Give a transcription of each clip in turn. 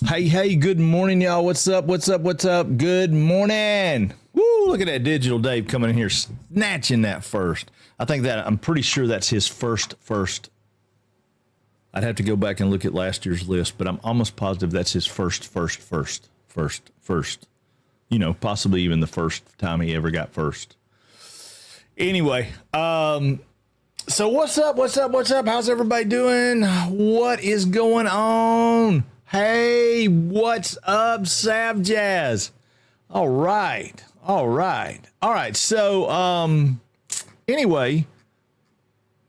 Hey, good morning, y'all. What's up? Good morning. Woo, look at that Digital Dave coming in here, snatching that first. I'm pretty sure that's his first. I'd have to go back and look at last year's list, but I'm almost positive that's his first. Possibly even the first time he ever got first. Anyway, so what's up? How's everybody doing? What is going on? Hey, what's up, Sav Jazz? All right. So, anyway,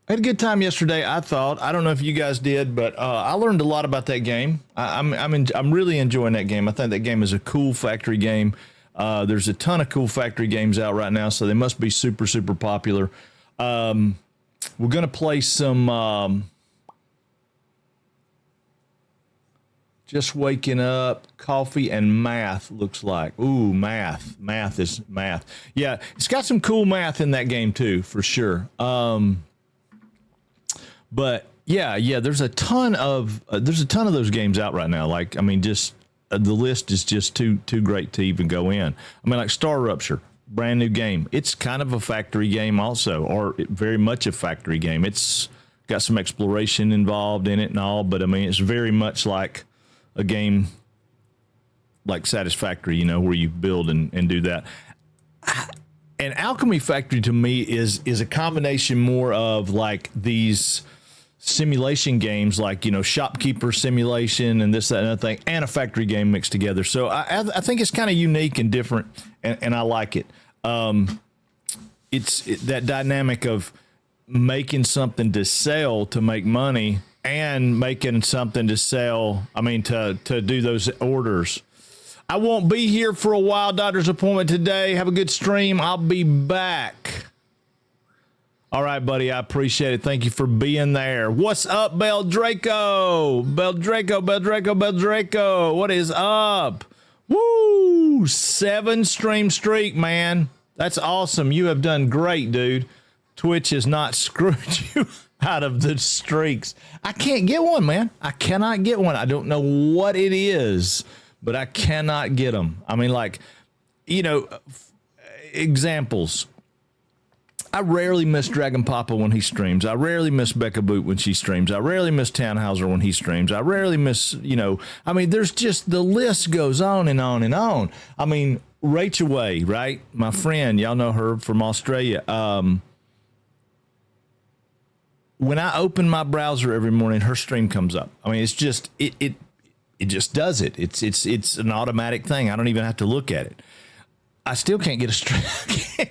I had a good time yesterday. I thought. I don't know if you guys did, but I learned a lot about that game. I'm really enjoying that game. I think that game is a cool factory game. There's a ton of cool factory games out right now, so they must be super popular. We're gonna play some. Just waking up, coffee and math looks like. Ooh, math. Math is math. Yeah, it's got some cool math in that game too, for sure. But yeah, there's a ton of those games out right now. Like, I mean, just the list is just too great to even go in. I mean, like Star Rupture, brand new game. It's kind of a factory game also, or very much a factory game. It's got some exploration involved in it and all, but I mean, it's very much like a game like Satisfactory, where you build and do that. And Alchemy Factory to me is a combination more of like these simulation games, like, shopkeeper simulation and this, that, and other thing, and a factory game mixed together. So I think it's kind of unique and different, and I like it. It's that dynamic of making something to sell to make money, and making something to sell, to do those orders. I won't be here for a while. Doctor's appointment today. Have a good stream. I'll be back. All right, buddy. I appreciate it. Thank you for being there. What's up, Bell Draco? Bell Draco. What is up? Woo! 7 stream streak, man. That's awesome. You have done great, dude. Twitch has not screwed you out of the streaks. I can't get one, man. I cannot get one. I don't know what it is, but I cannot get them. I mean, like, examples. I rarely miss Dragon Papa when he streams. I rarely miss Becca Boot when she streams. I rarely miss Tannhauser when he streams. I rarely miss, there's just, the list goes on and on and on. I mean, Rachel Way, right? My friend, y'all know her from Australia. When I open my browser every morning, her stream comes up. I mean, it's just it just does it. It's an automatic thing. I don't even have to look at it. I still can't get a streak. I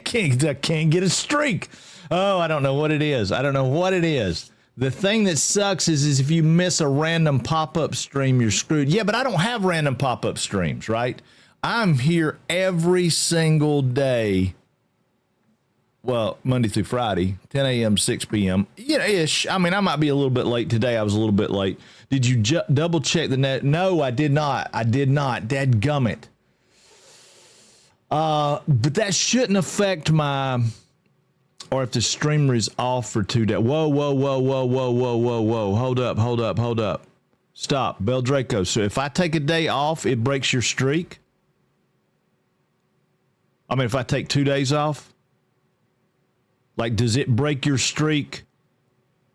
can't get a streak. Oh, I don't know what it is. The thing that sucks is if you miss a random pop-up stream, you're screwed. Yeah, but I don't have random pop-up streams, right? I'm here every single day. Well, Monday through Friday, 10 a.m., 6 p.m. Ish. I mean, I might be a little bit late today. I was a little bit late. Did you double check the net? No, I did not. Dadgummit. But that shouldn't affect or if the streamer is off for 2 days. Whoa. Hold up. Stop. Bell Draco. So if I take a day off, it breaks your streak? I mean, if I take 2 days off? Like, does it break your streak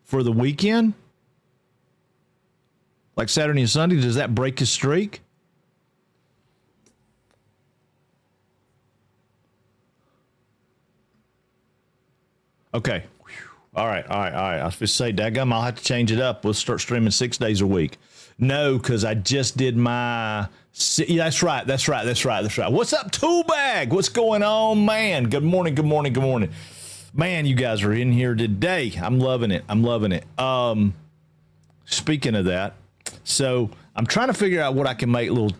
for the weekend? Like Saturday and Sunday, does that break his streak? Okay. All right. I was just say, daggum, I'll have to change it up. We'll start streaming 6 days a week. No, because I just did my... Yeah, that's right. What's up, Toolbag? What's going on, man? Good morning. Man, you guys are in here today. I'm loving it. Speaking of that, so I'm trying to figure out what I can make, a little,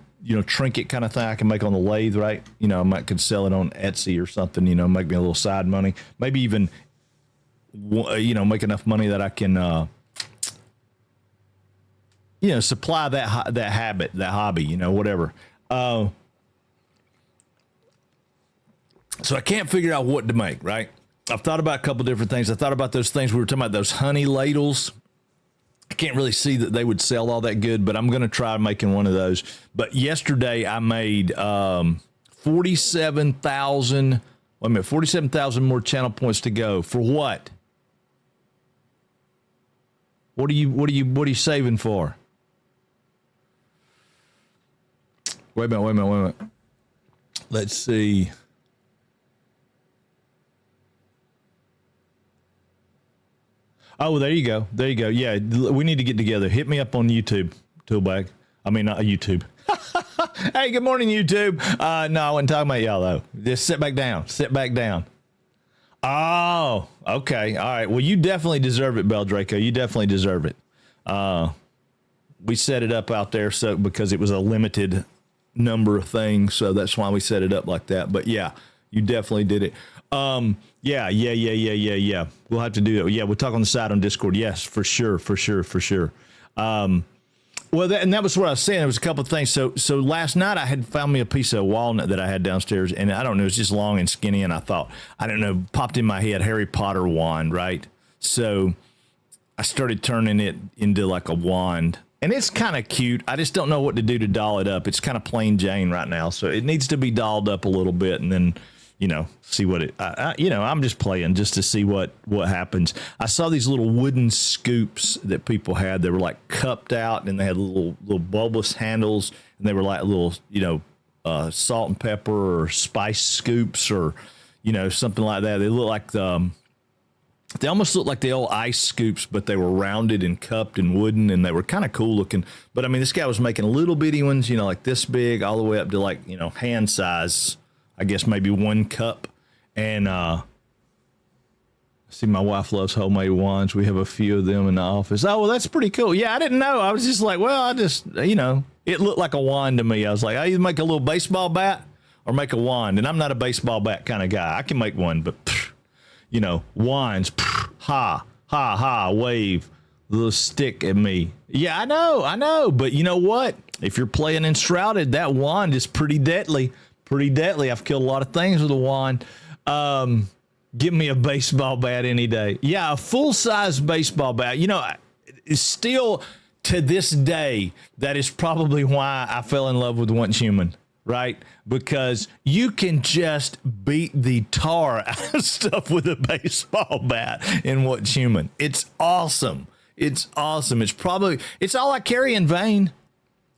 trinket kind of thing I can make on the lathe, right? I could sell it on Etsy or something, make me a little side money. Maybe even, make enough money that I can, supply that hobby, whatever. So I can't figure out what to make, right? I've thought about a couple different things. I thought about those things we were talking about, those honey ladles. I can't really see that they would sell all that good, but I'm going to try making one of those. But yesterday I made 47,000. Wait a minute, 47,000 more channel points to go. For what? What are you saving for? Wait a minute. Let's see. Oh, there you go. Yeah, we need to get together. Hit me up on YouTube, Toolbag. I mean, not YouTube. Hey, good morning, YouTube. No, I wasn't talking about y'all, though. Just sit back down. Oh, okay. All right. Well, you definitely deserve it, Bel Draco. You definitely deserve it. We set it up out there because it was a limited number of things, so that's why we set it up like that. But yeah, you definitely did it. Yeah. We'll have to do that. Yeah, we'll talk on the side on Discord. Yes, for sure. Well, that was what I was saying. There was a couple of things. So last night I had found me a piece of walnut that I had downstairs, and I don't know, it's just long and skinny, and I thought, I don't know, popped in my head, Harry Potter wand, right? So I started turning it into like a wand, and it's kind of cute. I just don't know what to do to doll it up. It's kind of plain Jane right now, so it needs to be dolled up a little bit, and then, see what I'm just playing just to see what happens. I saw these little wooden scoops that people had. They were like cupped out, and they had little bulbous handles, and they were like little, salt and pepper or spice scoops or, something like that. They look like they almost looked like the old ice scoops, but they were rounded and cupped and wooden, and they were kind of cool looking. But I mean, this guy was making little bitty ones, like this big, all the way up to like, hand size. I guess maybe 1 cup. And see, my wife loves homemade wands. We have a few of them in the office. Oh, well, that's pretty cool. Yeah, I didn't know. I was just like, well, it looked like a wand to me. I was like, I either make a little baseball bat or make a wand. And I'm not a baseball bat kind of guy. I can make one, but, wands, wave, little stick at me. Yeah, I know. But you know what? If you're playing Enshrouded, that wand is pretty deadly. I've killed a lot of things with a wand. Give me a baseball bat any day. Yeah, a full-size baseball bat. It's still to this day, that is probably why I fell in love with Once Human, right? Because you can just beat the tar out of stuff with a baseball bat in Once Human. It's awesome. It's all I carry in vain.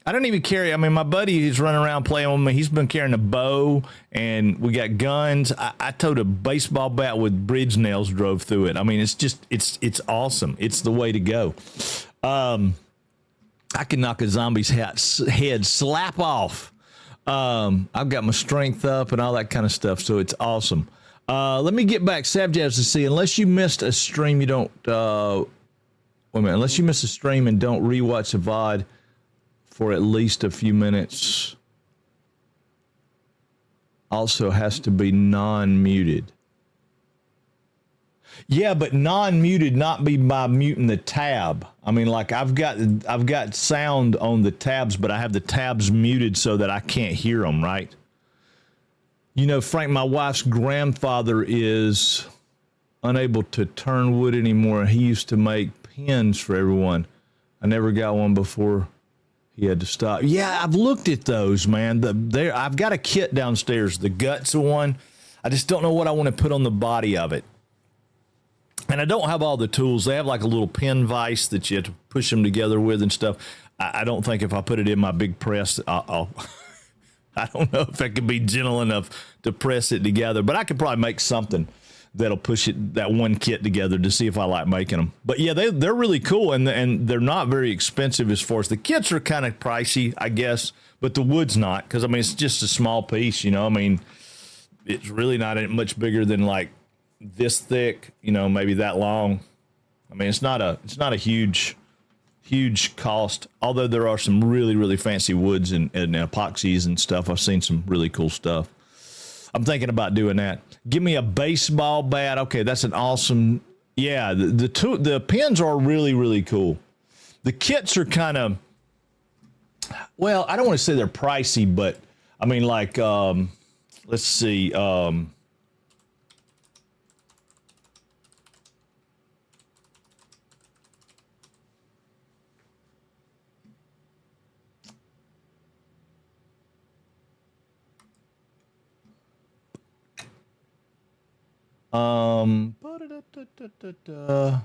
I don't even carry. I mean, my buddy who's running around playing with me, he's been carrying a bow, and we got guns. I towed a baseball bat with bridge nails drove through it. I mean, it's awesome. It's the way to go. I can knock a zombie's head slap off. I've got my strength up and all that kind of stuff, so it's awesome. Let me get back, Sabjabs, to see. Unless you missed a stream, you don't. Wait a minute. Unless you missed a stream and don't rewatch a VOD for at least a few minutes, also has to be non-muted. Yeah, but non-muted, not be by muting the tab. I mean, like I've got sound on the tabs, but I have the tabs muted so that I can't hear them, right? Frank, my wife's grandfather is unable to turn wood anymore. He used to make pins for everyone. I never got one before he had to stop. Yeah, I've looked at those, man. I've got a kit downstairs, the guts one. I just don't know what I want to put on the body of it. And I don't have all the tools. They have like a little pin vise that you have to push them together with and stuff. I don't think if I put it in my big press, I don't know if I could be gentle enough to press it together. But I could probably make something that'll push that one kit together to see if I like making them. But yeah, they're really cool, and they're not very expensive as far as the kits are kind of pricey, I guess, but the wood's not, because I mean it's just a small piece, I mean it's really not much bigger than like this thick, maybe that long. I mean it's not a huge cost, although there are some really, really fancy woods and epoxies and stuff. I've seen some really cool stuff. I'm thinking about doing that. Give me a baseball bat. Okay, that's an awesome. Yeah, the pins are really, really cool. The kits are kind of, well, I don't want to say they're pricey, but I mean, like, let's see. Ba-da-da-da-da-da.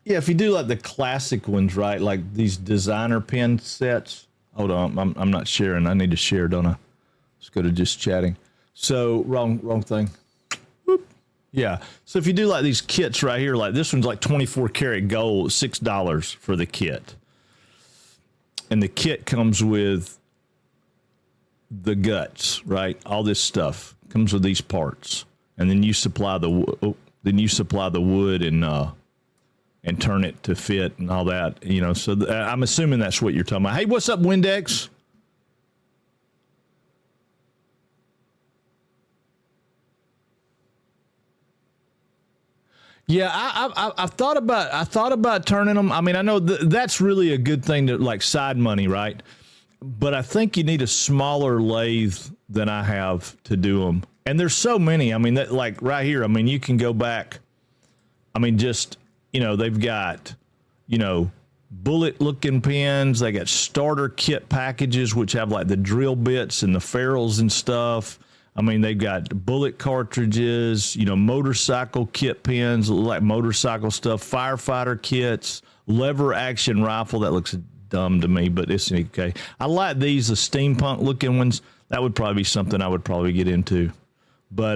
Yeah, if you do like the classic ones, right? Like these designer pen sets. Hold on, I'm not sharing. I need to share, don't I? Let's go to just chatting. So wrong thing. Whoop. Yeah. So if you do like these kits right here, like this one's like 24 karat gold, $6 for the kit. And the kit comes with the guts, right? All this stuff comes with these parts, and then you supply the wood and turn it to fit and all that, you know. So I'm assuming that's what you're talking about. Hey, what's up, Windex? Yeah, I thought about turning them. I mean, I know that's really a good thing to like side money, right? But I think you need a smaller lathe than I have to do them. And there's so many. I mean, that like right here. I mean, you can go back. I mean, just they've got bullet looking pens. They got starter kit packages which have like the drill bits and the ferrules and stuff. I mean, they've got bullet cartridges, motorcycle kit pens, like motorcycle stuff, firefighter kits, lever action rifle. That looks dumb to me, but it's okay. I like these, the steampunk looking ones. That would probably be something I would probably get into. But,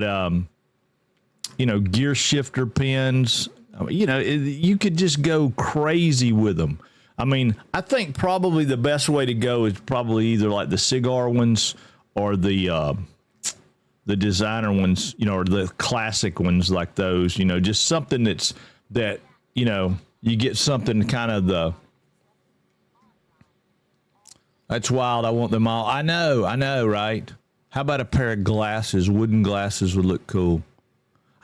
gear shifter pens, you could just go crazy with them. I mean, I think probably the best way to go is probably either like the cigar ones or the designer ones, or the classic ones like those, just something that you get something kind of that's wild. I want them all. I know, right? How about a pair of glasses? Wooden glasses would look cool.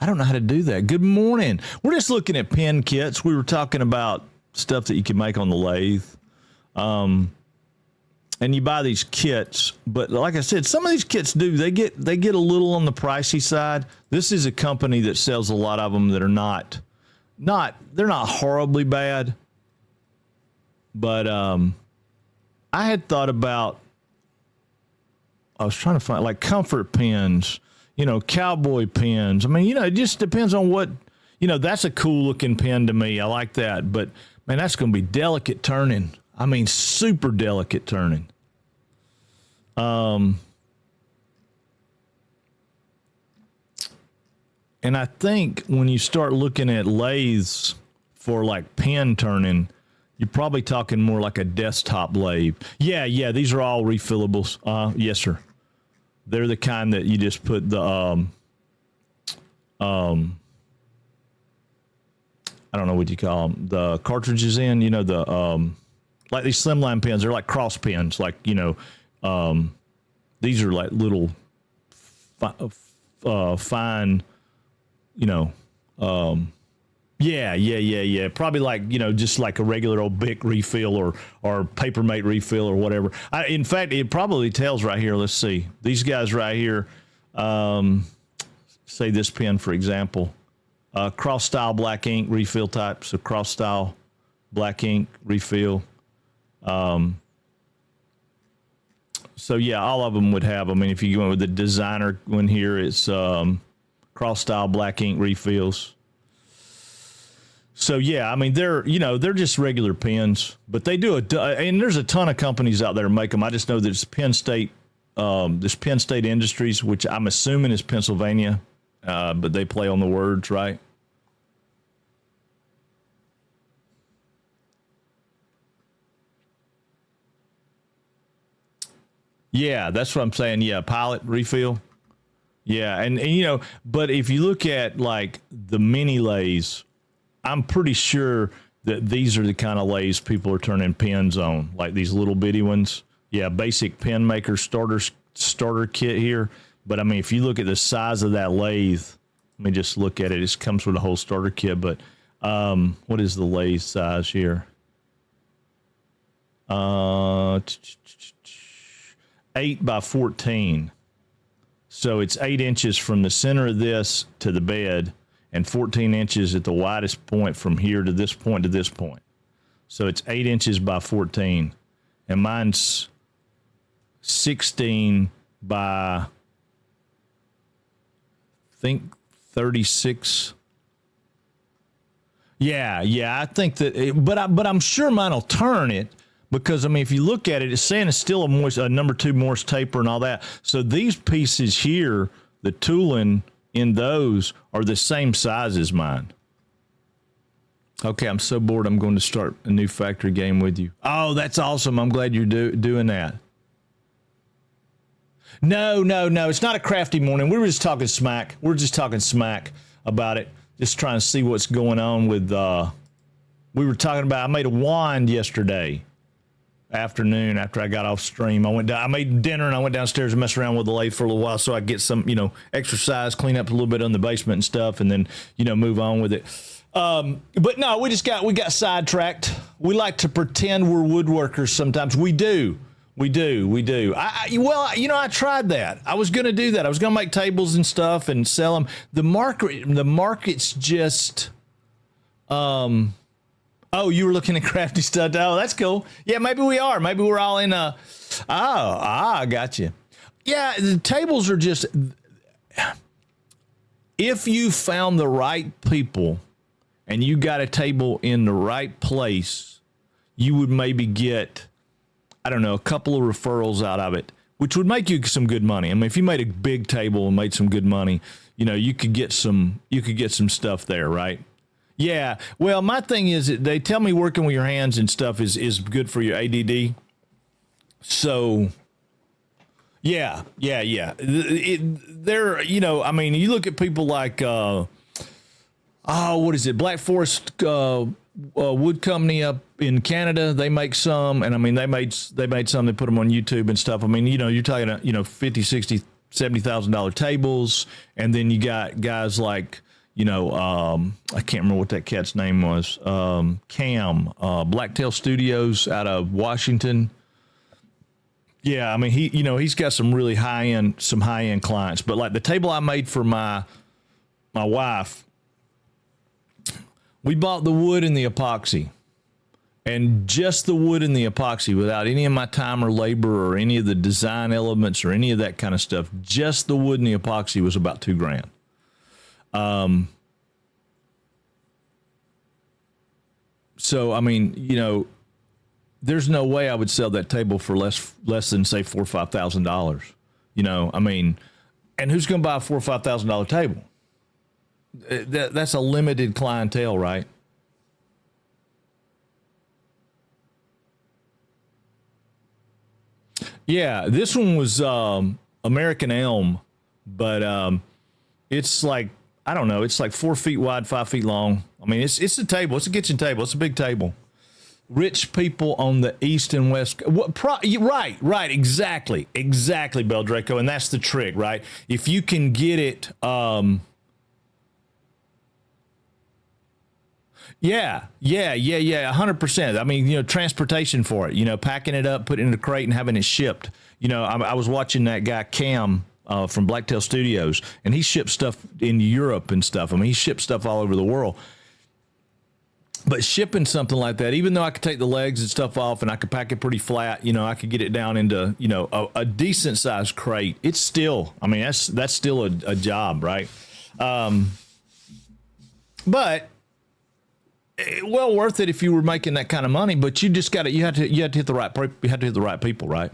I don't know how to do that. Good morning. We're just looking at pen kits. We were talking about stuff that you can make on the lathe. And you buy these kits, but like I said, some of these kits they get a little on the pricey side. This is a company that sells a lot of them that are they're not horribly bad. But I had thought about, I was trying to find like comfort pens, cowboy pens. I mean, it just depends on what, that's a cool looking pen to me. I like that, but man, that's going to be delicate turning. I mean, super delicate turning. And I think when you start looking at lathes for like pen turning, you're probably talking more like a desktop lathe. Yeah, these are all refillables. Yes, sir. They're the kind that you just put the I don't know what you call them, the cartridges in, like these slimline pens, they're like cross pens, like, these are like little fine, yeah. Probably like, just like a regular old Bic refill or Papermate refill or whatever. In fact, it probably tells right here. Let's see. These guys right here, say this pen, for example, cross style black ink refill type. So cross style black ink refill. So yeah, all of them would have. I mean, if you go with the designer one here, it's cross style black ink refills. So yeah, I mean they're just regular pens, but they do and there's a ton of companies out there that make them. I just know that it's Penn State Industries, which I'm assuming is Pennsylvania, but they play on the words, right? Yeah, that's what I'm saying. Yeah, pilot refill. Yeah, and but if you look at like the mini lathes, I'm pretty sure that these are the kind of lathes people are turning pens on, like these little bitty ones. Yeah, basic pen maker starter kit here. But I mean, if you look at the size of that lathe, let me just look at it. It comes with a whole starter kit. But what is the lathe size here? 8 by 14. So it's 8 inches from the center of this to the bed and 14 inches at the widest point from here to this point to this point. So it's 8 inches by 14. And mine's 16 by, I think, 36. Yeah, I think that, but I'm sure mine will turn it because, I mean, if you look at it, it's saying it's still a number 2 Morse taper and all that. So these pieces here, the tooling in those are the same size as mine. Okay, I'm so bored. I'm going to start a new factory game with you. Oh, that's awesome. I'm glad you're doing that. No. It's not a crafty morning. We were just talking smack. We're just talking smack about it. Just trying to see what's going on with, we were talking about, I made a wand yesterday afternoon after I got off stream. I made dinner and I went downstairs and messed around with the lathe for a little while so I get some, exercise, clean up a little bit on the basement and stuff, and then, move on with it. But no, we got sidetracked. We like to pretend we're woodworkers sometimes. We do. I tried that. I was going to do that. I was going to make tables and stuff and sell them. The market's just, oh, you were looking at crafty stuff. Oh, that's cool. Yeah, maybe we are. Maybe we're all in I got you. Yeah, the tables are just, if you found the right people and you got a table in the right place, you would maybe get, I don't know, a couple of referrals out of it, which would make you some good money. I mean, if you made a big table and made some good money, you could get some stuff there, right? Yeah. Well, my thing is that they tell me working with your hands and stuff is good for your ADD. So yeah. They're, I mean, you look at people like, what is it? Black Forest Wood Company up in Canada. They make some, and I mean, they made some. They put them on YouTube and stuff. I mean, you're talking, $50,000, $60,000, $70,000 tables, and then you got guys like, I can't remember what that cat's name was. Cam, Blacktail Studios out of Washington. Yeah, I mean, he's got some really high end clients. But like the table I made for my wife. We bought the wood and the epoxy, and just the wood and the epoxy without any of my time or labor or any of the design elements or any of that kind of stuff. Just the wood and the epoxy was about $2,000. So, I mean, there's no way I would sell that table for less than say $4,000 or $5,000. I mean, and who's going to buy a $4,000 or $5,000 table? That's a limited clientele, right? Yeah, this one was American elm, but it's like, I don't know, it's like 4 feet wide, 5 feet long. I mean, it's a table. It's a kitchen table. It's a big table. Rich people on the east and west. Right. Exactly, Bel Draco, and that's the trick, right? If you can get it. Yeah, 100%. I mean, transportation for it, packing it up, putting it in a crate and having it shipped. I was watching that guy Cam from Blacktail Studios, and he ships stuff in Europe and stuff. I mean, he ships stuff all over the world. But shipping something like that, even though I could take the legs and stuff off and I could pack it pretty flat, I could get it down into, a decent sized crate. It's still, I mean, that's still a job, right? But well worth it if you were making that kind of money, but you just got you had to hit the right people, right?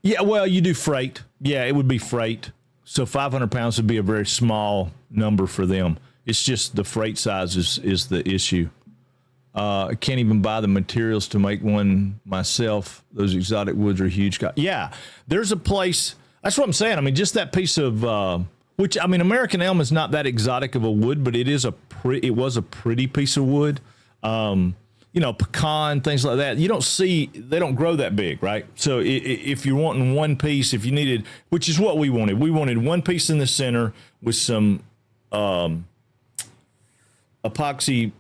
Yeah, well, you do freight. Yeah, it would be freight. So 500 pounds would be a very small number for them. It's just the freight size is the issue. I can't even buy the materials to make one myself. Those exotic woods are huge. Yeah, there's a place. That's what I'm saying. I mean, just that piece of which, I mean, American elm is not that exotic of a wood, but it was a pretty piece of wood. Pecan, things like that. They don't grow that big, right? So if you're wanting one piece, if you needed, which is what we wanted one piece in the center with some epoxy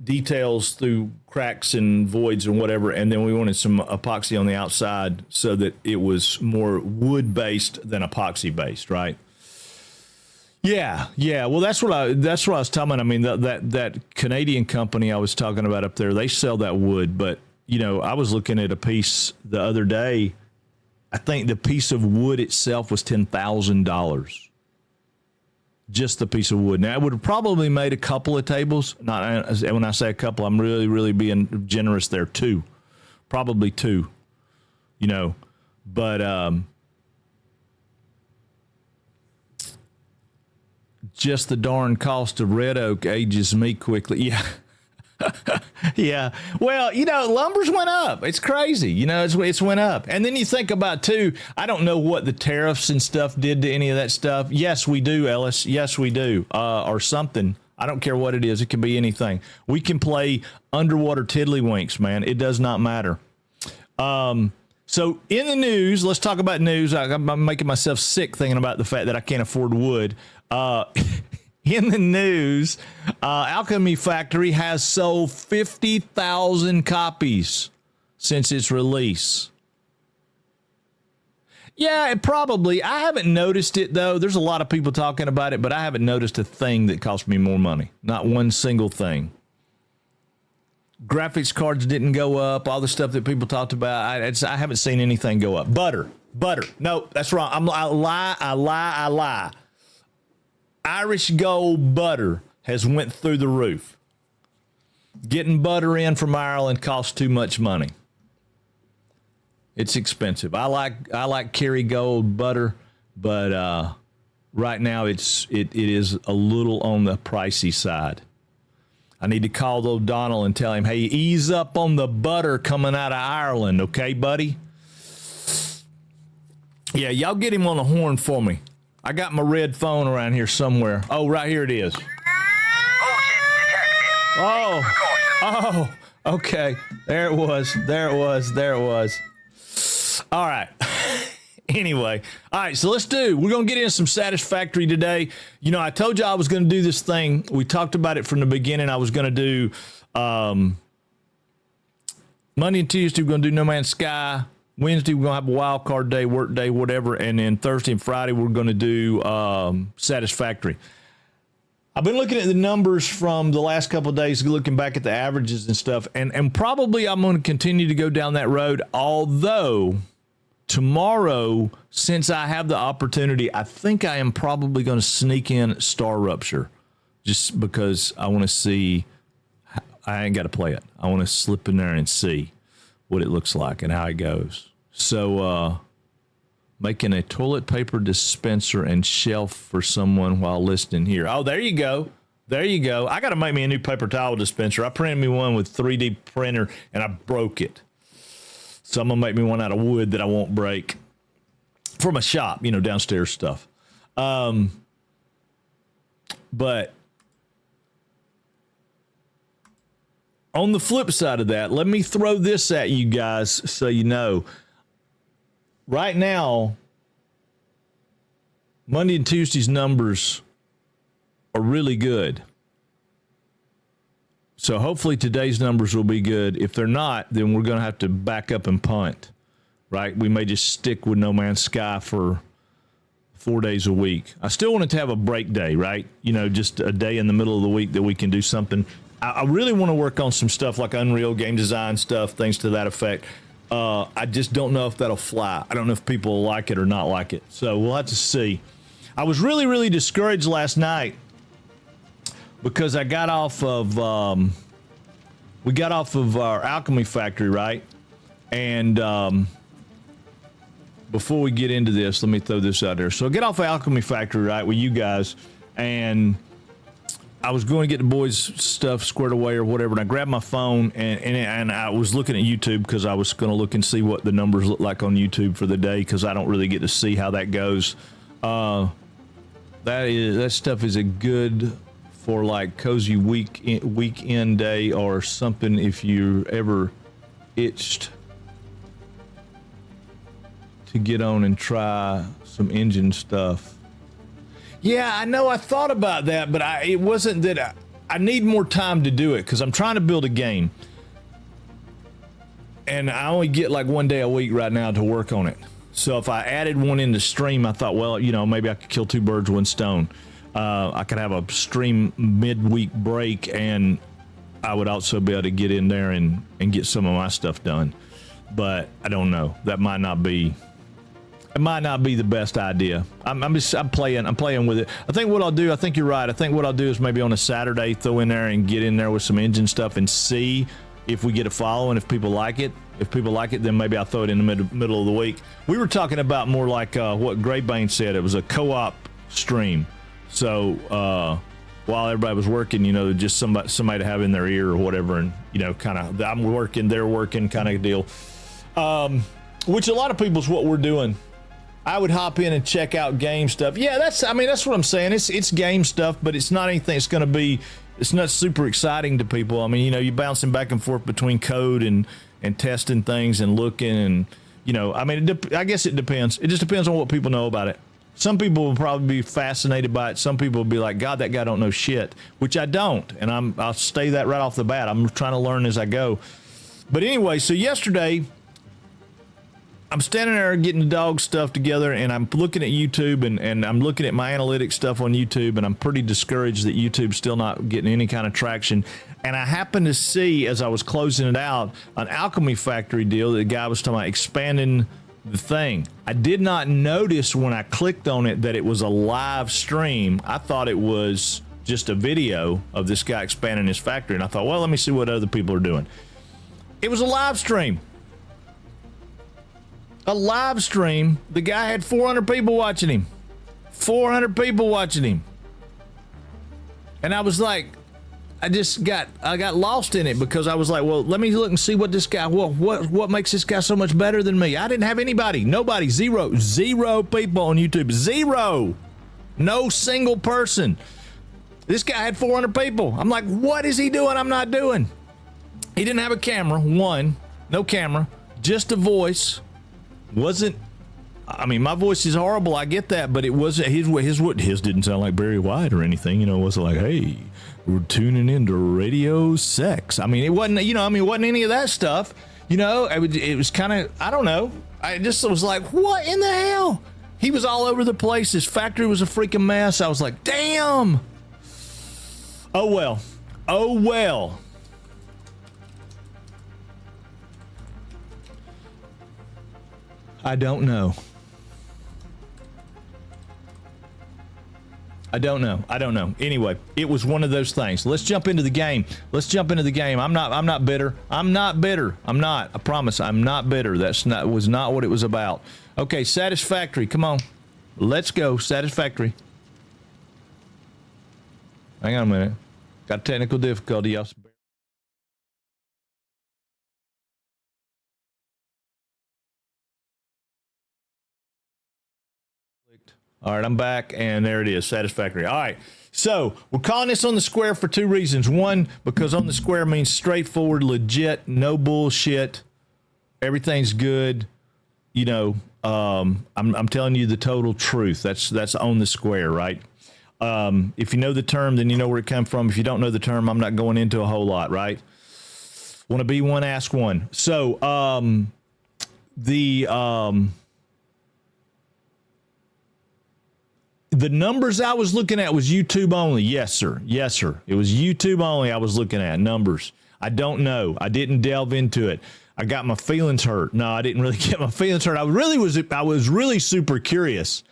details through cracks and voids and whatever, and then we wanted some epoxy on the outside so that it was more wood-based than epoxy-based, right? Yeah. Well, that's what I was talking about. I mean, that Canadian company I was talking about up there, they sell that wood. But I was looking at a piece the other day. I think the piece of wood itself was $10,000. Just the piece of wood. Now, it would have probably made a couple of tables. Not when I say a couple, I'm really, really being generous there. Two, probably two. But just the darn cost of red oak ages me quickly. Yeah. Yeah. Well, lumber's went up. It's crazy. It's went up. And then you think about, too, I don't know what the tariffs and stuff did to any of that stuff. Yes, we do, Ellis. Yes, we do. Or something. I don't care what it is. It can be anything. We can play underwater tiddlywinks, man. It does not matter. So in the news, let's talk about news. I'm making myself sick thinking about the fact that I can't afford wood. In the news, Alchemy Factory has sold 50,000 copies since its release. Yeah, I haven't noticed it, though. There's a lot of people talking about it, but I haven't noticed a thing that cost me more money. Not one single thing. Graphics cards didn't go up. All the stuff that people talked about, I haven't seen anything go up. Butter. No, that's wrong. I lie. Irish Gold butter has went through the roof. Getting butter in from Ireland costs too much money. It's expensive. I like Kerry Gold butter, but right now it is a little on the pricey side. I need to call O'Donnell and tell him, hey, ease up on the butter coming out of Ireland, okay, buddy? Yeah, y'all get him on the horn for me. I got my red phone around here somewhere. Oh, right here it is. Oh, okay. There it was. All right. Anyway. All right, so we're going to get into some Satisfactory today. I told you I was going to do this thing. We talked about it from the beginning. I was going to do Monday and Tuesday, we're going to do No Man's Sky. Wednesday, we're going to have a wild card day, work day, whatever. And then Thursday and Friday, we're going to do Satisfactory. I've been looking at the numbers from the last couple of days, looking back at the averages and stuff. And probably I'm going to continue to go down that road. Although tomorrow, since I have the opportunity, I think I am probably going to sneak in Star Rupture just because I want to see. I ain't got to play it. I want to slip in there and see what it looks like and how it goes. So making a toilet paper dispenser and shelf for someone while listening here. Oh, there you go. I got to make me a new paper towel dispenser. I printed me one with 3D printer and I broke it. So I'm going to make me one out of wood that I won't break for my shop, downstairs stuff. But on the flip side of that, let me throw this at you guys so you know. Right now, Monday and Tuesday's numbers are really good. So hopefully today's numbers will be good. If they're not, then we're going to have to back up and punt, right? We may just stick with No Man's Sky for 4 days a week. I still want it to have a break day, right? Just a day in the middle of the week that we can do something. I really want to work on some stuff like Unreal game design stuff, things to that effect. I just don't know if that'll fly. I don't know if people will like it or not like it. So we'll have to see. I was really, really discouraged last night because I got off of, we got off of our Alchemy Factory, right? And before we get into this, let me throw this out there. So I get off of Alchemy Factory, right, with you guys, and I was going to get the boys' stuff squared away or whatever, and I grabbed my phone, and I was looking at YouTube because I was going to look and see what the numbers look like on YouTube for the day because I don't really get to see how that goes. That stuff is a good for like cozy weekend day or something if you ever itched to get on and try some engine stuff. Yeah, I know. I thought about that, but it wasn't that I need more time to do it because I'm trying to build a game. And I only get like 1 day a week right now to work on it. So if I added one in the stream, I thought, well, maybe I could kill two birds, one stone. I could have a stream midweek break, and I would also be able to get in there and get some of my stuff done. But I don't know. That might not be. It might not be the best idea. I'm playing with it. I think what I'll do. I think you're right. I think what I'll do is maybe on a Saturday throw in there and get in there with some engine stuff and see if we get a following. If people like it. If people like it, then maybe I'll throw it in the middle of the week. We were talking about more like what Gray Bane said. It was a co-op stream. So while everybody was working, just somebody to have in their ear or whatever, and kind of I'm working, they're working kind of deal. Which a lot of people is what we're doing. I would hop in and check out game stuff. Yeah, that's what I'm saying. It's game stuff, but it's not anything. It's not super exciting to people. I mean, you're bouncing back and forth between code and testing things and looking and I guess it depends. It just depends on what people know about it. Some people will probably be fascinated by it. Some people will be like, God, that guy don't know shit, which I don't. And I'll say that right off the bat. I'm trying to learn as I go. But anyway, so yesterday I'm standing there getting the dog stuff together, and I'm looking at YouTube and I'm looking at my analytics stuff on YouTube, and I'm pretty discouraged that YouTube's still not getting any kind of traction. And I happened to see, as I was closing it out, an Alchemy Factory deal that the guy was talking about expanding the thing. I did not notice when I clicked on it that it was a live stream. I thought it was just a video of this guy expanding his factory, and I thought, well, let me see what other people are doing. It was a live stream. A live stream. The guy had 400 people watching him. 400 people watching him. And I was like, I got lost in it because I was like, well, let me look and see what this guy, what makes this guy so much better than me? I didn't have nobody, zero people on YouTube, zero, no single person. This guy had 400 people. I'm like, what is he doing? I'm not doing. He didn't have a camera. No camera, just a voice. My voice is horrible. I get that, but it wasn't his didn't sound like Barry White or anything. It wasn't like, hey, we're tuning into radio sex. It wasn't, it wasn't any of that stuff. It was kind of, I don't know. I just was like, what in the hell? He was all over the place. His factory was a freaking mess. I was like, damn. Oh, well. I don't know. Anyway, it was one of those things. Let's jump into the game. I'm not bitter. I'm not. I promise I'm not bitter. Was not what it was about. Okay, Satisfactory. Come on. Let's go. Satisfactory. Hang on a minute. Got technical difficulty, y'all. All right, I'm back, and there it is, Satisfactory. All right, so we're calling this on the square for two reasons. One, because on the square means straightforward, legit, no bullshit. Everything's good. I'm telling you the total truth. That's on the square, right? If you know the term, then you know where it comes from. If you don't know the term, I'm not going into a whole lot, right? Want to be one, ask one. So the numbers I was looking at was YouTube only. Yes, sir. It was YouTube only I was looking at, numbers. I don't know. I didn't delve into it. I got my feelings hurt. No, I didn't really get my feelings hurt. I was really super curious.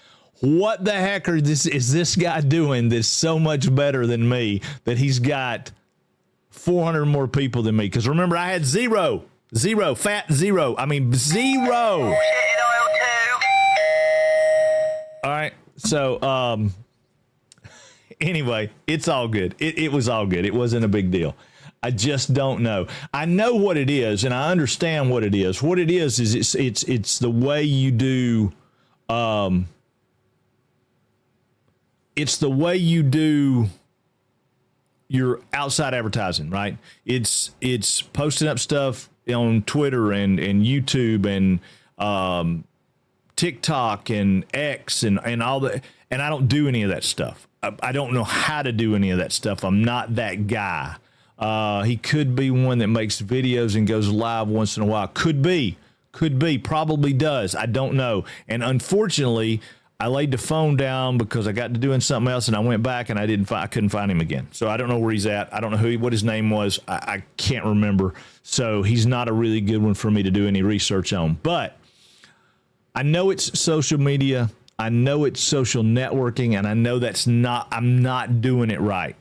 What the heck is this guy doing that's so much better than me that he's got 400 more people than me? Because remember, I had zero. Zero. All right. So, anyway, it's all good. It was all good. It wasn't a big deal. I just don't know. I know what it is, and I understand what it is. What it is it's the way you do. It's the way you do your outside advertising, right? It's posting up stuff on Twitter and YouTube and TikTok and X and all that. And I don't do any of that stuff. I don't know how to do any of that stuff. I'm not that guy. He could be one that makes videos and goes live once in a while. Could be, probably does. I don't know. And unfortunately, I laid the phone down because I got to doing something else, and I went back and I couldn't find him again. So I don't know where he's at. I don't know what his name was. I can't remember. So he's not a really good one for me to do any research on. But I know it's social media. I know it's social networking, and I know I'm not doing it right.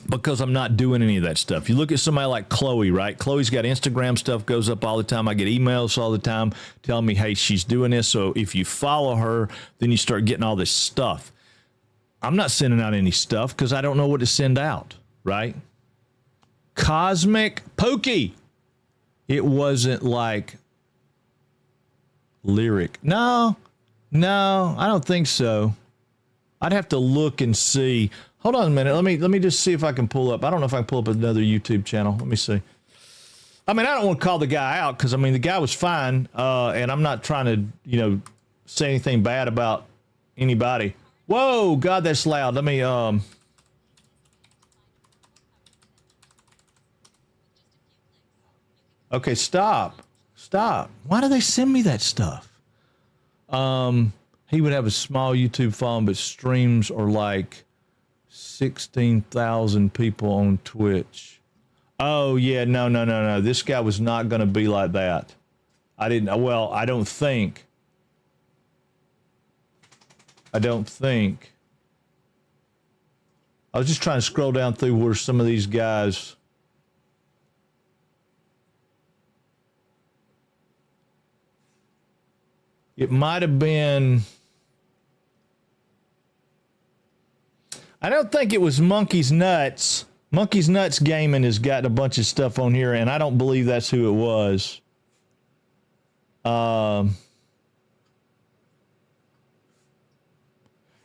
Because I'm not doing any of that stuff. You look at somebody like Chloe, right? Chloe's got Instagram stuff goes up all the time. I get emails all the time telling me, hey, she's doing this. So if you follow her, then you start getting all this stuff. I'm not sending out any stuff because I don't know what to send out, right? Cosmic Pokey. It wasn't like lyric. No, I don't think so. I'd have to look and see. Hold on a minute. Let me just see if I can pull up. I don't know if I can pull up another YouTube channel. Let me see. I mean, I don't want to call the guy out because, I mean, the guy was fine, and I'm not trying to, say anything bad about anybody. Whoa, God, that's loud. Let me, okay, stop. Why do they send me that stuff? He would have a small YouTube following, but streams are like 16,000 people on Twitch. Oh, yeah, no. This guy was not going to be like that. I don't think. I was just trying to scroll down through where some of these guys. It might have been. I don't think it was Monkey's Nuts. Monkey's Nuts Gaming has got a bunch of stuff on here, and I don't believe that's who it was.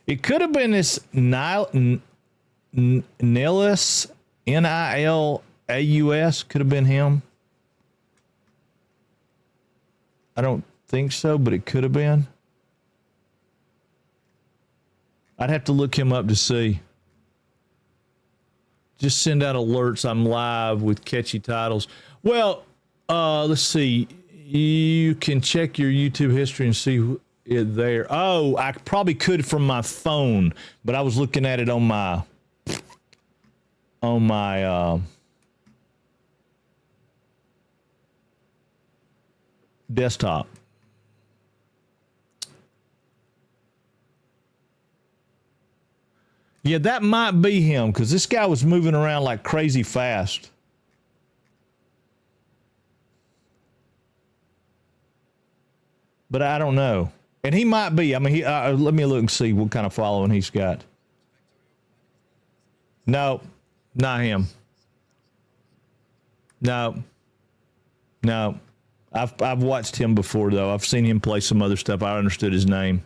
It could have been this Nilus, Nilaus. Could have been him. I don't think so, but it could have been. I'd have to look him up to see. Just send out alerts. I'm live with catchy titles. Well, let's see. You can check your YouTube history and see it there. Oh, I probably could from my phone, but I was looking at it on my desktop. Yeah, that might be him because this guy was moving around like crazy fast. But I don't know. And he might be. I mean, let me look and see what kind of following he's got. No, not him. No. I've watched him before, though. I've seen him play some other stuff. I understood his name.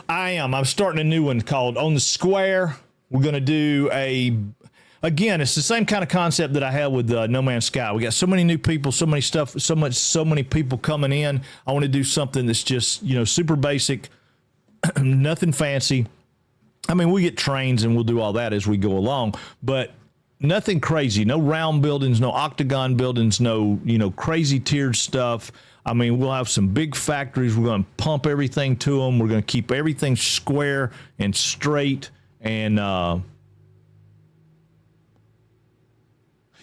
I'm starting a new one called On the Square. We're going to do again, it's the same kind of concept that I had with No Man's Sky. We got so many new people, so many stuff, so many people coming in. I want to do something that's just, super basic, nothing fancy. I mean, we get trains and we'll do all that as we go along, but nothing crazy. No round buildings, no octagon buildings, no, crazy tiered stuff. I mean, we'll have some big factories. We're going to pump everything to them. We're going to keep everything square and straight. And,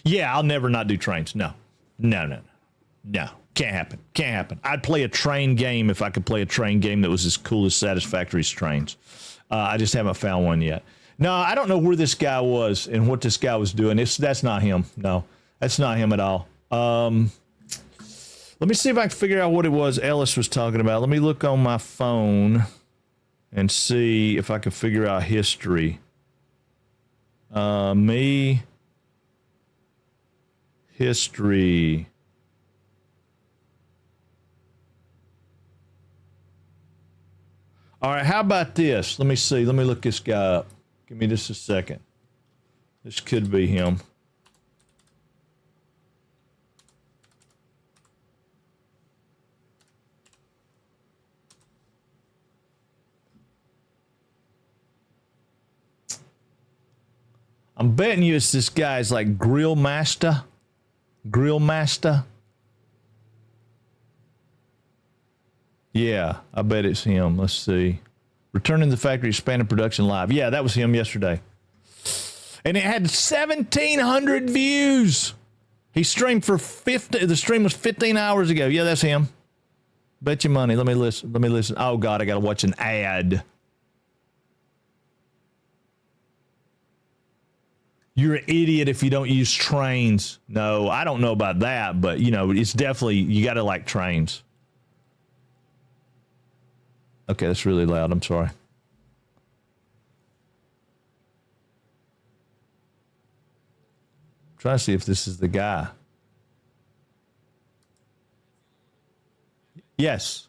yeah, I'll never not do trains. No. Can't happen. I'd play a train game if I could play a train game that was as cool as Satisfactory's trains. I just haven't found one yet. No, I don't know where this guy was and what this guy was doing. That's not him. No, that's not him at all. Let me see if I can figure out what it was Ellis was talking about. Let me look on my phone and see if I can figure out history. History. All right, how about this? Let me see. Let me look this guy up. Give me just a second. This could be him. I'm betting you it's this guy's like Grill Master. Yeah, I bet it's him. Let's see. Returning to the factory, expanded production live. Yeah, that was him yesterday. And it had 1,700 views. He streamed for 50. The stream was 15 hours ago. Yeah, that's him. Bet you money. Let me listen. Oh, God, I got to watch an ad. You're an idiot if you don't use trains. No, I don't know about that, but, you know, it's definitely, you got to like trains. Okay, that's really loud. I'm sorry. Try to see if this is the guy. Yes.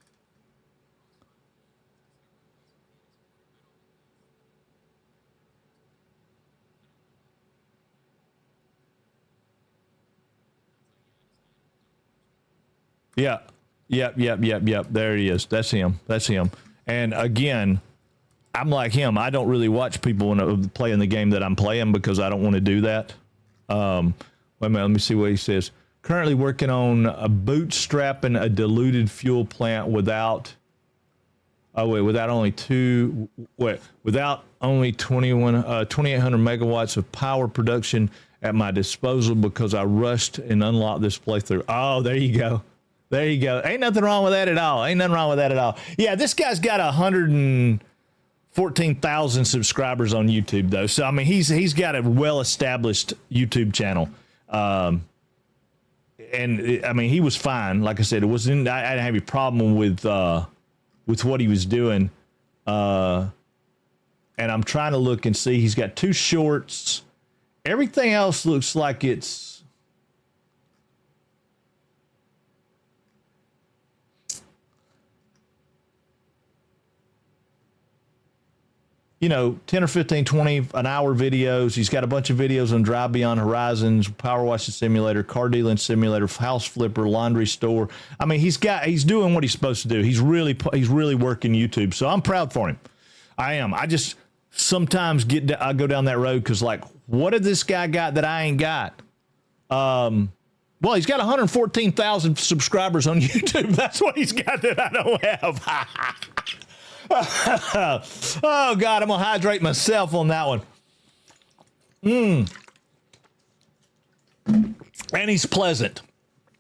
Yeah. Yep. There he is. That's him. And again, I'm like him. I don't really watch people when I'm playing the game that I'm playing because I don't want to do that. Wait a minute. Let me see what he says. Currently working on bootstrapping a diluted fuel plant without only 2,800 megawatts of power production at my disposal because I rushed and unlocked this playthrough. Oh, there you go. Ain't nothing wrong with that at all. Yeah, this guy's got 114,000 subscribers on YouTube, though. So, I mean, he's got a well-established YouTube channel. And, I mean, he was fine. Like I said, I didn't have any problem with what he was doing. And I'm trying to look and see. He's got 2 shorts. Everything else looks like it's... you know, 10 or 15, 20 an hour videos. He's got a bunch of videos on Drive Beyond Horizons, Power Washing Simulator, Car Dealing Simulator, House Flipper, Laundry Store. I mean, he's doing what he's supposed to do. He's really working YouTube. So I'm proud for him. I am. I just sometimes I go down that road because, like, what did this guy got that I ain't got? Well, he's got 114,000 subscribers on YouTube. That's what he's got that I don't have. Oh, God, I'm going to hydrate myself on that one. And he's pleasant.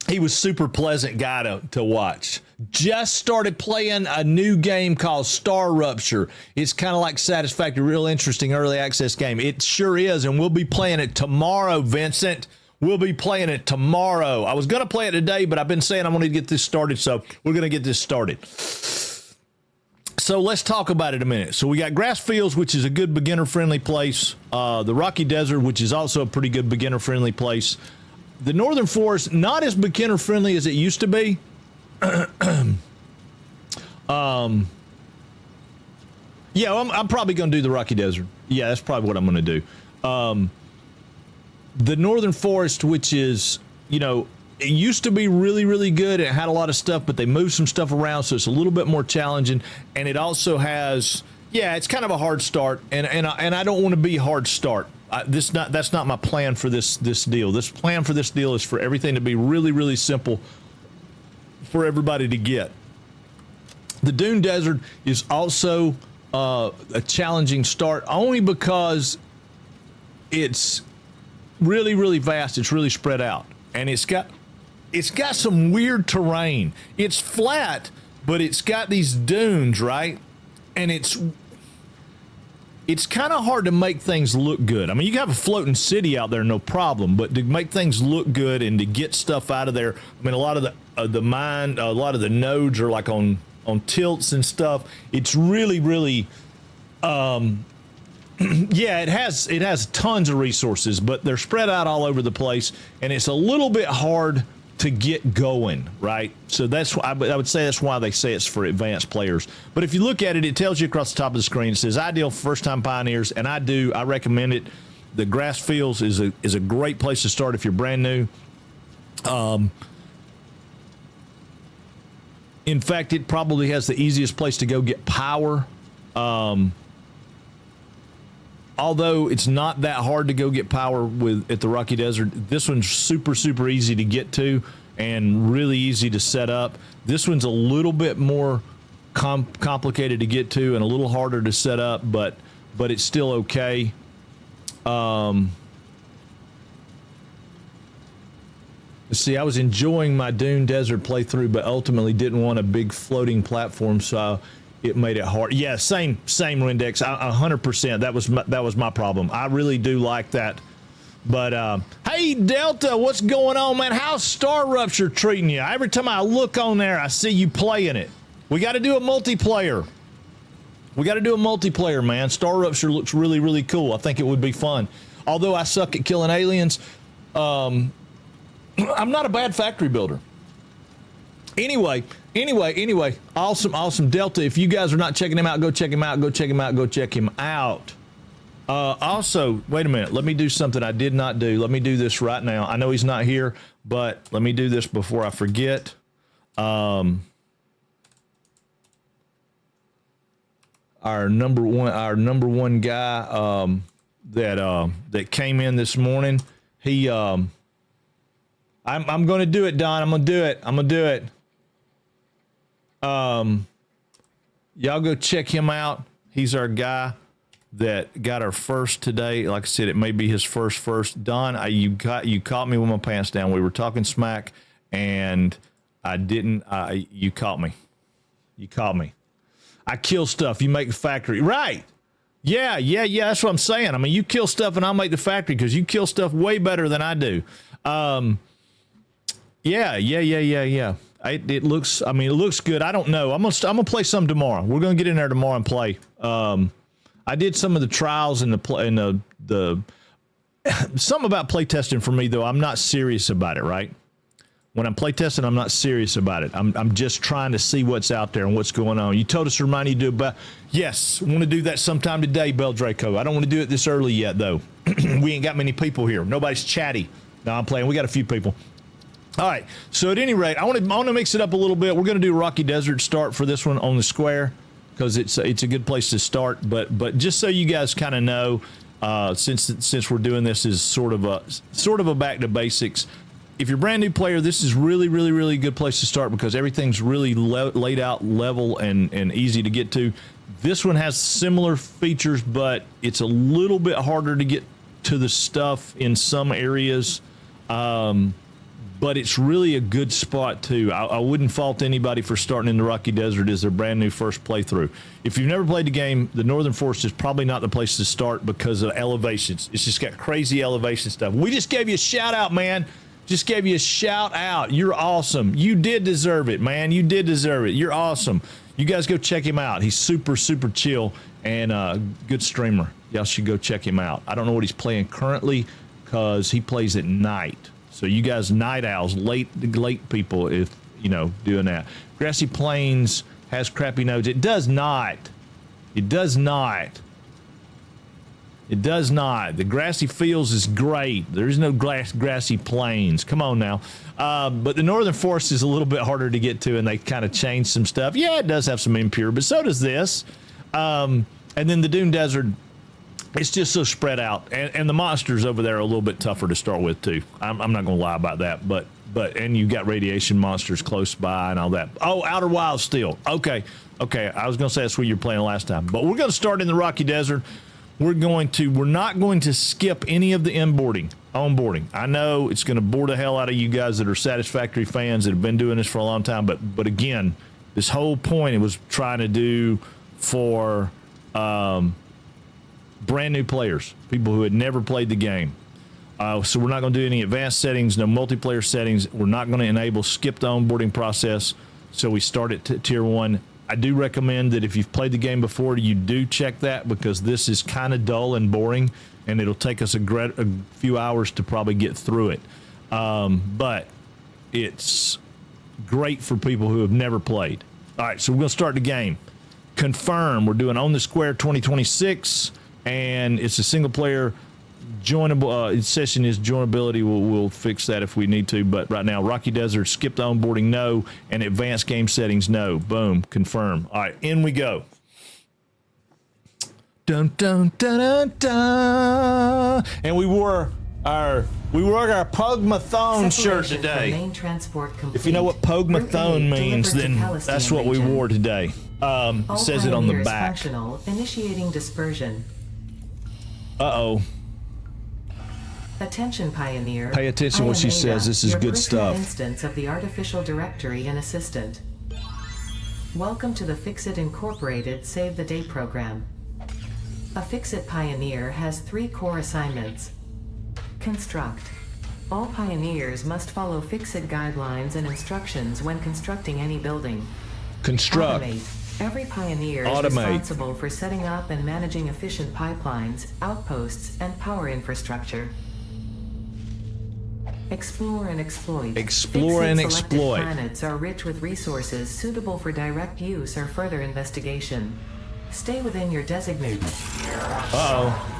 He was super pleasant guy to watch. Just started playing a new game called Star Rupture. It's kind of like Satisfactory, real interesting early access game. It sure is, and we'll be playing it tomorrow, Vincent. We'll be playing it tomorrow. I was going to play it today, but I've been saying I'm going to get this started, so we're going to get this started. So let's talk about it a minute. So we got Grass Fields, which is a good beginner-friendly place. The Rocky Desert, which is also a pretty good beginner-friendly place. The Northern Forest, not as beginner-friendly as it used to be. Yeah, I'm probably going to do the Rocky Desert. Yeah, that's probably what I'm going to do. The Northern Forest, which is, you know, it used to be really, really good. It had a lot of stuff, but they moved some stuff around, so it's a little bit more challenging. And it also has, it's kind of a hard start, and I don't want to be hard start. That's not my plan for this deal. This plan for this deal is for everything to be really, really simple for everybody to get. The Dune Desert is also a challenging start, only because it's really, really vast. It's really spread out, and it's got some weird terrain. It's flat, but it's got these dunes, right? And it's kind of hard to make things look good. I mean, you can have a floating city out there, no problem, but to make things look good and to get stuff out of there, I mean, a lot of the nodes are like on tilts and stuff. It's really, really, it has tons of resources, but they're spread out all over the place, and it's a little bit hard to get going, right? So that's why I would say that's why they say it's for advanced players. But if you look at it, it tells you across the top of the screen. It says ideal for first-time pioneers, and I recommend it. The Grass Fields is a great place to start if you're brand new. In fact, it probably has the easiest place to go get power. Although it's not that hard to go get power at the Rocky Desert, this one's super, super easy to get to and really easy to set up. This one's a little bit more complicated to get to and a little harder to set up, but it's still okay. Let's see, I was enjoying my Dune Desert playthrough, but ultimately didn't want a big floating platform, so it made it hard. Yeah, same Rendex. 100%. That was my problem. I really do like that. But hey, Delta, what's going on, man? How's Star Rupture treating you? Every time I look on there, I see you playing it. We got to do a multiplayer. Man. Star Rupture looks really, really cool. I think it would be fun. Although I suck at killing aliens, I'm not a bad factory builder. Anyway, awesome. Delta, if you guys are not checking him out, go check him out. Also, wait a minute. Let me do something I did not do. Let me do this right now. I know he's not here, but let me do this before I forget. Our number one guy that came in this morning. He I'm going to do it, Don. I'm going to do it. Y'all go check him out. He's our guy that got our first today. Like I said, it may be his first. Don, you caught me with my pants down. We were talking smack, and you caught me. I kill stuff. You make the factory. Right. Yeah. That's what I'm saying. I mean, you kill stuff and I'll make the factory because you kill stuff way better than I do. Yeah. It looks good. I don't know. I'm gonna play some tomorrow. We're gonna get in there tomorrow and play. I did some of the trials and the something about play testing for me though. I'm not serious about it, right? When I'm play testing, I'm not serious about it. I'm just trying to see what's out there and what's going on. You told us to remind you to do about. Yes, I want to do that sometime today, Bel Draco. I don't want to do it this early yet though. We ain't got many people here. Nobody's chatty. No, I'm playing. We got a few people. All right. So at any rate, I want to mix it up a little bit. We're going to do Rocky Desert start for this one on the square because it's a good place to start. But just so you guys kind of know, since we're doing this is sort of a back to basics. If you're a brand new player, this is really good place to start because everything's really laid out level and easy to get to. This one has similar features, but it's a little bit harder to get to the stuff in some areas. But it's really a good spot too. I wouldn't fault anybody for starting in the Rocky Desert as their brand new first playthrough. If you've never played the game, the Northern Forest is probably not the place to start because of elevations. It's just got crazy elevation stuff. We just gave you a shout out, man. Just gave you a shout out. You're awesome. You did deserve it, man. You did deserve it. You're awesome. You guys go check him out. He's super chill and good streamer. Y'all should go check him out. I don't know what he's playing currently because he plays at night. So you guys night owls, late people, if you know, doing that. Grassy Plains has crappy nodes. It does not. The Grassy Fields is great. There's no Grassy Plains. Come on now. But the Northern Forest is a little bit harder to get to, and they kind of changed some stuff. Yeah, it does have some impure, but so does this. And then the Dune Desert, it's just so spread out. And the monsters over there are a little bit tougher to start with, too. I'm not going to lie about that. But and you got radiation monsters close by and all that. Oh, Outer Wilds still. Okay. I was going to say that's where you're playing last time. But we're going to start in the Rocky Desert. We're not going to skip any of the onboarding. I know it's going to bore the hell out of you guys that are Satisfactory fans that have been doing this for a long time, but again, this whole point it was trying to do for brand new players, people who had never played the game. So we're not going to do any advanced settings, no multiplayer settings. We're not going to enable skip the onboarding process. So we start at tier 1. I do recommend that if you've played the game before, you do check that because this is kind of dull and boring, and it'll take us a few hours to probably get through it. But it's great for people who have never played. All right, so we're going to start the game. Confirm. We're doing On the Square 2026, and it's a single-player joinable session is joinability. We'll fix that if we need to, but right now Rocky Desert, skip the onboarding, no, and advanced game settings, no. Boom, confirm. All right, in we go. Dun dun dun dun dun. And we wore our Pogmathon shirt today. If you know what Pogmathon means, then that's what we wore today. All says it on the Pioneers back. Functional, initiating dispersion. Uh-oh. Attention, Pioneer. Pay attention to what she says. This is your good personal stuff. Instance of the artificial directory and assistant. Welcome to the Fixit Incorporated Save the Day program. A Fixit Pioneer has 3 core assignments. Construct. All Pioneers must follow Fixit guidelines and instructions when constructing any building. Construct. Automate. Every Pioneer is responsible for setting up and managing efficient pipelines, outposts, and power infrastructure. Explore and exploit. Explore and exploit. Planets are rich with resources suitable for direct use or further investigation. Stay within your designated. Uh-oh.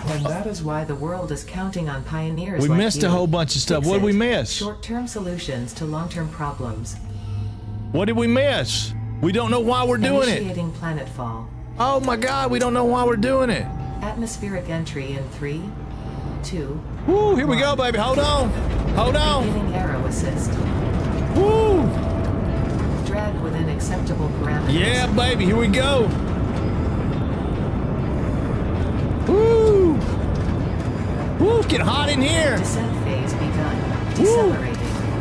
And that is why the world is counting on pioneers. We like missed you. a whole bunch of stuff. What did we miss? Short-term solutions to long-term problems. What did we miss? We don't know why we're doing it. Initiating planetfall. Oh my God, we don't know why we're doing it. Atmospheric entry in 3, 2. Woo, here we go, baby. Hold on. Hold on. Beginning arrow assist. Woo. Drag within acceptable parameters. Yeah, baby, here we go. Woo. Woo, get hot in here. Descent phase begun. Decelerating.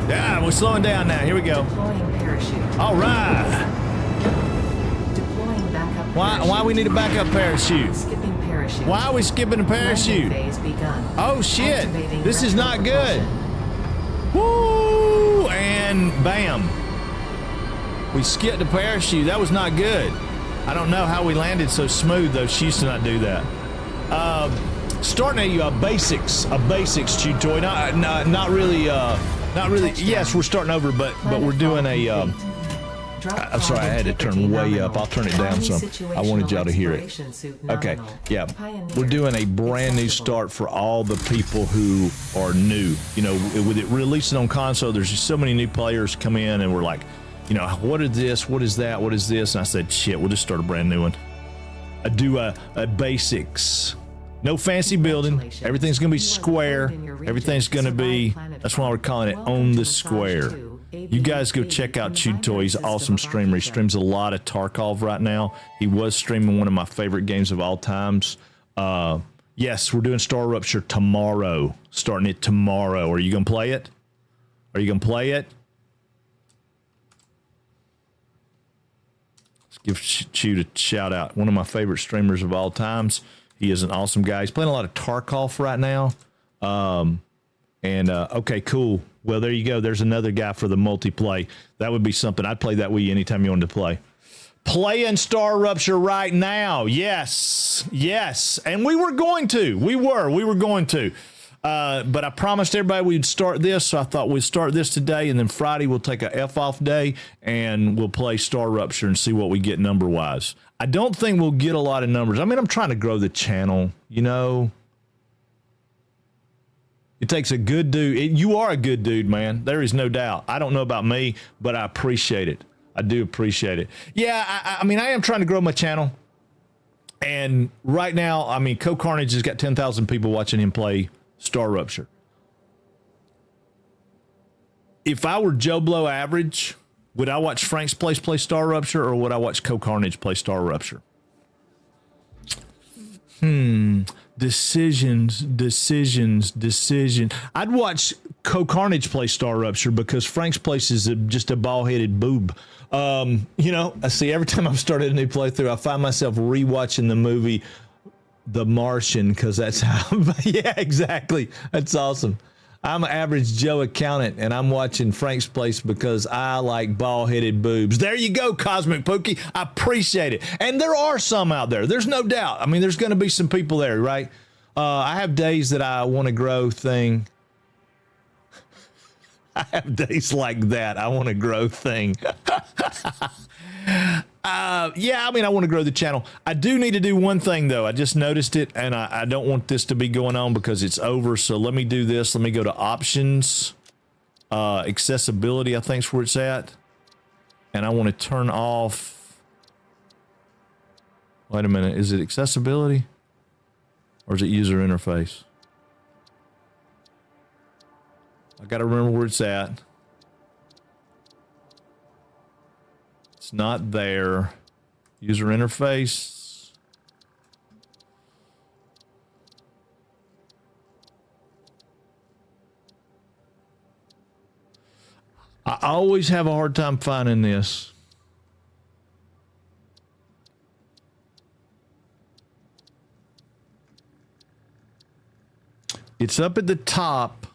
Yeah, we're slowing down now. Here we go. Deploying parachute. All right. Deploying backup Why we need a backup parachute? Skipping parachute. Why are we skipping a parachute? Landing phase begun. Oh shit. Activating This is not good. Woo! And bam. We skipped the parachute. That was not good. I don't know how we landed so smooth though. She used to not do that. Starting a basics tutorial. Not really. Yes, we're starting over, but we're doing a. I'm sorry, I had to turn way up. I'll turn it down some. I wanted y'all to hear it. Okay, yeah. We're doing a brand new start for all the people who are new. You know, with it releasing on console, there's just so many new players come in and we're like, you know, what is this? What is that? What is this? And I said, shit, we'll just start a brand new one. I do a basics. No fancy building. Everything's going to be square. Everything's going to be, that's why we're calling it On the Square. You guys go check out Chew Toy. He's an awesome streamer. He streams a lot of Tarkov right now. He was streaming one of my favorite games of all times. Yes, we're doing Star Rupture tomorrow. Starting it tomorrow. Are you going to play it? Are you going to play it? Let's give Chew a shout out. One of my favorite streamers of all times. He is an awesome guy. He's playing a lot of Tarkov right now. Okay, cool. Well, there you go. There's another guy for the multiplay. That would be something. I'd play that with you anytime you wanted to play. Playing Star Rupture right now. Yes. Yes. And we were going to. We were going to. But I promised everybody we'd start this, so I thought we'd start this today, and then Friday we'll take a F-off day, and we'll play Star Rupture and see what we get number-wise. I don't think we'll get a lot of numbers. I mean, I'm trying to grow the channel, you know. It takes a good dude. You are a good dude, man. There is no doubt. I don't know about me, but I appreciate it. I do appreciate it. Yeah, I mean, I am trying to grow my channel. And right now, I mean, Co Carnage has got 10,000 people watching him play Star Rupture. If I were Joe Blow average, would I watch Frank's Place play Star Rupture, or would I watch Co Carnage play Star Rupture? Decisions. I'd watch Co Carnage play Star Rupture because Frank's Place is just a ball-headed boob. You know, I see every time I've started a new playthrough, I find myself rewatching the movie The Martian because that's how. Yeah, exactly. That's awesome. I'm an average Joe accountant, and I'm watching Frank's Place because I like ball-headed boobs. There you go, Cosmic Pookie. I appreciate it. And there are some out there. There's no doubt. I mean, there's going to be some people there, right? I have days that I want to grow thing. I have days like that. I want to grow thing. Yeah, I mean, I want to grow the channel. I do need to do one thing, though. I just noticed it, and I don't want this to be going on because it's over. So let me do this. Let me go to options. Accessibility, I think is where it's at. And I want to turn off. Wait a minute. Is it accessibility? Or is it user interface? I got to remember where it's at. It's not there. User interface. I always have a hard time finding this. It's up at the top.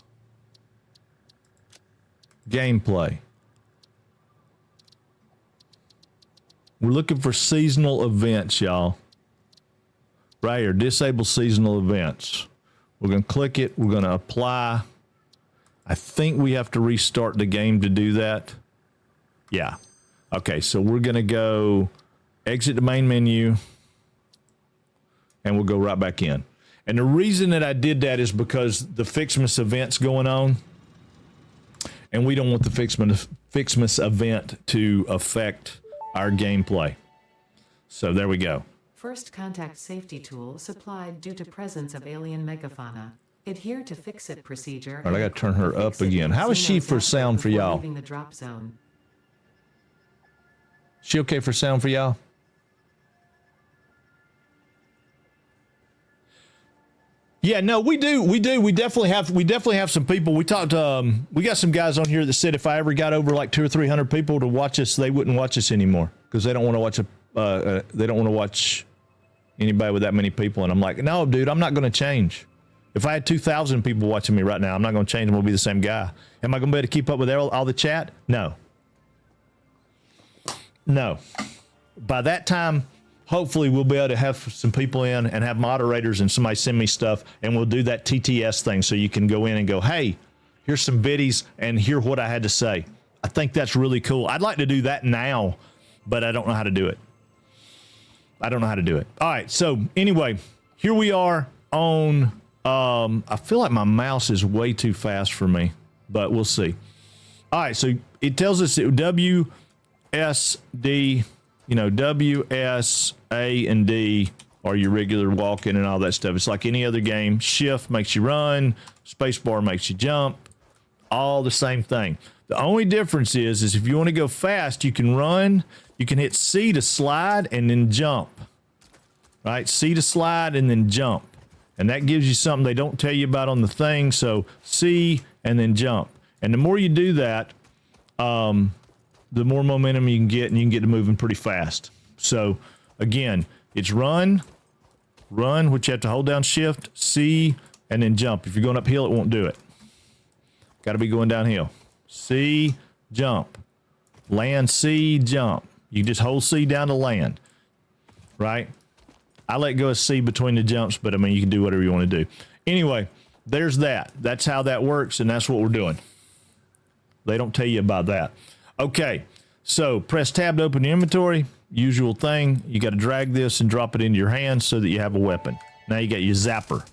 Gameplay. We're looking for seasonal events, y'all. Right here, disable seasonal events. We're going to click it. We're going to apply. I think we have to restart the game to do that. Yeah. Okay, so we're going to go exit the main menu, and we'll go right back in. And the reason that I did that is because the Fixmas event's going on, and we don't want the Fixmas event to affect our gameplay. So there we go. First contact safety tool supplied due to presence of alien megafauna. Adhere to fix-it procedure. All right, I got to turn her up again. How is she for sound for y'all? Leaving the drop zone. She okay for sound for y'all? Yeah, no, we do. We definitely have some people. We talked. We got some guys on here that said if I ever got over like 200 or 300 people to watch us, they wouldn't watch us anymore because they don't want to watch they don't want to watch anybody with that many people. And I'm like, no, dude, I'm not going to change. If I had 2,000 people watching me right now, I'm not going to change. I'm going to be the same guy. Am I going to be able to keep up with all the chat? No. No. By that time, hopefully we'll be able to have some people in and have moderators and somebody send me stuff, and we'll do that TTS thing so you can go in and go, hey, here's some biddies and hear what I had to say. I think that's really cool. I'd like to do that now, but I don't know how to do it. All right, so anyway, here we are on, I feel like my mouse is way too fast for me, but we'll see. All right, so it tells us that WSD, W, S, A, and D are your regular walking and all that stuff. It's like any other game. Shift makes you run. Spacebar makes you jump. All the same thing. The only difference is if you want to go fast, you can run. You can hit C to slide and then jump. Right? C to slide and then jump. And that gives you something they don't tell you about on the thing. So C and then jump. And the more you do that, the more momentum you can get, and you can get to moving pretty fast. So again, it's run, which you have to hold down shift, C, and then jump. If you're going uphill, it won't do it. Got to be going downhill. C, jump. Land, C, jump. You just hold C down to land, right? I let go of C between the jumps, but I mean, you can do whatever you want to do. Anyway, there's that. That's how that works, and that's what we're doing. They don't tell you about that. Okay, so press tab to open the inventory. Usual thing. You got to drag this and drop it into your hand so that you have a weapon. Now you got your zapper.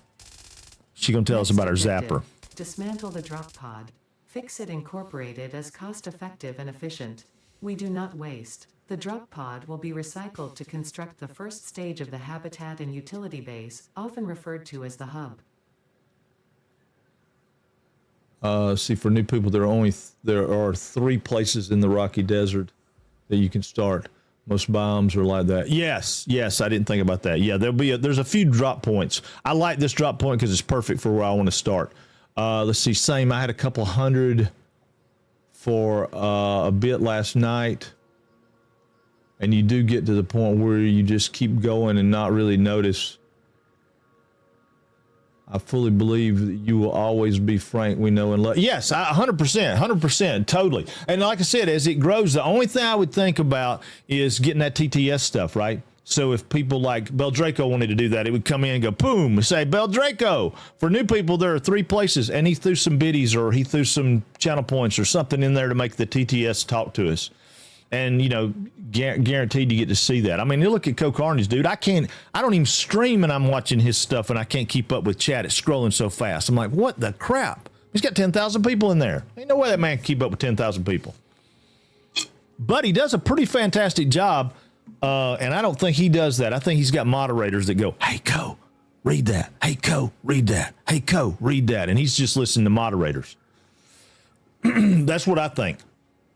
She's going to tell us about her zapper. Dismantle the drop pod. Fix-It Incorporated is cost-effective and efficient. We do not waste. The drop pod will be recycled to construct the first stage of the habitat and utility base, often referred to as the hub. See, for new people, there are 3 places in the Rocky Desert that you can start. Most biomes are like that. Yes, I didn't think about that. Yeah, there's a few drop points. I like this drop point because it's perfect for where I want to start. Let's see, same. I had a couple hundred for a bit last night, and you do get to the point where you just keep going and not really notice. I fully believe that you will always be frank, we know, and love. Yes, 100%, totally. And like I said, as it grows, the only thing I would think about is getting that TTS stuff, right? So if people like Beldraco wanted to do that, it would come in and go, boom, and say, Beldraco. For new people, there are 3 places, and he threw some biddies or he threw some channel points or something in there to make the TTS talk to us. And, guaranteed you get to see that. I mean, you look at Carnage, dude. I don't even stream and I'm watching his stuff and I can't keep up with chat. It's scrolling so fast. I'm like, what the crap? He's got 10,000 people in there. Ain't no way that man can keep up with 10,000 people. But he does a pretty fantastic job. And I don't think he does that. I think he's got moderators that go, hey, Co, read that. Hey, Co, read that. Hey, Co, read that. And he's just listening to moderators. That's what I think.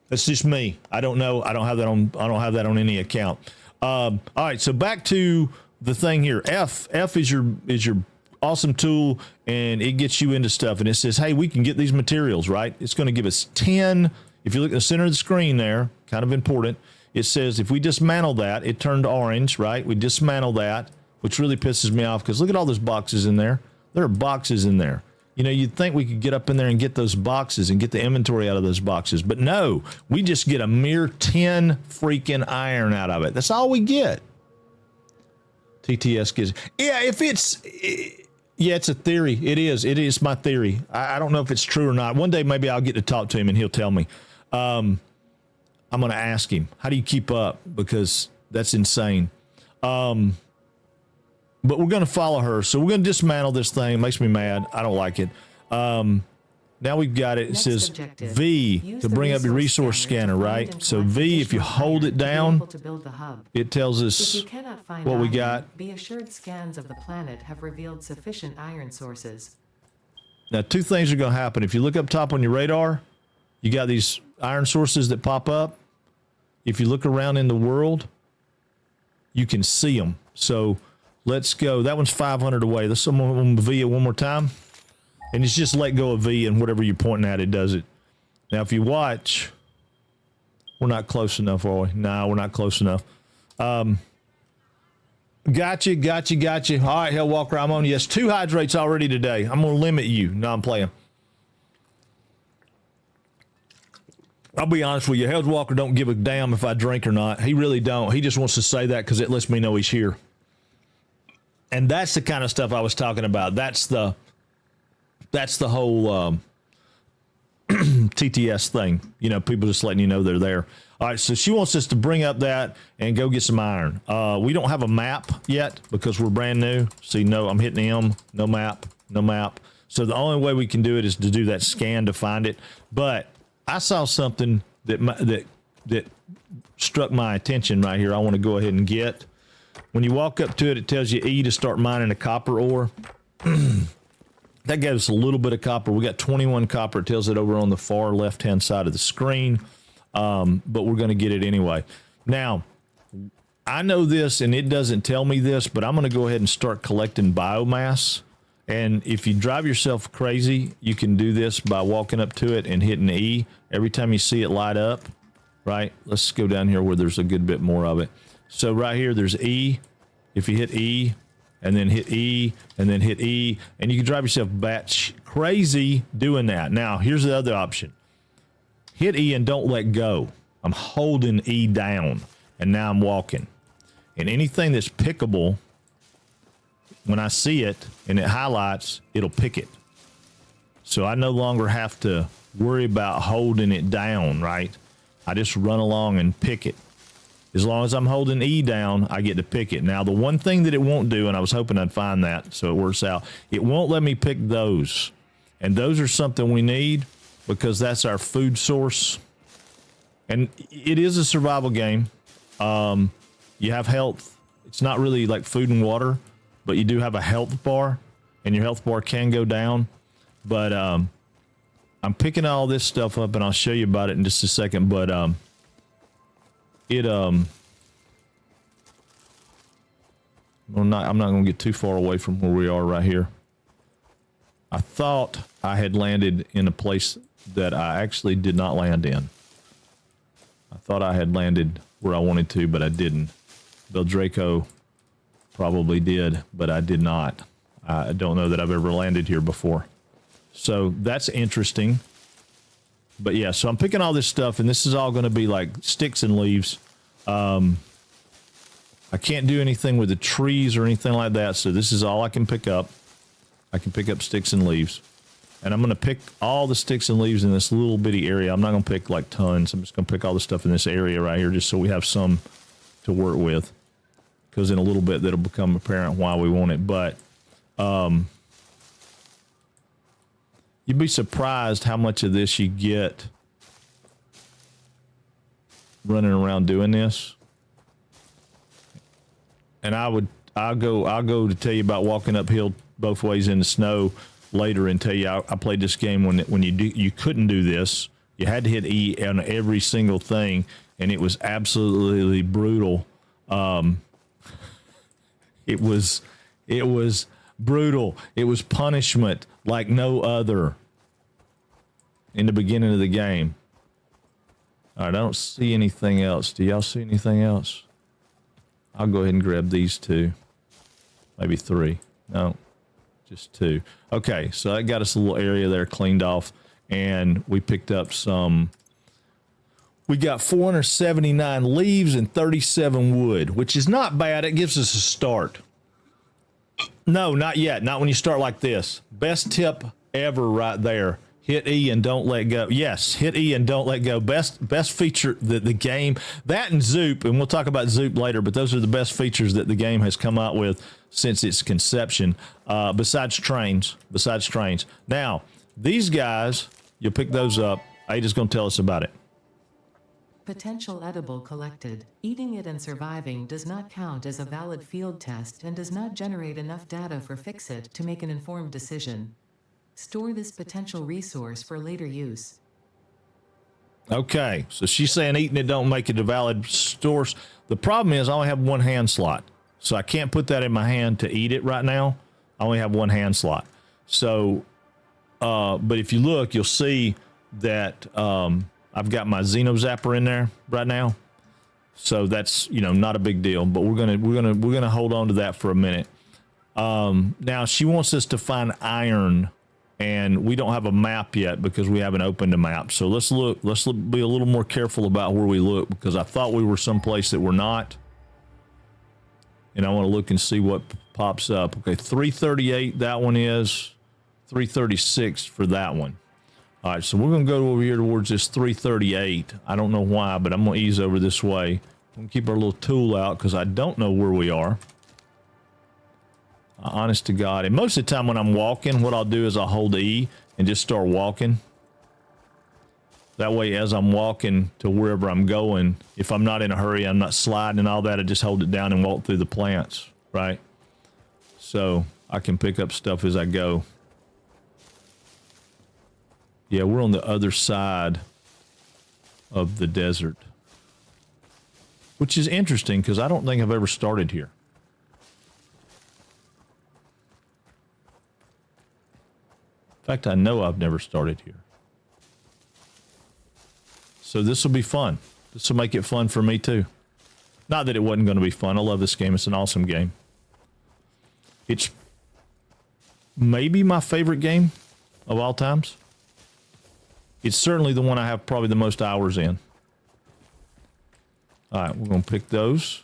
That's just me. I don't know. I don't have that on any account. All right, so back to the thing here. F is your awesome tool, and it gets you into stuff. And it says, hey, we can get these materials, right? It's going to give us 10. If you look at the center of the screen there, kind of important, it says if we dismantle that, it turned orange, right? We dismantle that, which really pisses me off because look at all those boxes in there. There are boxes in there. You know, you'd think we could get up in there and get those boxes and get the inventory out of those boxes. But no, we just get a mere 10 freaking iron out of it. That's all we get. TTS gives. Yeah, it's a theory. It is. It is my theory. I don't know if it's true or not. One day maybe I'll get to talk to him and he'll tell me. I'm going to ask him, how do you keep up? Because that's insane. But we're going to follow her. So we're going to dismantle this thing. It makes me mad. I don't like it. Now we've got it. It says V to bring up your resource scanner, right? So V, if you hold it down, it tells us what we got. Be assured scans of the planet have revealed sufficient iron sources. Now, two things are going to happen. If you look up top on your radar, you got these iron sources that pop up. If you look around in the world, you can see them. So let's go. That one's 500 away. Let's someone V it one more time. And it's just let go of V and whatever you're pointing at, it does it. Now, if you watch, we're not close enough, are we? No, we're not close enough. Gotcha. All right, Hellwalker, I'm on. Yes, 2 hydrates already today. I'm going to limit you. No, I'm playing. I'll be honest with you. Hellwalker don't give a damn if I drink or not. He really don't. He just wants to say that because it lets me know he's here. And that's the kind of stuff I was talking about. That's the whole TTS thing. You know, people just letting you know they're there. All right, so she wants us to bring up that and go get some iron. We don't have a map yet because we're brand new. See, no, I'm hitting M, no map. So the only way we can do it is to do that scan to find it. But I saw something that struck my attention right here. I want to go ahead and get. When you walk up to it, it tells you E to start mining a copper ore. That gave us a little bit of copper. We got 21 copper. It tells it over on the far left-hand side of the screen, but we're going to get it anyway. Now, I know this, and it doesn't tell me this, but I'm going to go ahead and start collecting biomass. And if you drive yourself crazy, you can do this by walking up to it and hitting E every time you see it light up, right? Let's go down here where there's a good bit more of it. So right here, there's E. If you hit E, and then hit E, and then hit E, and you can drive yourself batch crazy doing that. Now, here's the other option. Hit E and don't let go. I'm holding E down, and now I'm walking. And anything that's pickable, when I see it and it highlights, it'll pick it. So I no longer have to worry about holding it down, right? I just run along and pick it. As long as I'm holding E down, I get to pick it. Now, the one thing that it won't do, and I was hoping I'd find that so it works out, it won't let me pick those. And those are something we need because that's our food source. And it is a survival game. You have health. It's not really like food and water, but you do have a health bar, and your health bar can go down. But I'm picking all this stuff up, and I'll show you about it in just a second. But I'm not going to get too far away from where we are right here. I thought I had landed in a place that I actually did not land in. I thought I had landed where I wanted to, but I didn't. Beldraco probably did, but I did not. I don't know that I've ever landed here before. So that's interesting. But yeah, so I'm picking all this stuff, and this is all going to be like sticks and leaves. I can't do anything with the trees or anything like that, so this is all I can pick up. I can pick up sticks and leaves. And I'm going to pick all the sticks and leaves in this little bitty area. I'm not going to pick like tons. I'm just going to pick all the stuff in this area right here just so we have some to work with. Because in a little bit, that'll become apparent why we want it. But you'd be surprised how much of this you get running around doing this. And I'll go to tell you about walking uphill both ways in the snow later and tell you I played this game when you couldn't do this. You had to hit E on every single thing, and it was absolutely brutal. It was brutal. It was punishment like no other in the beginning of the game. All right, I don't see anything else. Do y'all see anything else? I'll go ahead and grab these two. Maybe three. No, just two. Okay, so that got us a little area there cleaned off, and we picked up some. We got 479 leaves and 37 wood, which is not bad. It gives us a start. No, not yet. Not when you start like this. Best tip ever right there. Hit E and don't let go. Yes, hit E and don't let go. Best feature that the game, that and Zoop, and we'll talk about Zoop later, but those are the best features that the game has come out with since its conception, besides trains. Now, these guys, you'll pick those up. Ada's going to tell us about it. Potential edible collected. Eating it and surviving does not count as a valid field test and does not generate enough data for Fixit to make an informed decision. Store this potential resource for later use. Okay, so she's saying eating it don't make it a valid source. The problem is I only have one hand slot, so I can't put that in my hand to eat it right now. I only have one hand slot. So, but if you look, you'll see that I've got my Xeno Zapper in there right now. So that's, not a big deal, but we're gonna hold on to that for a minute. Now she wants us to find iron. And we don't have a map yet because we haven't opened a map. So let's be a little more careful about where we look, because I thought we were someplace that we're not. And I want to look and see what pops up. Okay, 338, that one is. 336 for that one. All right, so we're going to go over here towards this 338. I don't know why, but I'm going to ease over this way. I'm going to keep our little tool out because I don't know where we are. Honest to God. And most of the time when I'm walking, what I'll do is I'll hold E and just start walking. That way, as I'm walking to wherever I'm going, if I'm not in a hurry, I'm not sliding and all that, I just hold it down and walk through the plants, right? So I can pick up stuff as I go. Yeah, we're on the other side of the desert, which is interesting because I don't think I've ever started here. In fact, I know I've never started here. So this will be fun. This will make it fun for me too. Not that it wasn't going to be fun. I love this game. It's an awesome game. It's maybe my favorite game of all times. It's certainly the one I have probably the most hours in. All right, we're going to pick those.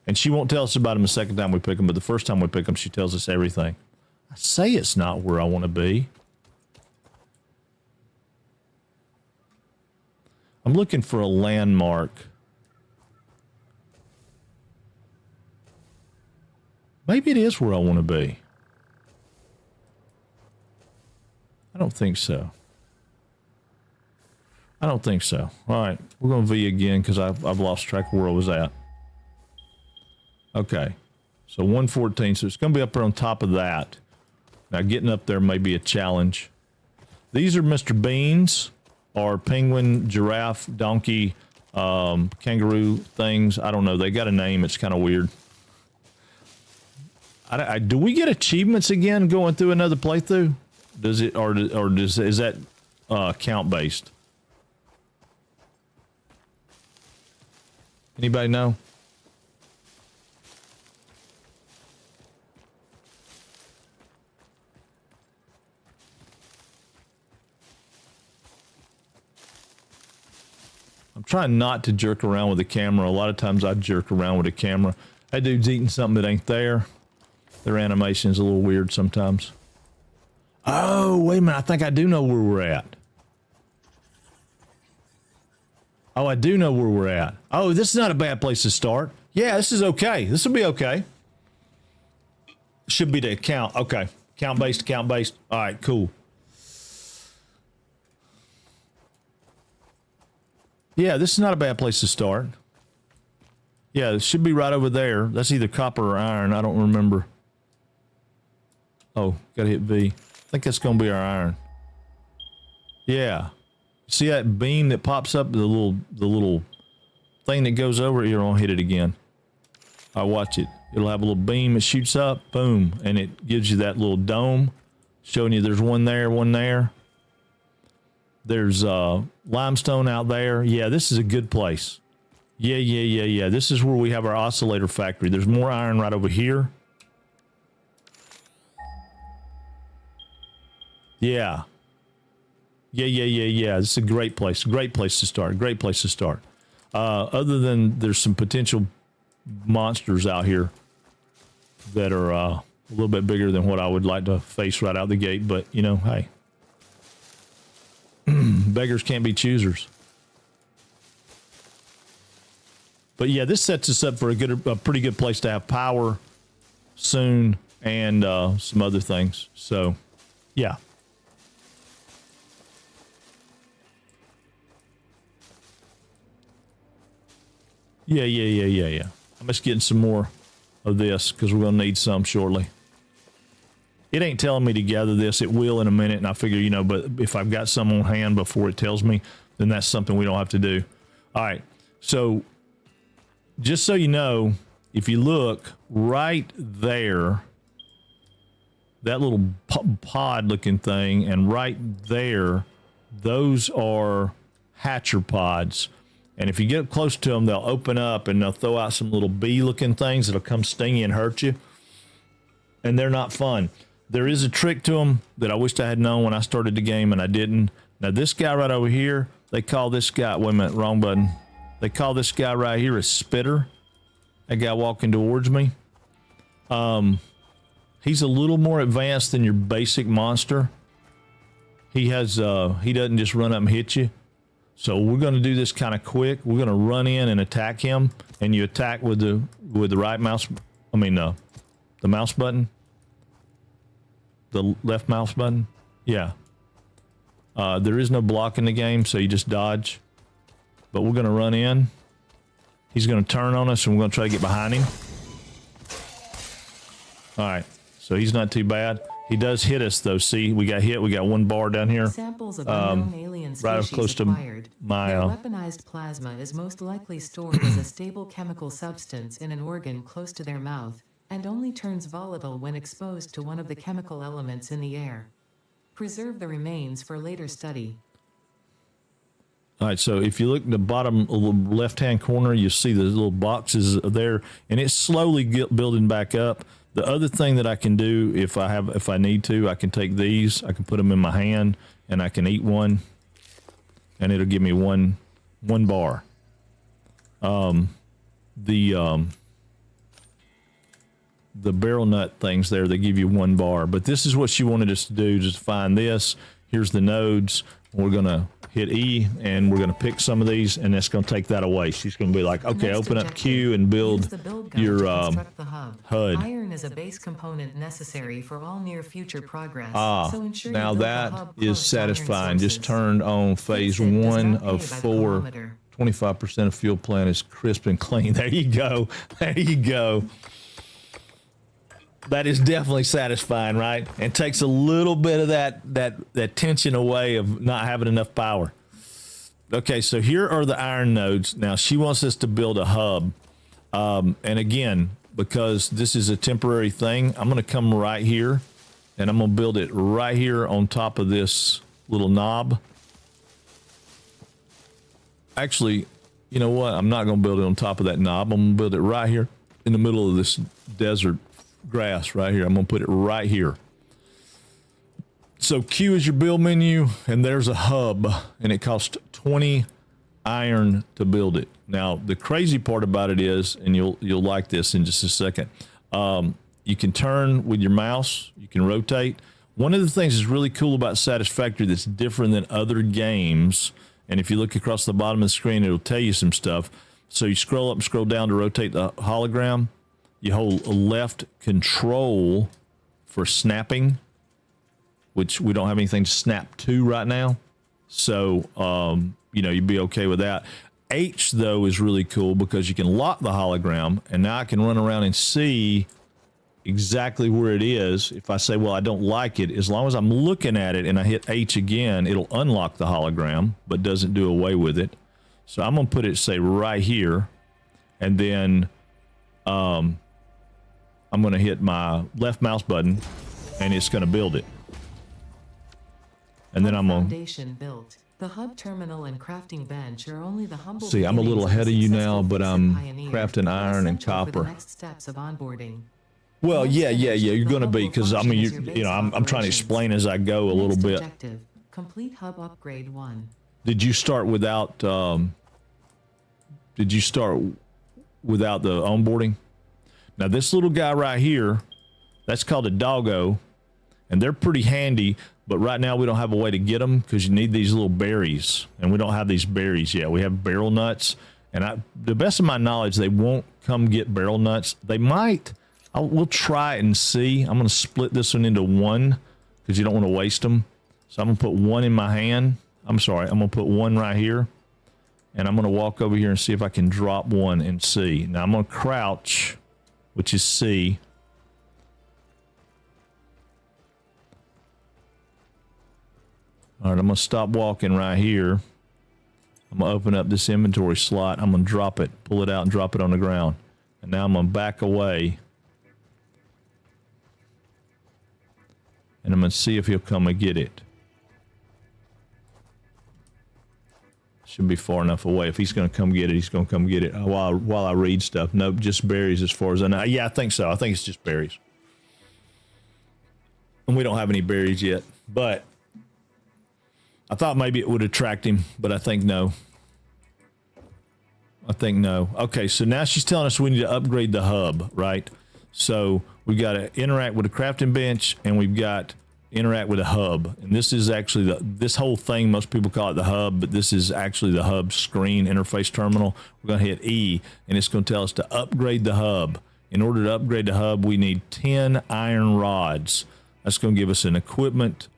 And she won't tell us about them the second time we pick them, but the first time we pick them, she tells us everything. I say it's not where I want to be. I'm looking for a landmark. Maybe it is where I want to be. I don't think so. I don't think so. All right, we're going to V again because I've lost track of where I was at. Okay, so 114. So it's going to be up there on top of that. Now, getting up there may be a challenge. These are Mr. Beans, or penguin, giraffe, donkey, kangaroo things. I don't know. They got a name. It's kind of weird. Do we get achievements again going through another playthrough? Does it, is that count based? Anybody know? I'm trying not to jerk around with the camera. A lot of times I jerk around with the camera. That dude's eating something that ain't there. Their animation is a little weird sometimes. Oh, wait a minute. I think I do know where we're at. Oh, I do know where we're at. Oh, this is not a bad place to start. Yeah, this is okay. This will be okay. Should be the count. Okay. Count based. All right, cool. Yeah, this is not a bad place to start. Yeah, it should be right over there. That's either copper or iron. I don't remember. Oh, gotta hit V. I think that's gonna be our iron. Yeah. See that beam that pops up, the little thing that goes over it, you're gonna hit it again. I watch it. It'll have a little beam that shoots up, boom, and it gives you that little dome, showing you there's one there, one there. There's limestone out there. Yeah, this is a good place. Yeah. This is where we have our oscillator factory. There's more iron right over here. Yeah. This is a great place. Great place to start. Great place to start. Other than there's some potential monsters out here that are a little bit bigger than what I would like to face right out the gate. But, you know, hey. Beggars can't be choosers. But, yeah, this sets us up for a pretty good place to have power soon and some other things. So, yeah. Yeah. I'm just getting some more of this because we're going to need some shortly. It ain't telling me to gather this. It will in a minute, and I figure, you know, but if I've got some on hand before it tells me, then that's something we don't have to do. All right, so just so you know, if you look right there, that little pod-looking thing, and right there, those are hatcher pods. And if you get close to them, they'll open up and they'll throw out some little bee-looking things that'll come sting you and hurt you. And they're not fun. There is a trick to them that I wished I had known when I started the game, and I didn't. Now, this guy right over here, they call this guy, wait a minute, wrong button. They call this guy right here a spitter. That guy walking towards me. He's a little more advanced than your basic monster. He doesn't just run up and hit you. So we're going to do this kind of quick. We're going to run in and attack him, and you attack with the right mouse. I mean, the mouse button, the left mouse button. Yeah. There is no block in the game, so you just dodge. But we're going to run in. He's going to turn on us, and we're going to try to get behind him. All right. So he's not too bad. He does hit us, though. See, we got hit. We got one bar down here. Samples of unknown alien species right close acquired. to my Their weaponized plasma is most likely stored as a stable chemical substance in an organ close to their mouth, and only turns volatile when exposed to one of the chemical elements in the air. Preserve the remains for later study. All right, so if you look at the bottom left-hand corner, you see the little boxes there, and it's slowly building back up. The other thing that I can do, if I need to, I can take these, I can put them in my hand, and I can eat one, and it'll give me one bar. The barrel nut things there, they give you one bar. But this is what she wanted us to do, just find this. Here's the nodes. We're going to hit E, and we're going to pick some of these, and that's going to take that away. She's going to be like, okay, open up Q and build your HUD. Iron is a base component necessary for all near future progress. So ensure now you build the that hub is close to iron satisfying. Just sources. turned on phase Fix it does 1 not pay of by the 4. kilometer. 25% of fuel plant is crisp and clean. There you go. There you go. That is definitely satisfying, right? And takes a little bit of that tension away of not having enough power. Okay, so here are the iron nodes. Now, she wants us to build a hub. And again, because this is a temporary thing, I'm going to come right here, and I'm going to build it right here on top of this little knob. Actually, you know what? I'm not going to build it on top of that knob. I'm going to build it right here in the middle of this desert grass right here. I'm going to put it right here. So Q is your build menu, and there's a hub, and it costs 20 iron to build it. Now, the crazy part about it is, and you'll like this in just a second, you can turn with your mouse, you can rotate. One of the things that's really cool about Satisfactory that's different than other games, and if you look across the bottom of the screen, it'll tell you some stuff. So you scroll up and scroll down to rotate the hologram. You hold left control for snapping, which we don't have anything to snap to right now. So, you know, you'd be okay with that. H, though, is really cool because you can lock the hologram, and now I can run around and see exactly where it is. If I say, well, I don't like it, as long as I'm looking at it and I hit H again, it'll unlock the hologram, but doesn't do away with it. So I'm going to put it, say, right here. And then I'm going to hit my left mouse button, and it's going to build it. And then I'm going to... Foundation built. The hub terminal and crafting bench are only the humble See, I'm a little ahead of you now, but I'm crafting iron and essential for the copper. next steps of onboarding. Well, Once yeah, finished, you're the going to hub be, will because I function mean, as your base of I'm trying to operations. explain as I go a little Next bit. objective, complete hub upgrade 1. Did you start without? Did you start without the onboarding? Now this little guy right here, that's called a doggo, and they're pretty handy. But right now we don't have a way to get them because you need these little berries, and we don't have these berries yet. We have barrel nuts, and the best of my knowledge, they won't come get barrel nuts. They might. We'll try it and see. I'm going to split this one into one because you don't want to waste them. So I'm going to put one in my hand. I'm sorry. I'm going to put one right here, and I'm going to walk over here and see if I can drop one and C. Now I'm going to crouch, which is C. All right, I'm going to stop walking right here. I'm going to open up this inventory slot. I'm going to drop it, pull it out, and drop it on the ground. And now I'm going to back away. And I'm going to see if he'll come and get it. Should be far enough away. If he's going to come get it, he's going to come get it while I read stuff. Nope, just berries as far as I know. Yeah, I think so. I think it's just berries. And we don't have any berries yet, but I thought maybe it would attract him, but I think no. I think no. Okay, so now she's telling us we need to upgrade the hub, right? So we've got to interact with the crafting bench, and we've got interact with a hub. And this is actually this whole thing, most people call it the hub, but this is actually the hub screen interface terminal. We're going to hit E, and it's going to tell us to upgrade the hub. In order to upgrade the hub, we need 10 iron rods. That's going to give us an equipment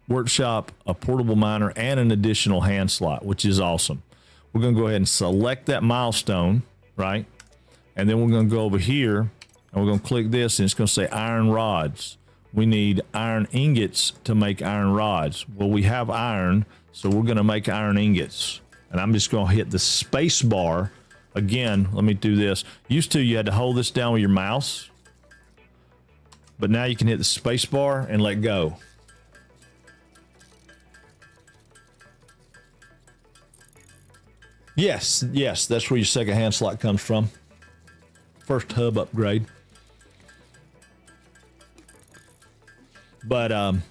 workshop, a portable miner, and an additional hand slot, which is awesome. We're going to go ahead and select that milestone, right? And then we're going to go over here, and we're going to click this, and it's going to say iron rods. We need iron ingots to make iron rods. Well, we have iron, so we're going to make iron ingots. And I'm just going to hit the space bar. Again, let me do this. Used to, you had to hold this down with your mouse. But now you can hit the space bar and let go. Yes, that's where your second hand slot comes from. First hub upgrade. But and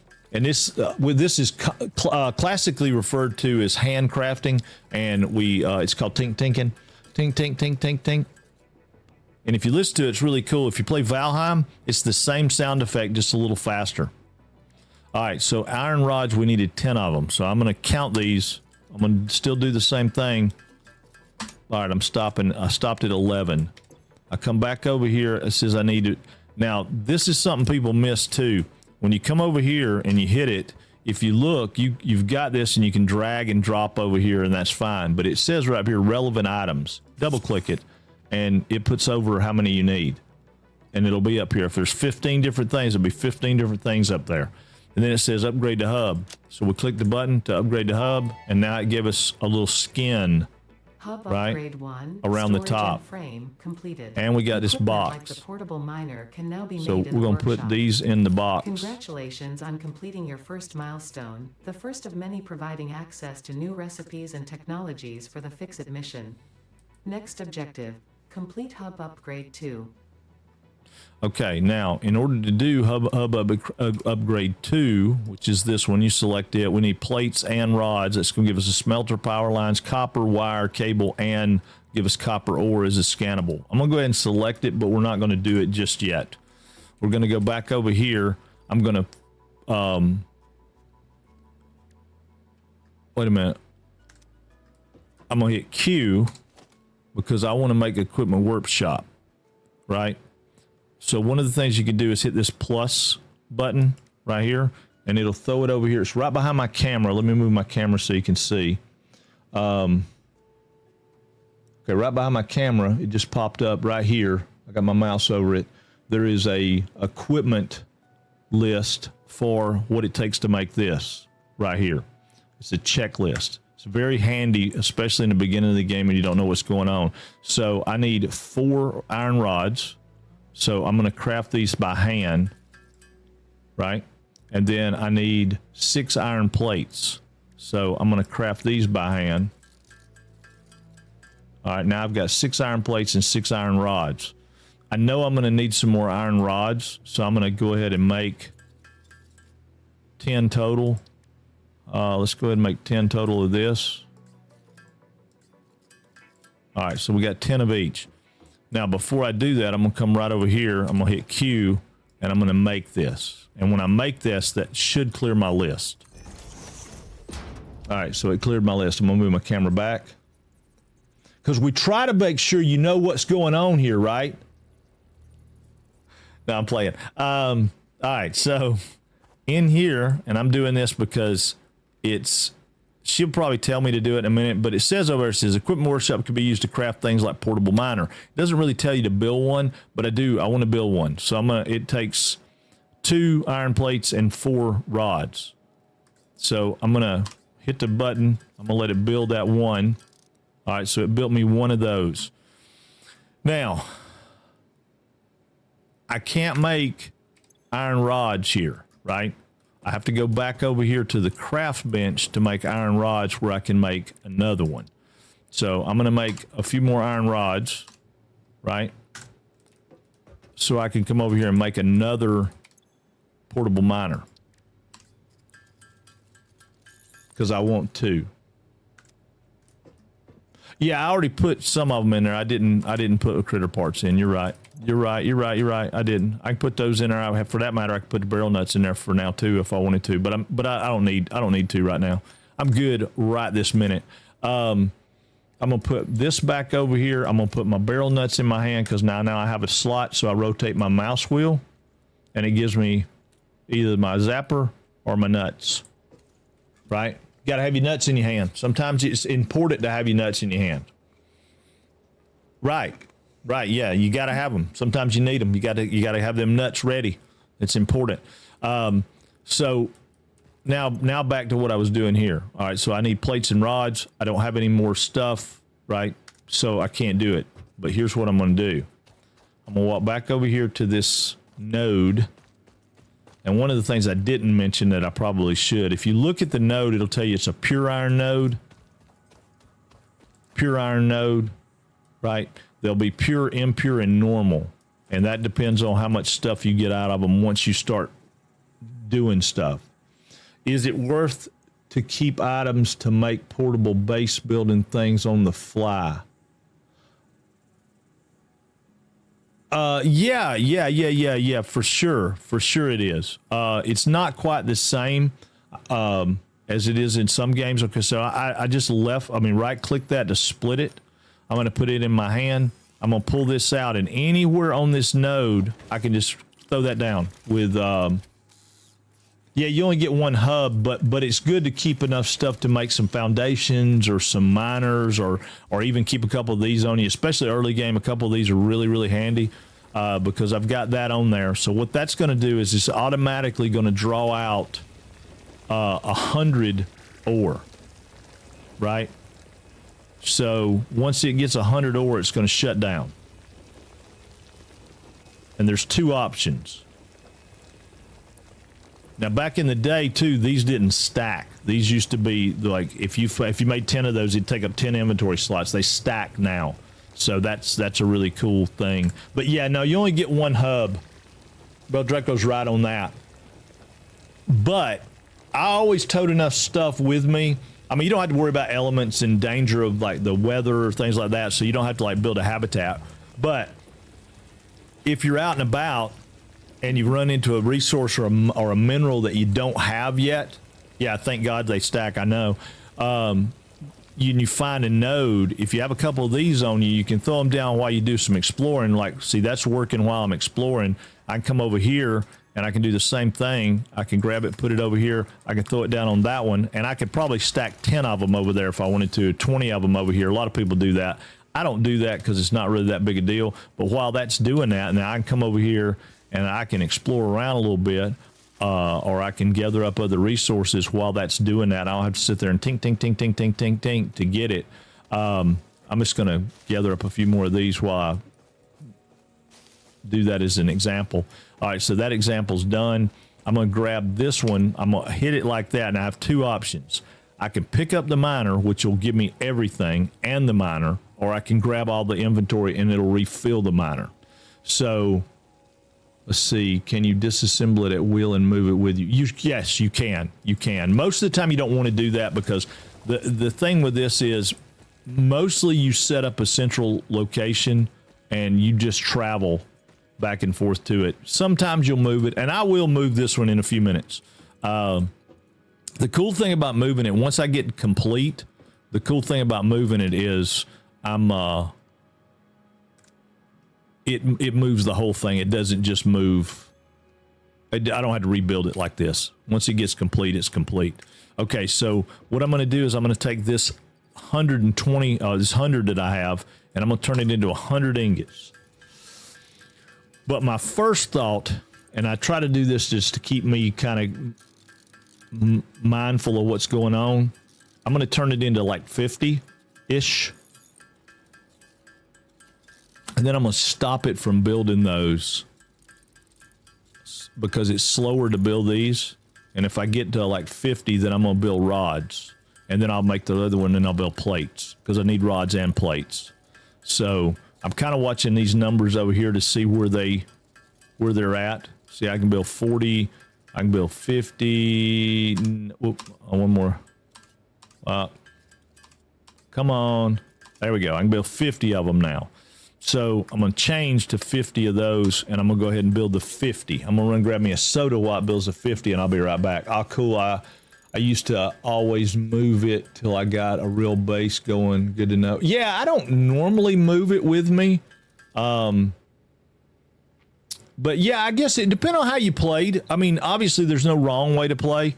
this is classically referred to as hand crafting, and it's called tink tinking, tink tink tink tink tink. And if you listen to it, it's really cool. If you play Valheim, it's the same sound effect, just a little faster. All right, so iron rods, we needed 10 of them. So I'm going to count these. I'm going to still do the same thing. All right, I'm stopping. I stopped at 11. I come back over here. It says I need to. Now, this is something people miss too. When you come over here and you hit it, if you look, you've got this and you can drag and drop over here, and that's fine. But it says right here, relevant items. Double click it, and it puts over how many you need. And it'll be up here. If there's 15 different things, there'll be 15 different things up there. And then it says upgrade the hub. So we click the button to upgrade the hub, and now it gives us a little skin Hub right upgrade 1, around the storage top. and frame completed. And we got this Equipment box. Like the portable miner can now be So made in we're the going to put workshop. these in the box. Congratulations on completing your first milestone, the first of many providing access to new recipes and technologies for the Fix-It mission. Next objective, complete Hub Upgrade 2. Okay, now in order to do hub upgrade 2, which is this one, you select it. We need plates and rods. That's going to give us a smelter, power lines, copper, wire, cable, and give us copper ore as a scannable. I'm going to go ahead and select it, but we're not going to do it just yet. We're going to go back over here. I'm going to wait a minute. I'm going to hit Q because I want to make equipment workshop, right? So one of the things you can do is hit this plus button right here, and it'll throw it over here. It's right behind my camera. Let me move my camera so you can see. Okay, right behind my camera, it just popped up right here. I got my mouse over it. There is a equipment list for what it takes to make this right here. It's a checklist. It's very handy, especially in the beginning of the game when you don't know what's going on. So I need 4 iron rods. So I'm going to craft these by hand, right? And then I need 6 iron plates. So I'm going to craft these by hand. All right, now I've got 6 iron plates and 6 iron rods. I know I'm going to need some more iron rods, so I'm going to go ahead and make 10 total. Let's go ahead and make 10 total of this. All right, so we got 10 of each. Now, before I do that, I'm going to come right over here. I'm going to hit Q, and I'm going to make this. And when I make this, that should clear my list. All right, so it cleared my list. I'm going to move my camera back. Because we try to make sure you know what's going on here, right? No, I'm playing. All right, so in here, and I'm doing this because she'll probably tell me to do it in a minute, but it says over there, it says equipment workshop could be used to craft things like portable miner. It doesn't really tell you to build one, but I want to build one. So it takes 2 iron plates and 4 rods. So I'm going to hit the button. I'm going to let it build that one. All right, so it built me one of those. Now, I can't make iron rods here, right? I have to go back over here to the craft bench to make iron rods where I can make another one. So I'm going to make a few more iron rods, right? So I can come over here and make another portable miner. Because I want to. Yeah, I already put some of them in there. I didn't put critter parts in. You're right. You're right. I didn't. I can put those in there. For that matter, I can put the barrel nuts in there for now too if I wanted to. But I don't need to right now. I'm good right this minute. I'm gonna put this back over here. I'm gonna put my barrel nuts in my hand because now I have a slot. So I rotate my mouse wheel, and it gives me either my zapper or my nuts. Right? You gotta have your nuts in your hand. Sometimes it's important to have your nuts in your hand. Right. Yeah, you got to have them. Sometimes you need them. You got to have them nuts ready. It's important. So now back to what I was doing here. All right, so I need plates and rods. I don't have any more stuff, right? So I can't do it. But here's what I'm going to do. I'm going to walk back over here to this node. And one of the things I didn't mention that I probably should, if you look at the node, it'll tell you it's a pure iron node. Pure iron node, right? They'll be pure, impure, and normal. And that depends on how much stuff you get out of them once you start doing stuff. Is it worth to keep items to make portable base building things on the fly? Yeah, for sure. For sure it is. It's not quite the same as it is in some games. Okay, so I just right click that to split it. I'm going to put it in my hand. I'm going to pull this out, and anywhere on this node, I can just throw that down with, you only get one hub, but it's good to keep enough stuff to make some foundations or some miners or even keep a couple of these on you, especially early game. A couple of these are really, really handy because I've got that on there. So what that's going to do is it's automatically going to draw out 100 ore, right? So once it gets 100 ore, it's going to shut down. And there's 2 options. Now, back in the day, too, these didn't stack. These used to be like if you made 10 of those, it'd take up 10 inventory slots. They stack now. So that's a really cool thing. But yeah, no, you only get one hub. Bell Draco's right on that. But I always tote enough stuff with me. I mean, you don't have to worry about elements and danger of like the weather or things like that, so you don't have to like build a habitat. But if you're out and about and you run into a resource or a mineral that you don't have yet, yeah, thank God they stack, I know. You find a node, if you have a couple of these on you, you can throw them down while you do some exploring. Like, see, that's working while I'm exploring. I can come over here and I can do the same thing. I can grab it, put it over here. I can throw it down on that one, and I could probably stack 10 of them over there if I wanted to, 20 of them over here. A lot of people do that. I don't do that because it's not really that big a deal. But while that's doing that, now I can come over here and I can explore around a little bit. or I can gather up other resources while that's doing that. I'll have to sit there and tink, tink, tink, tink, tink, tink, tink to get it. I'm just going to gather up a few more of these while I do that as an example. All right, so that example's done. I'm going to grab this one. I'm going to hit it like that, and I have two options. I can pick up the miner, which will give me everything and the miner, or I can grab all the inventory and it'll refill the miner. So let's see, can you disassemble it at will and move it with you? Yes, you can. You can. Most of the time you don't want to do that because the thing with this is mostly you set up a central location and you just travel back and forth to it. Sometimes you'll move it, and I will move this one in a few minutes. The cool thing about moving it, once I get complete, the cool thing about moving it is it moves the whole thing. It doesn't just move. I don't have to rebuild it like this. Once it gets complete, it's complete. Okay, so what I'm going to do is I'm going to take this 120, this 100 that I have, and I'm going to turn it into 100 ingots. But my first thought, and I try to do this just to keep me kind of mindful of what's going on, I'm going to turn it into like 50-ish. And then I'm going to stop it from building those because it's slower to build these. And if I get to like 50, then I'm going to build rods. And then I'll make the other one and I'll build plates because I need rods and plates. So I'm kind of watching these numbers over here to see where they're at. See, I can build 40. I can build 50. One more. Come on. There we go. I can build 50 of them now. So I'm going to change to 50 of those, and I'm going to go ahead and build the 50. I'm going to run grab me a soda while it builds the 50, and I'll be right back. Oh, cool. I used to always move it till I got a real base going. Good to know. Yeah, I don't normally move it with me. But yeah, I guess it depends on how you played. I mean, obviously there's no wrong way to play.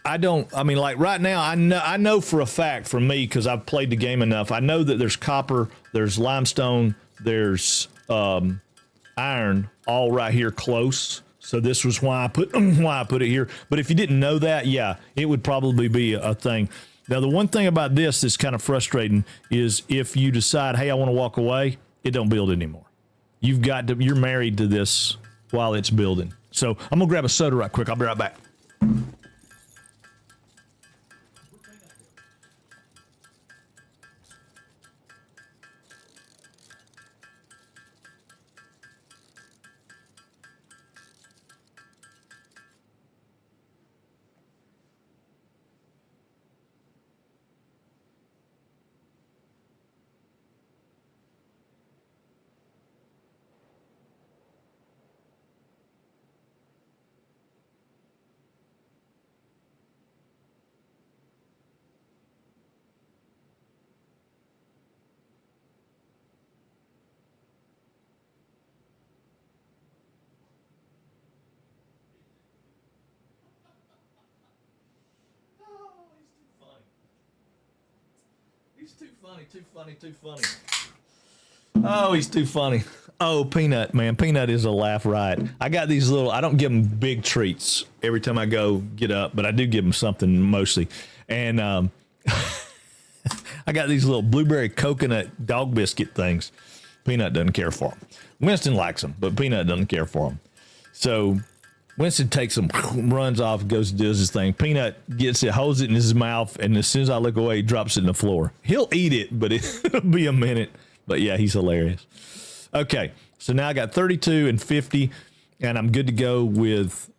Like right now, I know for a fact from me, because I've played the game enough, I know that there's copper, there's limestone, there's iron all right here close. So this was why I put it here. But if you didn't know that, yeah, it would probably be a thing. Now, the one thing about this that's kind of frustrating is if you decide, hey, I want to walk away, it don't build anymore. You're married to this while it's building. So I'm going to grab a soda right quick. I'll be right back. He's too funny. Oh, he's too funny. Oh, Peanut, man. Peanut is a laugh riot. I got these little, I don't give him big treats every time I go get up, but I do give him something mostly. And I got these little blueberry coconut dog biscuit things. Peanut doesn't care for them. Winston likes them, but Peanut doesn't care for them. So Winston takes them, runs off, goes and does his thing. Peanut gets it, holds it in his mouth, and as soon as I look away, he drops it in the floor. He'll eat it, but it'll be a minute. But yeah, he's hilarious. Okay, so now I got 32 and 50, and I'm good to go with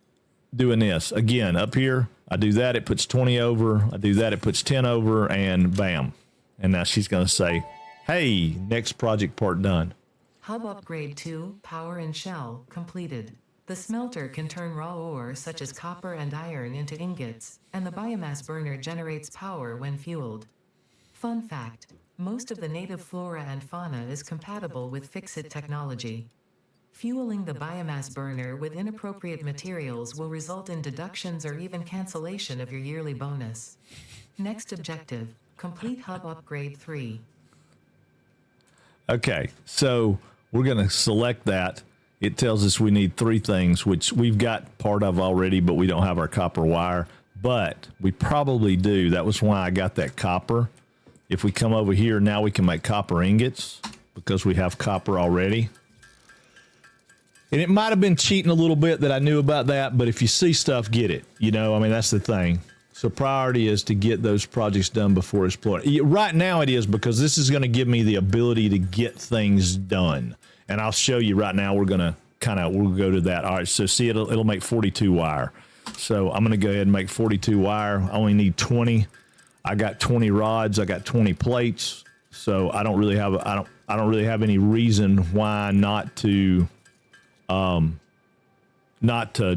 doing this. Again, up here, I do that, it puts 20 over. I do that, it puts 10 over, and bam. And now she's going to say, hey, next project part done. Hub upgrade 2, power and shell, completed. The smelter can turn raw ore such as copper and iron into ingots, and the biomass burner generates power when fueled. Fun fact, most of the native flora and fauna is compatible with Fixit technology. Fueling the biomass burner with inappropriate materials will result in deductions or even cancellation of your yearly bonus. Next objective, complete hub upgrade 3. Okay, so we're going to select that. it tells us we need 3 things, which we've got part of already, but we don't have our copper wire. But we probably do. That was why I got that copper. If we come over here, now we can make copper ingots because we have copper already. And it might have been cheating a little bit that I knew about that, but if you see stuff, get it. You know, I mean, that's the thing. So priority is to get those projects done before exploring. Right now it is, because this is going to give me the ability to get things done. And I'll show you right now. We're going to we'll go to that. All right, so see, it'll make 42 wire. So I'm going to go ahead and make 42 wire. I only need 20. I got 20 rods. I got 20 plates. So I don't really have I don't really have any reason why not to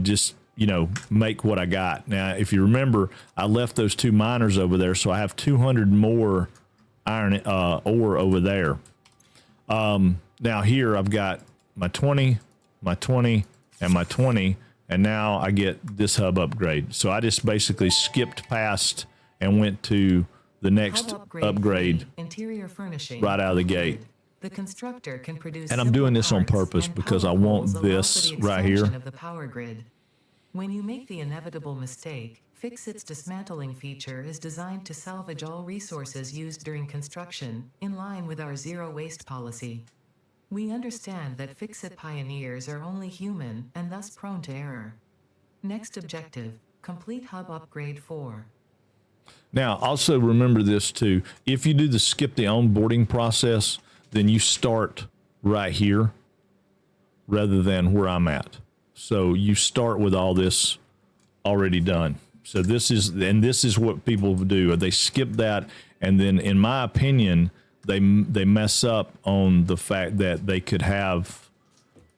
just, you know, make what I got. Now, if you remember, I left those 2 miners over there, so I have 200 more iron ore over there. Now here I've got my 20, and my 20, and now I get this hub upgrade. So I just basically skipped past and went to the next upgrade interior furnishing right out of the gate. The constructor can produce, and I'm doing this on simple purpose parts because I and want power poles allow this for the right here. expansion of the power grid. When you make the inevitable mistake, Fixit's dismantling feature is designed to salvage all resources used during construction, in line with our zero waste policy. We understand that Fixit pioneers are only human and thus prone to error. Next objective, complete hub upgrade 4. Now, also remember this too. If you do the skip the onboarding process, then you start right here rather than where I'm at. So you start with all this already done. So this is what people do. They skip that, and then, in my opinion, they mess up on the fact that they could have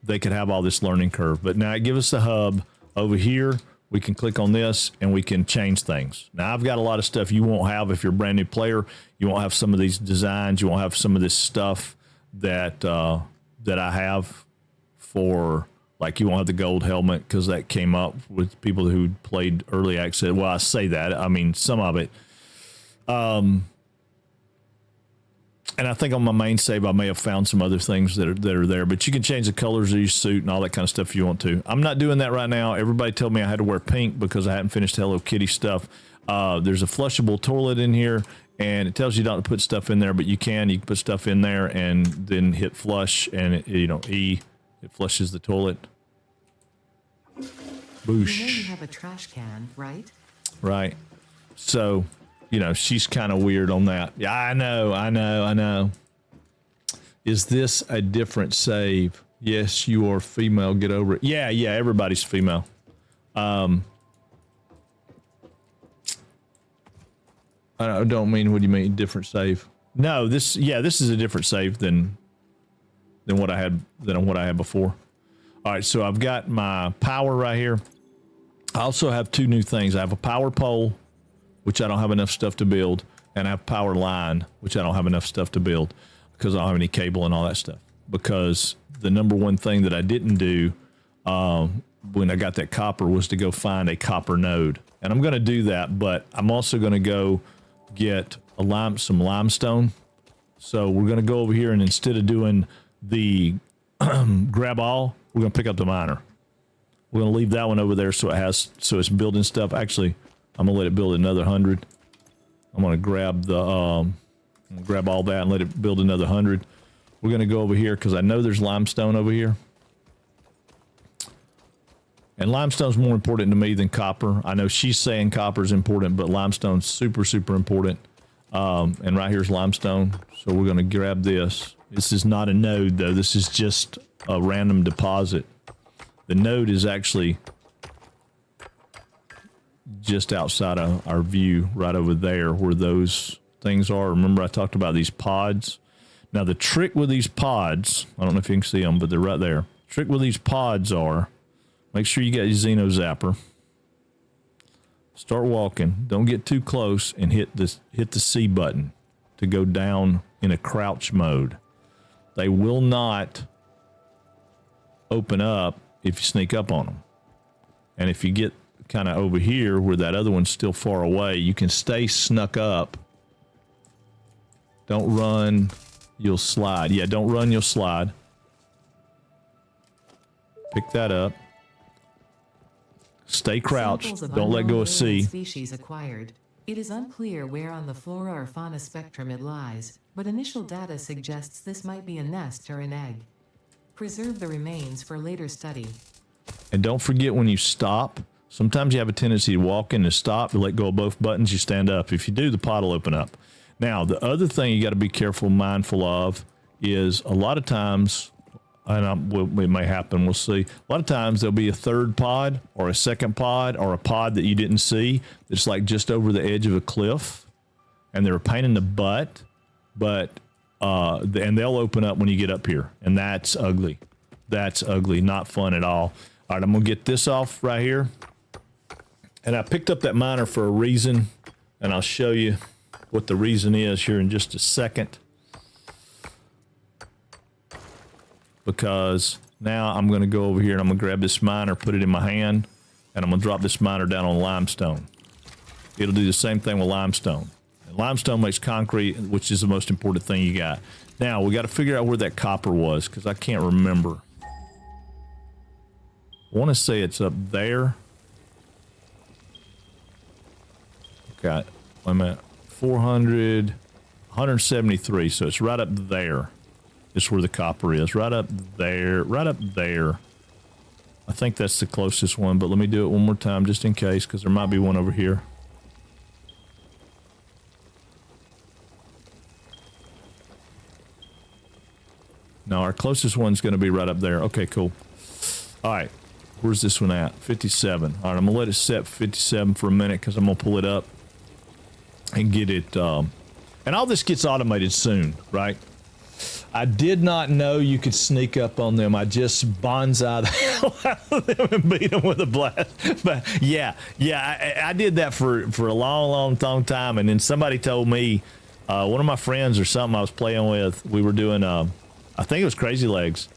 all this learning curve. But now it gives us the hub over here. We can click on this and we can change things. Now I've got a lot of stuff you won't have if you're a brand new player. You won't have some of these designs. You won't have some of this stuff that I have for, like, you won't have the gold helmet because that came up with people who played early access. Well, I say that. I mean, some of it. And I think on my main save, I may have found some other things that are there, but you can change the colors of your suit and all that kind of stuff if you want to. I'm not doing that right now. Everybody told me I had to wear pink because I hadn't finished Hello Kitty stuff. There's a flushable toilet in here, and it tells you not to put stuff in there, but you can put stuff in there and then hit flush, and E, it flushes the toilet. Boosh. You know you have a trash can, right? Right. So, she's kind of weird on that. Yeah, I know. Is this a different save? Yes, you are female. Get over it. Yeah, everybody's female. I don't mean, what do you mean different save? No, this is a different save than what I had before. All right, so I've got my power right here. I also have 2 new things. I have a power pole, which I don't have enough stuff to build, and I have power line, which I don't have enough stuff to build because I don't have any cable and all that stuff. Because the number one thing that I didn't do when I got that copper was to go find a copper node. And I'm going to do that, but I'm also going to go get some limestone. So we're going to go over here, and instead of doing the grab all, we're going to pick up the miner. We're going to leave that one over there so it's building stuff. Actually, I'm going to let it build another 100. I'm going to grab grab all that and let it build another 100. We're going to go over here because I know there's limestone over here. And limestone's more important to me than copper. I know she's saying copper is important, but limestone's super, super important. And right here's limestone. So we're going to grab this. This is not a node, though. This is just a random deposit. The node is actually just outside of our view, right over there where those things are. Remember I talked about these pods? Now the trick with these pods, I don't know if you can see them, but they're right there. Trick with these pods are, make sure you got your Xeno Zapper. Start walking. Don't get too close, and hit the C button to go down in a crouch mode. They will not open up if you sneak up on them. And if you get kind of over here where that other one's still far away, you can stay snuck up. Don't run, you'll slide. Yeah, don't run, you'll slide. Pick that up. Stay crouched. Samples of Don't let go unknown of C. alien species acquired. It is unclear where on the flora or fauna spectrum it lies, but initial data suggests this might be a nest or an egg. Preserve the remains for later study. And don't forget when you stop, sometimes you have a tendency to walk in and stop, you let go of both buttons, you stand up. If you do, the pod will open up. Now, the other thing you got to be careful, mindful of, is a lot of times, and it may happen, we'll see. A lot of times there'll be a third pod or a second pod or a pod that you didn't see that's like just over the edge of a cliff, and they're a pain in the butt, but and they'll open up when you get up here, and that's ugly. That's ugly, not fun at all. All right, I'm gonna get this off right here, and I picked up that miner for a reason, and I'll show you what the reason is here in just a second. Because now I'm going to go over here and I'm going to grab this miner, put it in my hand, and I'm going to drop this miner down on limestone. It'll do the same thing with limestone. And limestone makes concrete, which is the most important thing you got. Now, we got to figure out where that copper was, because I can't remember. I want to say it's up there. Okay, wait a minute. 400, 173, so it's right up there. It's where the copper is, right up there, right up there. I think that's the closest one, but let me do it one more time just in case, because there might be one over here. No, our closest one's going to be right up there. Okay, cool. All right, where's this one at? 57. All right, I'm going to let it set 57 for a minute because I'm going to pull it up and get it. And all this gets automated soon, right? I did not know you could sneak up on them. I just bonsai the hell out of them and beat them with a blast. But yeah, I did that for a long time. And then somebody told me, one of my friends or something I was playing with, we were doing, I think it was Crazy Legs.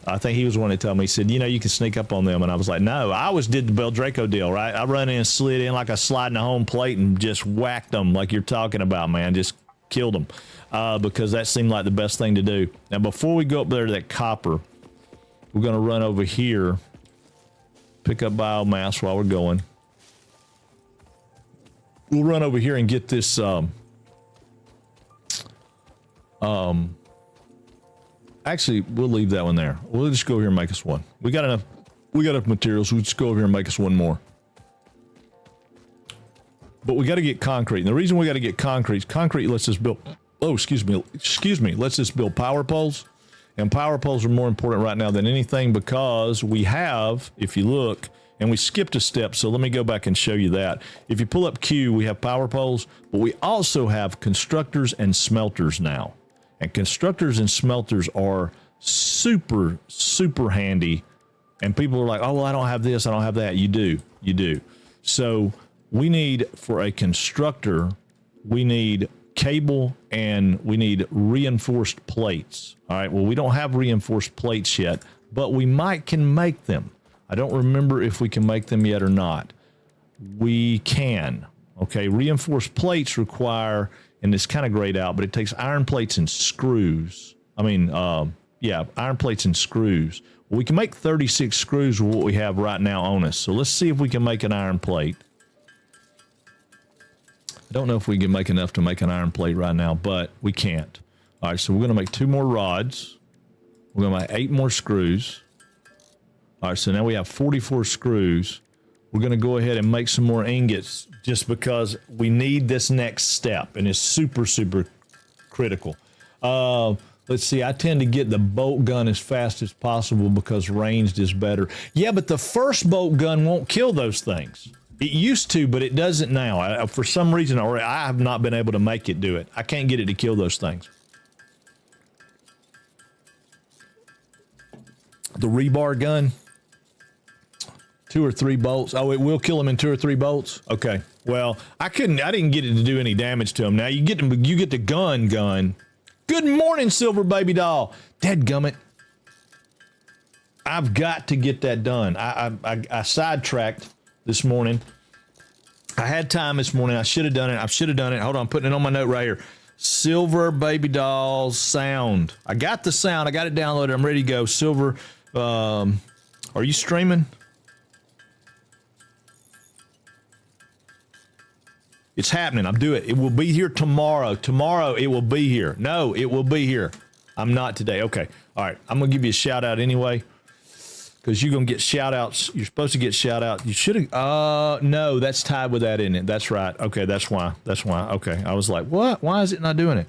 I think he was the one that told me, he said, you know, you can sneak up on them. And I was like, no, I always did the Bel Draco deal, right? I run in and slid in like a sliding a home plate and just whacked them like you're talking about, man. Just killed them. Because that seemed like the best thing to do. Now, before we go up there to that copper, we're going to run over here, pick up biomass while we're going. We'll run over here and get this, actually, we'll leave that one there. We'll just go over here and make us one. We got enough materials. We'll just go over here and make us one more. But we got to get concrete. And the reason we got to get concrete is concrete lets us build... Oh, excuse me. Let's just build power poles. And power poles are more important right now than anything because we have, if you look, and we skipped a step, so let me go back and show you that. If you pull up Q, we have power poles, but we also have constructors and smelters now. And constructors and smelters are super, super handy. And people are like, oh, well, I don't have this, I don't have that. You do. So we need, for a constructor, we need cable and we need reinforced plates. All right, well, we don't have reinforced plates yet, but we can make them. I don't remember if we can make them yet or not. We can. Okay, reinforced plates require, and it's kind of grayed out, but it takes iron plates and screws. Iron plates and screws. Well, we can make 36 screws with what we have right now on us. So let's see if we can make an iron plate. I don't know if we can make enough to make an iron plate right now, but we can't. All right, so we're going to make 2 more rods. We're going to make 8 more screws. All right, so now we have 44 screws. We're going to go ahead and make some more ingots just because we need this next step, and it's super, super critical. Let's see, I tend to get the bolt gun as fast as possible because ranged is better. Yeah, but the first bolt gun won't kill those things. It used to, but it doesn't now. For some reason, or I have not been able to make it do it. I can't get it to kill those things. The rebar gun, 2 or 3 bolts. Oh, it will kill them in 2 or 3 bolts. Okay. Well, I didn't get it to do any damage to them. Now you get the gun. Good morning, Silver Baby Doll. Dadgummit. I've got to get that done. I sidetracked this morning. I had time this morning. I should have done it. Hold on, I'm putting it on my note right here. Silver Baby Doll sound. I got the sound. I got it downloaded. I'm ready to go. Silver Are you streaming? It's happening. I'm doing it. It will be here tomorrow. Tomorrow it will be here. No, it will be here. I'm not today. Okay. All right. I'm going to give you a shout out anyway. Because you're going to get shout outs. You're supposed to get shout out. You should have. No, that's tied with that, isn't it? That's right. Okay. That's why. That's why. Okay. I was like, what? Why is it not doing it?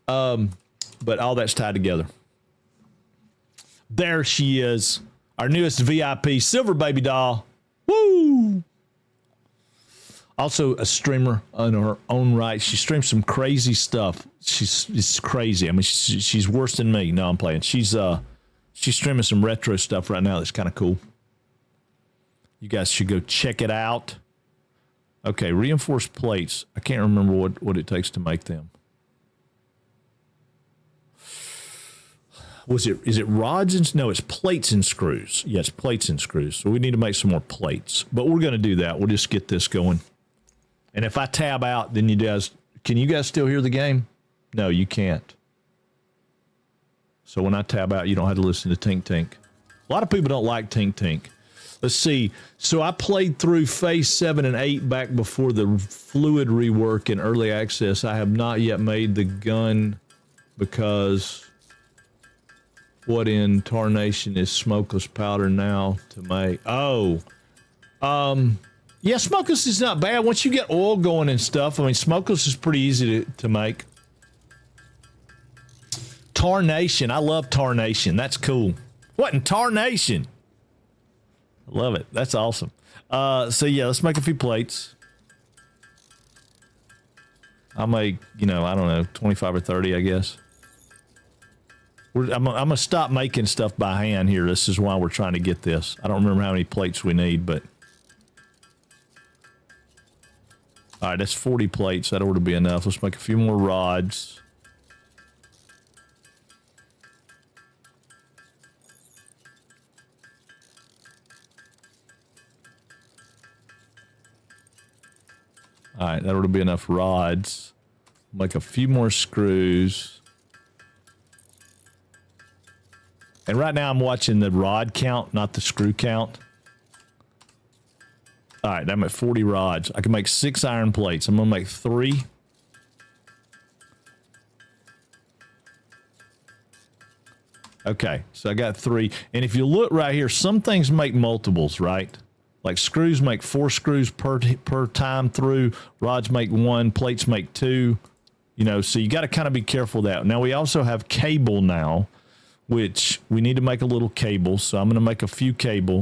But all that's tied together. There she is. Our newest VIP, Silver Baby Doll. Woo! Also a streamer in her own right. She streams some crazy stuff. It's crazy. I mean, she's worse than me. No, I'm playing. She's streaming some retro stuff right now that's kind of cool. You guys should go check it out. Okay, reinforced plates. I can't remember what it takes to make them. Is it rods and no, it's plates and screws. Yes, plates and screws. So we need to make some more plates. But we're going to do that. We'll just get this going. And if I tab out, then can you guys still hear the game? No, you can't. So when I tab out, you don't have to listen to Tink Tink. A lot of people don't like Tink Tink. Let's see. So I played through Phase 7 and 8 back before the fluid rework in early access. I have not yet made the gun because what in tarnation is smokeless powder now to make? Yeah, smokeless is not bad. Once you get oil going and stuff, I mean, smokeless is pretty easy to make. Tarnation. I love tarnation. That's cool. What in tarnation? I love it. That's awesome. So, yeah, let's make a few plates. I'll make, I don't know, 25 or 30, I guess. I'm going to stop making stuff by hand here. This is why we're trying to get this. I don't remember how many plates we need, but... All right, that's 40 plates. That ought to be enough. Let's make a few more rods. All right, that ought to be enough rods. Make a few more screws. And right now I'm watching the rod count, not the screw count. All right, I'm at 40 rods. I can make 6 iron plates. I'm going to make 3. Okay, so I got 3. And if you look right here, some things make multiples, right? Like screws make 4 screws per time through. Rods make 1. Plates make 2. So you got to kind of be careful of that. Now, we also have cable now, which we need to make a little cable. So I'm going to make a few cable.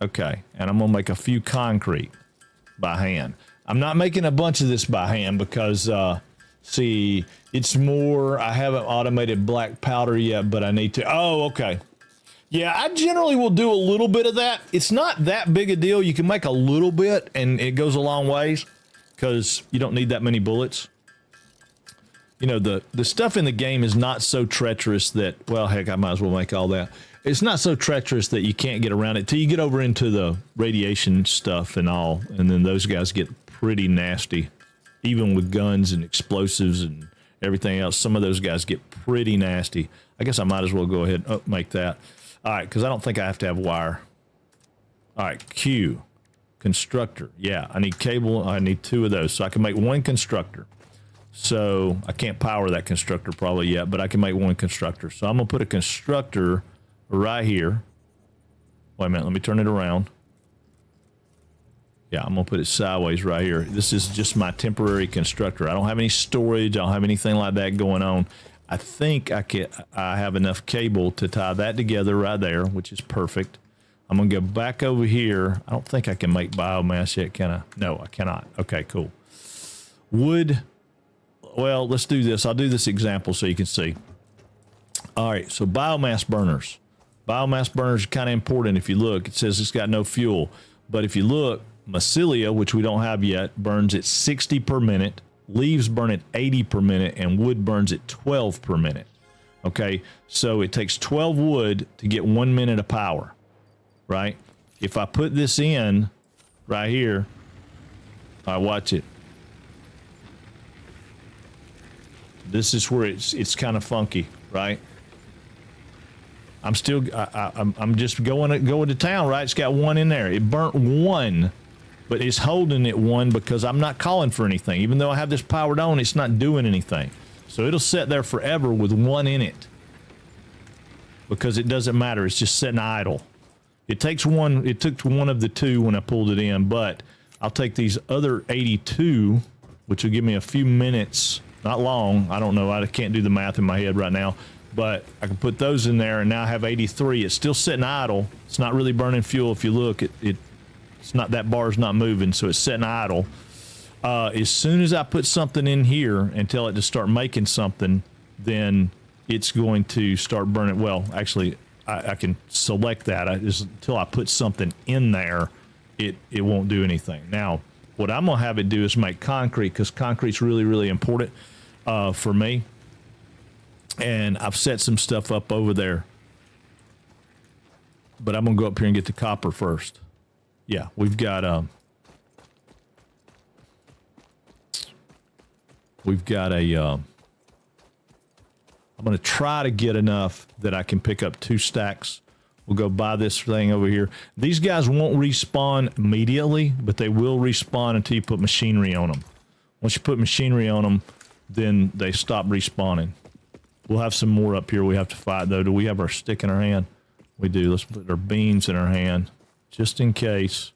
Okay, and I'm going to make a few concrete by hand. I'm not making a bunch of this by hand because, see, it's more, I haven't automated black powder yet, but I need to. Oh, okay. Yeah, I generally will do a little bit of that. It's not that big a deal. You can make a little bit, and it goes a long ways because you don't need that many bullets. The stuff in the game is not so treacherous that, well, heck, I might as well make all that. It's not so treacherous that you can't get around it till you get over into the radiation stuff and all, and then those guys get pretty nasty. Even with guns and explosives and everything else, some of those guys get pretty nasty. I guess I might as well go ahead and make that. All right, because I don't think I have to have wire. All right, Q, constructor. Yeah, I need cable. I need 2 of those, so I can make 1 constructor. So I can't power that constructor probably yet, but I can make 1 constructor. So I'm going to put a constructor right here. Wait a minute, let me turn it around. Yeah, I'm going to put it sideways right here. This is just my temporary constructor. I don't have any storage. I don't have anything like that going on. I think I have enough cable to tie that together right there, which is perfect. I'm going to go back over here. I don't think I can make biomass yet, can I? No, I cannot. Okay, cool. Wood. Well, let's do this. I'll do this example so you can see. All right, so biomass burners. Biomass burners are kind of important. If you look, it says it's got no fuel. But if you look, Mycelia, which we don't have yet, burns at 60 per minute. Leaves burn at 80 per minute, and wood burns at 12 per minute. Okay, so it takes 12 wood to get 1 minute of power, right? If I put this in right here, I watch it. This is where it's kind of funky, right? I'm just going to town, right? It's got one in there. It burnt one, but it's holding it one because I'm not calling for anything. Even though I have this powered on, it's not doing anything. So it'll sit there forever with one in it because it doesn't matter. It's just sitting idle. It took one of the two when I pulled it in, but I'll take these other 82, which will give me a few minutes, not long. I don't know. I can't do the math in my head right now, but I can put those in there and now I have 83. It's still sitting idle. It's not really burning fuel. If you look, it's not, that bar's not moving, so it's sitting idle. As soon as I put something in here and tell it to start making something, then it's going to start burning. Well, actually, I can select that. Until I put something in there, it won't do anything. Now, what I'm going to have it do is make concrete, because concrete's really, really important for me. And I've set some stuff up over there. But I'm going to go up here and get the copper first. Yeah, we've got a I'm going to try to get enough that I can pick up 2 stacks. We'll go buy this thing over here. These guys won't respawn immediately, but they will respawn until you put machinery on them. Once you put machinery on them, then they stop respawning. We'll have some more up here we have to fight, though. Do we have our stick in our hand? We do. Let's put our beans in our hand, just in case.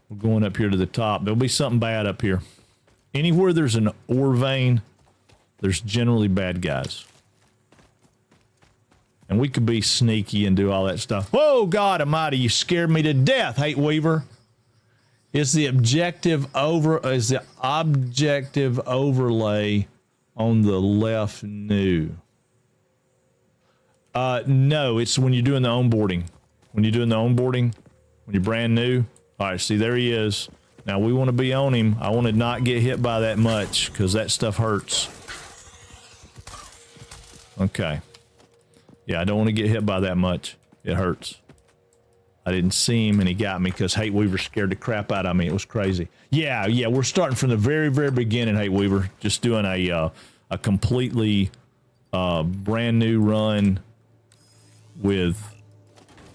We're going up here to the top. There'll be something bad up here. Anywhere there's an ore vein, there's generally bad guys. And we could be sneaky and do all that stuff. Whoa, God almighty, you scared me to death, Hate Weaver. Is the objective overlay on the left new? No, it's when you're doing the onboarding. When you're doing the onboarding, when you're brand new. All right, see, there he is. Now, we want to be on him. I want to not get hit by that much because that stuff hurts. Okay. Yeah, I don't want to get hit by that much. It hurts. I didn't see him, and he got me because Hate Weaver scared the crap out of me. It was crazy. Yeah, we're starting from the very, very beginning, Hate Weaver. Just doing a completely brand new run with...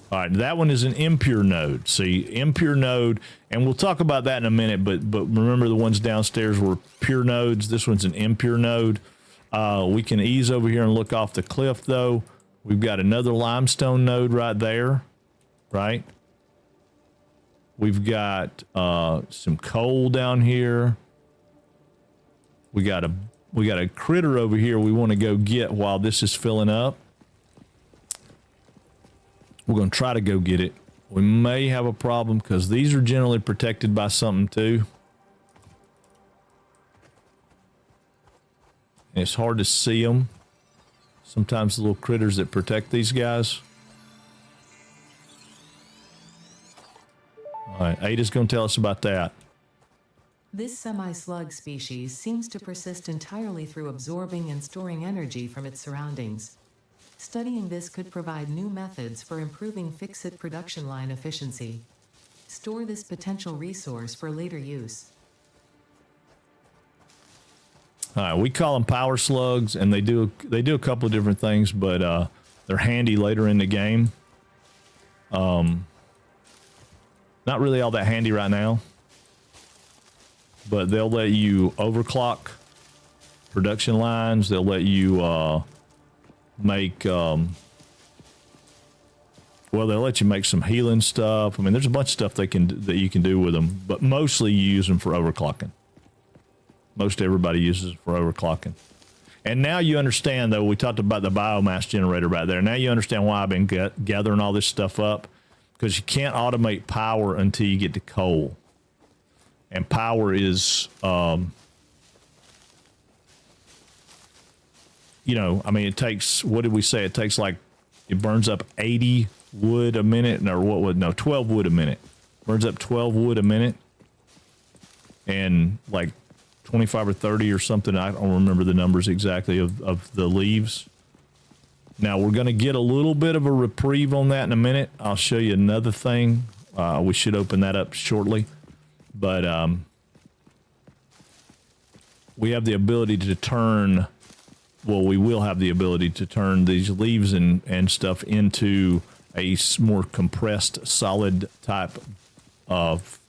All right, that one is an impure node. See, impure node, and we'll talk about that in a minute, but remember the ones downstairs were pure nodes. This one's an impure node. We can ease over here and look off the cliff, though. We've got another limestone node right there, right? We've got some coal down here. We got a critter over here we want to go get while this is filling up. We're going to try to go get it. We may have a problem because these are generally protected by something too. And it's hard to see them. Sometimes the little critters that protect these guys. All right, Ada's going to tell us about that. This semi-slug species seems to persist entirely through absorbing and storing energy from its surroundings. Studying this could provide new methods for improving fix-it production line efficiency. Store this potential resource for later use. All right, we call them power slugs, and they do a couple of different things, but they're handy later in the game. Not really all that handy right now, but they'll let you overclock production lines. They'll let you make they'll let you make some healing stuff. I mean, there's a bunch of stuff that you can do with them, but mostly you use them for overclocking. Most everybody uses it for overclocking. And now you understand, though, we talked about the biomass generator back there. Now you understand why I've been gathering all this stuff up, because you can't automate power until you get to coal. And power is, you know, I mean, it takes, what did we say? It takes like, it burns up 80 wood a minute, or what would, no, 12 wood a minute. Burns up 12 wood a minute. And like 25 or 30 or something. I don't remember the numbers exactly of the leaves. Now we're going to get a little bit of a reprieve on that in a minute. I'll show you another thing. We should open that up shortly, but we have the ability to turn well, we will have the ability to turn these leaves and stuff into a more compressed, solid type of,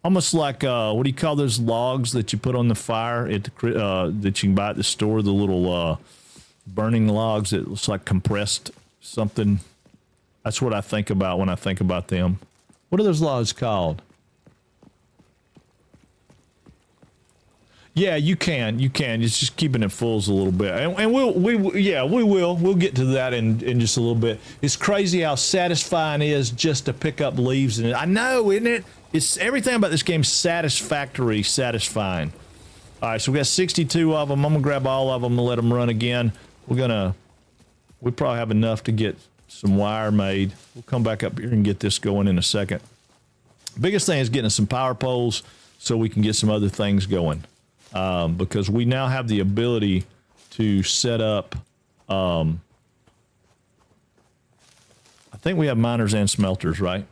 almost like, what do you call those logs that you put on the fire at the, that you can buy at the store, the little burning logs that looks like compressed something. That's what I think about when I think about them. What are those logs called? Yeah, you can. It's just keeping it full a little bit, and we'll get to that in just a little bit. It's crazy how satisfying it is just to pick up leaves, and I know, isn't it? It's everything about this game satisfactory, satisfying. All right, so we got 62 of them. I'm gonna grab all of them and let them run again. We probably have enough to get some wire made. We'll come back up here and get this going in a second. Biggest thing is getting some power poles so we can get some other things going. Because we now have the ability to set up, I think we have miners and smelters, right?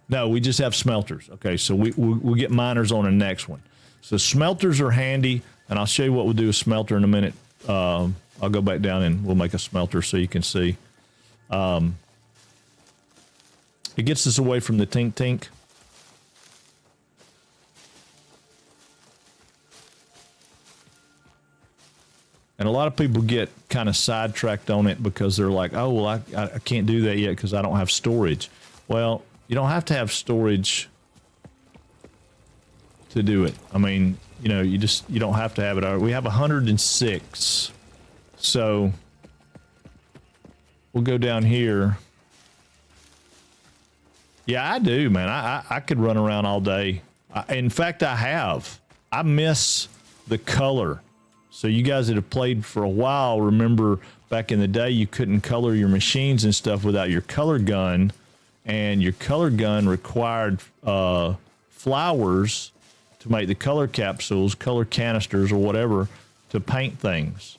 No, we just have smelters. Okay, so we'll get miners on the next one. So smelters are handy, and I'll show you what we'll do with smelter in a minute. I'll go back down and we'll make a smelter so you can see. It gets us away from the tink. And a lot of people get kind of sidetracked on it because they're like, oh, well, I can't do that yet because I don't have storage. Well, you don't have to have storage to do it. I mean, you know, you don't have to have it. We have 106. So we'll go down here. Yeah, I do, man. I could run around all day. In fact, I miss the color. So you guys that have played for a while, remember back in the day, you couldn't color your machines and stuff without your color gun. And your color gun required flowers to make the color capsules, color canisters, or whatever, to paint things.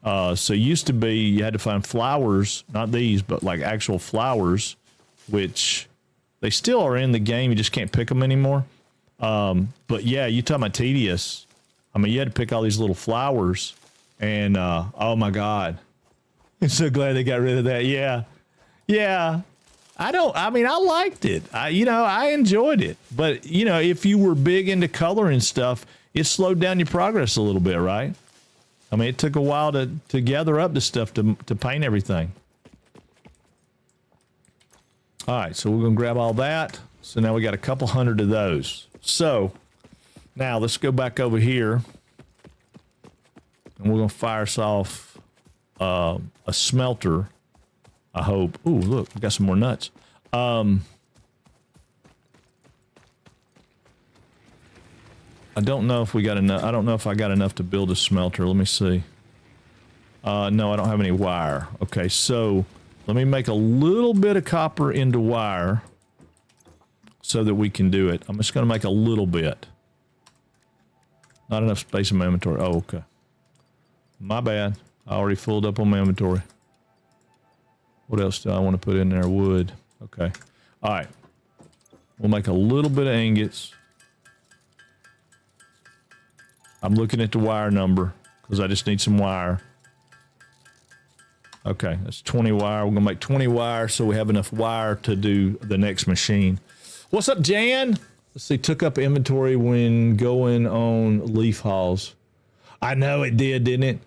So it used to be you had to find flowers, not these, but like actual flowers, which they still are in the game. You just can't pick them anymore. But yeah, you talking about tedious. I mean, you had to pick all these little flowers, and oh my God, I'm so glad they got rid of that. Yeah. I mean, I liked it. I enjoyed it. But if you were big into color and stuff, it slowed down your progress a little bit, right? I mean, it took a while to gather up the stuff to paint everything. All right, so we're gonna grab all that. So now we got a couple hundred of those. So now let's go back over here, and we're gonna fire us off a smelter. I hope. Ooh, look, we got some more nuts. I don't know if we got enough. I don't know if I got enough to build a smelter. Let me see. No, I don't have any wire. Okay, so let me make a little bit of copper into wire so that we can do it. I'm just going to make a little bit. Not enough space in my inventory. Oh, okay. My bad. I already filled up on my inventory. What else do I want to put in there? Wood. Okay. All right. We'll make a little bit of ingots. I'm looking at the wire number because I just need some wire. Okay, that's 20 wire. We're going to make 20 wire so we have enough wire to do the next machine. What's up, Jan? Let's see, took up inventory when going on leaf hauls. I know it did, didn't it?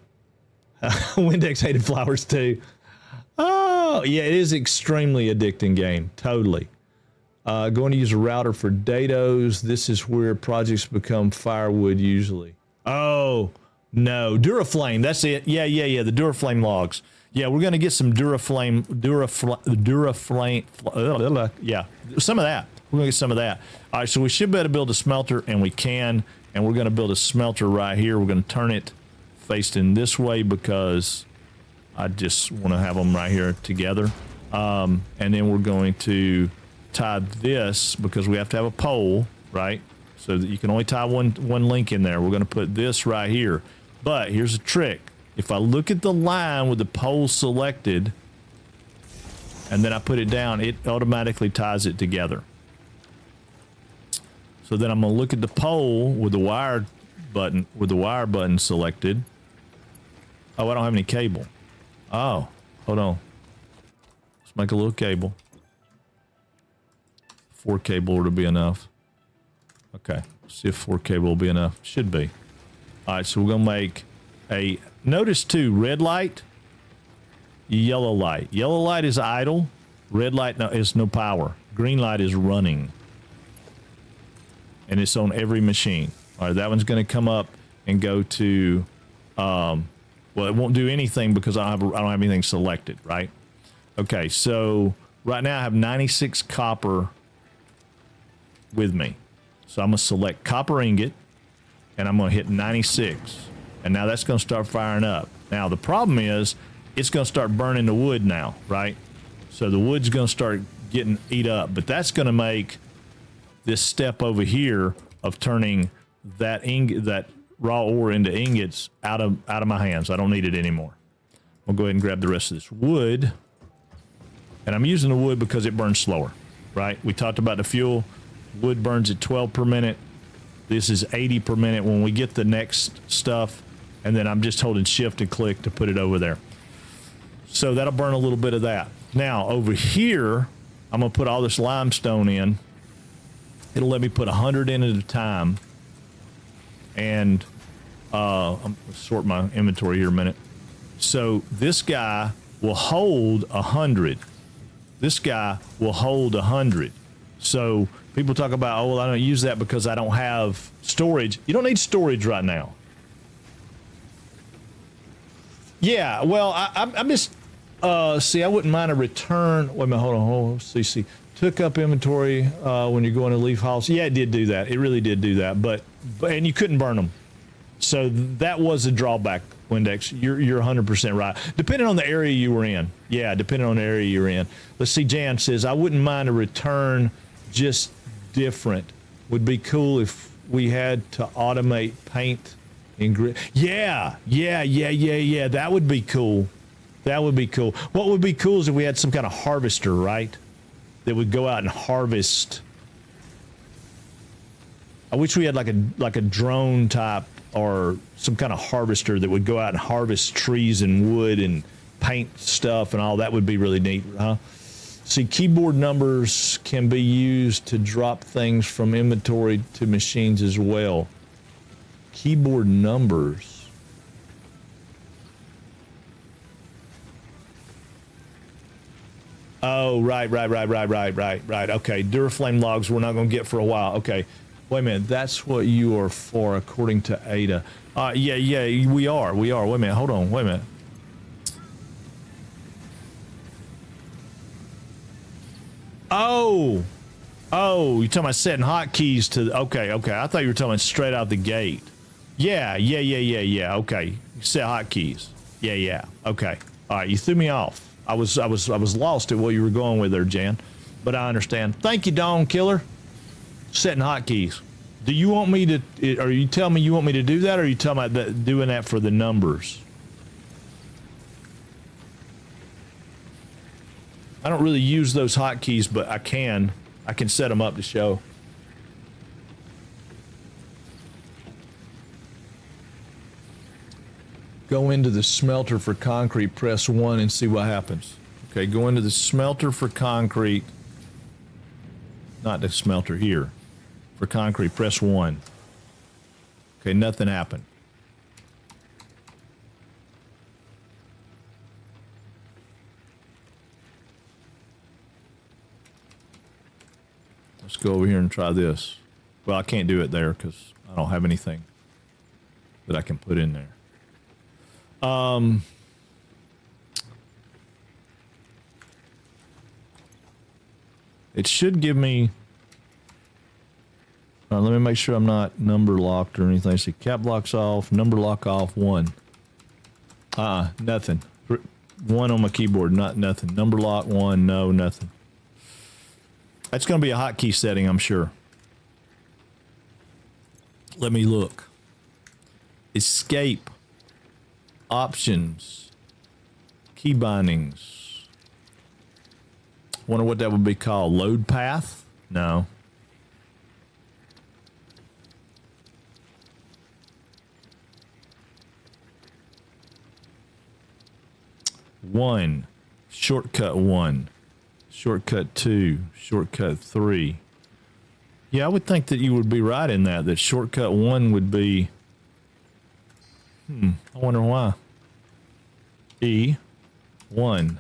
Windex hated flowers too. Oh, yeah, it is extremely addicting game. Totally. Going to use a router for dados. This is where projects become firewood usually. Oh, no. Duraflame. That's it. Yeah. The Duraflame logs. Yeah, we're going to get some Duraflame. Yeah, some of that. We're going to get some of that. All right, so we should be able to build a smelter, and we can. And we're going to build a smelter right here. We're going to turn it facing this way because I just want to have them right here together. And then we're going to tie this because we have to have a pole, right? So that you can only tie one link in there. We're going to put this right here. But here's a trick. If I look at the line with the pole selected and then I put it down, it automatically ties it together. So then I'm going to look at the pole with the wire button selected. Oh, I don't have any cable. Oh, hold on. Let's make a little cable. 4 cable to be enough. Okay, see if 4 cable will be enough. Should be. All right, so we're gonna make a. Notice too, red light, yellow light. Yellow light is idle. Red light is no power. Green light is running, and it's on every machine. All right, that one's gonna come up and go to. Well, it won't do anything because I don't have anything selected, right? Okay, so right now I have 96 copper with me. So I'm going to select copper ingot, and I'm going to hit 96. And now that's going to start firing up. Now, the problem is it's going to start burning the wood now, right? So the wood's going to start getting eat up. But that's going to make this step over here of turning that raw ore into ingots out of my hands. I don't need it anymore. I'll go ahead and grab the rest of this wood. And I'm using the wood because it burns slower, right? We talked about the fuel. Wood burns at 12 per minute. This is 80 per minute when we get the next stuff. And then I'm just holding shift and click to put it over there. So that'll burn a little bit of that. Now over here, I'm going to put all this limestone in. It'll let me put 100 in at a time. And I'm going to sort my inventory here a minute. So this guy will hold 100. This guy will hold 100. So people talk about, oh, well, I don't use that because I don't have storage. You don't need storage right now. Yeah, well, I'm just, see, I wouldn't mind a return. Wait a minute, hold on. See. Took up inventory when you're going to leaf hauls. Yeah, it did do that. It really did do that. But and you couldn't burn them. So that was a drawback, Windex. You're 100% right. Depending on the area you were in. Yeah, depending on the area you're in. Let's see, Jan says, I wouldn't mind a return, just different. Would be cool if we had to automate paint and grit. Yeah. That would be cool. That would be cool. What would be cool is if we had some kind of harvester, right? That would go out and harvest. I wish we had like a drone type or some kind of harvester that would go out and harvest trees and wood and paint stuff and all. That would be really neat, huh? See, keyboard numbers can be used to drop things from inventory to machines as well. Keyboard numbers. Oh, right. Okay, Duraflame logs we're not going to get for a while. Okay, wait a minute. That's what you are for, according to Ada. Yeah, we are. Wait a minute. Hold on. Wait a minute. Oh, you're talking about setting hotkeys to. Okay. I thought you were talking about straight out the gate. Yeah. Okay, set hotkeys. Yeah. Okay. All right. You threw me off. I was lost at what you were going with there, Jan, but I understand. Thank you, Dawn Killer. Setting hotkeys. Do you want me to? Are you telling me you want me to do that, or are you talking about that, doing that for the numbers? I don't really use those hotkeys, but I can set them up to show. Go into the smelter for concrete, press 1 and see what happens. Okay, go into the smelter for concrete. Not the smelter here. For concrete, press 1. Okay, nothing happened. Let's go over here and try this. Well, I can't do it there because I don't have anything that I can put in there. It should give me. Let me make sure I'm not number locked or anything. See, cap locks off, number lock off, 1. Nothing. 1 on my keyboard, nothing. Number lock 1, no, nothing. That's going to be a hotkey setting, I'm sure. Let me look. Escape. Options, key bindings. Wonder what that would be called. Load path? No. 1, shortcut 1, shortcut 2, shortcut 3. Yeah, I would think that you would be right in that shortcut 1 would be, I wonder why. E1.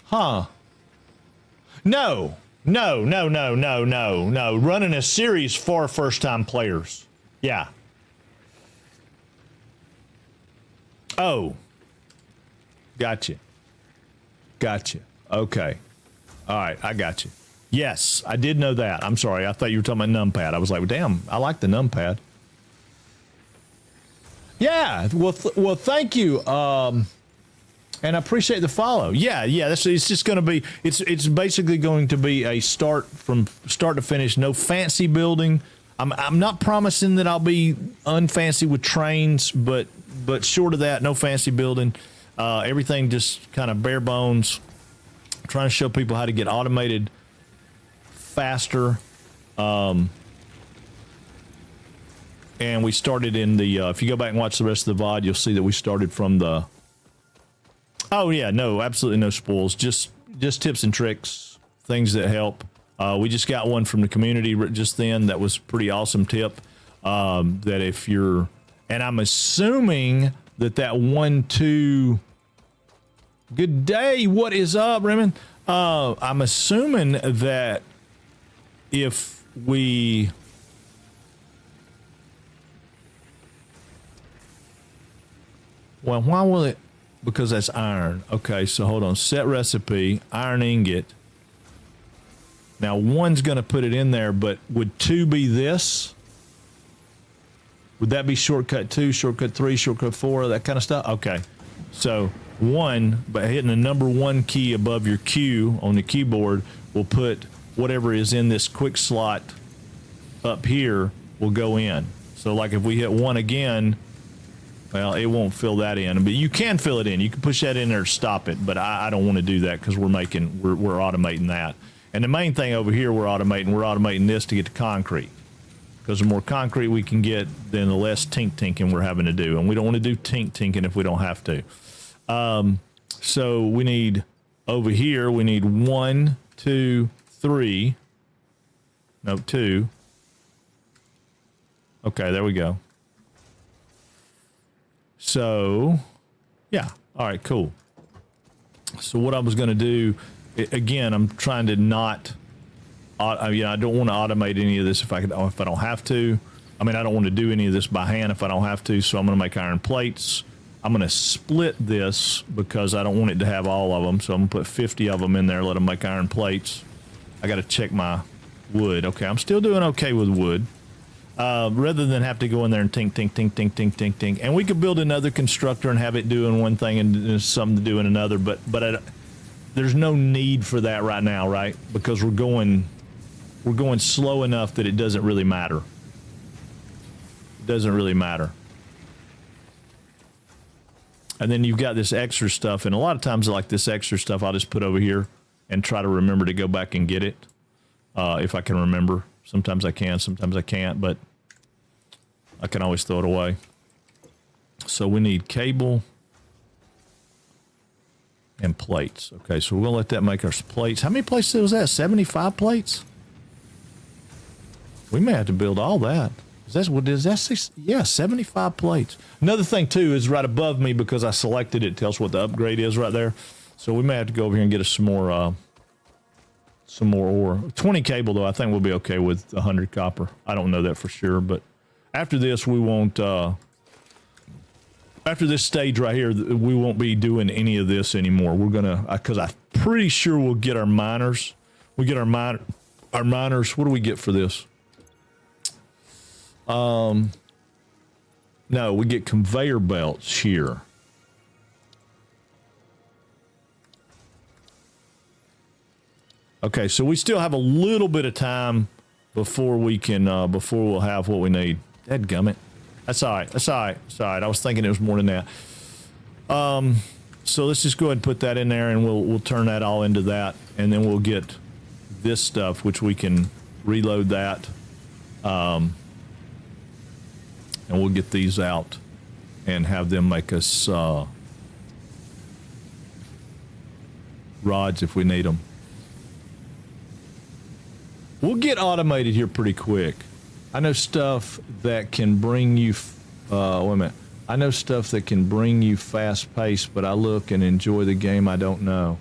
Huh. No. Running a series for first-time players. Yeah. Oh. Gotcha. Okay. All right, I got you. Yes, I did know that. I'm sorry. I thought you were talking about numpad. I was like, well, damn, I like the numpad. Yeah. Well, thank you. And I appreciate the follow. Yeah. It's just going to be. It's basically going to be a start from start to finish. No fancy building. I'm not promising that I'll be unfancy with trains, but short of that, no fancy building. Everything just kind of bare bones. Trying to show people how to get automated faster. And we started in the. If you go back and watch the rest of the VOD, you'll see that we started from the. Oh yeah, no, absolutely no spoils. Just tips and tricks, things that help. We just got one from the community just then that was a pretty awesome tip. That if you're, and I'm assuming that 1-2. Good day. What is up, Raymond? I'm assuming that if we. Well, why will it? Because that's iron. Okay, so hold on. Set recipe, iron ingot. Now, 1's going to put it in there, but would 2 be this? Would that be shortcut 2, shortcut 3, shortcut 4, that kind of stuff? Okay. So 1, by hitting the number 1 key above your Q on the keyboard, will put whatever is in this quick slot up here will go in. So like if we hit 1 again, well, it won't fill that in, but you can fill it in. You can push that in there to stop it, but I don't want to do that because we're automating that. And the main thing over here we're automating this to get to concrete. Because the more concrete we can get, then the less tinking we're having to do. And we don't want to do tinking if we don't have to. So we need, over here, we need 1, 2, 3. No, 2. Okay, there we go. So, yeah. All right, cool. So what I was going to do, again, I'm trying to not, I don't want to automate any of this if I don't have to. I mean, I don't want to do any of this by hand if I don't have to. So I'm going to make iron plates. I'm going to split this because I don't want it to have all of them. So I'm going to put 50 of them in there, let them make iron plates. I got to check my wood. Okay, I'm still doing okay with wood. Rather than have to go in there and tink. And we could build another constructor and have it doing one thing and something to do in another, but there's no need for that right now, right? Because we're going slow enough that it doesn't really matter. It doesn't really matter. And then you've got this extra stuff, and a lot of times like this extra stuff I'll just put over here and try to remember to go back and get it if I can remember. Sometimes I can, sometimes I can't, but I can always throw it away. So we need cable and plates. Okay, so we're going to let that make our plates. How many plates was that? 75 plates? We may have to build all that. Is that 6? Yeah, 75 plates. Another thing, too, is right above me because I selected it. Tells what the upgrade is right there. So we may have to go over here and get us some more ore. 20 cable, though, I think we'll be okay with 100 copper. I don't know that for sure, but after this, we won't... after this stage right here, we won't be doing any of this anymore. We're going to... Because I'm pretty sure we'll get our miners. We get our miners. What do we get for this? No, we get conveyor belts here. Okay, so we still have a little bit of time before we can, before we'll have what we need. Dadgummit. That's all right. That's all right. That's all right. I was thinking it was more than that. So let's just go ahead and put that in there, and we'll turn that all into that, and then we'll get this stuff, which we can reload that, and we'll get these out and have them make us rods if we need them. We'll get automated here pretty quick. I know stuff that can bring you, wait a minute. I know stuff that can bring you fast pace, but I look and enjoy the game I don't know.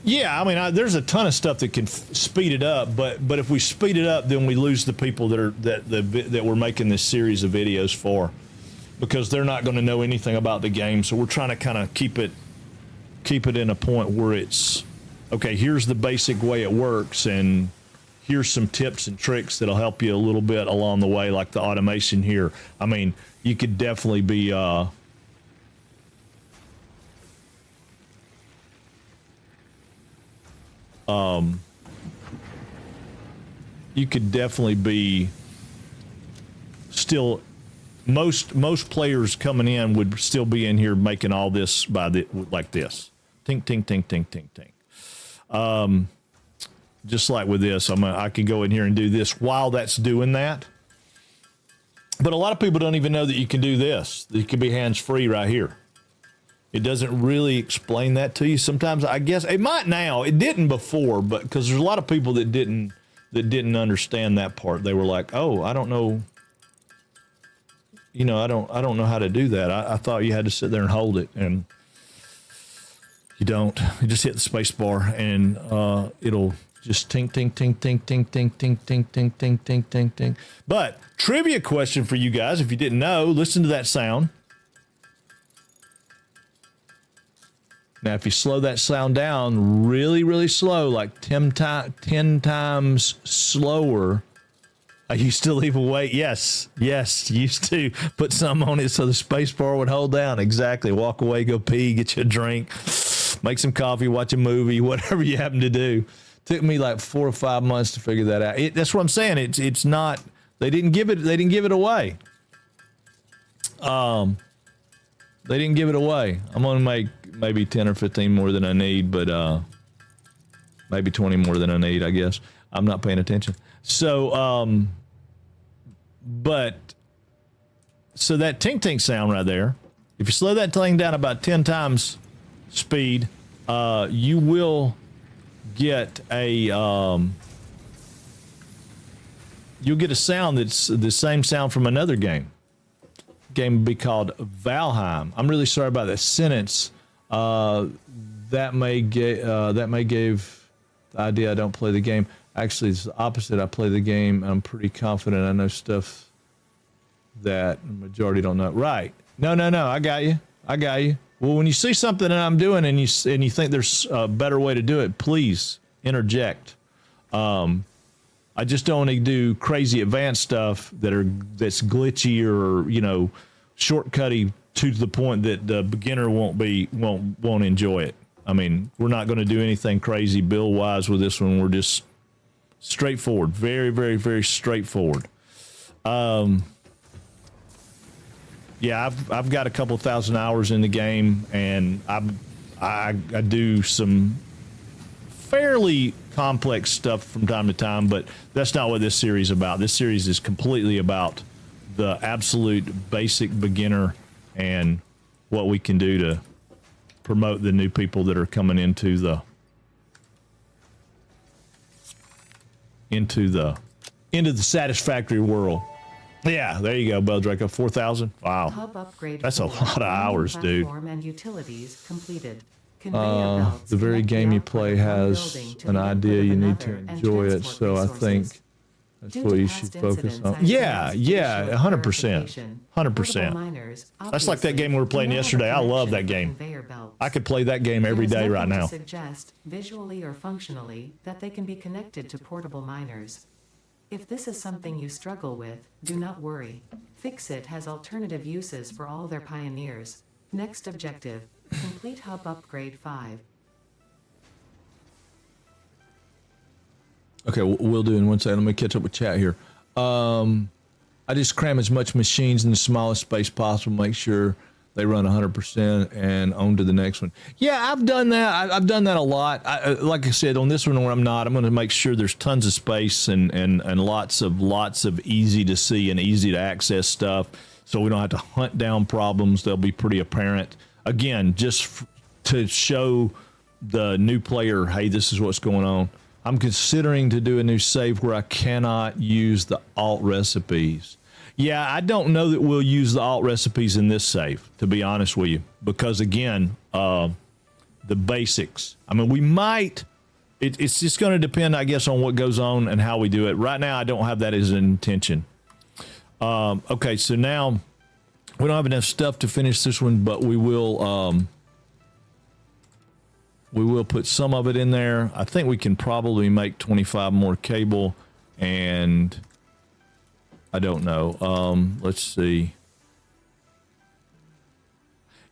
Yeah, I mean, there's a ton of stuff that can speed it up, but if we speed it up, then we lose the people that we're making this series of videos for, because they're not going to know anything about the game. So we're trying to kind of keep it in a point where it's okay. Here's the basic way it works, and here's some tips and tricks that'll help you a little bit along the way, like the automation here. I mean, you could definitely be you could definitely be still, most players coming in would still be in here making all this like this. Tink, tink, tink, tink, tink, tink. Just like with this, I can go in here and do this while that's doing that. But a lot of people don't even know that you can do this. You can be hands-free right here. It doesn't really explain that to you. Sometimes I guess it might now. It didn't before, but because there's a lot of people that didn't understand that part. They were like, "Oh, I don't know. You know, I don't know how to do that. I thought you had to sit there and hold it, and you don't. You just hit the space bar, and it'll just tink, tink, tink, tink, tink, tink, tink, tink, tink, tink, tink, tink, tink." But trivia question for you guys: if you didn't know, listen to that sound. Now, if you slow that sound down really, really slow, like 10 times slower, I used to leave a weight. Yes, used to put some on it so the space bar would hold down. Exactly. Walk away, go pee, get you a drink, make some coffee, watch a movie, whatever you happen to do. Took me like 4 or 5 months to figure that out. That's what I'm saying. It's not. They didn't give it away. They didn't give it away. I'm gonna make maybe 10 or 15 more than I need, but maybe 20 more than I need, I guess. I'm not paying attention. So, so that tink tink sound right there, if you slow that thing down about 10 times speed, you will get you'll get a sound that's the same sound from another game. Game would be called Valheim. I'm really sorry about that sentence. That may give the idea I don't play the game. Actually, it's the opposite. I play the game. I'm pretty confident I know stuff that the majority don't know. Right? No. I got you. Well, when you see something that I'm doing and you think there's a better way to do it, please interject. I just don't want to do crazy advanced stuff that's glitchy or shortcutty to the point that the beginner won't enjoy it. I mean, we're not going to do anything crazy build wise with this one. We're just straightforward, very, very, very straightforward. Yeah, I've got a couple thousand hours in the game, and I do some fairly complex stuff from time to time, but that's not what this series is about. This series is completely about the absolute basic beginner and what we can do to promote the new people that are coming into the Satisfactory world. Yeah, there you go, Bell Draco. 4,000. Wow, Hub upgrade that's a 4. lot of hours, dude. Platform and utilities completed. Conveyor belts The very connect game the you play output of one has building to an the output idea of you need to another and enjoy it, transport so I think resources. that's Due what to you past should focus incidents, on. I Yeah, advanced 100%. verification. 100%. Portable miners, That's like that game we were playing obviously, yesterday. I love that connection game. for conveyor belts. I could play that game every There is day right nothing now. to suggest, visually or functionally, that they can be connected to portable miners. If this is something you struggle with, do not worry. Fixit has alternative uses for all their pioneers. Next objective, complete hub upgrade 5. Okay, we'll do in 1 second. Let me catch up with chat here. I just cram as much machines in the smallest space possible, make sure they run 100% and on to the next one. Yeah, I've done that. I've done that a lot. Like I said, on this one where I'm not, I'm going to make sure there's tons of space and lots of easy to see and easy to access stuff, so we don't have to hunt down problems. They'll be pretty apparent. Again, just to show the new player, hey, this is what's going on. I'm considering to do a new save where I cannot use the alt recipes. Yeah, I don't know that we'll use the alt recipes in this save, to be honest with you, because again, the basics. I mean, we might. It's just going to depend, I guess, on what goes on and how we do it. Right now, I don't have that as an intention. Okay, so now we don't have enough stuff to finish this one, but we will. We will put some of it in there. I think we can probably make 25 more cable, and I don't know. Let's see.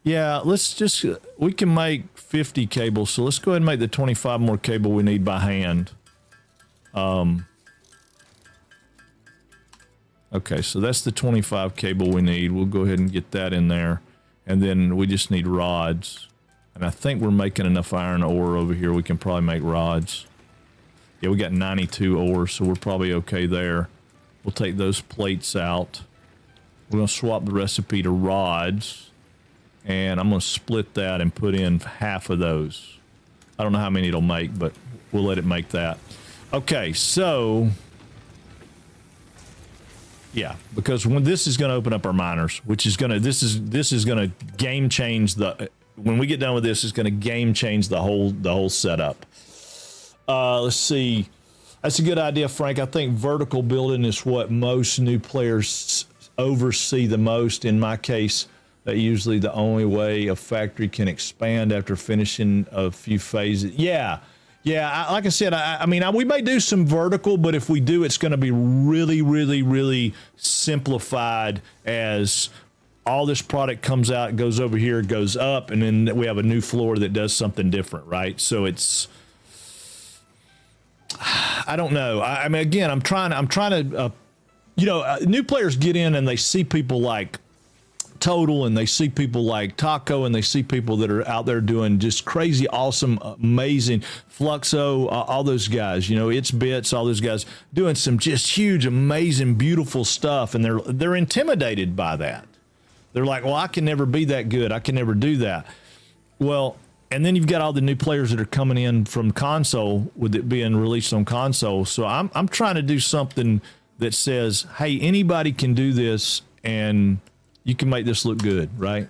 Yeah, we can make 50 cables, so let's go ahead and make the 25 more cable we need by hand. Okay, so that's the 25 cable we need. We'll go ahead and get that in there, and then we just need rods. And I think we're making enough iron ore over here. We can probably make rods. Yeah, we got 92 ore, so we're probably okay there. We'll take those plates out. We're going to swap the recipe to rods. And I'm going to split that and put in half of those. I don't know how many it'll make, but we'll let it make that. Okay, so... yeah, because when this is going to open up our miners, which is going to... This is going to game change the... When we get done with this, it's going to game change the whole setup. Let's see. That's a good idea, Frank. I think vertical building is what most new players oversee the most. In my case, that's usually the only way a factory can expand after finishing a few phases. Yeah. Like I said, I mean, we may do some vertical, but if we do, it's going to be really, really, really simplified as... all this product comes out, goes over here, goes up, and then we have a new floor that does something different, right? So it's, I don't know. I mean, again, I'm trying to, new players get in and they see people like Total, and they see people like Taco, and they see people that are out there doing just crazy, awesome, amazing, Fluxo, all those guys, It's Bits, all those guys doing some just huge, amazing, beautiful stuff, and they're intimidated by that. They're like, well, I can never be that good. I can never do that. Well, and then you've got all the new players that are coming in from console with it being released on console. So I'm trying to do something that says, hey, anybody can do this and you can make this look good, right?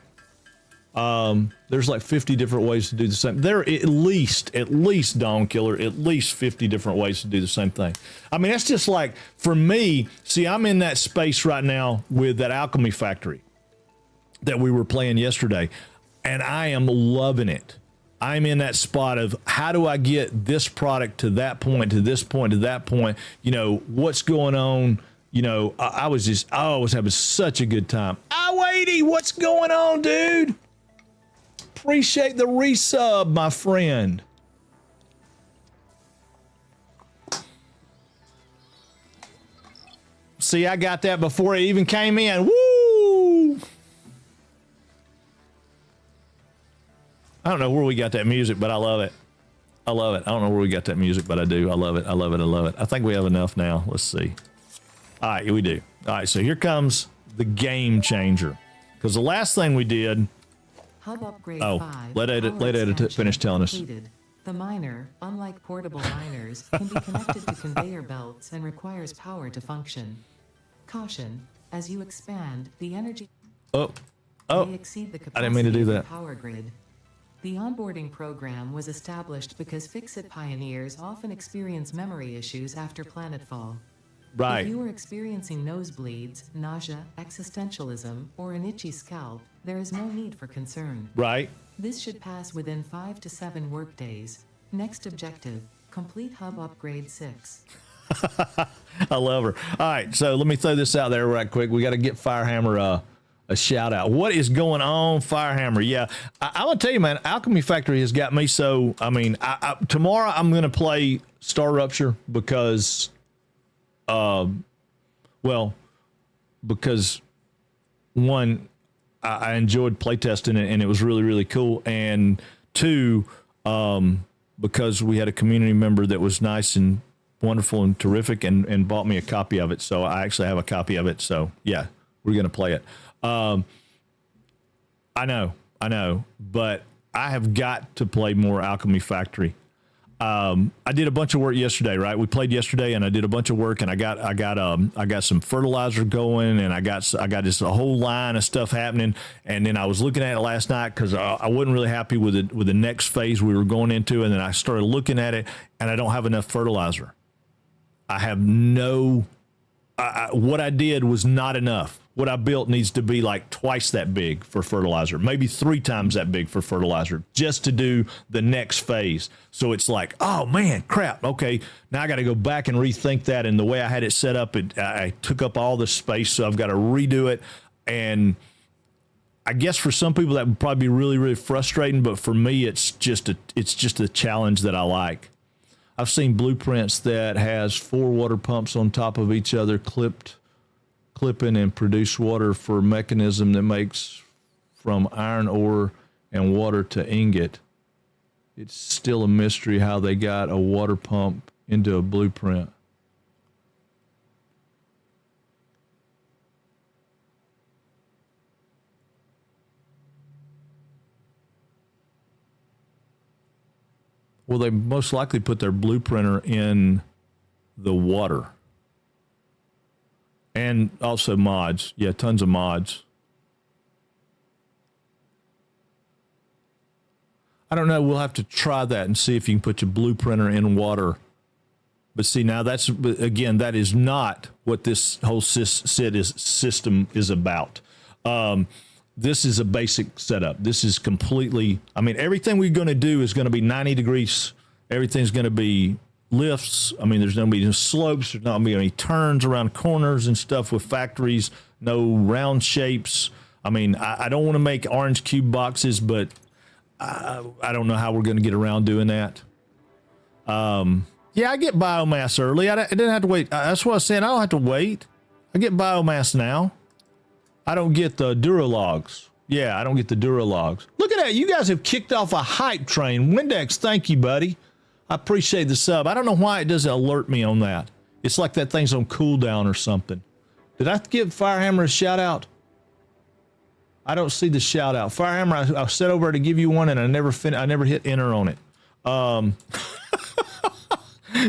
There's like 50 different ways to do the same. There are at least Dawn Killer, at least 50 different ways to do the same thing. I mean, that's just like, for me, see, I'm in that space right now with that alchemy factory that we were playing yesterday, and I am loving it. I'm in that spot of how do I get this product to that point, to this point, to that point, what's going on. I was having such a good time. Waity, what's going on, dude? Appreciate the resub, my friend. See, I got that before it even came in. Woo! I don't know where we got that music, but I love it. I love it. I don't know where we got that music, but I do. I love it. I love it. I love it. I think we have enough now. Let's see. All right, we do. All right, so here comes the game changer. Because the last thing we did... Hub upgrade 5. Let Edit finish telling us. Completed. The miner, unlike portable miners, can be connected to conveyor belts and requires power to function. Caution, as you expand, the energy may exceed the capacity I didn't mean to do of the that. power grid. The onboarding program was established because Fix-It pioneers often experience memory issues after planetfall. Right. If you are experiencing nosebleeds, nausea, existentialism, or an itchy scalp, there is no need for concern. Right. This should pass within 5 to 7 workdays. Next objective, complete hub upgrade 6. I love her. All right, so let me throw this out there right quick. We got to get Firehammer a shout out. What is going on, Firehammer? Yeah, I'm gonna tell you, man. Alchemy Factory has got me so. I mean, tomorrow I'm gonna play Star Rupture because, because one, I enjoyed playtesting it, and it was really, really cool. And two, because we had a community member that was nice and wonderful and terrific and bought me a copy of it. So I actually have a copy of it. So yeah, we're going to play it. I know, but I have got to play more Alchemy Factory. I did a bunch of work yesterday, right? We played yesterday and I did a bunch of work, and I got some fertilizer going, and I got just a whole line of stuff happening. And then I was looking at it last night cause I wasn't really happy with the next phase we were going into. And then I started looking at it, and I don't have enough fertilizer. I have what I did was not enough. What I built needs to be like twice that big for fertilizer, maybe 3 times that big for fertilizer, just to do the next phase. So it's like, oh man, crap. Okay, now I got to go back and rethink that. And the way I had it set up, I took up all the space, so I've got to redo it. And I guess for some people that would probably be really, really frustrating, but for me, it's just a challenge that I like. I've seen blueprints that has 4 water pumps on top of each other, clipping and produce water for a mechanism that makes from iron ore and water to ingot. It's still a mystery how they got a water pump into a blueprint. Well, they most likely put their blueprinter in the water. And also mods. Yeah, tons of mods. I don't know. We'll have to try that and see if you can put your blueprinter in water. But see, now that is not what this whole system is about. This is a basic setup. This is completely, everything we're going to do is going to be 90 degrees. Everything's going to be lifts. There's going to be no slopes. There's not going to be any turns around corners and stuff with factories. No round shapes. I don't want to make orange cube boxes, but I don't know how we're going to get around doing that. Yeah, I get biomass early. I didn't have to wait. That's what I was saying. I don't have to wait. I get biomass now. I don't get the Duralogs. Yeah, I don't get the Duralogs. Look at that. You guys have kicked off a hype train. Windex, thank you, buddy. I appreciate the sub. I don't know why it doesn't alert me on that. It's like that thing's on cooldown or something. Did I give Firehammer a shout out? I don't see the shout out. Firehammer, I set over to give you one, and I never hit enter on it.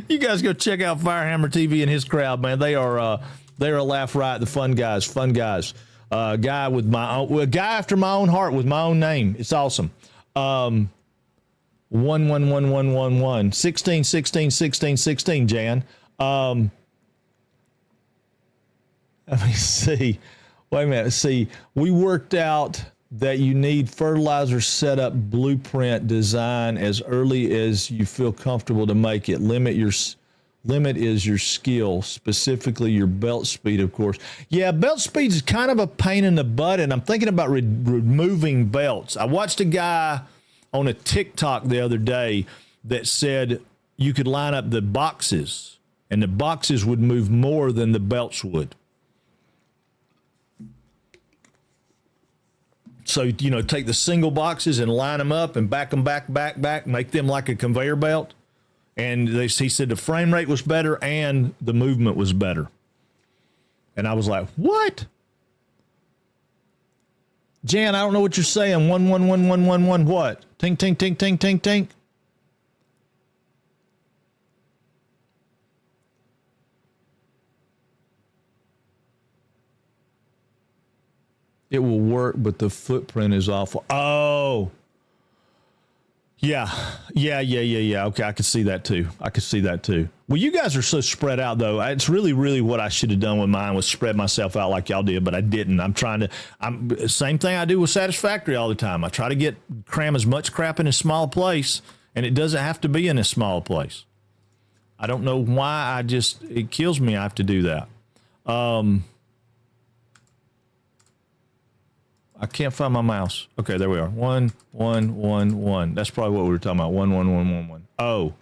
You guys go check out Firehammer TV and his crowd, man. They are a laugh riot. The fun guys. Guy with a guy after my own heart with my own name. It's awesome. 111111 16 16 16 16 Jan. Let me see. Wait a minute. See, we worked out that you need fertilizer setup blueprint design as early as you feel comfortable to make it. Limit is your skill, specifically your belt speed, of course. Yeah, belt speed is kind of a pain in the butt, and I'm thinking about removing belts. I watched a guy on a TikTok the other day that said you could line up the boxes, and the boxes would move more than the belts would. So, take the single boxes and line them up and back them back, make them like a conveyor belt. And he said the frame rate was better and the movement was better. And I was like, what? Jan, I don't know what you're saying. 111111 what? Tink, tink, tink, tink, tink, tink. It will work, but the footprint is awful. Oh. Yeah. Okay, I can see that too. Well, you guys are so spread out, though. It's really, really what I should have done with mine was spread myself out like y'all did, but I didn't. Same thing I do with Satisfactory all the time. I try to cram as much crap in a small place, and it doesn't have to be in a small place. I don't know why. It kills me I have to do that. I can't find my mouse. Okay, there we are. 1, 1, 1, 1. That's probably what we were talking about. 1, 1, 1, 1, 1. Oh,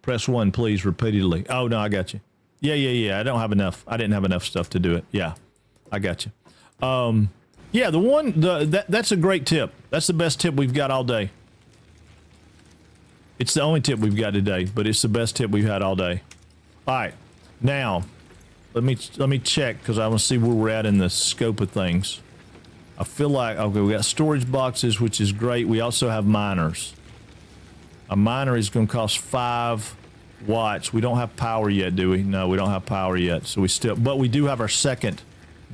press 1, please, repeatedly. Oh, no, I got you. Yeah. I don't have enough. I didn't have enough stuff to do it. Yeah, I got you. Yeah, that's a great tip. That's the best tip we've got all day. It's the only tip we've got today, but it's the best tip we've had all day. All right, now let me check because I want to see where we're at in the scope of things. I feel like okay, we got storage boxes, which is great. We also have miners. A miner is going to cost 5 watts. We don't have power yet, do we? No, we don't have power yet. So but we do have our second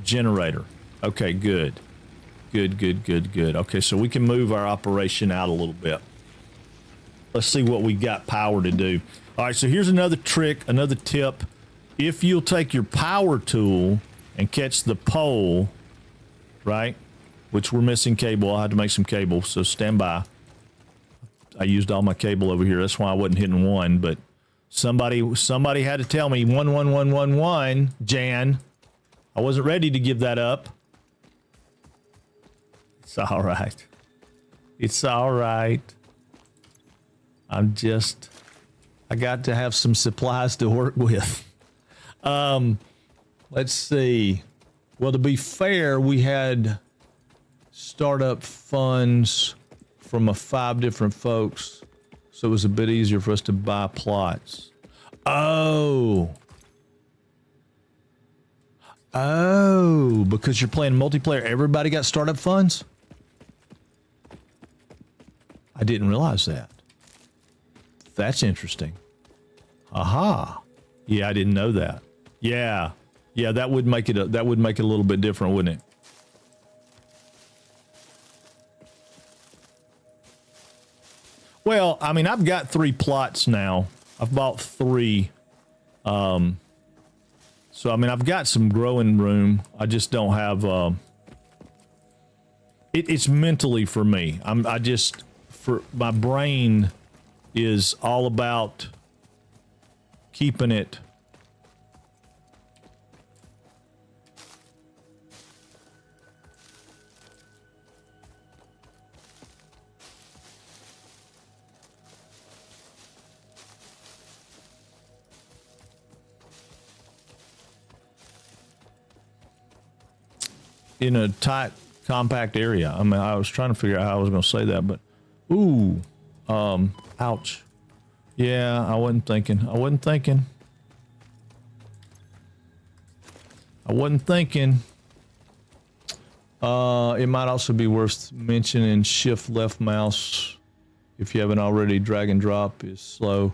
generator. Okay, good. Good. Okay, so we can move our operation out a little bit. Let's see what we got power to do. All right, so here's another trick, another tip. If you'll take your power tool and catch the pole, right, which we're missing cable. I'll have to make some cable, so stand by. I used all my cable over here. That's why I wasn't hitting one, but somebody had to tell me 11111, Jan. I wasn't ready to give that up. It's all right. It's all right. I got to have some supplies to work with. Let's see. Well, to be fair, we had startup funds from 5 different folks, so it was a bit easier for us to buy plots. Oh, because you're playing multiplayer, everybody got startup funds? I didn't realize that. That's interesting. Aha. Yeah, I didn't know that. Yeah, that would make it a little bit different, wouldn't it? Well, I mean, I've got 3 plots now. I've bought 3. So I mean, I've got some growing room. I just don't have. It's mentally for me. For my brain is all about keeping it. In a tight, compact area. I mean, I was trying to figure out how I was going to say that, but ooh, ouch. Yeah, I wasn't thinking. It might also be worth mentioning shift left mouse, if you haven't already, drag and drop is slow.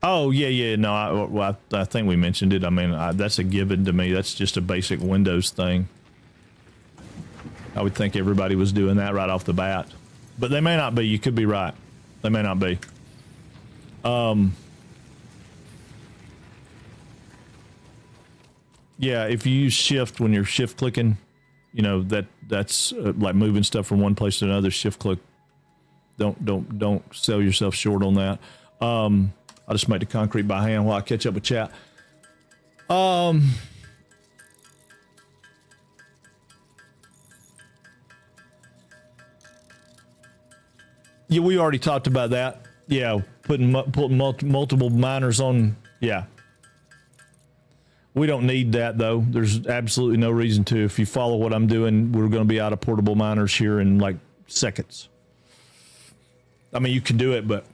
Oh, yeah. No, I think we mentioned it. I mean, that's a given to me. That's just a basic Windows thing. I would think everybody was doing that right off the bat. But they may not be. You could be right. They may not be. Yeah, if you use shift when you're shift clicking, you know, that's like moving stuff from one place to another, shift click. Don't sell yourself short on that. I'll just make the concrete by hand while I catch up with chat. Yeah, we already talked about that. Yeah, putting multiple miners on. Yeah. We don't need that, though. There's absolutely no reason to. If you follow what I'm doing, we're going to be out of portable miners here in like seconds. I mean, you can do it, but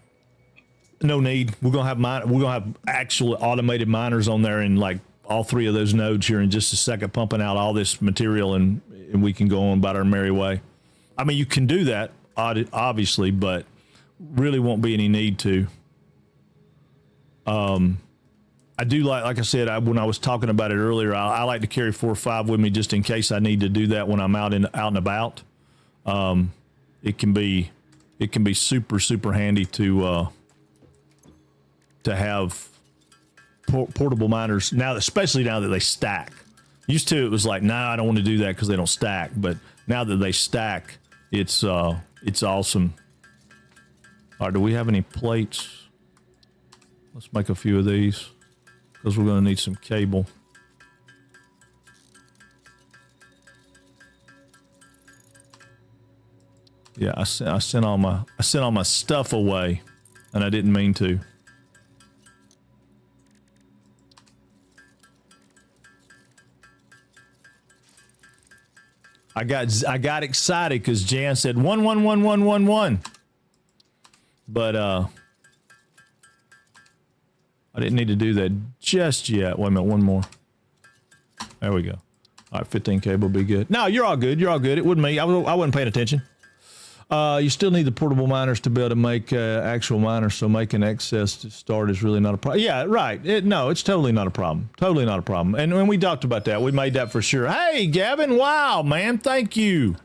no need. We're gonna have actual automated miners on there in like all 3 of those nodes here in just a second, pumping out all this material, and we can go on about our merry way. I mean, you can do that, obviously, but really won't be any need to. I do like I said, when I was talking about it earlier, I like to carry 4 or 5 with me just in case I need to do that when I'm out and about. It can be super handy to have portable miners now, especially now that they stack. Used to, it was like, nah, I don't want to do that because they don't stack. But now that they stack, it's awesome. All right, do we have any plates? Let's make a few of these because we're going to need some cable. Yeah, I sent all my stuff away, and I didn't mean to. I got excited because Jan said 1111111. But I didn't need to do that just yet. Wait a minute, one more. There we go. All right, 15K will be good. No, you're all good. You're all good. It wasn't me. I wasn't paying attention. You still need the portable miners to be able to make actual miners, so making excess to start is really not a problem. Yeah, right. No, it's totally not a problem. Totally not a problem. And when we talked about that, we made that for sure. Hey, Gavin, wow, man, thank you.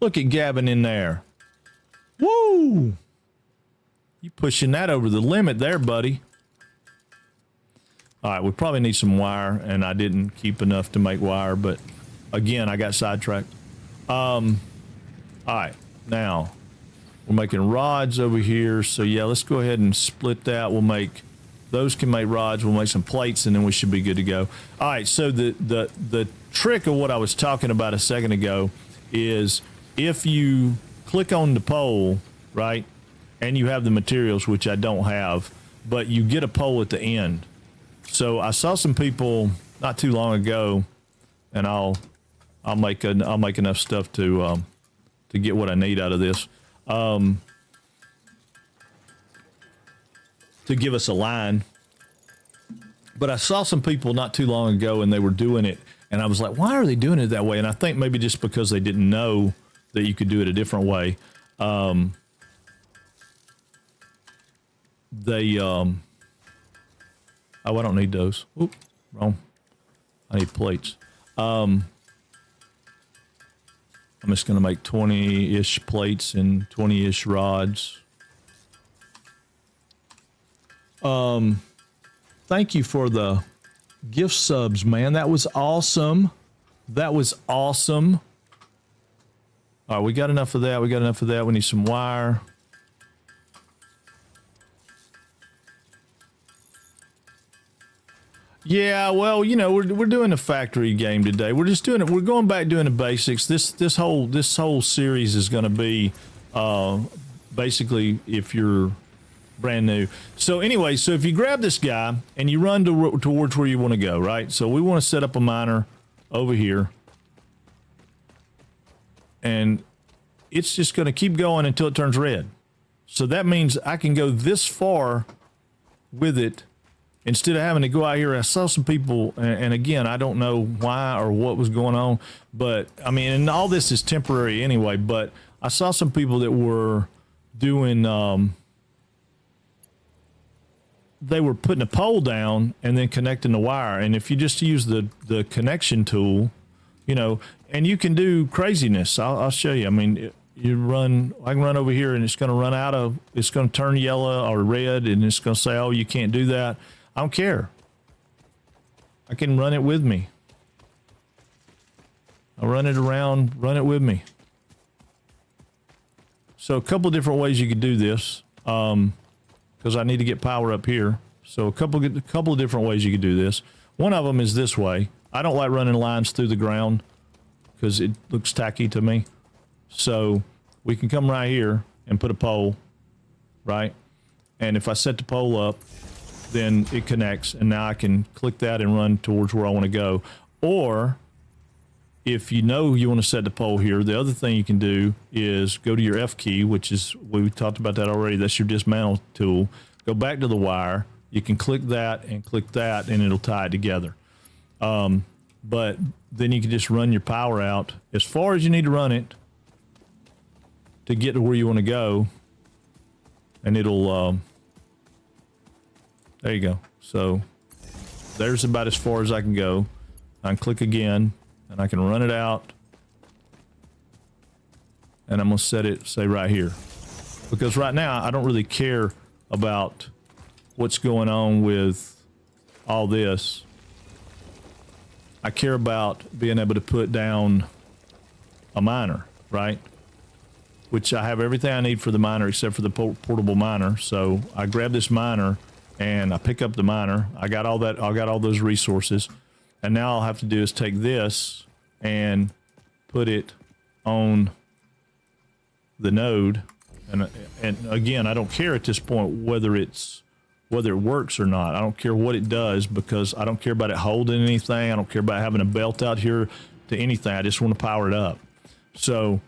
Look at Gavin in there. Woo! You pushing that over the limit there, buddy. All right, we probably need some wire, and I didn't keep enough to make wire, but again, I got sidetracked. All right, now we're making rods over here. So yeah, let's go ahead and split that. We'll make, those can make rods. We'll make some plates, and then we should be good to go. All right, so the trick of what I was talking about a second ago is if you click on the pole, right, and you have the materials, which I don't have, but you get a pole at the end. So I saw some people not too long ago, and I'll make enough stuff to get what I need out of this, to give us a line. But I saw some people not too long ago, and they were doing it, and I was like, why are they doing it that way? And I think maybe just because they didn't know that you could do it a different way. Oh, I don't need those. Oop, wrong. I need plates. I'm just going to make 20-ish plates and 20-ish rods. Thank you for the gift subs, man. That was awesome. That was awesome. All right, we got enough of that. We got enough of that. We need some wire. Yeah, well, you know, we're doing a factory game today. We're just doing it. We're going back doing the basics. This whole series is going to be basically if you're brand new. So anyway, so if you grab this guy and you run towards where you want to go, right? So we want to set up a miner over here, and it's just going to keep going until it turns red. So that means I can go this far with it. Instead of having to go out here, I saw some people, and again, I don't know why or what was going on, but I mean, and all this is temporary anyway, but I saw some people that were doing, they were putting a pole down and then connecting the wire. And if you just use the connection tool, you know, and you can do craziness. I'll show you. I mean, I can run over here and it's going to run out of, it's going to turn yellow or red, and it's going to say, oh, you can't do that. I don't care. I can run it with me. I'll run it around, run it with me. So a couple of different ways you could do this, because I need to get power up here. So a couple of different ways you could do this. One of them is this way. I don't like running lines through the ground because it looks tacky to me. So we can come right here and put a pole, right? And if I set the pole up, then it connects, and now I can click that and run towards where I want to go. Or if you know you want to set the pole here, the other thing you can do is go to your F key, which is, we talked about that already. That's your dismantle tool. Go back to the wire. You can click that, and it'll tie it together. But then you can just run your power out as far as you need to run it to get to where you want to go, and it'll, there you go. So there's about as far as I can go. I can click again, and I can run it out, and I'm going to set it, say, right here. Because right now, I don't really care about what's going on with all this. I care about being able to put down a miner, right? Which I have everything I need for the miner except for the portable miner. So I grab this miner, and I pick up the miner. I got all that. I got all those resources, and now all I'll have to do is take this and put it on the node. And again, I don't care at this point whether it works or not. I don't care what it does, because I don't care about it holding anything. I don't care about having a belt out here to anything. I just want to power it up. So,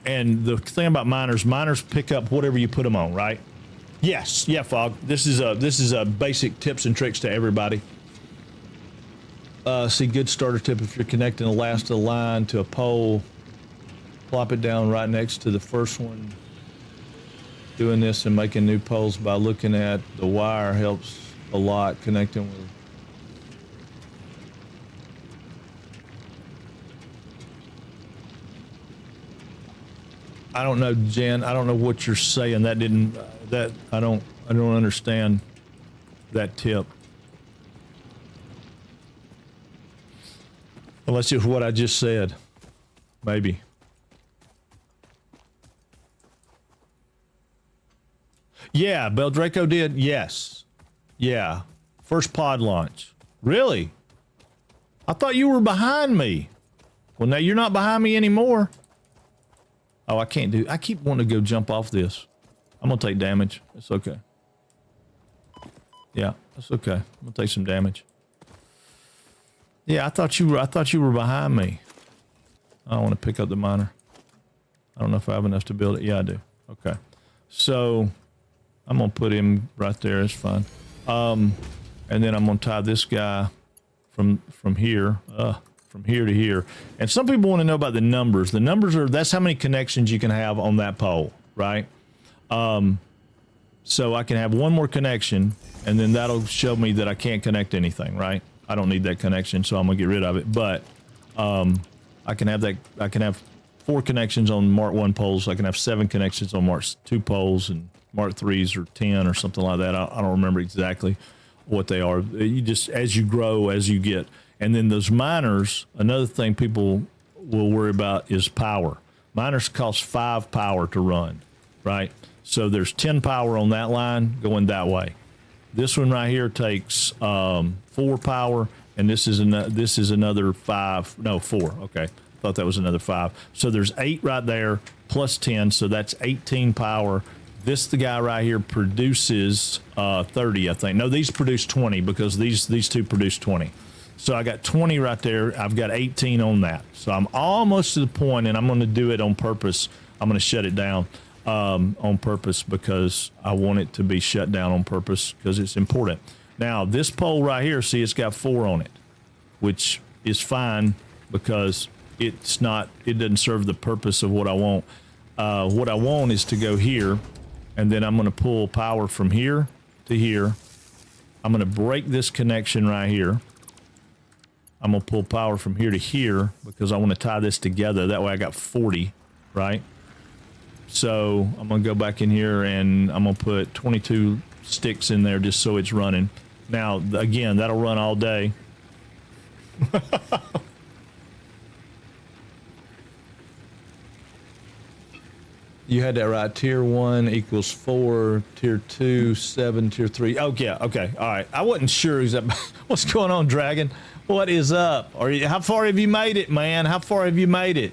and the thing about miners pick up whatever you put them on, right? Yes, yeah, Fog. This is a basic tips and tricks to everybody. See, good starter tip: if you're connecting the last of the line to a pole, plop it down right next to the first one. Doing this and making new poles by looking at the wire helps a lot. Connecting with. I don't know, Jen. I don't know what you're saying. That didn't. That I don't understand that tip. Unless it's what I just said. Maybe. Yeah, Beldraco did. Yes. Yeah. First pod launch. Really? I thought you were behind me. Well, now you're not behind me anymore. Oh, I can't do. I keep wanting to go jump off this. I'm gonna take damage. It's okay. Yeah, it's okay. I'm gonna take some damage. Yeah, I thought you were behind me. I don't want to pick up the miner. I don't know if I have enough to build it. Yeah, I do. Okay. So I'm gonna put him right there. It's fine. And then I'm gonna tie this guy from here to here. And some people want to know about the numbers. The numbers that's how many connections you can have on that pole, right? So I can have one more connection, and then that'll show me that I can't connect anything, right? I don't need that connection, so I'm gonna get rid of it. But I can have that. I can have 4 connections on Mark 1 poles. I can have 7 connections on Mark 2 poles, and Mark 3s or 10 or something like that. I don't remember exactly what they are. You just, as you grow, as you get. And then those miners, another thing people will worry about is power. Miners cost 5 power to run, right? So there's 10 power on that line going that way. This one right here takes 4 power, and this is another 5. No, 4. Okay, thought that was another 5. So there's 8 right there plus 10, so that's 18 power. The guy right here produces 30, I think. No, these produce 20 because these two produce 20. So I got 20 right there. I've got 18 on that. So I'm almost to the point, and I'm going to do it on purpose. I'm going to shut it down on purpose because I want it to be shut down on purpose because it's important. Now, this pole right here, see, it's got 4 on it, which is fine because it doesn't serve the purpose of what I want. What I want is to go here, and then I'm going to pull power from here to here. I'm going to break this connection right here. I'm going to pull power from here to here because I want to tie this together. That way I got 40, right? So I'm going to go back in here and I'm going to put 22 sticks in there just so it's running. Now, again, that'll run all day. You had that right. Tier 1 equals 4. Tier 2, 7. Tier 3. Oh, yeah. Okay. All right. I wasn't sure exactly. What's going on, Dragon? What is up? How far have you made it, man? How far have you made it?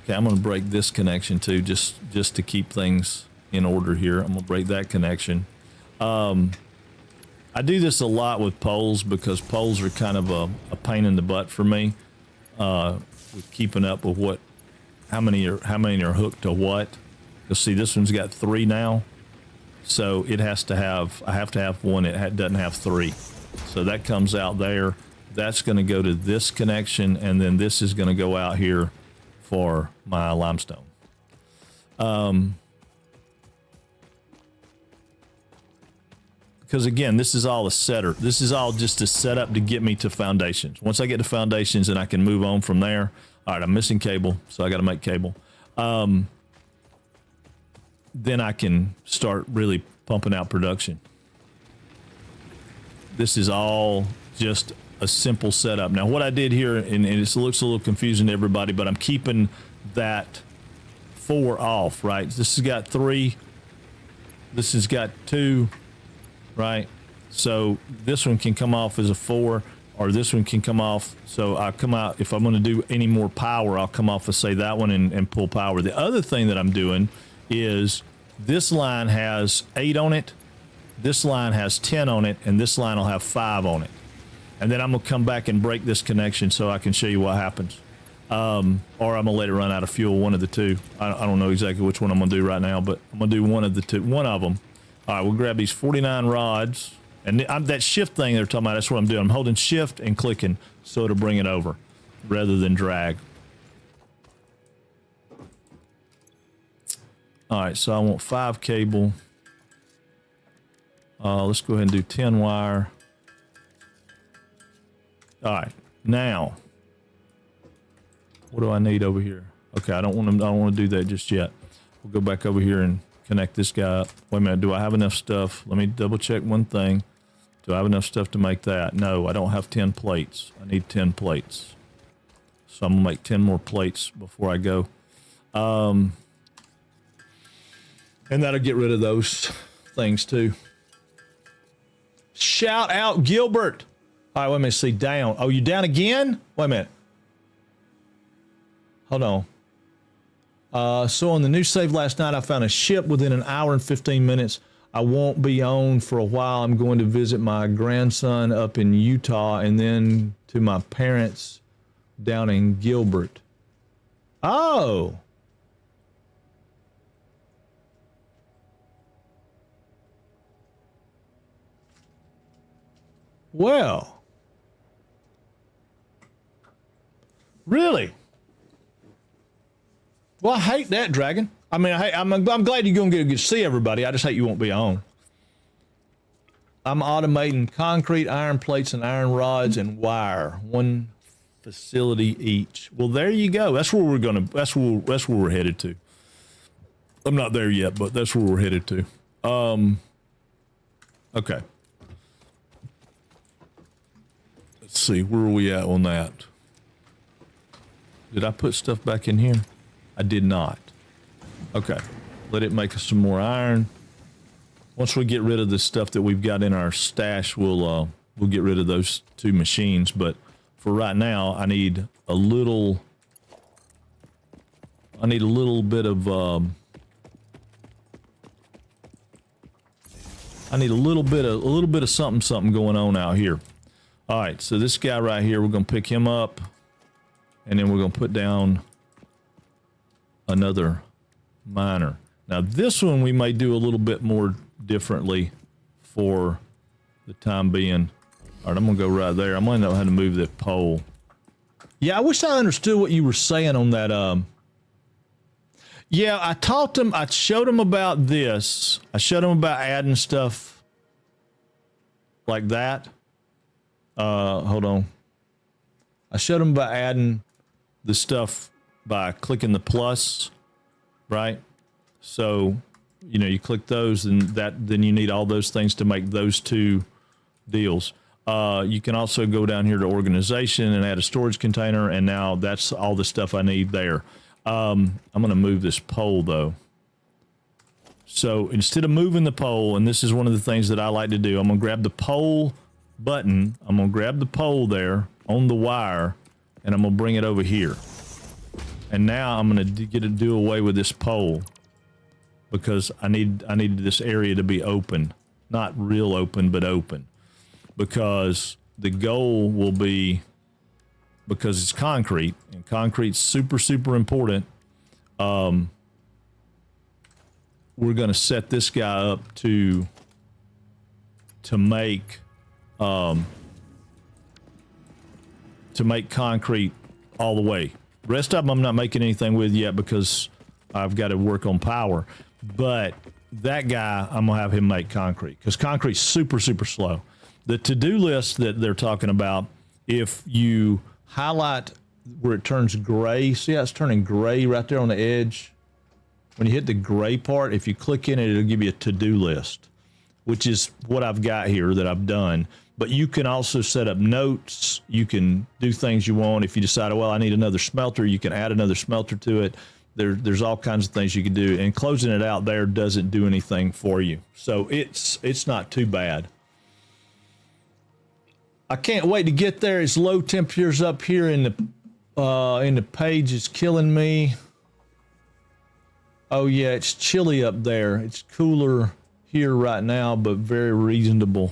Okay, I'm going to break this connection too, just to keep things in order here. I'm going to break that connection. I do this a lot with poles because poles are kind of a pain in the butt for me with keeping up with how many are hooked to what. You'll see this one's got 3 now, so I have to have one that doesn't have 3. So that comes out there. That's going to go to this connection, and then this is going to go out here for my limestone. Because again, this is all a setter. This is all just a setup to get me to foundations. Once I get to foundations, then I can move on from there. All right, I'm missing cable, so I got to make cable. Then I can start really pumping out production. This is all just a simple setup. Now, what I did here, and it looks a little confusing to everybody, but I'm keeping that 4 off, right? This has got 3. This has got 2, right? So this one can come off as a 4, or this one can come off. So I come out, if I'm going to do any more power, I'll come off of, say, that one and pull power. The other thing that I'm doing is this line has 8 on it, This line has 10 on it, and this line will have 5 on it. And then I'm going to come back and break this connection so I can show you what happens. Or I'm going to let it run out of fuel, one of the two. I don't know exactly which one I'm going to do right now, but I'm going to do one of the two, one of them. All right, we'll grab these 49 rods. And that shift thing they're talking about, that's what I'm doing. I'm holding shift and clicking so it'll bring it over rather than drag. All right, so I want 5 cable. Let's go ahead and do 10 wire. All right, now, what do I need over here? Okay, I don't want to do that just yet. We'll go back over here and connect this guy up. Wait a minute, do I have enough stuff? Let me double check one thing. Do I have enough stuff to make that? No, I don't have 10 plates. I need 10 plates. So I'm gonna make 10 more plates before I go. And that'll get rid of those things too. Shout out Gilbert. All right, wait a minute, see, down. Oh, you down again? Wait a minute. Hold on. So on the new save last night, I found a ship within an hour and 15 minutes. I won't be on for a while. I'm going to visit my grandson up in Utah and then to my parents down in Gilbert. Oh. Well. Really? Well, I hate that, Dragon. I mean, I'm glad you're going to get to see everybody. I just hate you won't be on. I'm automating concrete, iron plates, and iron rods and wire. One facility each. Well, there you go. That's where we're gonna. That's where we're headed to. I'm not there yet, but that's where we're headed to. Okay. Let's see. Where are we at on that? Did I put stuff back in here? I did not. Okay, let it make us some more iron. Once we get rid of the stuff that we've got in our stash, we'll get rid of those 2 machines. But for right now, I need a little bit of I need a little bit of something going on out here. All right, so this guy right here, we're gonna pick him up, and then we're gonna put down another miner. Now this one we may do a little bit more differently for the time being. All right, I'm gonna go right there. I might know how to move that pole. Yeah, I wish I understood what you were saying on that. Yeah, I taught him, I showed him about this. I showed him about adding stuff like that. Hold on. I showed him about adding the stuff by clicking the plus, right? So, you know, you click those and then you need all those things to make those 2 deals. You can also go down here to organization and add a storage container, and now that's all the stuff I need there. I'm going to move this pole though. So instead of moving the pole, and this is one of the things that I like to do, I'm going to grab the pole button. I'm going to grab the pole there on the wire, and I'm going to bring it over here. And now I'm going to get to do away with this pole because I need this area to be open. Not real open, but open. Because the goal will be, because it's concrete, and concrete's super, super important, we're going to set this guy up to make concrete all the way. Rest of them I'm not making anything with yet because I've got to work on power. But that guy, I'm going to have him make concrete because concrete's super, super slow. The to-do list that they're talking about, if you highlight where it turns gray, see how it's turning gray right there on the edge? When you hit the gray part, if you click in it, it'll give you a to-do list, which is what I've got here that I've done. But you can also set up notes. You can do things you want. If you decide, well, I need another smelter, you can add another smelter to it. There's all kinds of things you can do. And closing it out there doesn't do anything for you. So it's not too bad. I can't wait to get there. It's low temperatures up here in the page is killing me. Oh yeah, it's chilly up there. It's cooler here right now, but very reasonable.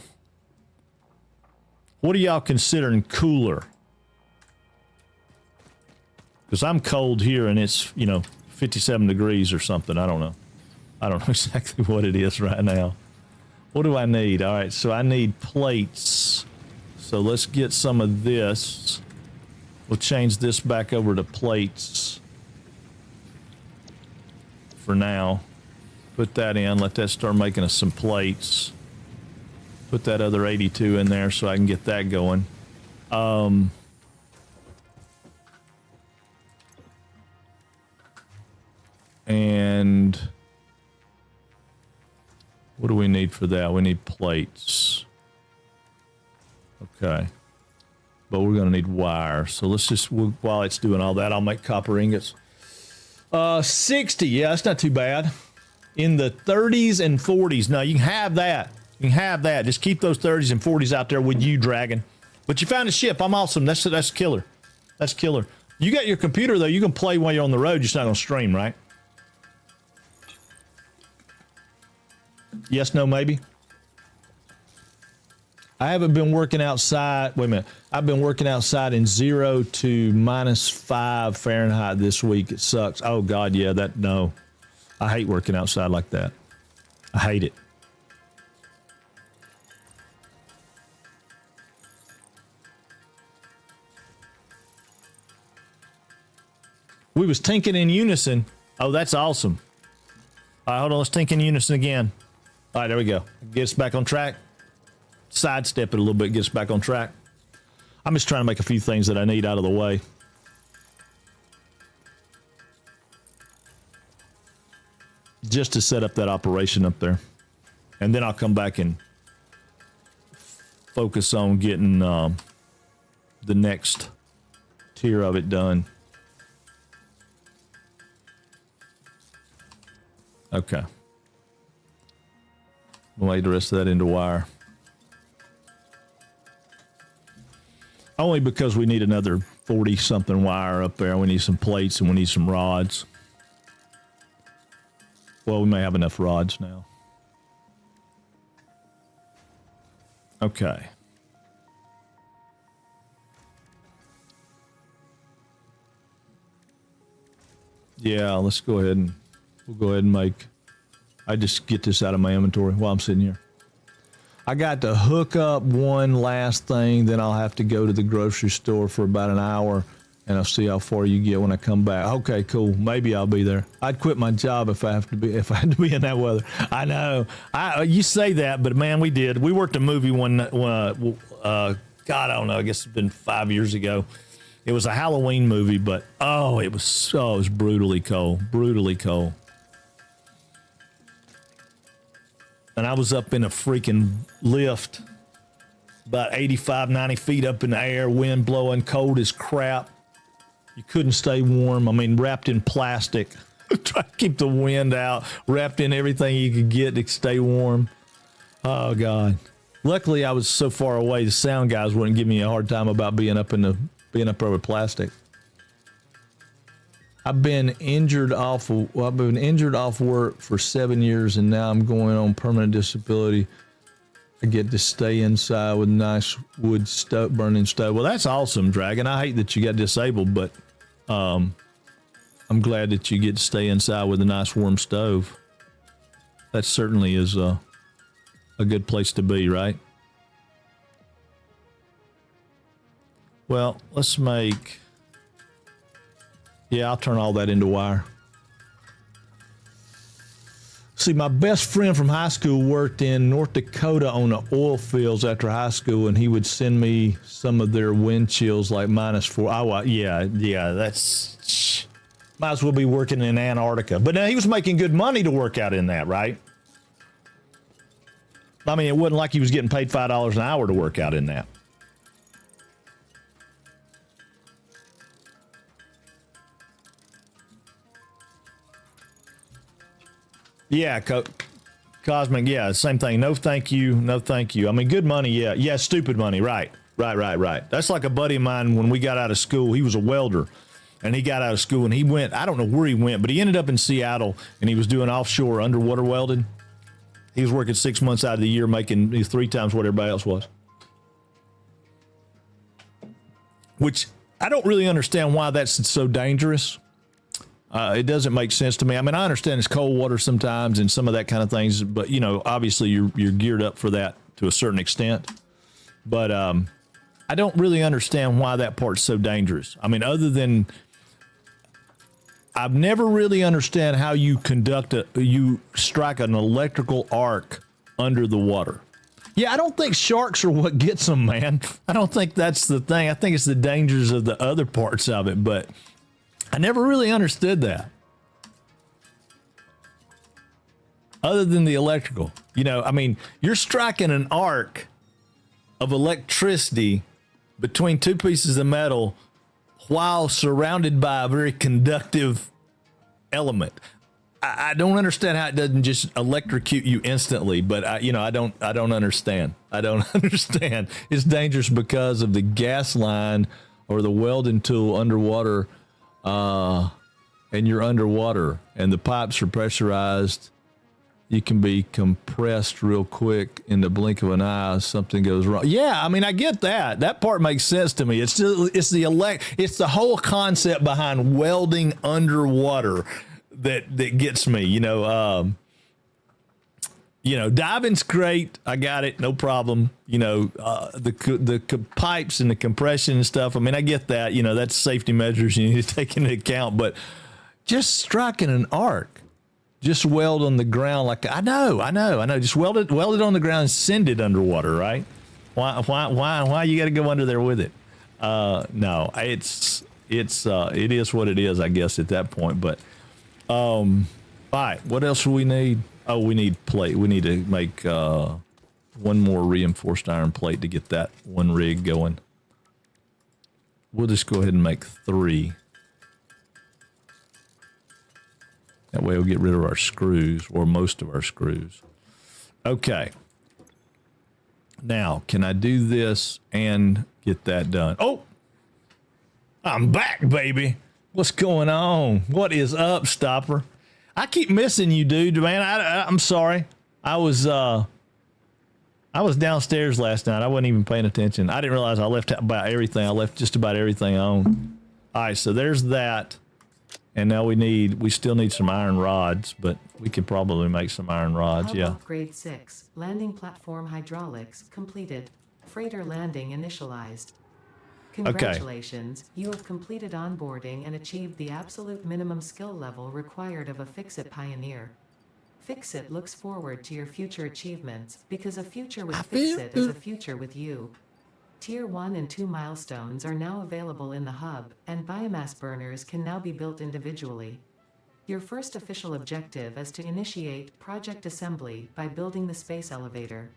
What are y'all considering cooler? Because I'm cold here and it's, 57 degrees or something. I don't know. I don't know exactly what it is right now. What do I need? All right, so I need plates. So let's get some of this. We'll change this back over to plates for now. Put that in. Let that start making us some plates. Put that other 82 in there so I can get that going. And what do we need for that? We need plates. Okay. But we're going to need wire. So let's just, while it's doing all that, I'll make copper ingots. 60. Yeah, that's not too bad. In the 30s and 40s. No, you can have that. You can have that. Just keep those 30s and 40s out there with you, Dragon. But you found a ship. I'm awesome. That's killer. That's killer. You got your computer, though. You can play while you're on the road. You're just not going to stream, right? Yes, no, maybe. I haven't been working outside. Wait a minute. I've been working outside in 0 to -5 Fahrenheit this week. It sucks. Oh, God, yeah, no. I hate working outside like that. I hate it. We was tinking in unison. Oh, that's awesome. All right, hold on. Let's tink in unison again. All right, there we go. Get us back on track. Sidestep it a little bit, get us back on track. I'm just trying to make a few things that I need out of the way. Just to set up that operation up there. And then I'll come back and focus on getting the next tier of it done. Okay. We'll lay the rest of that into wire. Only because we need another 40-something wire up there. We need some plates and we need some rods. Well, we may have enough rods now. Okay. Yeah, let's go ahead and we'll go ahead and make. I just get this out of my inventory while I'm sitting here. I got to hook up one last thing, then I'll have to go to the grocery store for about an hour, and I'll see how far you get when I come back. Okay, cool. Maybe I'll be there. I'd quit my job if I had to be in that weather. I know. You say that, but man, we did. We worked a movie God, I don't know. I guess it's been 5 years ago. It was a Halloween movie, but it was brutally cold, brutally cold. And I was up in a freaking lift, about 85, 90 feet up in the air, wind blowing, cold as crap. You couldn't stay warm. I mean, wrapped in plastic. Try to keep the wind out, wrapped in everything you could get to stay warm. Oh, God. Luckily, I was so far away, the sound guys wouldn't give me a hard time about being up over plastic. I've been injured off work for 7 years, and now I'm going on permanent disability. I get to stay inside with nice wood burning stove. Well, that's awesome, Dragon. I hate that you got disabled, but I'm glad that you get to stay inside with a nice warm stove. That certainly is a good place to be, right? Well, let's make... Yeah, I'll turn all that into wire. See, my best friend from high school worked in North Dakota on the oil fields after high school, and he would send me some of their wind chills like -4. That's... Might as well be working in Antarctica. But now he was making good money to work out in that, right? I mean, it wasn't like he was getting paid $5 an hour to work out in that. Yeah, Cosmic, yeah, same thing. No thank you, no thank you. I mean, good money, yeah. Yeah, stupid money, right. That's like a buddy of mine when we got out of school. He was a welder, and he got out of school, and he went, I don't know where he went, but he ended up in Seattle, and he was doing offshore underwater welding. He was working 6 months out of the year, making 3 times what everybody else was. Which I don't really understand why that's so dangerous. It doesn't make sense to me. I mean, I understand it's cold water sometimes and some of that kind of things, but you know, obviously you're geared up for that to a certain extent. But I don't really understand why that part's so dangerous. I mean, other than I've never really understand how you you strike an electrical arc under the water. Yeah, I don't think sharks are what gets them, man. I don't think that's the thing. I think it's the dangers of the other parts of it, but I never really understood that. Other than the electrical. You know, I mean, you're striking an arc of electricity between 2 pieces of metal while surrounded by a very conductive element. I don't understand how it doesn't just electrocute you instantly, but I don't understand. I don't understand. It's dangerous because of the gas line or the welding tool underwater, and you're underwater and the pipes are pressurized. You can be compressed real quick in the blink of an eye if something goes wrong. Yeah, I mean, I get that. That part makes sense to me. It's the whole concept behind welding underwater that gets me. You know, diving's great. I got it, no problem. You know, the pipes and the compression and stuff. I mean, I get that. You know, that's safety measures you need to take into account. But just striking an arc. Just weld on the ground like I know. Just weld it on the ground and send it underwater, right? Why you got to go under there with it? No, it is what it is, I guess, at that point. But all right, what else do we need? Oh, we need plate. We need to make one more reinforced iron plate to get that one rig going. We'll just go ahead and make 3. That way we'll get rid of our screws, or most of our screws. Okay. Now, can I do this and get that done? Oh, I'm back, baby. What's going on? What is up, Stopper? I keep missing you, dude, man. I'm sorry. I was downstairs last night. I wasn't even paying attention. I didn't realize I left about everything. I left just about everything on. All right, so there's that. And now we still need some iron rods, but we could probably make some iron rods, yeah. Upgrade 6, landing platform hydraulics completed. Freighter landing initialized. Congratulations, you have completed onboarding and achieved the absolute minimum skill level required of a Fix-It pioneer. Fix-It looks forward to your future achievements, because a future with Fix-It is a future with you. Tier 1 and 2 milestones are now available in the hub, and biomass burners can now be built individually. Your first official objective is to initiate project assembly by building the space elevator.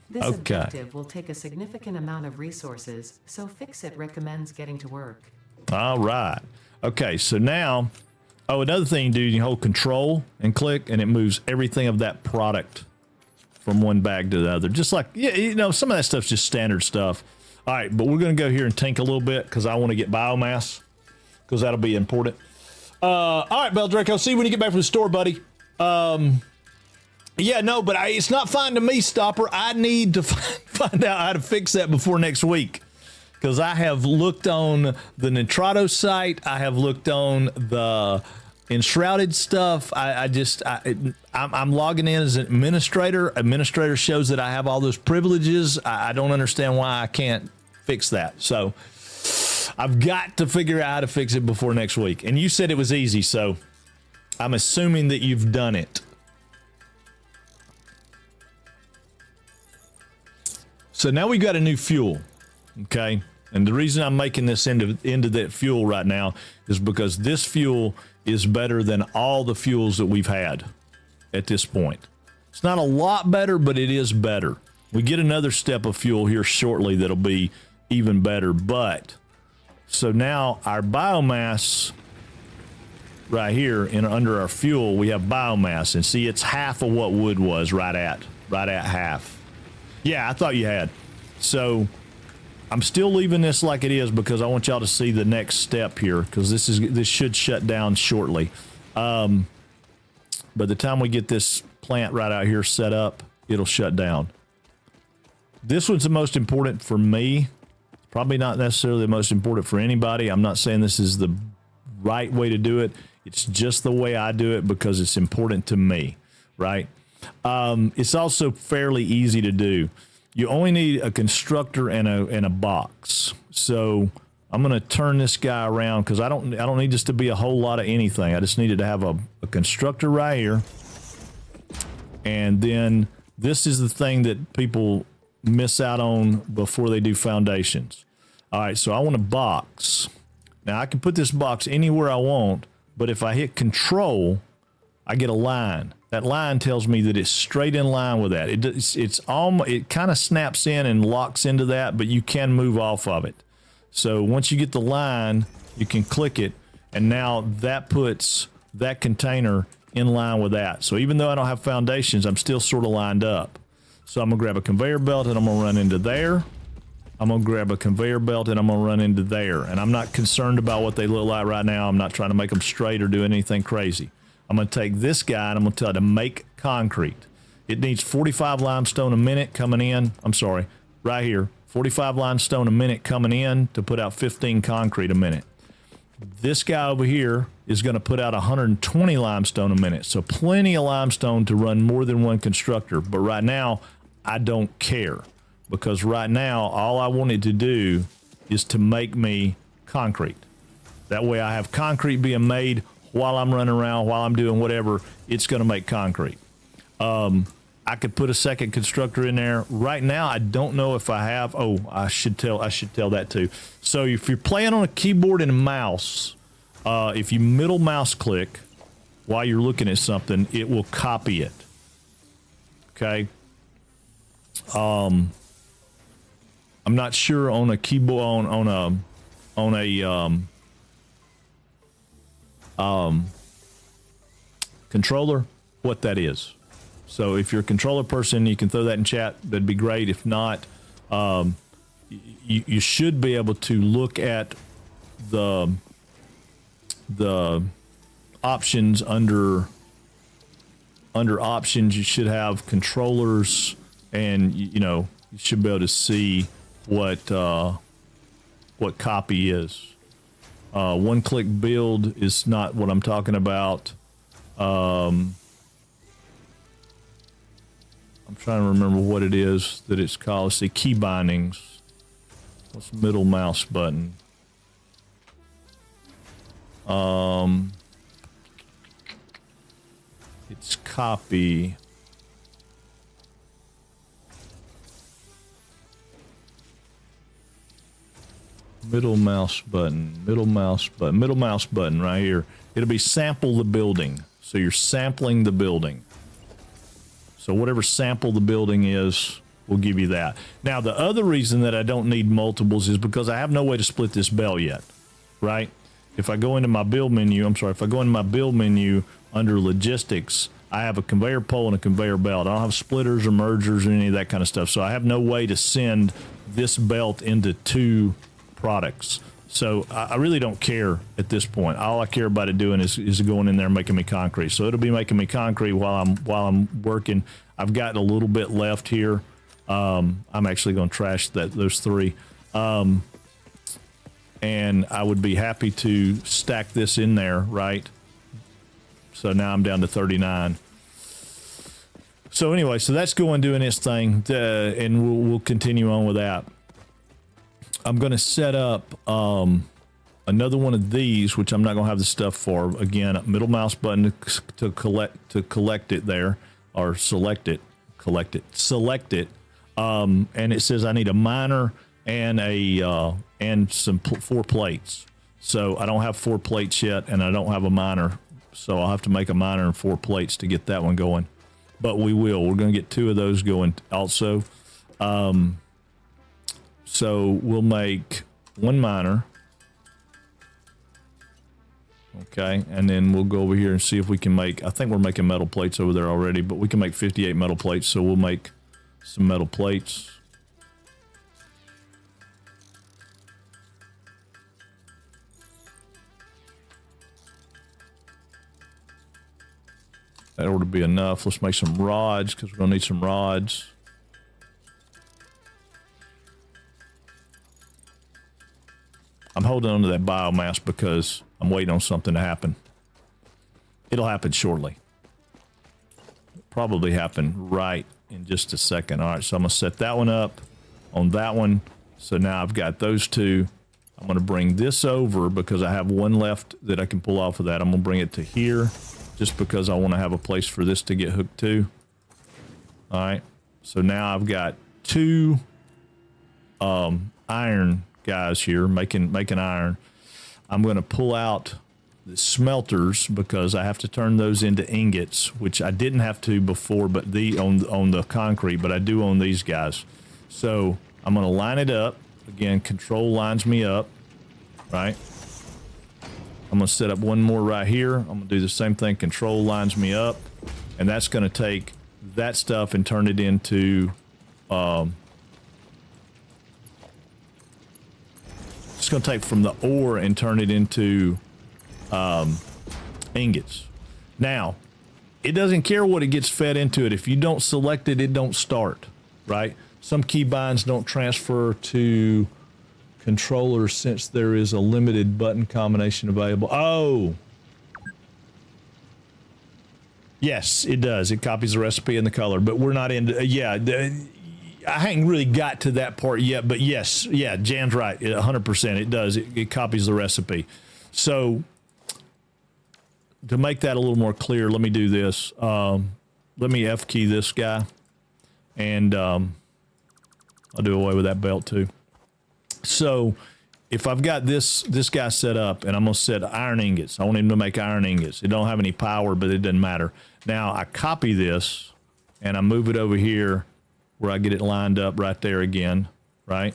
This objective will take a significant amount of resources, so Fix-It recommends getting to work. All right. Okay, so now, another thing you do, you hold control and click, and it moves everything of that product from one bag to the other. Just like, some of that stuff's just standard stuff. All right, but we're going to go here and tank a little bit because I want to get biomass, because that'll be important. All right, Bell Draco, see you when you get back from the store, buddy. Yeah, no, but it's not fine to me, Stopper. I need to find out how to fix that before next week, because I have looked on the Nitrado site. I have looked on the Enshrouded stuff. I'm logging in as an administrator. Administrator shows that I have all those privileges. I don't understand why I can't fix that. So I've got to figure out how to fix it before next week. And you said it was easy, so I'm assuming that you've done it. So now we got a new fuel, okay? And the reason I'm making this into that fuel right now is because this fuel is better than all the fuels that we've had at this point. It's not a lot better, but it is better. We get another step of fuel here shortly that'll be even better. But so now our biomass right here under our fuel, we have biomass, and see, it's half of what wood was, right at half. Yeah, I thought you had. So I'm still leaving this like it is because I want y'all to see the next step here, because this should shut down shortly. By the time we get this plant right out here set up, it'll shut down. This one's the most important for me. Probably not necessarily the most important for anybody. I'm not saying this is the right way to do it. It's just the way I do it because it's important to me, right? It's also fairly easy to do. You only need a constructor and a box. So I'm going to turn this guy around because I don't need this to be a whole lot of anything. I just needed to have a constructor right here. And then this is the thing that people miss out on before they do foundations. All right, so I want a box. Now I can put this box anywhere I want, but if I hit control, I get a line. That line tells me that it's straight in line with that. It kind of snaps in and locks into that, but you can move off of it. So once you get the line, you can click it, and now that puts that container in line with that. So even though I don't have foundations, I'm still sort of lined up. So I'm gonna grab a conveyor belt and I'm gonna run into there. I'm gonna grab a conveyor belt and I'm gonna run into there. And I'm not concerned about what they look like right now. I'm not trying to make them straight or do anything crazy. I'm gonna take this guy and I'm gonna tell it to make concrete. It needs 45 limestone a minute coming in. I'm sorry, right here. 45 limestone a minute coming in to put out 15 concrete a minute. This guy over here is going to put out 120 limestone a minute. So plenty of limestone to run more than one constructor. But right now, I don't care because right now, all I wanted to do is to make me concrete. That way I have concrete being made while I'm running around, while I'm doing whatever, it's going to make concrete. I could put a second constructor in there. Right now, I don't know if I have. Oh, I should tell that too. So if you're playing on a keyboard and a mouse, if you middle mouse click while you're looking at something, it will copy it. Okay. I'm not sure on a keyboard on a controller what that is. So if you're a controller person, you can throw that in chat. That'd be great. If not, you should be able to look at the options under options. You should have controllers, and you should be able to see what copy is. One-click build is not what I'm talking about. I'm trying to remember what it is that it's called. Let's see, key bindings. What's middle mouse button? It's copy. Middle mouse button right here. It'll be sample the building. So you're sampling the building. So whatever sample the building is, will give you that. Now, the other reason that I don't need multiples is because I have no way to split this bell yet, right? If I go into my build menu, under logistics, I have a conveyor pole and a conveyor belt. I don't have splitters or mergers or any of that kind of stuff. So I have no way to send this belt into two products. So I really don't care at this point. All I care about it doing is going in there and making me concrete. So it'll be making me concrete while I'm working. I've got a little bit left here. I'm actually going to trash those three. And I would be happy to stack this in there, right? So now I'm down to 39. So anyway, so that's going doing its thing, and we'll continue on with that. I'm going to set up another one of these, which I'm not going to have the stuff for. Again, middle mouse button to collect it there, or select it. And it says I need a miner and some 4 plates. So I don't have 4 plates yet, and I don't have a miner. So I'll have to make a miner and 4 plates to get that one going. But we will. We're going to get 2 of those going also. So we'll make 1 miner. Okay, and then we'll go over here and see if we can make, I think we're making metal plates over there already, but we can make 58 metal plates, so we'll make some metal plates. That ought to be enough. Let's make some rods because we're going to need some rods. I'm holding on to that biomass because I'm waiting on something to happen. It'll happen shortly. Probably happen right in just a second. All right, so I'm going to set that one up on that one. So now I've got those two. I'm going to bring this over because I have one left that I can pull off of that. I'm going to bring it to here just because I want to have a place for this to get hooked to. All right, so now I've got two iron guys here making iron. I'm going to pull out the smelters because I have to turn those into ingots, which I didn't have to before, but on the concrete, but I do on these guys. So I'm going to line it up. Again, control lines me up, right? I'm going to set up one more right here. I'm going to do the same thing. Control lines me up, and that's going to take that stuff and turn it into it's going to take from the ore and turn it into ingots. Now, it doesn't care what it gets fed into it. If you don't select it, it don't start, right? Some keybinds don't transfer to controllers since there is a limited button combination available. Oh! Yes, it does. It copies the recipe and the color, but we're not into, I hadn't really got to that part yet, but yes, yeah, Jan's right, 100%. It does. It copies the recipe. So to make that a little more clear, let me do this. Let me F key this guy, and I'll do away with that belt too. So if I've got this guy set up, and I'm gonna set iron ingots. I want him to make iron ingots. It don't have any power, but it doesn't matter. Now I copy this, and I move it over here where I get it lined up right there again, right?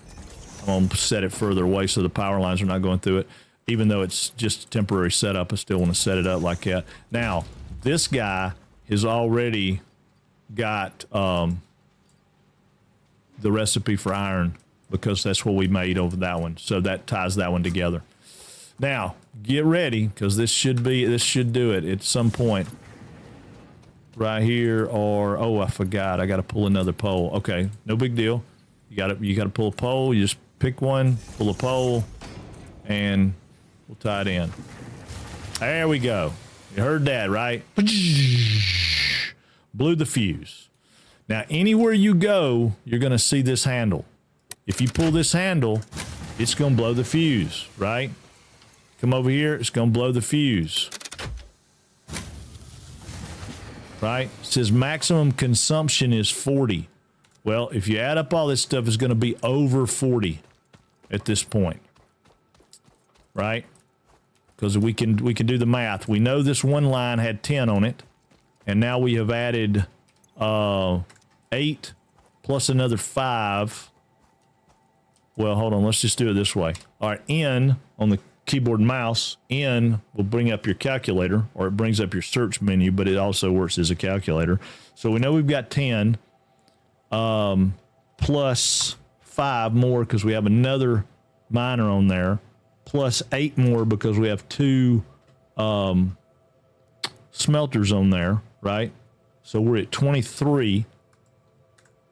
I'm gonna set it further away so the power lines are not going through it. Even though it's just a temporary setup, I still want to set it up like that. Now, this guy has already got the recipe for iron because that's what we made over that one. So that ties that one together. Now, get ready because this should do it at some point. Right here, or oh, I forgot. I got to pull another pole. Okay, no big deal. You got to pull a pole. You just pick one, pull a pole, and we'll tie it in. There we go. You heard that, right? Blew the fuse. Now, anywhere you go, you're going to see this handle. If you pull this handle, it's going to blow the fuse, right? Come over here, it's going to blow the fuse. Right? It says maximum consumption is 40. Well, if you add up all this stuff, it's going to be over 40 at this point. Right? Because we can do the math. We know this one line had 10 on it, and now we have added 8 plus another 5. Well, hold on. Let's just do it this way. All right, N on the keyboard and mouse, N will bring up your calculator, or it brings up your search menu, but it also works as a calculator. So we know we've got 10 plus 5 more because we have another miner on there, plus 8 more because we have 2 smelters on there, right? So we're at 23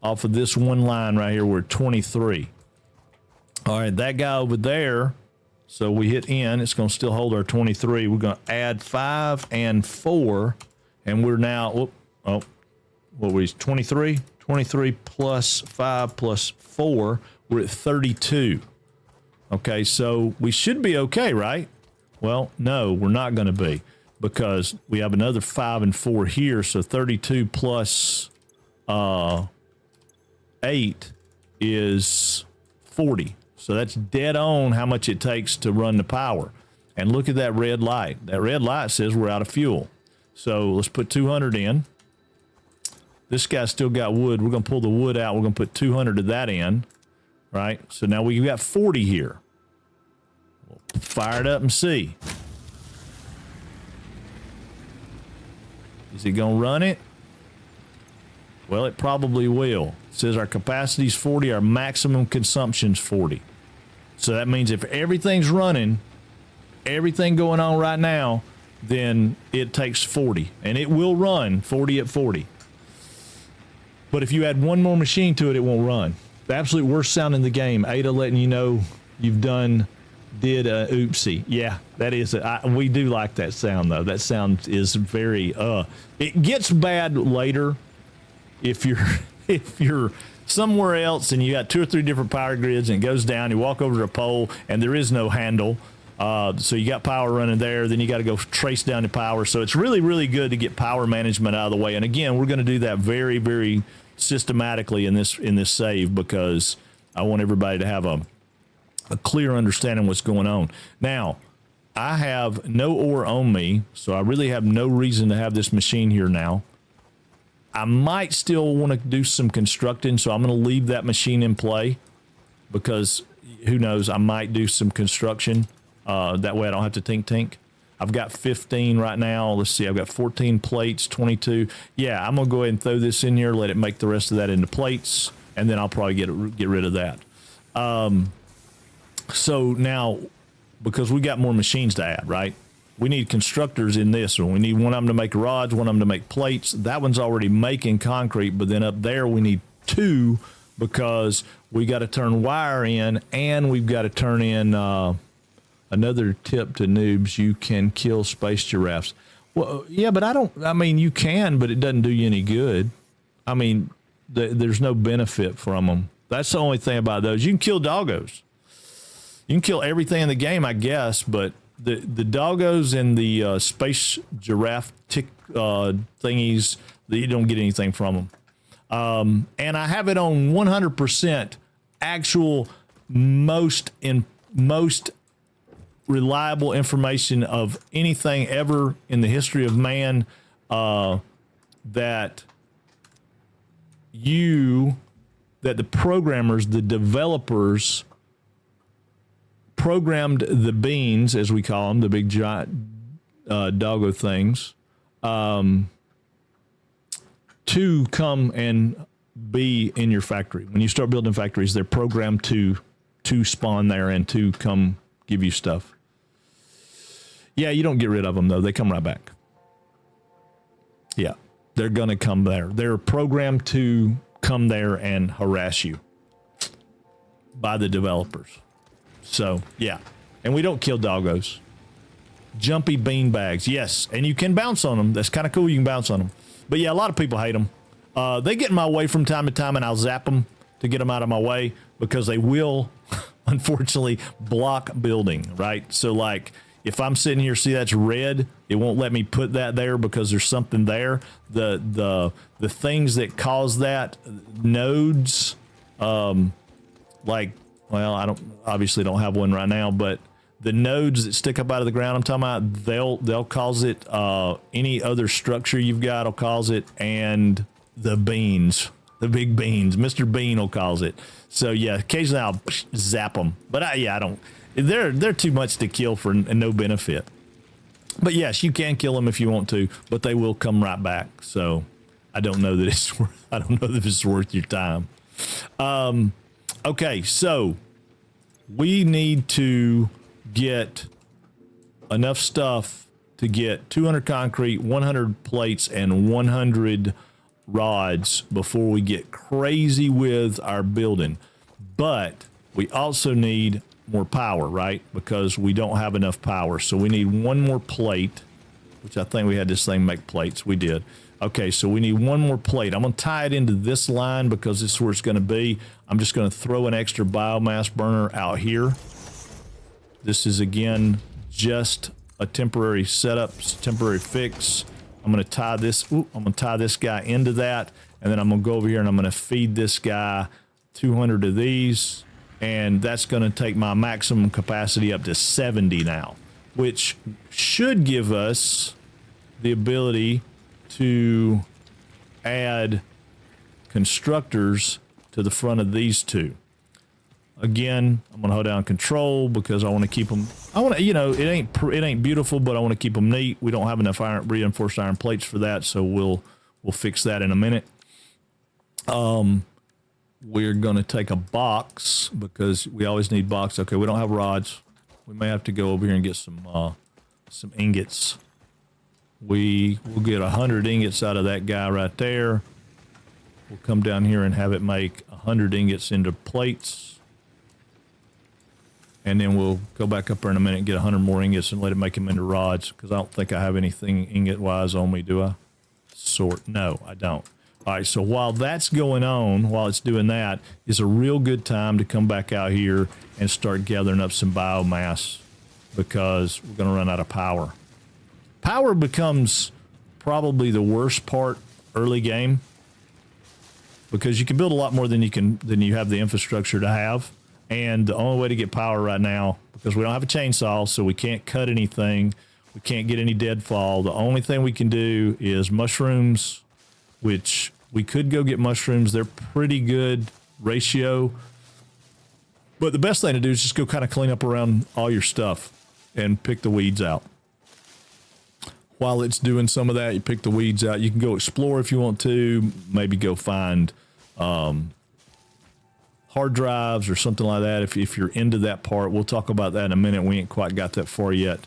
off of this one line right here. We're at 23. All right, that guy over there, so we hit N, it's going to still hold our 23. We're going to add 5 and 4, and we're now, what were we, 23? 23 plus 5 plus 4, we're at 32. Okay, so we should be okay, right? Well, no, we're not going to be because we have another 5 and 4 here, so 32 plus 8 is 40. So that's dead on how much it takes to run the power. And look at that red light. That red light says we're out of fuel. So let's put 200 in. This guy's still got wood. We're going to pull the wood out. We're going to put 200 of that in, right? So now we've got 40 here. We'll fire it up and see. Is it going to run it? Well, it probably will. It says our capacity is 40, our maximum consumption is 40. So that means if everything's running, everything going on right now, then it takes 40, and it will run 40 at 40. But if you add one more machine to it, it won't run. The absolute worst sound in the game, Ada letting you know you've did a oopsie. Yeah, that is it. We do like that sound, though. That sound is very, it gets bad later if you're somewhere else and you got 2 or 3 different power grids and it goes down, you walk over to a pole and there is no handle. So you got power running there, then you got to go trace down the power. So it's really, really good to get power management out of the way. And again, we're going to do that very, very systematically in this save, because I want everybody to have a clear understanding what's going on. Now, I have no ore on me, so I really have no reason to have this machine here now. I might still want to do some constructing, so I'm going to leave that machine in play, because who knows, I might do some construction. That way I don't have to tink. I've got 15 right now. Let's see, I've got 14 plates, 22. Yeah, I'm going to go ahead and throw this in here, let it make the rest of that into plates, and then I'll probably get rid of that. So now, because we got more machines to add, right? We need constructors in this one. We need one of them to make rods, one of them to make plates. That one's already making concrete, but then up there we need 2, because we got to turn wire in, and we've got to turn in another tip to noobs. You can kill space giraffes. Well, yeah, but you can, but it doesn't do you any good. I mean, there's no benefit from them. That's the only thing about those. You can kill doggos. You can kill everything in the game, I guess, but the doggos and the space giraffe tick thingies, you don't get anything from them. And I have it on 100% actual most reliable information of anything ever in the history of man, that the programmers, the developers, programmed the beans, as we call them, the big giant doggo things, to come and be in your factory. When you start building factories, they're programmed to spawn there and to come give you stuff. Yeah, you don't get rid of them, though. They come right back. Yeah, they're going to come there. They're programmed to come there and harass you by the developers. So, yeah. And we don't kill doggos. Jumpy bean bags. Yes. And you can bounce on them. That's kind of cool. You can bounce on them. But, yeah, a lot of people hate them. They get in my way from time to time, and I'll zap them to get them out of my way, because they will, unfortunately, block building, right? So, like, if I'm sitting here, see that's red, it won't let me put that there because there's something there. The things that cause that, nodes, like, well, I obviously don't have one right now, but the nodes that stick up out of the ground, I'm talking about, they'll cause it. Any other structure you've got will cause it, and the beans, the big beans, Mr. Bean will cause it. So yeah, occasionally I'll zap them, but I don't. They're too much to kill for no benefit. But yes, you can kill them if you want to, but they will come right back. So I don't know that it's worth. I don't know that it's worth your time. Okay, so we need to get enough stuff to get 200 concrete, 100 plates, and 100 rods before we get crazy with our building. But we also need more power, right? Because we don't have enough power. So we need one more plate, which I think we had this thing make plates. We did. Okay, so we need one more plate. I'm going to tie it into this line because this is where it's going to be. I'm just going to throw an extra biomass burner out here. This is, again, just a temporary setup, temporary fix. I'm going to tie this. I'm going to tie this guy into that, and then I'm going to go over here and I'm going to feed this guy 200 of these, and that's going to take my maximum capacity up to 70 now, which should give us the ability to add constructors to the front of these two. Again, I'm going to hold down control because I want to keep them. I want to, you know, it ain't beautiful, but I want to keep them neat. We don't have enough reinforced iron plates for that, so we'll fix that in a minute. We're going to take a box because we always need box. Okay, we don't have rods. We may have to go over here and get some ingots. We will get 100 ingots out of that guy right there. We'll come down here and have it make 100 ingots into plates. And then we'll go back up there in a minute and get 100 more ingots and let it make them into rods, because I don't think I have anything ingot-wise on me, do I? Sort. No, I don't. All right, so while that's going on, while it's doing that, is a real good time to come back out here and start gathering up some biomass, because we're going to run out of power. Power becomes probably the worst part early game, because you can build a lot more than you have the infrastructure to have. And the only way to get power right now, because we don't have a chainsaw, so we can't cut anything, we can't get any deadfall. The only thing we can do is mushrooms, which we could go get mushrooms. They're pretty good ratio. But the best thing to do is just go kind of clean up around all your stuff and pick the weeds out. While it's doing some of that, you pick the weeds out. You can go explore if you want to, maybe go find hard drives or something like that. If you're into that part, we'll talk about that in a minute. We ain't quite got that far yet.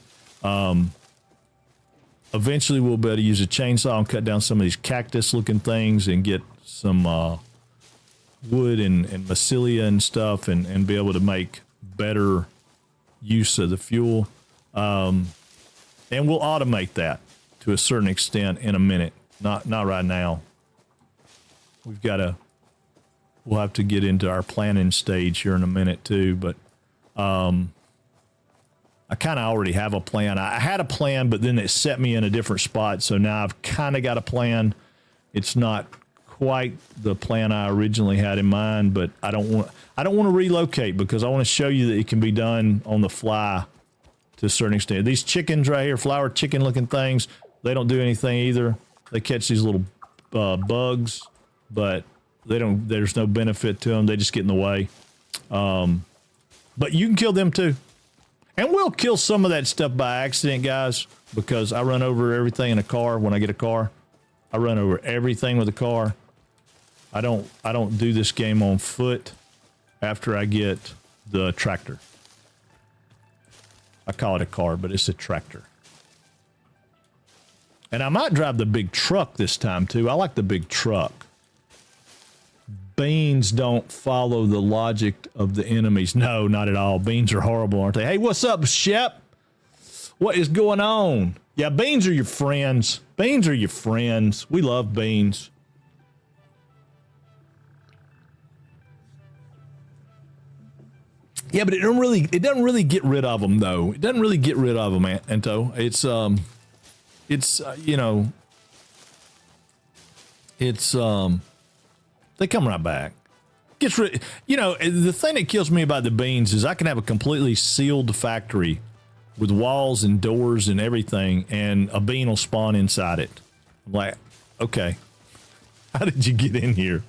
Eventually we'll be able to use a chainsaw and cut down some of these cactus looking things and get some wood and mycelia and stuff, and be able to make better use of the fuel. And we'll automate that to a certain extent in a minute. Not right now. We'll have to get into our planning stage here in a minute too, but I kind of already have a plan. I had a plan, but then it set me in a different spot. So now I've kind of got a plan. It's not quite the plan I originally had in mind, but I don't want to relocate, because I want to show you that it can be done on the fly to a certain extent. These chickens right here, flower chicken looking things, they don't do anything either. They catch these little bugs, but there's no benefit to them. They just get in the way. But you can kill them too. And we'll kill some of that stuff by accident, guys, because I run over everything in a car. When I get a car, I run over everything with a car. I don't do this game on foot after I get the tractor. I call it a car, but it's a tractor. And I might drive the big truck this time too. I like the big truck. Beans don't follow the logic of the enemies. No, not at all. Beans are horrible, aren't they? Hey, what's up, Shep? What is going on? Yeah, beans are your friends. Beans are your friends. We love beans. Yeah, but it doesn't really get rid of them though. It doesn't really get rid of them, Anto. They come right back. Gets rid. The thing that kills me about the beans is I can have a completely sealed factory with walls and doors and everything, and a bean will spawn inside it. I'm like, okay, how did you get in here?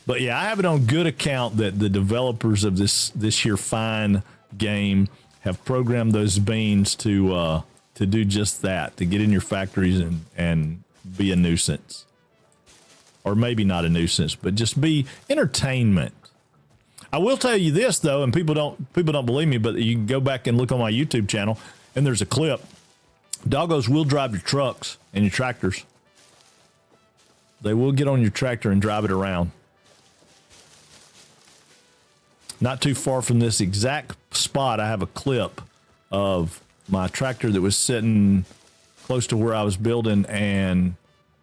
But yeah, I have it on good account that the developers of this here fine game have programmed those beans to do just that, to get in your factories and be a nuisance. Or maybe not a nuisance, but just be entertainment. I will tell you this though, and people don't believe me, but you can go back and look on my YouTube channel, and there's a clip. Doggos will drive your trucks and your tractors. They will get on your tractor and drive it around. Not too far from this exact spot, I have a clip of my tractor that was sitting close to where I was building, and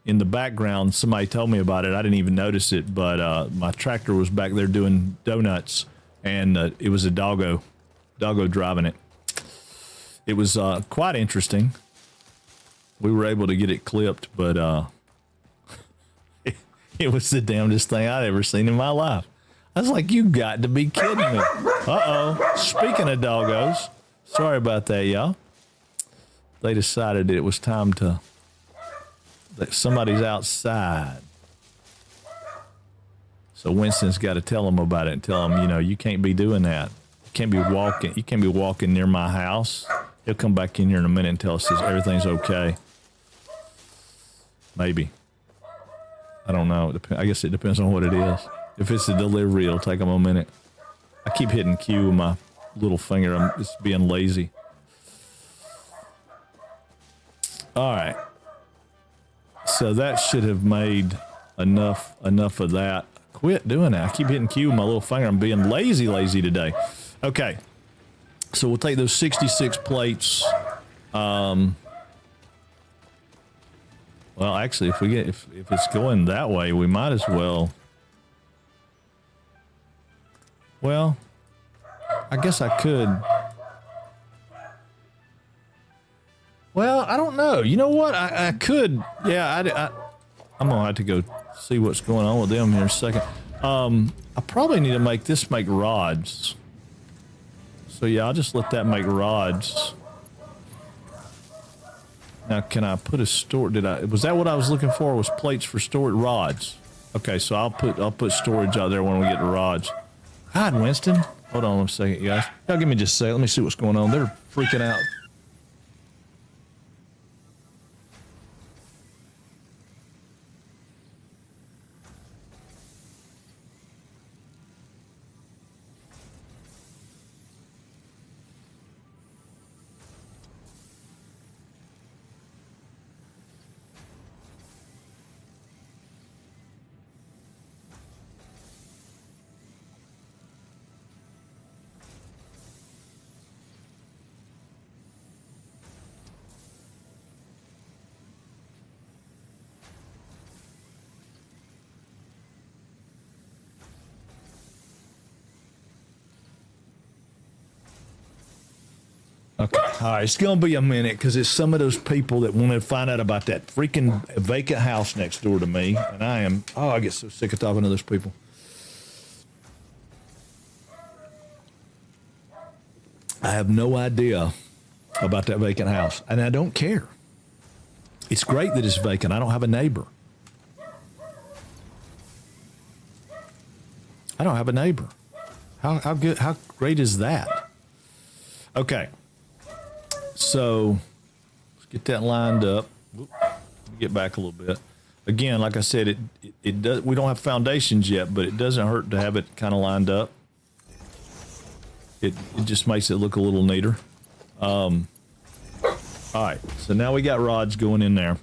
in the background, somebody told me about it. I didn't even notice it, but my tractor was back there doing donuts, and it was a doggo driving it. It was quite interesting. We were able to get it clipped, but it was the damnedest thing I'd ever seen in my life. I was like, you got to be kidding me. Uh-oh. Speaking of doggos, sorry about that, y'all. They decided it was time that somebody's outside. So Winston's got to tell them about it and tell them, you can't be doing that. You can't be walking near my house. He'll come back in here in a minute and tell us everything's okay. Maybe. I don't know. I guess it depends on what it is. If it's a delivery, it'll take them a minute. I keep hitting Q with my little finger. I'm just being lazy. All right. So that should have made enough of that. Quit doing that. I keep hitting Q with my little finger. I'm being lazy today. Okay. So we'll take those 66 plates. Well, actually, if it's going that way, we might as well. Well, I guess I could. Well, I don't know. You know what? I could. Yeah, I'm gonna have to go see what's going on with them here in a second. I probably need to make rods. So yeah, I'll just let that make rods. Now, can I put a was that what I was looking for? Was plates for storage rods? Okay, so I'll put storage out there when we get the rods. God, Winston. Hold on a second, guys. Y'all give me just a second. Let me see what's going on. They're freaking out. Okay. All right. It's going to be a minute because it's some of those people that want to find out about that freaking vacant house next door to me. And I get so sick of talking to those people. I have no idea about that vacant house. And I don't care. It's great that it's vacant. I don't have a neighbor. I don't have a neighbor. How great is that? Okay. So let's get that lined up. Get back a little bit. Again, like I said, it does. We don't have foundations yet, but it doesn't hurt to have it kind of lined up. It just makes it look a little neater. All right. So now we got rods going in there.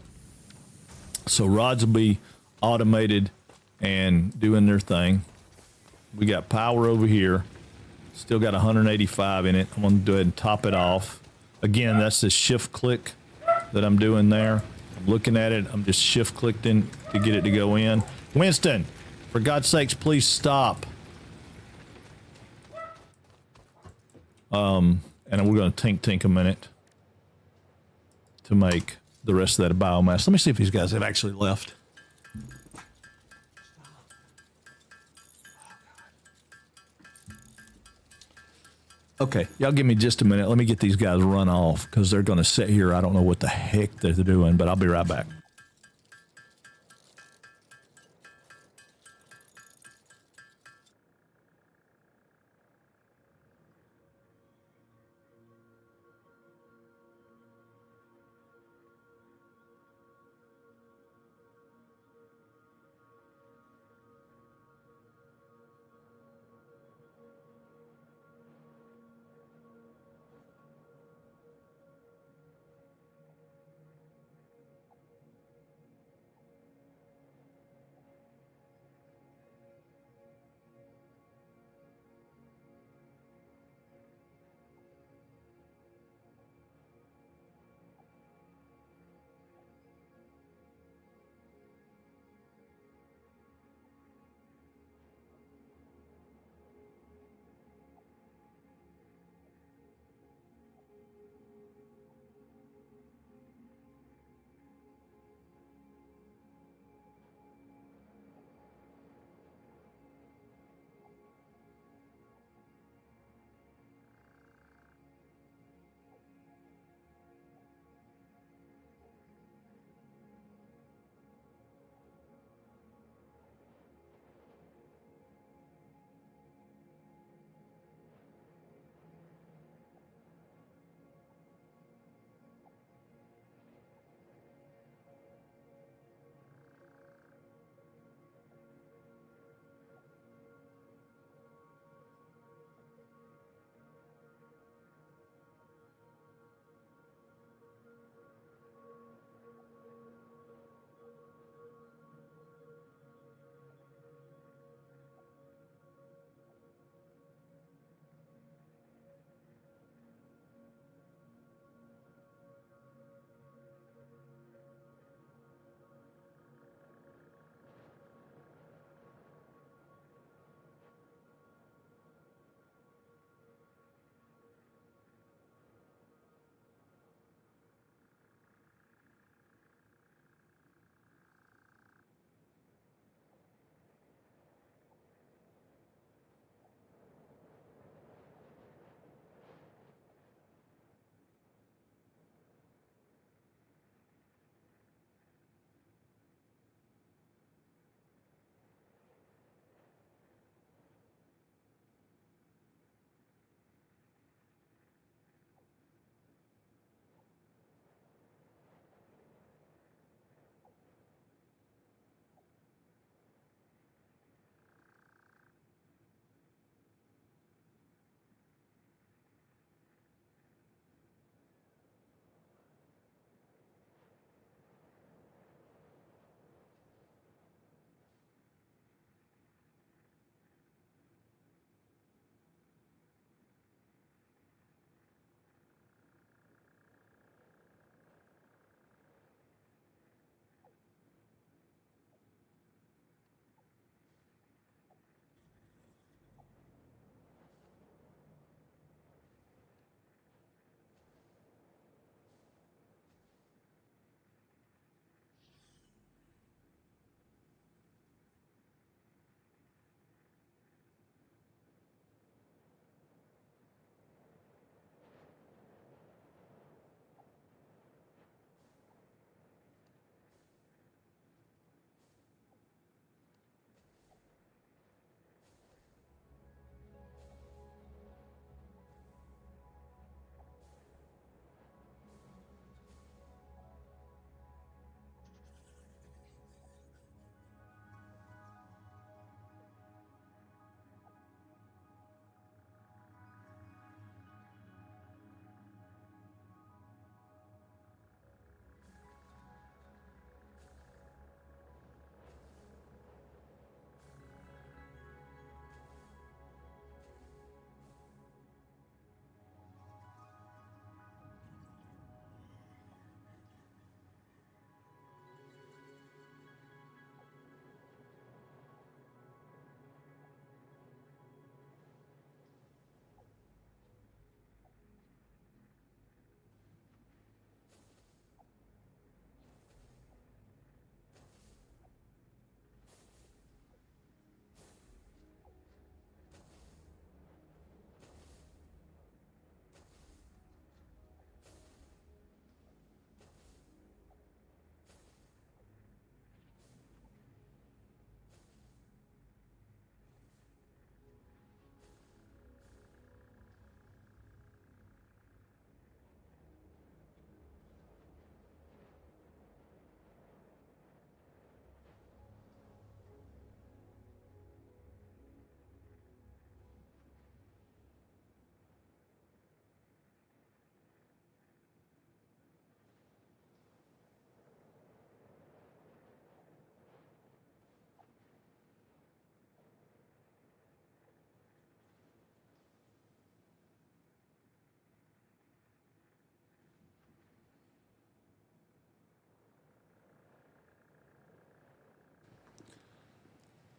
So rods will be automated and doing their thing. We got power over here. Still got 185 in it. I'm going to go ahead and top it off. Again, that's the shift click that I'm doing there. I'm looking at it. I'm just shift clicked in to get it to go in. Winston, for God's sakes, please stop. And we're going to tink a minute to make the rest of that biomass. Let me see if these guys have actually left. Okay, y'all give me just a minute. Let me get these guys run off because they're going to sit here. I don't know what the heck they're doing, but I'll be right back.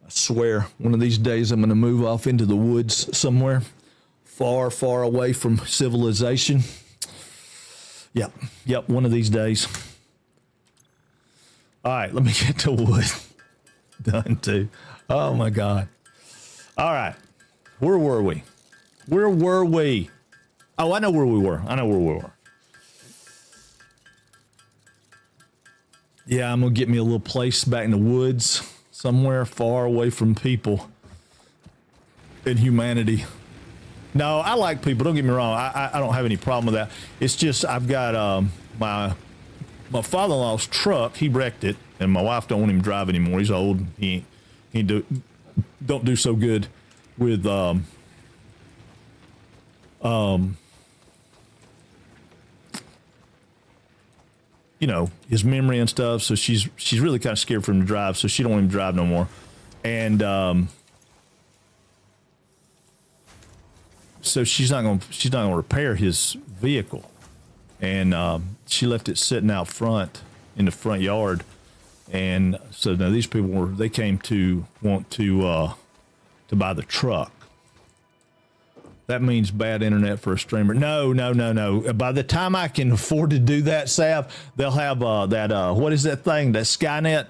I swear, one of these days I'm going to move off into the woods somewhere far, far away from civilization. Yep, one of these days. All right, let me get to wood. Done too. Oh my God. All right, where were we? Oh, I know where we were. Yeah, I'm going to get me a little place back in the woods, somewhere far away from people and humanity. No, I like people. Don't get me wrong. I don't have any problem with that. It's just I've got my father-in-law's truck. He wrecked it, and my wife don't want him to drive anymore. He's old. He don't do so good with you know, his memory and stuff. So she's really kind of scared for him to drive. So she don't want him to drive no more. And so she's not gonna repair his vehicle. And she left it sitting out front in the front yard. And so now these people they came to want to buy the truck. That means bad internet for a streamer. No. By the time I can afford to do that, Sav, they'll have that, what is that thing? That Skynet?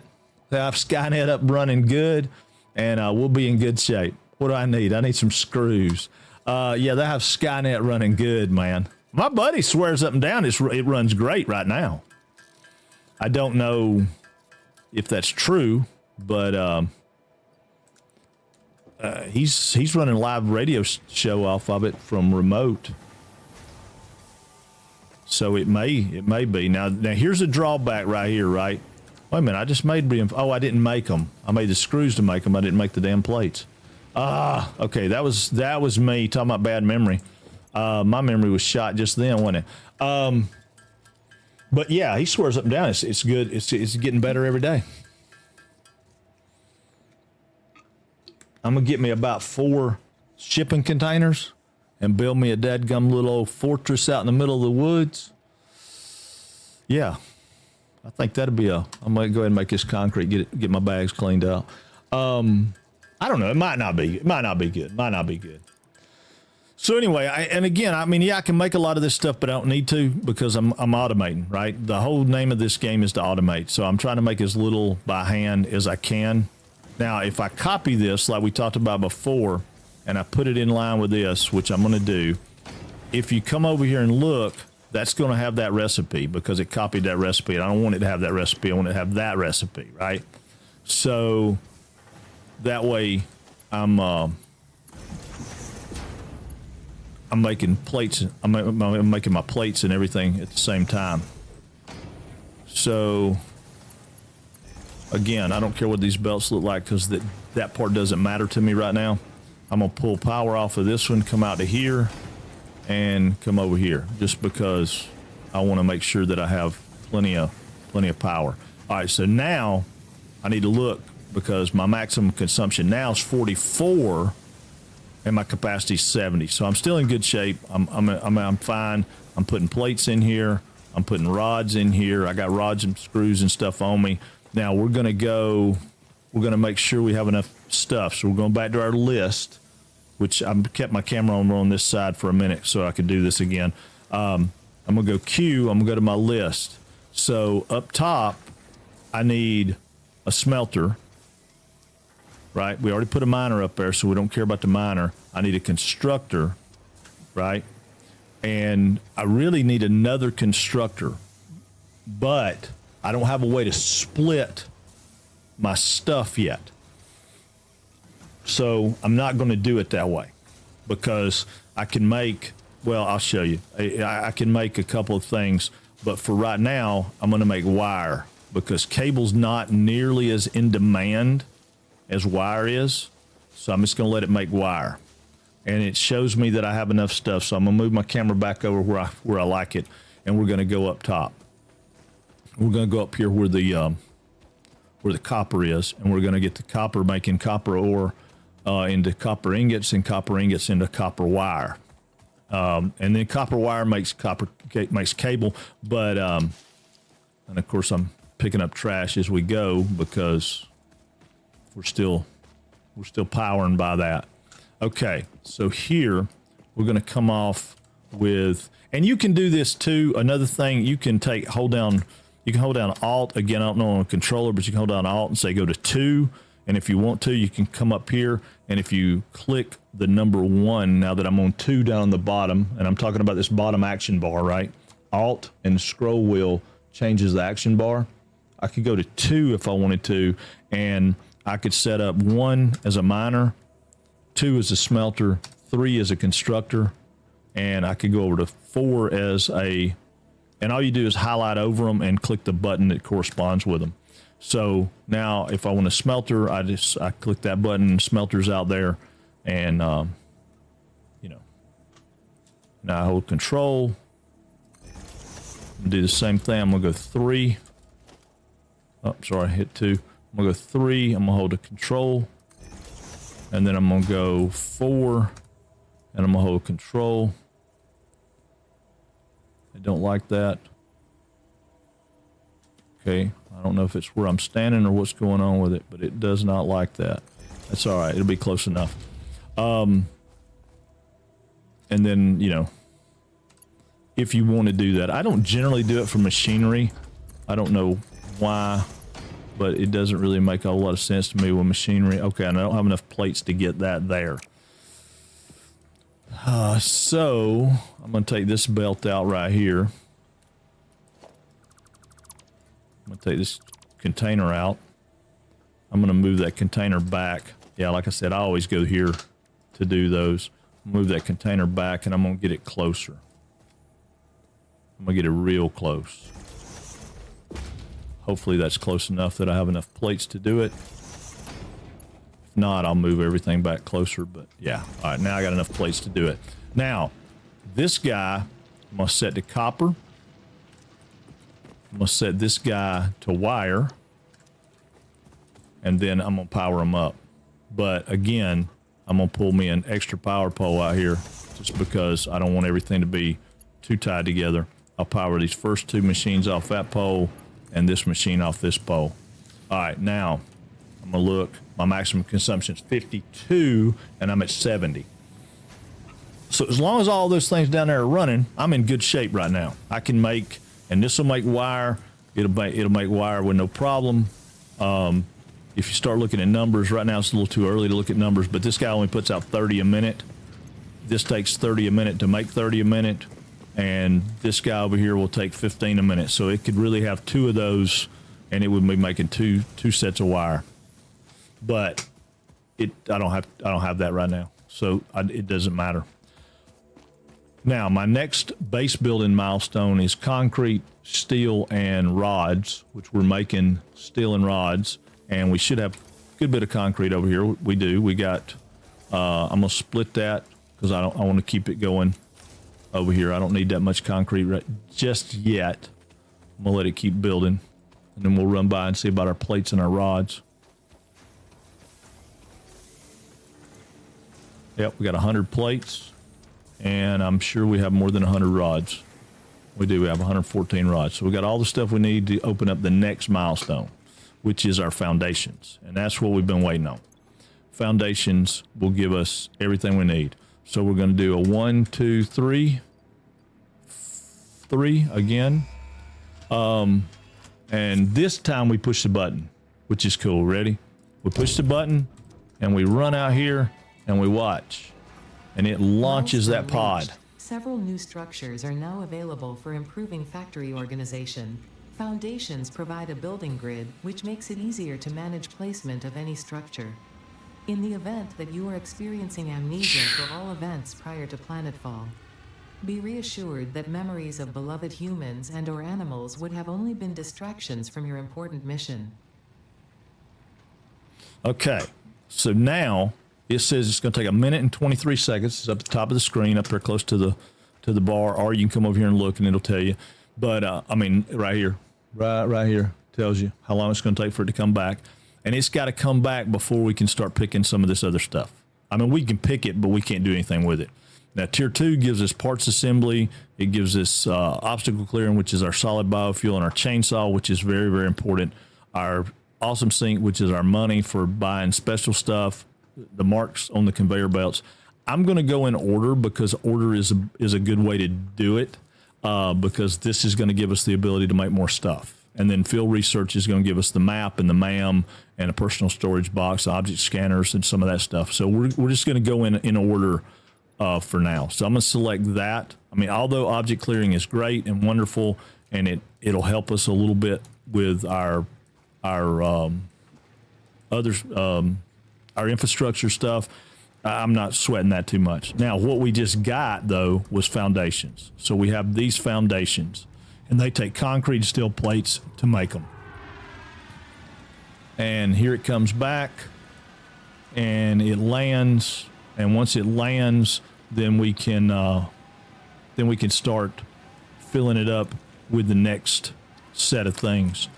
They'll have Skynet up running good, and we'll be in good shape. What do I need? I need some screws. Yeah, they'll have Skynet running good, man. My buddy swears up and down it runs great right now. I don't know if that's true, but he's running a live radio show off of it from remote, so it may be. Now here's a drawback right here. Right, wait a minute. I just made I didn't make them. I made the screws to make them. I didn't make the damn plates. Okay, that was me talking about bad memory. My memory was shot just then, wasn't it? But yeah, he swears up and down it's good. It's getting better every day. I'm going to get me about 4 shipping containers and build me a dadgum little old fortress out in the middle of the woods. Yeah, I think that'd be I'm going to go ahead and make this concrete, get my bags cleaned out. I don't know. It might not be good. So anyway, I can make a lot of this stuff, but I don't need to because I'm automating, right? The whole name of this game is to automate. So I'm trying to make as little by hand as I can. Now, if I copy this like we talked about before, and I put it in line with this, which I'm going to do, if you come over here and look, that's going to have that recipe because it copied that recipe. And I don't want it to have that recipe. I want it to have that recipe, right? So that way I'm making plates. I'm making my plates and everything at the same time. So again, I don't care what these belts look like because that part doesn't matter to me right now. I'm going to pull power off of this one, come out to here, and come over here just because I want to make sure that I have plenty of power. All right, so now I need to look because my maximum consumption now is 44 and my capacity is 70. So I'm still in good shape. I'm fine. I'm putting plates in here. I'm putting rods in here. I got rods and screws and stuff on me. Now we're going to make sure we have enough stuff. So we're going back to our list, which I kept my camera on this side for a minute so I could do this again. I'm going to go Q. I'm going to go to my list. So up top, I need a smelter, right? We already put a miner up there, so we don't care about the miner. I need a constructor, right? And I really need another constructor, but I don't have a way to split my stuff yet. So I'm not going to do it that way because I can make, well, I'll show you. I can make a couple of things, but for right now, I'm going to make wire because cable's not nearly as in demand as wire is. So I'm just going to let it make wire. And it shows me that I have enough stuff. So I'm going to move my camera back over where I like it, and we're going to go up top. We're going to go up here where the copper is, and we're going to get the copper, making copper ore into copper ingots, and copper ingots into copper wire. And then copper wire makes cable, but and of course I'm picking up trash as we go because we're still We're still powering by that. Okay, so here we're going to come off with, and you can do this too. Another thing, you can hold down Alt. Again, I don't know on a controller, but you can hold down Alt and say go to 2. And if you want to, you can come up here, and if you click the number 1, now that I'm on 2 down on the bottom, and I'm talking about this bottom action bar, right? Alt and scroll wheel changes the action bar. I could go to 2 if I wanted to, and I could set up 1 as a miner, 2 as a smelter, 3 as a constructor, and I could go over to 4 as a, and all you do is highlight over them and click the button that corresponds with them. So now if I want a smelter, I click that button, smelter's out there, and, you know, now I hold control, do the same thing. I'm gonna go 3. Oh, sorry, hit 2. I'm gonna go 3, I'm gonna hold the control, and then I'm gonna go 4, and I'm gonna hold control. I don't like that. Okay, I don't know if it's where I'm standing or what's going on with it, but it does not like that. That's all right, it'll be close enough. And then, you know, if you want to do that, I don't generally do it for machinery. I don't know why, but it doesn't really make a whole lot of sense to me with machinery. Okay, and I don't have enough plates to get that there. So I'm going to take this belt out right here. I'm going to take this container out. I'm going to move that container back. Yeah, like I said, I always go here to do those. Move that container back, and I'm going to get it closer. I'm going to get it real close. Hopefully that's close enough that I have enough plates to do it. If not, I'll move everything back closer, but yeah. All right, now I got enough plates to do it. Now, this guy, I'm going to set to copper. I'm going to set this guy to wire. And then I'm going to power them up. But again, I'm going to pull me an extra power pole out here just because I don't want everything to be too tied together. I'll power these first 2 machines off that pole and this machine off this pole. All right, now I'm going to look. My maximum consumption is 52, and I'm at 70. So as long as all those things down there are running, I'm in good shape right now. I can make, and this will make wire. It'll make wire with no problem. If you start looking at numbers, right now it's a little too early to look at numbers, but this guy only puts out 30 a minute. This takes 30 a minute to make 30 a minute, and this guy over here will take 15 a minute. So it could really have 2 of those, and it would be making two sets of wire. But I don't have that right now, so it doesn't matter. Now, my next base building milestone is concrete, steel, and rods, which we're making steel and rods. And we should have a good bit of concrete over here. We do. We got, I'm going to split that because I want to keep it going over here. I don't need that much concrete just yet. I'm going to let it keep building. And then we'll run by and see about our plates and our rods. Yep, we got 100 plates. And I'm sure we have more than 100 rods. We do. We have 114 rods. So we got all the stuff we need to open up the next milestone, which is our foundations. And that's what we've been waiting on. Foundations will give us everything we need. So we're going to do a 1, 2, 3 again. And this time we push the button, which is cool. Ready? We push the button and we run out here and we watch. And it launches that pod. Several new structures are now available for improving factory organization. Foundations provide a building grid, which makes it easier to manage placement of any structure. In the event that you are experiencing amnesia for all events prior to planetfall, be reassured that memories of beloved humans and/or animals would have only been distractions from your important mission. Okay, so now it says it's going to take 1 minute and 23 seconds. It's up at the top of the screen, up there close to the bar, or you can come over here and look, and it'll tell you. But I mean, right here tells you how long it's going to take for it to come back, and it's got to come back before we can start picking some of this other stuff. I mean, we can pick it, but we can't do anything with it. Now, Tier 2 gives us parts assembly. It gives us obstacle clearing, which is our solid biofuel, and our chainsaw, which is very, very important. Our awesome sink, which is our money for buying special stuff, the marks on the conveyor belts. I'm going to go in order because order is a good way to do it, because this is going to give us the ability to make more stuff. And then field research is going to give us the map and the MAM and a personal storage box, object scanners, and some of that stuff. So we're just going to go in order for now. So I'm going to select that. I mean, although object clearing is great and wonderful, and it'll help us a little bit with our infrastructure stuff, I'm not sweating that too much. Now, what we just got, though, was foundations. So we have these foundations, and they take concrete and steel plates to make them. And here it comes back, and it lands. And once it lands, then we can start filling it up with the next set of things.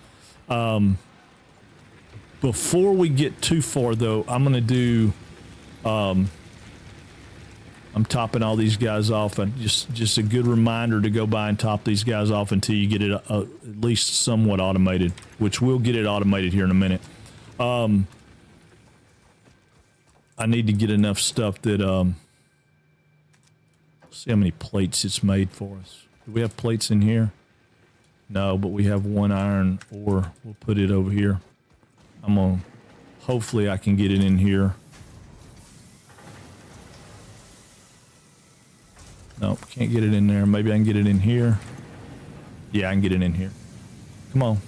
Before we get too far, though, I'm going to do. I'm topping all these guys off, and just a good reminder to go by and top these guys off until you get it at least somewhat automated, which we'll get it automated here in a minute. I need to get enough stuff that see how many plates it's made for us. Do we have plates in here? No, but we have one iron ore. We'll put it over here. Hopefully I can get it in here. Nope, can't get it in there. Maybe I can get it in here. Yeah, I can get it in here. Come on.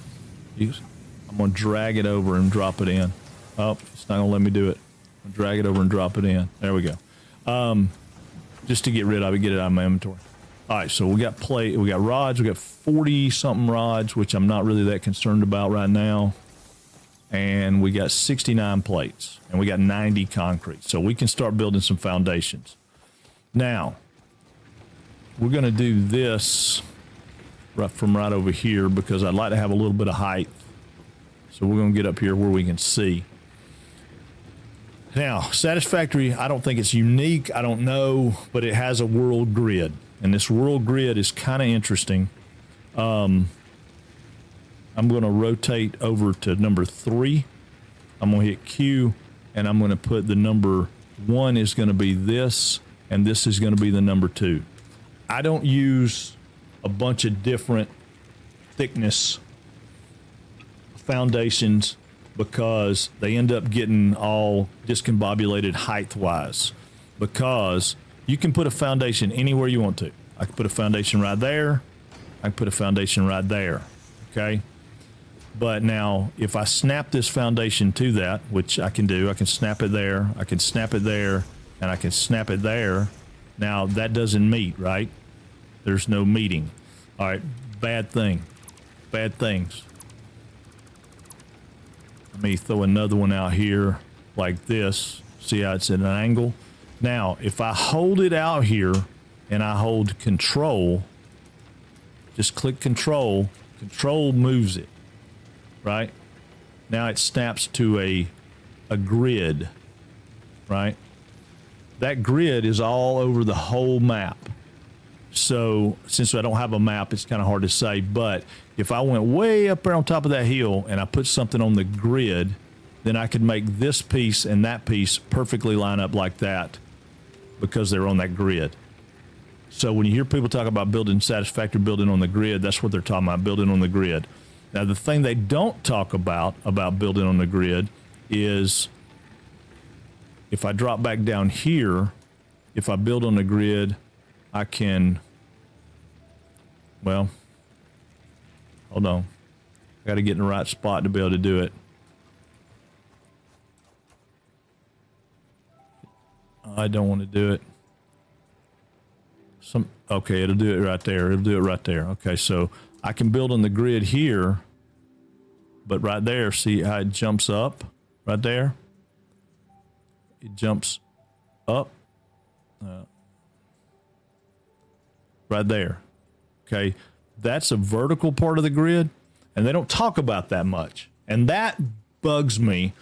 I'm going to drag it over and drop it in. Oh, it's not going to let me do it. I'll drag it over and drop it in. There we go. Just to get rid of it, get it out of my inventory. All right, so we got rods. We got 40-something rods, which I'm not really that concerned about right now. And we got 69 plates, and we got 90 concrete. So we can start building some foundations. Now, we're going to do this from right over here because I'd like to have a little bit of height. So we're going to get up here where we can see. Now, Satisfactory, I don't think it's unique. I don't know, but it has a world grid. And this world grid is kind of interesting. I'm going to rotate over to number 3. I'm going to hit Q, and I'm going to put the number 1 is going to be this, and this is going to be the number 2. I don't use a bunch of different thickness foundations because they end up getting all discombobulated height-wise, because you can put a foundation anywhere you want to. I can put a foundation right there. I can put a foundation right there, okay? But now, if I snap this foundation to that, which I can do, I can snap it there, I can snap it there, and I can snap it there. Now, that doesn't meet, right? There's no meeting. All right, bad thing. Bad things. Let me throw another one out here like this. See how it's at an angle? Now, if I hold it out here and I hold control, just click control, control moves it, right? Now it snaps to a grid, right? That grid is all over the whole map. So since I don't have a map, it's kind of hard to say, but if I went way up there on top of that hill and I put something on the grid, then I could make this piece and that piece perfectly line up like that because they're on that grid. So when you hear people talk about building Satisfactory, building on the grid, that's what they're talking about, building on the grid. Now, the thing they don't talk about building on the grid is if I drop back down here, if I build on the grid, I can, well, hold on. I got to get in the right spot to be able to do it. I don't want to do it. Okay, it'll do it right there. It'll do it right there. Okay, so I can build on the grid here, but right there, see how it jumps up right there? It jumps up right there. Okay, that's a vertical part of the grid, and they don't talk about that much. And that bugs me.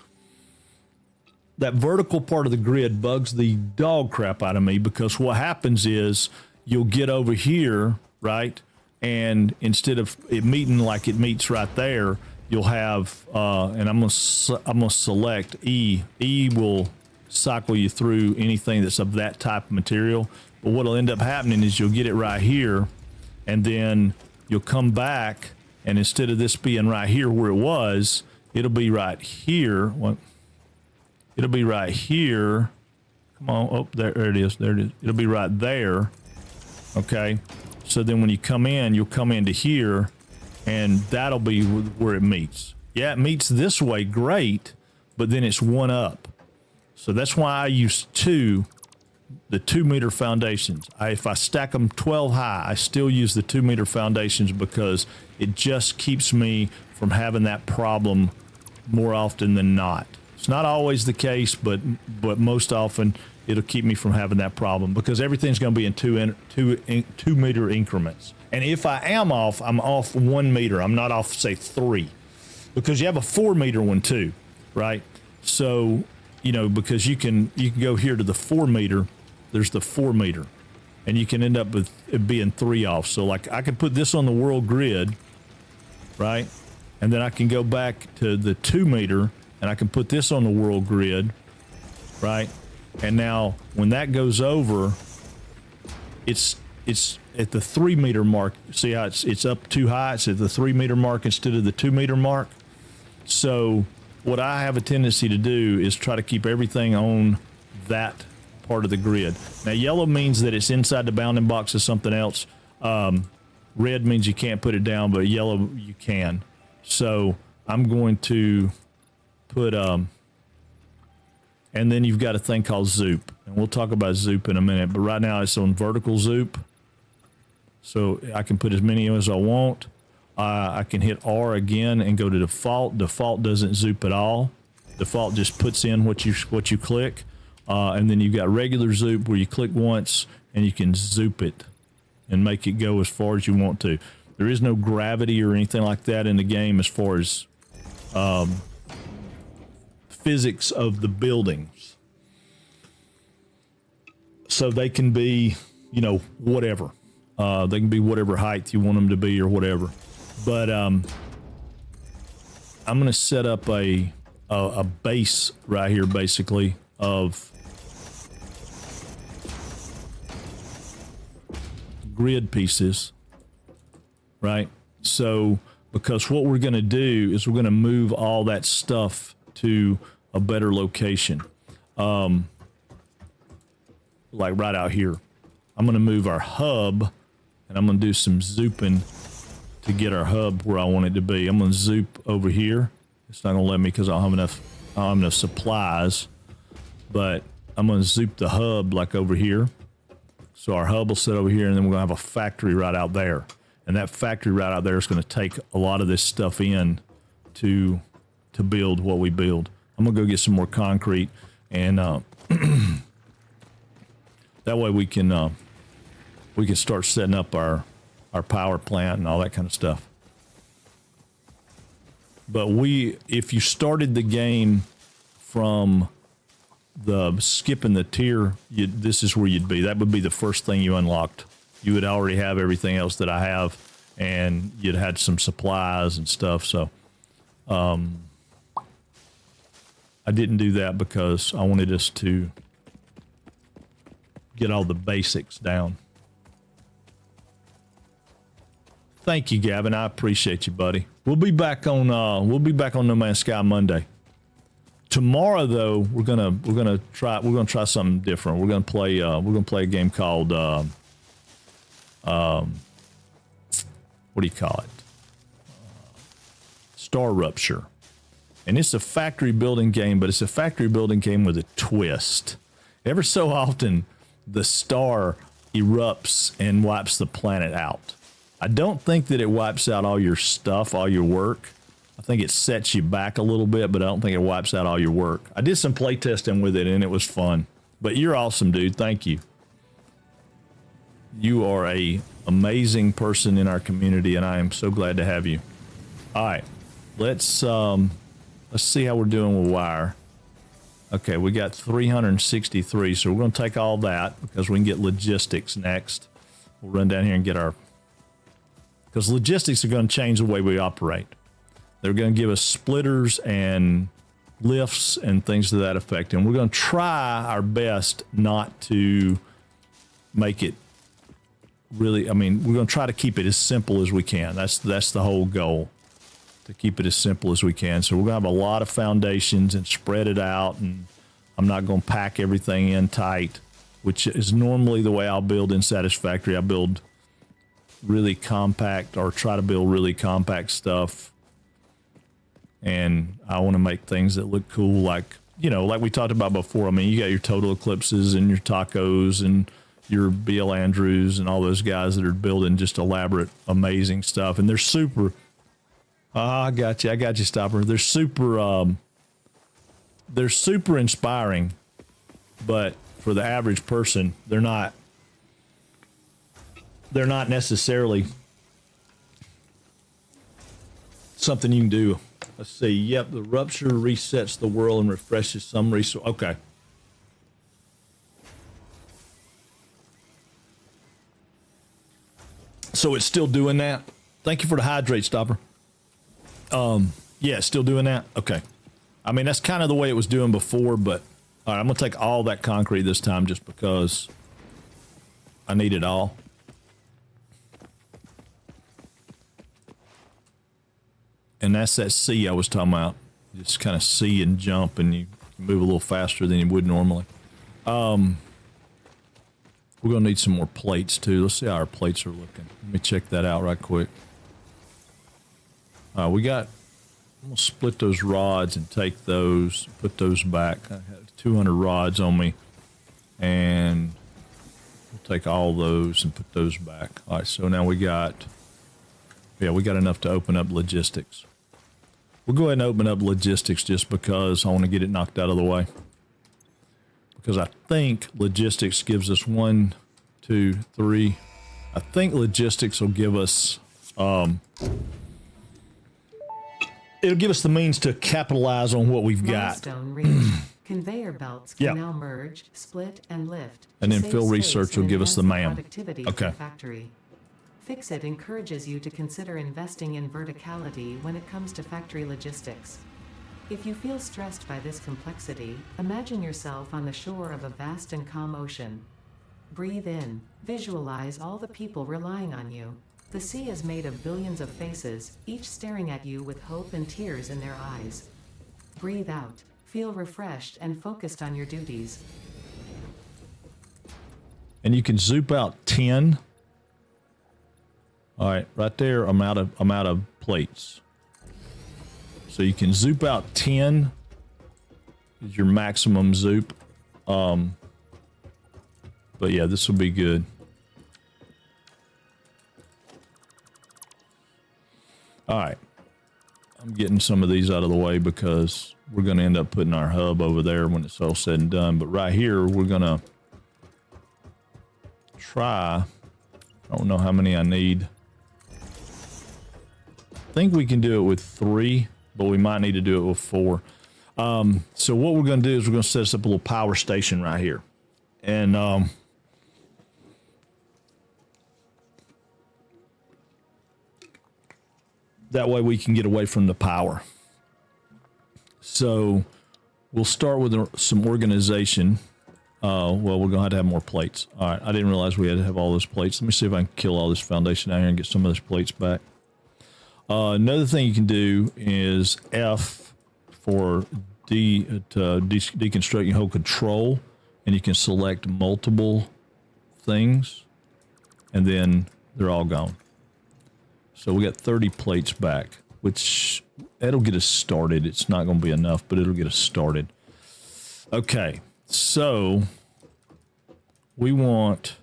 That vertical part of the grid bugs the dog crap out of me, because what happens is you'll get over here, right? And instead of it meeting like it meets right there, you'll have, and I'm gonna select E. E will cycle you through anything that's of that type of material. But what'll end up happening is you'll get it right here, and then you'll come back, and instead of this being right here where it was, it'll be right here. It'll be right here. Come on. Oh, there it is. There it is. It'll be right there. Okay. So then when you come in, you'll come into here, and that'll be where it meets. Yeah, it meets this way. Great. But then it's one up. So that's why I use the 2 meter foundations. If I stack them 12 high, I still use the 2 meter foundations because it just keeps me from having that problem more often than not. It's not always the case, but most often it'll keep me from having that problem because everything's going to be in 2 meter increments. And if I am off, I'm off 1 meter. I'm not off, say, 3, because you have a 4 meter one too, right? So, you know, because you can go here to the 4 meter. There's the 4 meter, and you can end up with it being 3 off. So like I could put this on the world grid, right? And then I can go back to the 2 meter and I can put this on the world grid, right? And now when that goes over, it's at the 3 meter mark. See how it's up too high? It's at the 3 meter mark instead of the 2 meter mark. So what I have a tendency to do is try to keep everything on that part of the grid. Now yellow means that it's inside the bounding box of something else. Red means you can't put it down, but yellow you can. So I'm going to put and then you've got a thing called zoop, and we'll talk about zoop in a minute, but right now it's on vertical zoop, so I can put as many as I want. I can hit R again and go to default. Default doesn't zoop at all. Default just puts in what you click. And then you've got regular zoop where you click once and you can zoop it and make it go as far as you want to. There is no gravity or anything like that in the game as far as physics of the buildings. So they can be, you know, whatever. They can be whatever height you want them to be or whatever. But I'm going to set up a base right here, basically, of grid pieces, right? So because what we're going to do is we're going to move all that stuff to a better location, like right out here. I'm going to move our hub, and I'm going to do some zooping to get our hub where I want it to be. I'm going to zoop over here. It's not going to let me because I don't have enough supplies, but I'm going to zoop the hub like over here. So our hub will sit over here, and then we're going to have a factory right out there. And that factory right out there is going to take a lot of this stuff in to build what we build. I'm going to go get some more concrete, and that way we can start setting up our power plant and all that kind of stuff. But if you started the game from the skipping the tier, this is where you'd be. That would be the first thing you unlocked. You would already have everything else that I have, and you'd had some supplies and stuff. So I didn't do that because I wanted us to get all the basics down. Thank you, Gavin. I appreciate you, buddy. We'll be back on No Man's Sky Monday. Tomorrow, though, we're gonna try something different. We're gonna play a game called what do you call it? Star Rupture, and it's a factory building game, but it's a factory building game with a twist. Ever so often, the star erupts and wipes the planet out. I don't think that it wipes out all your stuff, all your work. I think it sets you back a little bit, but I don't think it wipes out all your work. I did some play testing with it, and it was fun. But you're awesome, dude. Thank you. You are a amazing person in our community, and I am so glad to have you. All right, let's see how we're doing with wire. Okay, we got 363, so we're going to take all that because we can get logistics next. We'll run down here and get our... Because logistics are going to change the way we operate. They're going to give us splitters and lifts and things to that effect. And we're going to try our best not to make it really, I mean, we're going to try to keep it as simple as we can. That's the whole goal, to keep it as simple as we can. So we're going to have a lot of foundations and spread it out, and I'm not going to pack everything in tight, which is normally the way I'll build in Satisfactory. I build really compact, or try to build really compact stuff. And I want to make things that look cool, like, you know, like we talked about before. I mean, you got your Total Eclipses and your Tacos and your Bill Andrews and all those guys that are building just elaborate, amazing stuff. And they're super, I got you, Stopper. They're super inspiring, but for the average person, they're not necessarily something you can do. Let's see. Yep, the rupture resets the world and refreshes some resource. Okay. So it's still doing that. Thank you for the hydrate, Stopper. Yeah, it's still doing that. Okay. I mean, that's kind of the way it was doing before, but all right, I'm gonna take all that concrete this time just because I need it all. And that's that C I was talking about. Just kind of see and jump, and you move a little faster than you would normally. We're going to need some more plates, too. Let's see how our plates are looking. Let me check that out right quick. I'm going to split those rods and take those, put those back. I have 200 rods on me, and we'll take all those and put those back. All right, so now we got enough to open up logistics. We'll go ahead and open up logistics just because I want to get it knocked out of the way. Because I think logistics gives us 1, 2, 3. I think logistics will give us, it'll give us the means to capitalize on what we've got. Milestone reached. Conveyor belts can now merge, split, and lift. And then field research will give us the MAM. Okay. Factory. Fixit encourages you to consider investing in verticality when it comes to factory logistics. If you feel stressed by this complexity, imagine yourself on the shore of a vast and calm ocean. Breathe in, visualize all the people relying on you. The sea is made of billions of faces, each staring at you with hope and tears in their eyes. Breathe out, feel refreshed and focused on your duties. And you can zoop out 10. All right, right there, I'm out of plates. So you can zoop out 10 is your maximum zoop. But yeah, this will be good. All right, I'm getting some of these out of the way because we're going to end up putting our hub over there when it's all said and done. But right here, we're going to try, I don't know how many I need. I think we can do it with 3, but we might need to do it with 4. So what we're going to do is we're going to set us up a little power station right here. And that way we can get away from the power. So we'll start with some organization. Well, we're going to have more plates. All right, I didn't realize we had to have all those plates. Let me see if I can kill all this foundation out here and get some of those plates back. Another thing you can do is F for deconstruct. You hold control and you can select multiple things and then they're all gone. So we got 30 plates back, which that'll get us started. It's not going to be enough, but it'll get us started. Okay, so we want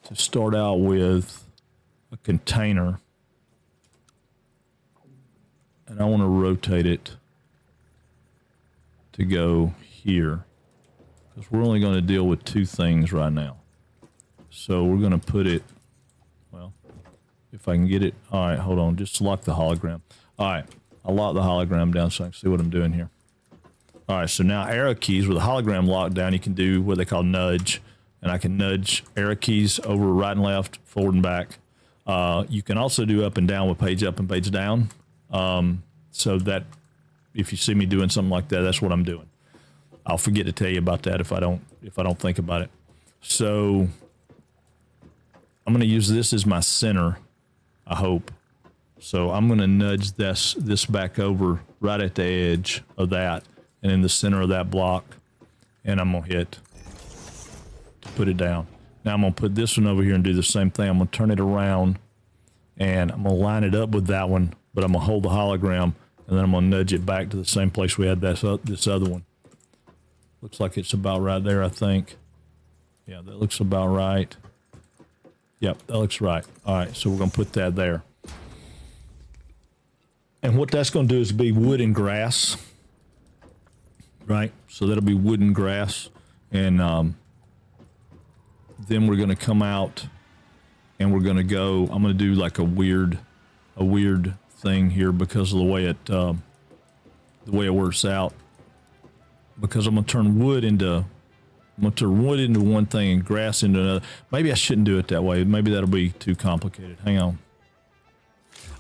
to start out with a container, and I want to rotate it to go here because we're only going to deal with 2 things right now. So we're going to put it, well, if I can get it. All right, hold on, just lock the hologram. All right, I'll lock the hologram down so I can see what I'm doing here. All right, so now arrow keys with the hologram locked down, you can do what they call nudge, and I can nudge arrow keys over right and left, forward and back. You can also do up and down with page up and page down. So that if you see me doing something like that, that's what I'm doing. I'll forget to tell you about that if I don't think about it. So I'm going to use this as my center, I hope. So I'm going to nudge this back over right at the edge of that and in the center of that block. And I'm going to hit to put it down. Now I'm going to put this one over here and do the same thing. I'm going to turn it around and I'm going to line it up with that one, but I'm going to hold the hologram and then I'm going to nudge it back to the same place we had this other one. Looks like it's about right there, I think. Yeah, that looks about right. Yep, that looks right. All right, so we're going to put that there. And what that's going to do is be wood and grass, right? So that'll be wood and grass. And then we're going to come out and we're going to go, I'm going to do like a weird thing here because of the way it works out. Because I'm going to turn wood into one thing and grass into another. Maybe I shouldn't do it that way. Maybe that'll be too complicated. Hang on.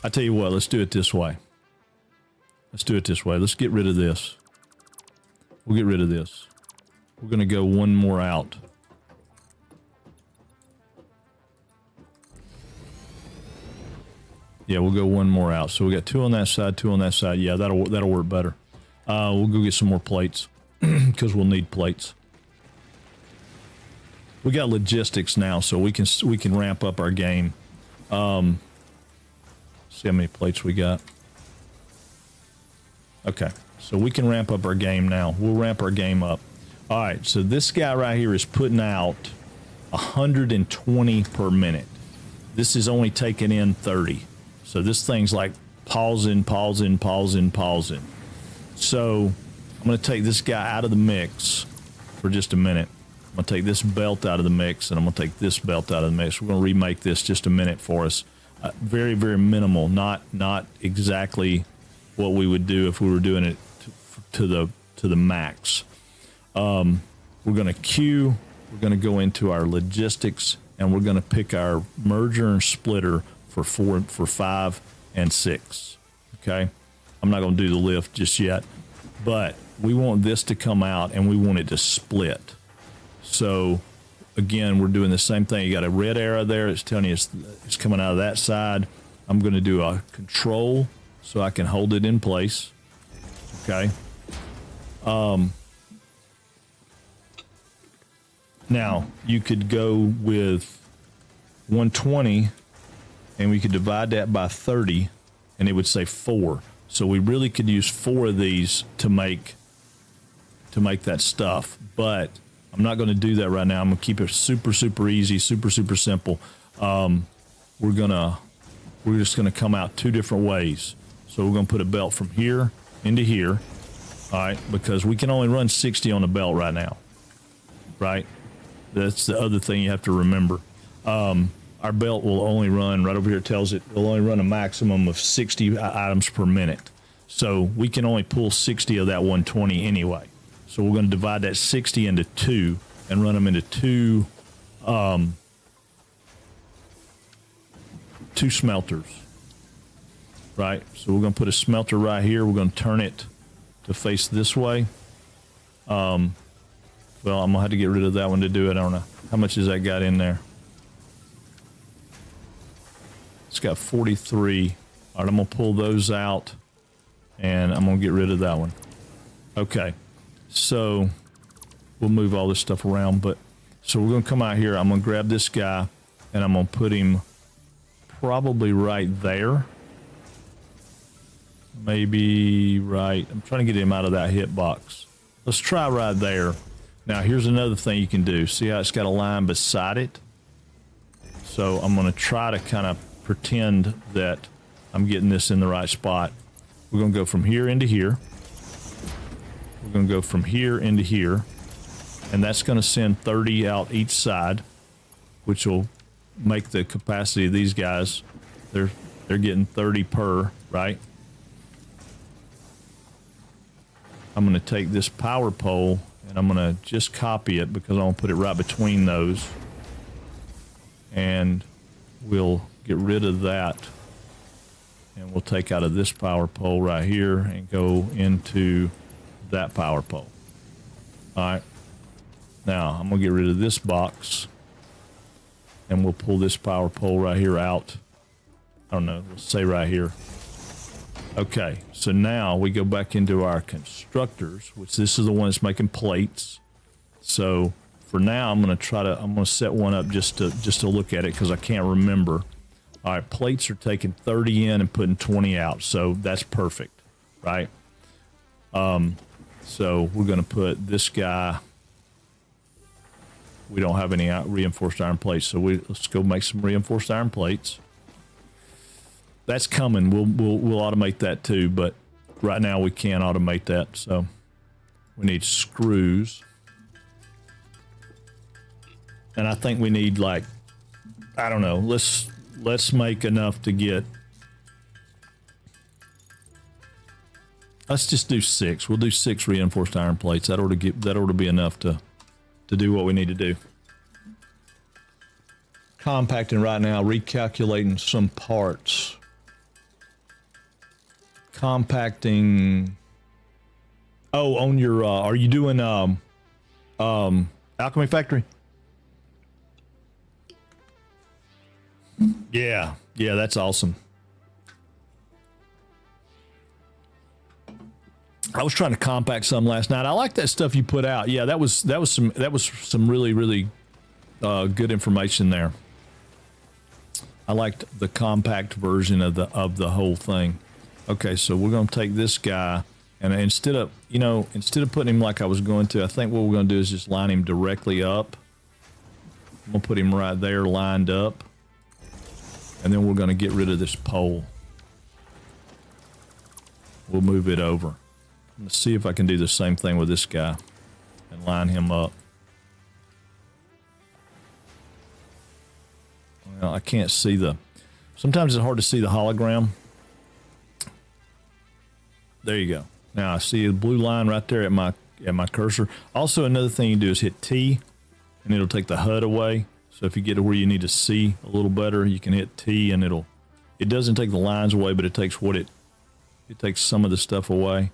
I tell you what, let's do it this way. Let's get rid of this. We'll get rid of this. We're going to go one more out. Yeah, we'll go one more out. So we got 2 on that side, 2 on that side. Yeah, that'll work better. We'll go get some more plates because we'll need plates. We got logistics now, so we can ramp up our game. See how many plates we got. Okay, so we can ramp up our game now. We'll ramp our game up. All right, so this guy right here is putting out 120 per minute. This is only taking in 30. So this thing's like pausing. So I'm going to take this guy out of the mix for just a minute. I'm going to take this belt out of the mix, and I'm going to take this belt out of the mix. We're going to remake this just a minute for us. Very, very minimal, not exactly what we would do if we were doing it to the max. We're going to queue. We're going to go into our logistics, and we're going to pick our merger and splitter for 5 and 6. Okay, I'm not going to do the lift just yet, but we want this to come out, and we want it to split. So again, we're doing the same thing. You got a red arrow there. It's telling you it's coming out of that side. I'm going to do a control so I can hold it in place. Okay. Now you could go with 120 and we could divide that by 30 and it would say 4. So we really could use 4 of these to make that stuff, but I'm not going to do that right now. I'm going to keep it super, super easy, super, super simple. We're just going to come out 2 different ways. So we're going to put a belt from here into here. All right. Because we can only run 60 on the belt right now. Right. That's the other thing you have to remember. Our belt will only run right over here. It tells it will only run a maximum of 60 items per minute. So we can only pull 60 of that 120 anyway. So we're going to divide that 60 into 2 and run them into two smelters, right? So we're going to put a smelter right here. We're going to turn it to face this way. Well, I'm going to have to get rid of that one to do it. I don't know. How much has that got in there? It's got 43. All right, I'm going to pull those out, and I'm going to get rid of that one. Okay. So we'll move all this stuff around, but so we're going to come out here. I'm going to grab this guy and I'm going to put him probably right there. Maybe right. I'm trying to get him out of that hitbox. Let's try right there. Now here's another thing you can do. See how it's got a line beside it? So I'm going to try to kind of pretend that I'm getting this in the right spot. We're going to go from here into here. We're going to go from here into here, and that's going to send 30 out each side, which will make the capacity of these guys. They're getting 30 per, right? I'm going to take this power pole and I'm going to just copy it because I'm going to put it right between those, and we'll get rid of that and we'll take out of this power pole right here and go into that power pole. All right. Now I'm gonna get rid of this box, and we'll pull this power pole right here out. I don't know, let's say right here. Okay, so now we go back into our constructors, which this is the one that's making plates. So for now, I'm gonna set one up just to look at it, because I can't remember. All right, plates are taking 30 in and putting 20 out, so that's perfect, right? So we're gonna put this guy. We don't have any reinforced iron plates, so let's go make some reinforced iron plates. That's coming. We'll automate that too, but right now we can't automate that, so we need screws. And I think we need, like, I don't know, let's make enough to get, let's just do 6. We'll do 6 reinforced iron plates. That ought to be enough to do what we need to do. Compacting right now, recalculating some parts. Compacting. Oh, on your are you doing Alchemy Factory? Yeah, that's awesome. I was trying to compact some last night. I like that stuff you put out. Yeah, that was some really good information there. I liked the compact version of the whole thing. Okay, so we're going to take this guy, and instead of putting him like I was going to, I think what we're going to do is just line him directly up. I'm going to put him right there lined up. And then we're going to get rid of this pole. We'll move it over. Let's see if I can do the same thing with this guy and line him up. Well, I can't see sometimes it's hard to see the hologram. There you go. Now I see a blue line right there at my cursor. Also, another thing you do is hit T, and it'll take the HUD away. So if you get to where you need to see a little better, you can hit T, and it doesn't take the lines away, but it takes it takes some of the stuff away.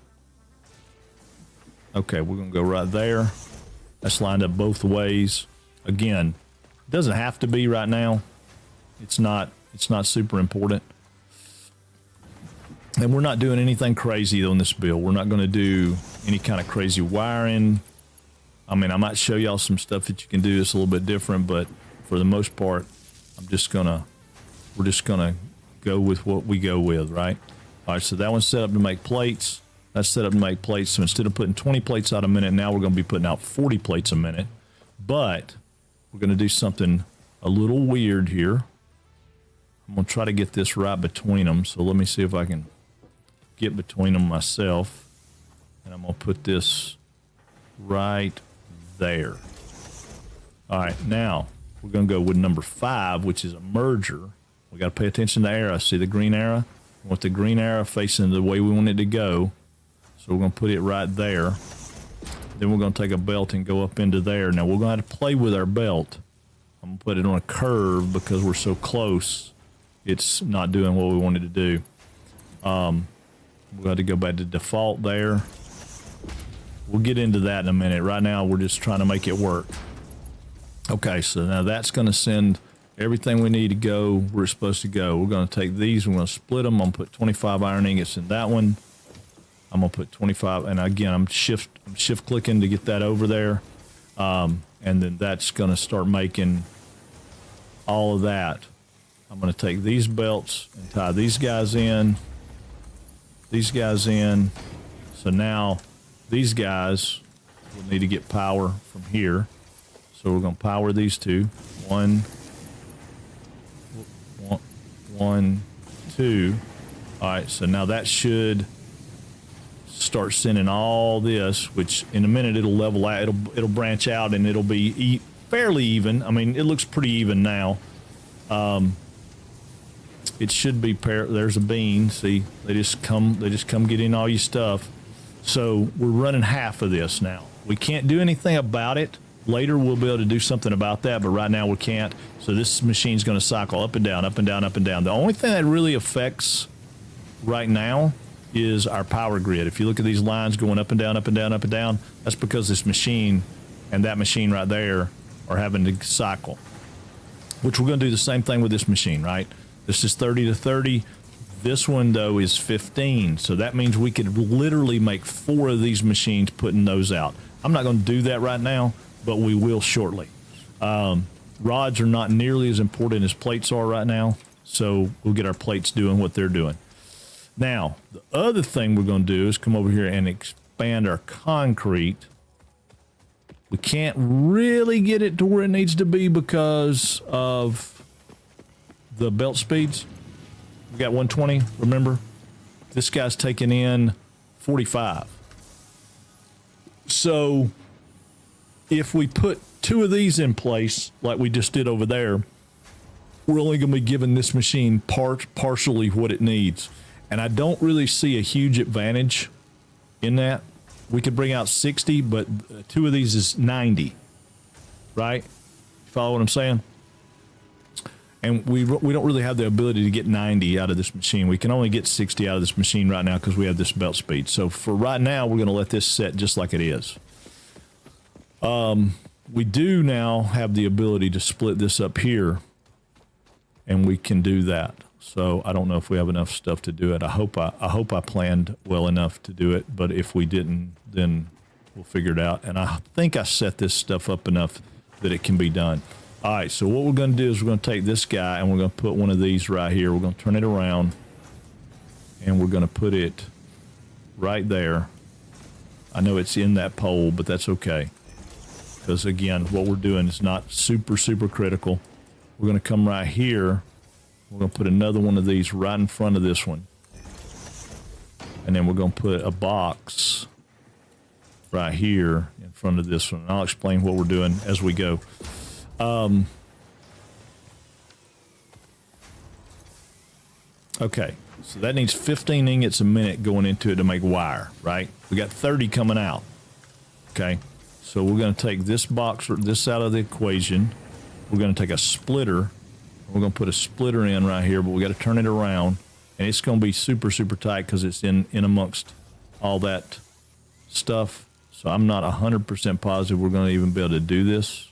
Okay, we're gonna go right there. That's lined up both ways. Again, it doesn't have to be right now. It's not super important. And we're not doing anything crazy on this build. We're not gonna do any kind of crazy wiring. I mean, I might show y'all some stuff that you can do that's a little bit different, but for the most part, we're just gonna go with what we go with, right? All right, so that one's set up to make plates. That's set up to make plates. So instead of putting 20 plates out a minute, now we're gonna be putting out 40 plates a minute. But we're gonna do something a little weird here. I'm gonna try to get this right between them. So let me see if I can get between them myself. And I'm gonna put this right there. All right, now we're gonna go with number 5, which is a merger. We gotta pay attention to the arrow. See the green arrow? We want the green arrow facing the way we want it to go. So we're gonna put it right there. Then we're gonna take a belt and go up into there. Now we're gonna have to play with our belt. I'm gonna put it on a curve because we're so close. It's not doing what we wanted to do. We're going to go back to default there. We'll get into that in a minute. Right now, we're just trying to make it work. Okay, so now that's going to send everything we need to go where it's supposed to go. We're going to take these, we're going to split them. I'm going to put 25 iron ingots in that one. I'm going to put 25, and again, I'm shift clicking to get that over there. And then that's going to start making all of that. I'm going to take these belts and tie these guys in. So now these guys will need to get power from here. So we're going to power these two. One, two. All right, so now that should start sending all this, which in a minute it'll level out. It'll branch out and it'll be fairly even. I mean, it looks pretty even now. It should be there's a bean. See, they just come get in all your stuff. So we're running half of this now. We can't do anything about it. Later we'll be able to do something about that, but right now we can't. So this machine's going to cycle up and down, up and down, up and down. The only thing that really affects right now is our power grid. If you look at these lines going up and down, up and down, up and down, that's because this machine and that machine right there are having to cycle, which we're going to do the same thing with this machine, right? This is 30 to 30. This one, though, is 15. So that means we could literally make 4 of these machines putting those out. I'm not going to do that right now, but we will shortly. Rods are not nearly as important as plates are right now, so we'll get our plates doing what they're doing. Now, the other thing we're going to do is come over here and expand our concrete. We can't really get it to where it needs to be because of the belt speeds. We got 120, remember? This guy's taking in 45. So if we put 2 of these in place, like we just did over there, we're only going to be giving this machine partially what it needs. And I don't really see a huge advantage in that. We could bring out 60, but 2 of these is 90, right? Follow what I'm saying? And we don't really have the ability to get 90 out of this machine. We can only get 60 out of this machine right now because we have this belt speed. So for right now, we're going to let this set just like it is. We do now have the ability to split this up here, and we can do that. So I don't know if we have enough stuff to do it. I hope I planned well enough to do it, but if we didn't, then we'll figure it out. And I think I set this stuff up enough that it can be done. All right, so what we're going to do is we're going to take this guy and we're going to put one of these right here. We're going to turn it around and we're going to put it right there. I know it's in that pole, but that's okay. Because again, what we're doing is not super critical. We're going to come right here. We're going to put another one of these right in front of this one. And then we're going to put a box right here in front of this one. And I'll explain what we're doing as we go. Okay, so that needs 15 ingots a minute going into it to make wire, right? We got 30 coming out. Okay, so we're going to take this box or this out of the equation. We're going to take a splitter. We're going to put a splitter in right here, but we got to turn it around, and it's going to be super tight because it's in amongst all that stuff. So I'm not 100% positive we're going to even be able to do this.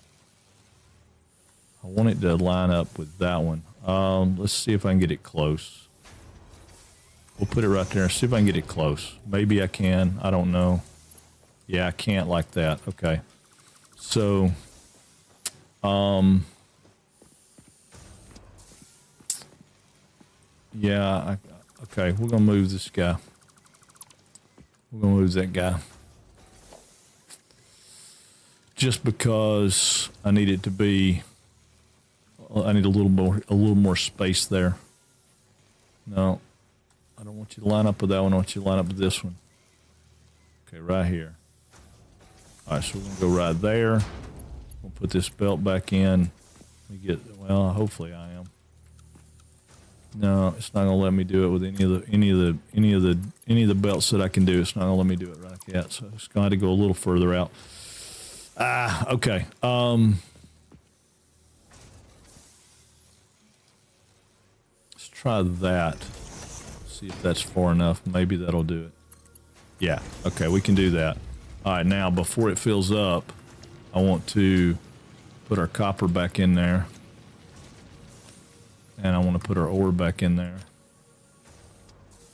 I want it to line up with that one. Let's see if I can get it close. We'll put it right there. See if I can get it close. Maybe I can. I don't know. Yeah, I can't like that. Okay. So, yeah, okay, we're going to move this guy. We're going to move that guy. Just because I need it to be, I need a little more space there. No, I don't want you to line up with that one. I want you to line up with this one. Okay, right here. All right, so we're going to go right there. We'll put this belt back in. We get, well, hopefully I am. No, it's not going to let me do it with any of the belts that I can do. It's not going to let me do it right like that. So it's going to have to go a little further out. Okay. Let's try that. See if that's far enough. Maybe that'll do it. Yeah. Okay, we can do that. All right, now before it fills up, I want to put our copper back in there. And I want to put our ore back in there.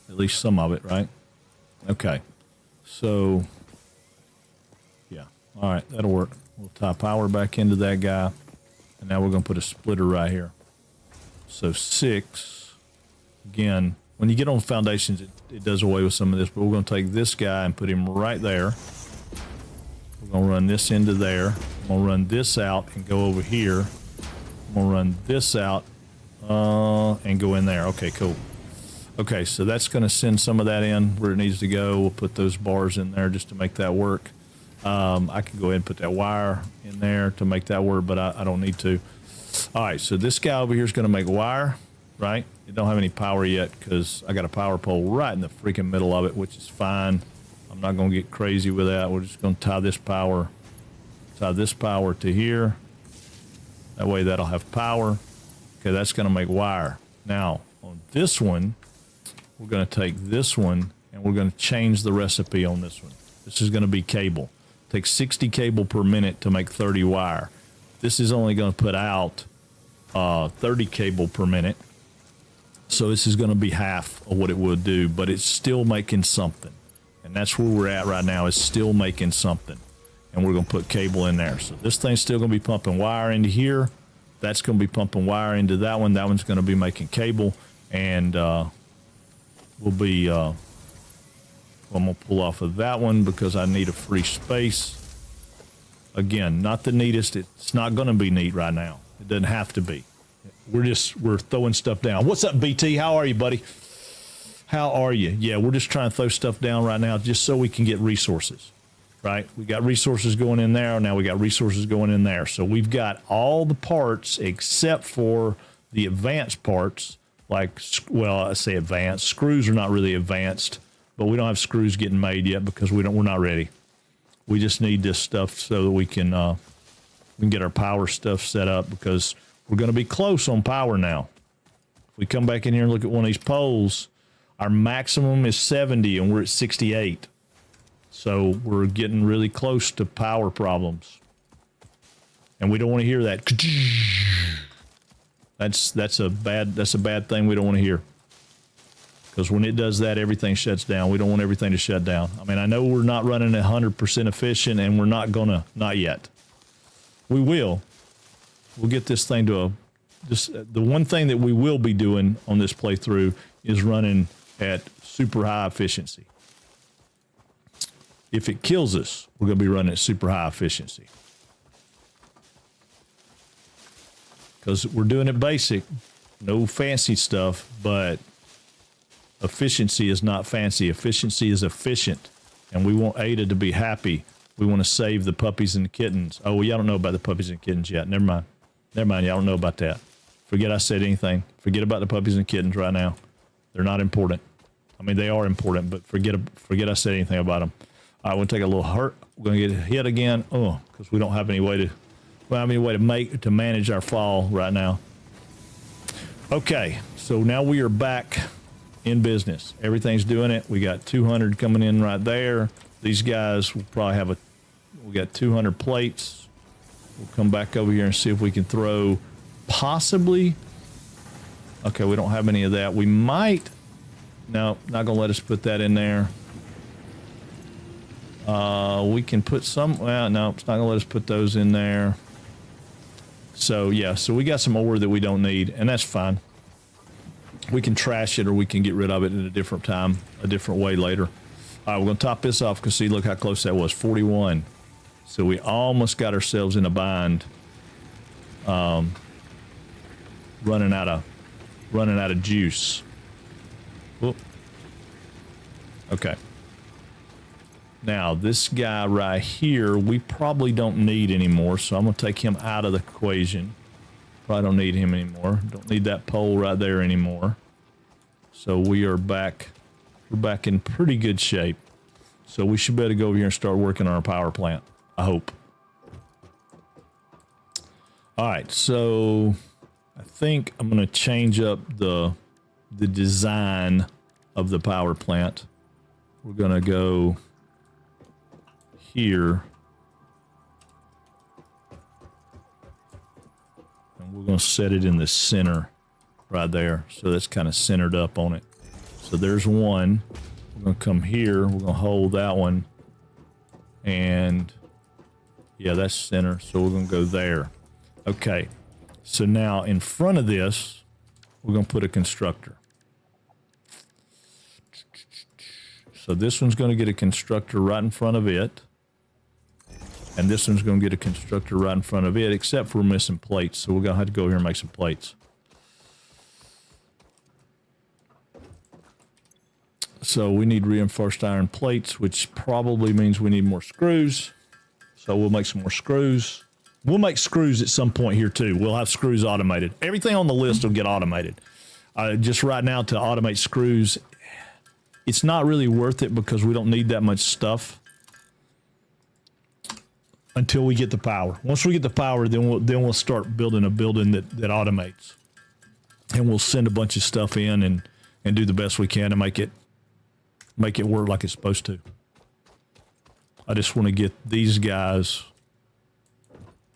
At least some of it, right? Okay. So, yeah. All right, that'll work. We'll tie power back into that guy. And now we're going to put a splitter right here. So 6. Again, when you get on foundations, it does away with some of this. But we're going to take this guy and put him right there. We're going to run this into there. I'm going to run this out and go over here. I'm going to run this out. And go in there. Okay, cool. Okay, so that's going to send some of that in where it needs to go. We'll put those bars in there just to make that work. I can go ahead and put that wire in there to make that work, but I don't need to. All right, so this guy over here is going to make wire, right? It don't have any power yet because I got a power pole right in the freaking middle of it, which is fine. I'm not going to get crazy with that. We're just going to tie this power to here. That way that'll have power. Okay, that's going to make wire. Now, on this one, we're going to take this one and we're going to change the recipe on this one. This is going to be cable. Takes 60 cable per minute to make 30 wire. This is only going to put out 30 cable per minute. So this is going to be half of what it would do, but it's still making something. And that's where we're at right now, is still making something. And we're going to put cable in there. So this thing's still going to be pumping wire into here. That's going to be pumping wire into that one. That one's going to be making cable. And we'll be, I'm going to pull off of that one because I need a free space. Again, not the neatest. It's not going to be neat right now. It doesn't have to be. We're throwing stuff down. What's up, BT? How are you, buddy? How are you? Yeah, we're just trying to throw stuff down right now just so we can get resources, right? We got resources going in there. Now we got resources going in there. So we've got all the parts except for the advanced parts. Like, well, I say advanced. Screws are not really advanced, but we don't have screws getting made yet because we're not ready. We just need this stuff so that we can get our power stuff set up because we're going to be close on power now. If we come back in here and look at one of these poles, our maximum is 70 and we're at 68. So we're getting really close to power problems. And we don't want to hear that. That's a bad thing we don't want to hear. Because when it does that, everything shuts down. We don't want everything to shut down. I mean, I know we're not running 100% efficient and we're not yet. We will. We'll get this thing to the one thing that we will be doing on this playthrough is running at super high efficiency. If it kills us, we're going to be running at super high efficiency. Because we're doing it basic, no fancy stuff, but efficiency is not fancy. Efficiency is efficient, and we want Ada to be happy. We want to save the puppies and the kittens. Oh, well, y'all don't know about the puppies and kittens yet. Never mind. Y'all don't know about that. Forget I said anything. Forget about the puppies and kittens right now. They're not important. I mean, they are important, but forget I said anything about them. All right, we'll take a little hurt. We're going to get hit again. Oh, because we don't have any way to manage our fall right now. Okay, so now we are back in business. Everything's doing it. We got 200 coming in right there. These guys will probably we got 200 plates. We'll come back over here and see if we can throw possibly. Okay, we don't have any of that. We might. No, not going to let us put that in there. We can put some. Well, no, it's not going to let us put those in there. So, yeah, so we got some ore that we don't need, and that's fine. We can trash it or we can get rid of it at a different time, a different way later. All right, we're going to top this off because, see, look how close that was, 41. So we almost got ourselves in a bind, running out of juice. Whoop. Okay. Now, this guy right here, we probably don't need anymore, so I'm going to take him out of the equation. Probably don't need him anymore. Don't need that pole right there anymore. So we are back. We're back in pretty good shape. So we should be able to go over here and start working on our power plant. I hope. All right, so I think I'm going to change up the design of the power plant. We're going to go here. And we're going to set it in the center right there. So that's kind of centered up on it. So there's one. We're going to come here. We're going to hold that one. And yeah, that's center. So we're going to go there. Okay. So now in front of this, we're going to put a constructor. So this one's going to get a constructor right in front of it. And this one's going to get a constructor right in front of it, except for we're missing plates. So we're going to have to go here and make some plates. So we need reinforced iron plates, which probably means we need more screws. So we'll make some more screws. We'll make screws at some point here too. We'll have screws automated. Everything on the list will get automated. Just right now to automate screws, it's not really worth it because we don't need that much stuff until we get the power. Once we get the power, then we'll start building a building that automates, and we'll send a bunch of stuff in and do the best we can to make it work like it's supposed to. I just want to get these guys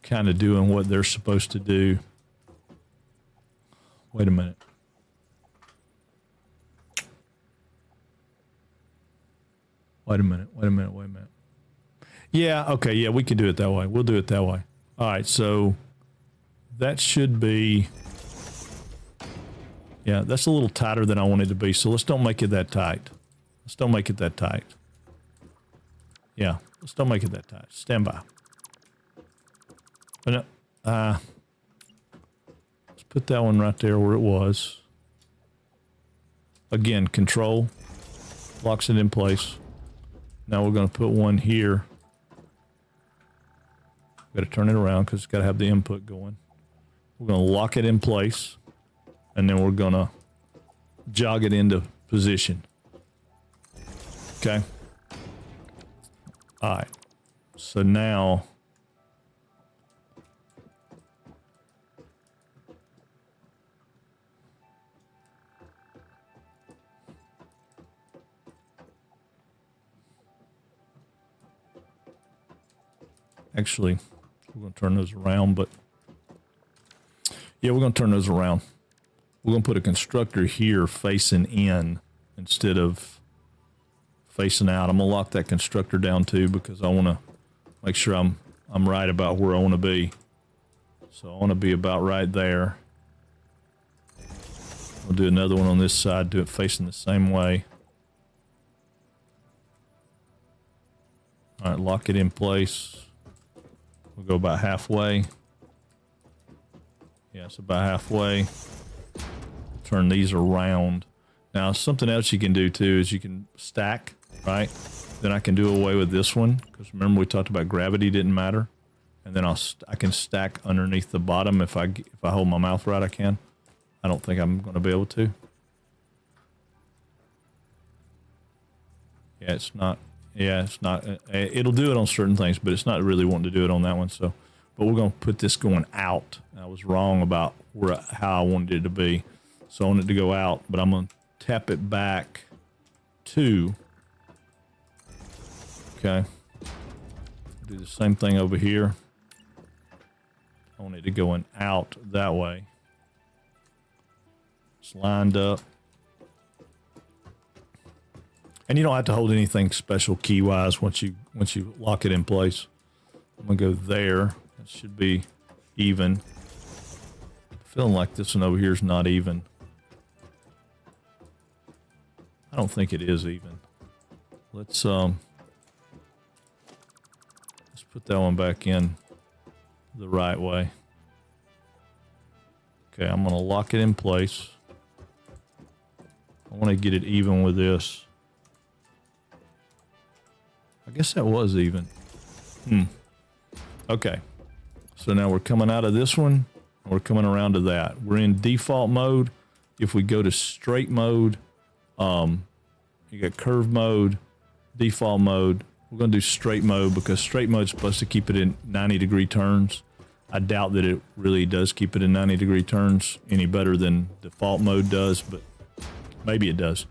kind of doing what they're supposed to do. Wait a minute. Wait a minute. Yeah, okay, yeah, we can do it that way. We'll do it that way. All right, so that should be, yeah, that's a little tighter than I want it to be, so let's don't make it that tight. Yeah, let's don't make it that tight. Stand by. But let's put that one right there where it was. Again, control locks it in place. Now we're going to put one here. Got to turn it around because it's got to have the input going. We're going to lock it in place, and then we're going to jog it into position. Okay. All right. So now actually, we're going to turn those around, but yeah, we're going to turn those around. We're going to put a constructor here facing in instead of facing out. I'm going to lock that constructor down too because I want to make sure I'm right about where I want to be. So I want to be about right there. We'll do another one on this side, do it facing the same way. All right, lock it in place. We'll go about halfway. Yeah, it's about halfway. Turn these around. Now, something else you can do too is you can stack, right? Then I can do away with this one because remember we talked about gravity didn't matter, and then I can stack underneath the bottom if I hold my mouth right. I can. I don't think I'm going to be able to. Yeah, it's not. Yeah, it's not. It'll do it on certain things, but it's not really wanting to do it on that one. So, but we're going to put this going out. I was wrong about how I wanted it to be. So I want it to go out, but I'm going to tap it back to. Okay. Do the same thing over here. I want it to go out that way. It's lined up. And you don't have to hold anything special key-wise once you lock it in place. I'm going to go there. That should be even. Feeling like this one over here is not even. I don't think it is even. Let's put that one back in the right way. Okay, I'm going to lock it in place. I want to get it even with this. I guess that was even. Okay. So now we're coming out of this one. And we're coming around to that. We're in default mode. If we go to straight mode, you got curve mode, default mode. We're going to do straight mode because straight mode is supposed to keep it in 90-degree turns. I doubt that it really does keep it in 90-degree turns any better than default mode does, but maybe it does.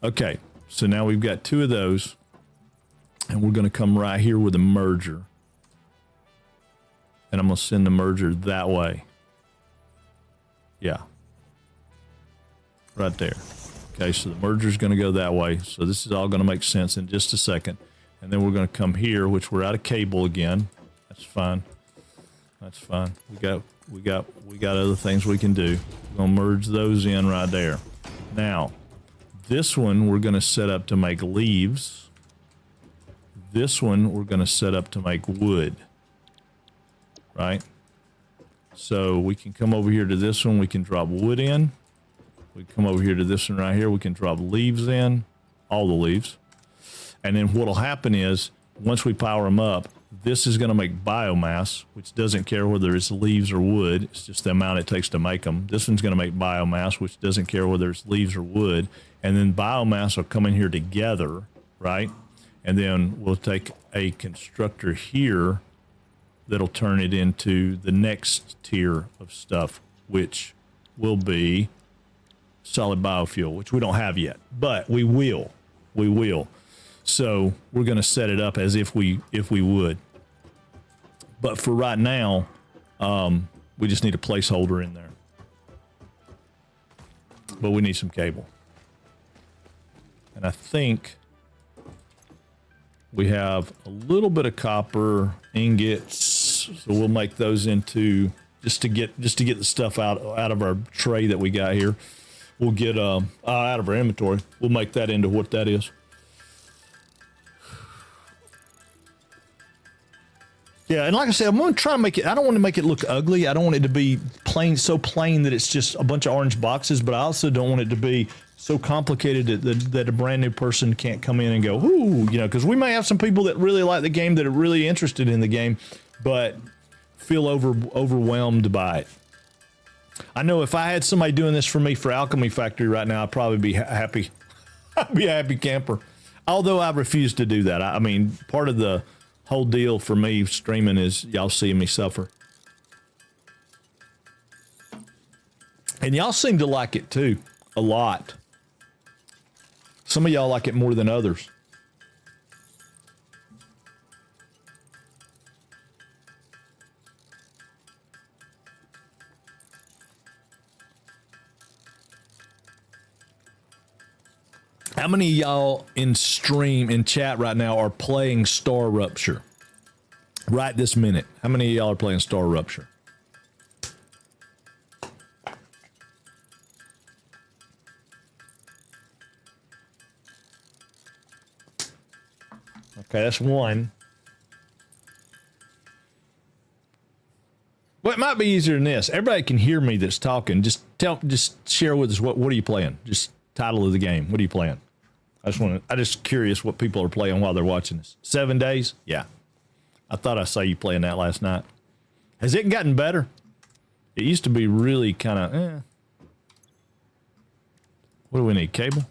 Okay. So now we've got two of those. And we're going to come right here with a merger. And I'm going to send the merger that way. Yeah. Right there. Okay, so the merger is going to go that way. So this is all going to make sense in just a second. And then we're going to come here, which we're out of cable again. That's fine. That's fine. We got other things we can do. We're going to merge those in right there. Now, this one we're going to set up to make leaves. This one we're going to set up to make wood, right? So we can come over here to this one. We can drop wood in. We come over here to this one right here. We can drop leaves in, all the leaves. And then what'll happen is once we power them up, this is going to make biomass, which doesn't care whether it's leaves or wood. It's just the amount it takes to make them. This one's going to make biomass, which doesn't care whether it's leaves or wood. And then biomass will come in here together, right? And then we'll take a constructor here that'll turn it into the next tier of stuff, which will be solid biofuel, which we don't have yet, but we will. We will. So we're going to set it up as if we would. But for right now, we just need a placeholder in there. But we need some cable. And I think we have a little bit of copper ingots, so we'll make those into just to get the stuff out of our tray that we got here. We'll get out of our inventory. We'll make that into what that is. Yeah, and like I said, I'm going to try to make it, I don't want to make it look ugly. I don't want it to be plain, so plain that it's just a bunch of orange boxes, but I also don't want it to be so complicated that a brand new person can't come in and go, ooh, you know, because we may have some people that really like the game, that are really interested in the game, but feel overwhelmed by it. I know if I had somebody doing this for me for Alchemy Factory right now, I'd probably be happy. I'd be a happy camper. Although I refuse to do that. I mean, part of the whole deal for me streaming is y'all seeing me suffer. And y'all seem to like it too, a lot. Some of y'all like it more than others. How many of y'all in chat right now are playing Star Rupture? Right this minute. How many of y'all are playing Star Rupture? Okay, that's one. Well, it might be easier than this. Everybody can hear me that's talking. Just share with us what are you playing? Just title of the game. What are you playing? I just curious what people are playing while they're watching this. 7 days? Yeah. I thought I saw you playing that last night. Has it gotten better? It used to be really kind of, What do we need? Cable?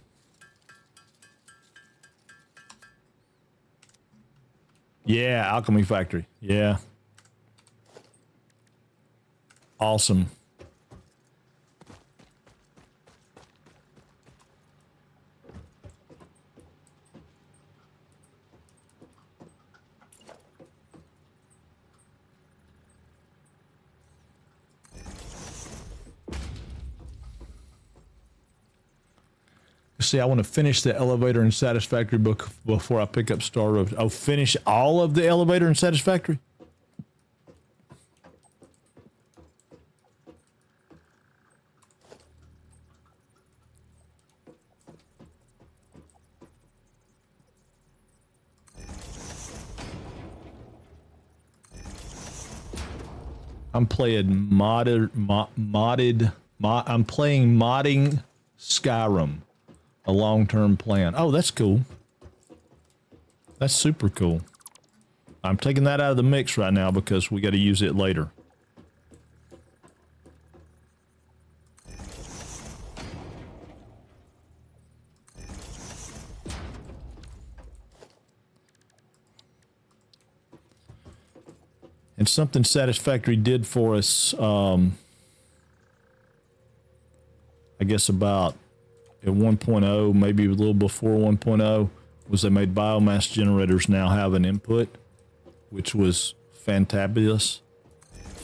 Yeah, Alchemy Factory. Yeah. Awesome. See, I want to finish the elevator and Satisfactory book before I pick up Star Road. Oh, finish all of the elevator and Satisfactory? I'm playing I'm playing modding Skyrim. A long-term plan. Oh, that's cool. That's super cool. I'm taking that out of the mix right now because we got to use it later. And something Satisfactory did for us, I guess about at 1.0, maybe a little before 1.0, was they made biomass generators now have an input, which was fantabulous.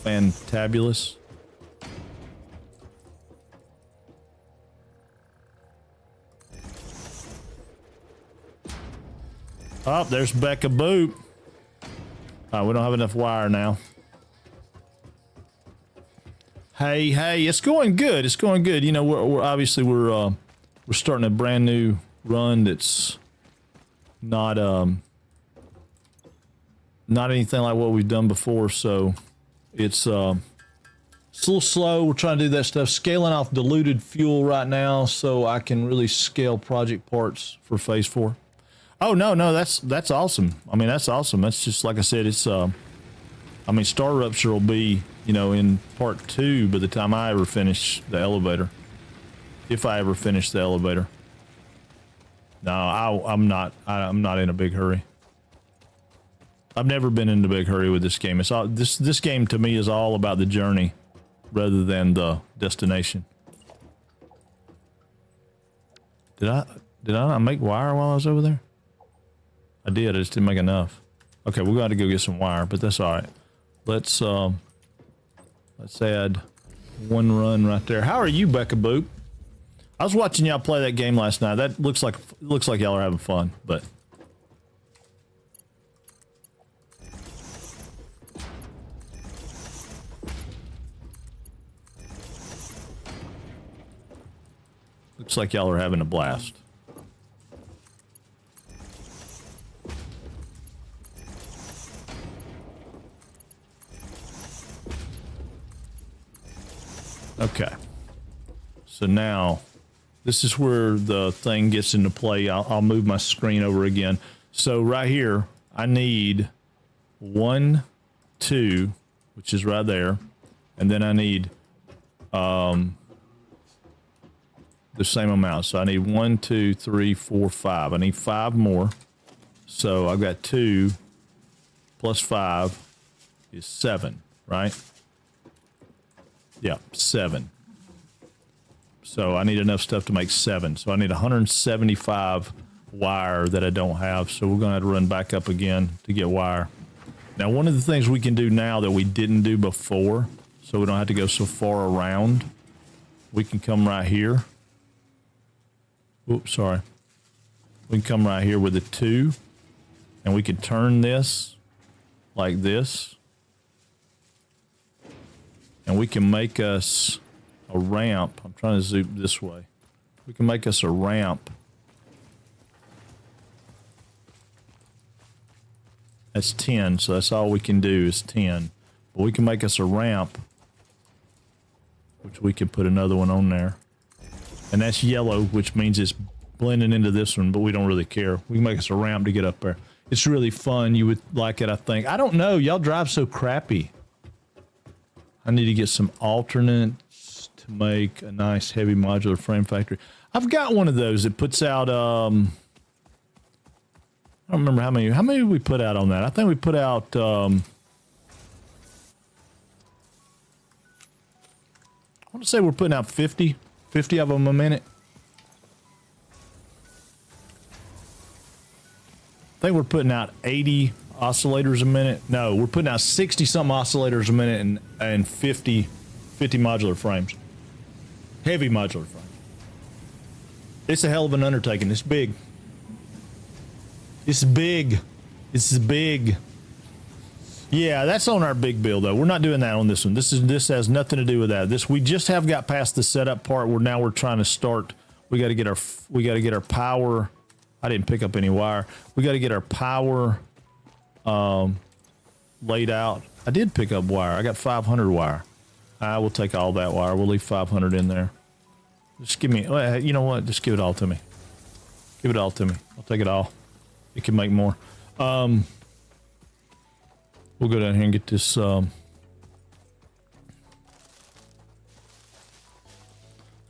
Fantabulous. Oh, there's Becca Boop. We don't have enough wire now. Hey, it's going good. It's going good. You know, we're starting a brand new run that's not anything like what we've done before, so it's a little slow. We're trying to do that stuff, scaling off diluted fuel right now so I can really scale project parts for phase 4. Oh no, that's awesome. I mean, that's awesome. That's just like I said, it's I mean, Star Rupture will be, you know, in part 2 by the time I ever finish the elevator. If I ever finish the elevator. No, I'm not in a big hurry. I've never been in a big hurry with this game. It's all this game to me is all about the journey rather than the destination. Did I not make wire while I was over there? I did. I just didn't make enough. Okay, we're going to go get some wire, but that's all right. Let's add one run right there. How are you, Becca Boop? I was watching y'all play that game last night. That looks like y'all are having fun, but looks like y'all are having a blast. Okay. So now, this is where the thing gets into play. I'll move my screen over again. So right here, I need 1, 2, which is right there. And then I need the same amount. So I need 1, 2, 3, 4, 5. I need 5 more. So I've got 2 plus 5 is 7, right? Yeah, 7. So I need enough stuff to make 7. So I need 175 wire that I don't have. So we're going to have to run back up again to get wire. Now, one of the things we can do now that we didn't do before, so we don't have to go so far around, we can come right here. Oops, sorry. We can come right here with a 2, and we can turn this like this. And we can make us a ramp. I'm trying to zoom this way. We can make us a ramp. That's 10, so that's all we can do is 10. But we can make us a ramp, which we can put another one on there. And that's yellow, which means it's blending into this one, but we don't really care. We can make us a ramp to get up there. It's really fun. You would like it, I think. I don't know. Y'all drive so crappy. I need to get some alternates to make a nice heavy modular frame factory. I've got one of those that puts out, I don't remember how many we put out on that. I think we put out, I want to say we're putting out 50 of them a minute. I think we're putting out 80 oscillators a minute. No, we're putting out 60 something oscillators a minute and 50 modular frames. Heavy modular frames. It's a hell of an undertaking. It's big. It's big. It's big. Yeah, that's on our big bill though. We're not doing that on this one. This has nothing to do with that. We just have got past the setup part where now we're trying to start. We got to get our power. I didn't pick up any wire. We got to get our power laid out. I did pick up wire. I got 500 wire. I will take all that wire. We'll leave 500 in there. Just give me, you know what? Just give it all to me. Give it all to me. I'll take it all. You can make more. We'll go down here and get this.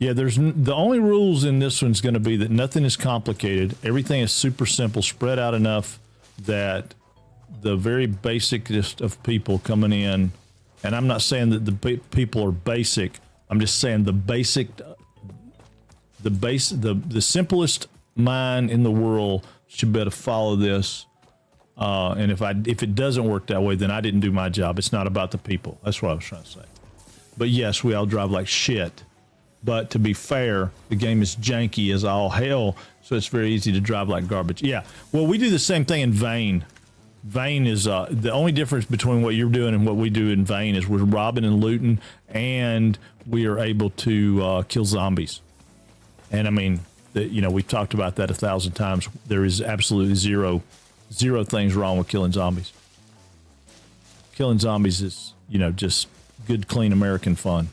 Yeah, the only rules in this one's going to be that nothing is complicated. Everything is super simple, spread out enough that the very basicest of people coming in, and I'm not saying that the people are basic. I'm just saying the simplest mind in the world should be able to follow this. And if it doesn't work that way, then I didn't do my job. It's not about the people. That's what I was trying to say. But yes, we all drive like shit. But to be fair, the game is janky as all hell, so it's very easy to drive like garbage. Yeah, well, we do the same thing in Vane. Vane is the only difference between what you're doing and what we do in Vane is we're robbing and looting, and we are able to kill zombies. And I mean, we've talked about that 1,000 times. There is absolutely zero things wrong with killing zombies. Killing zombies is, just good, clean American fun.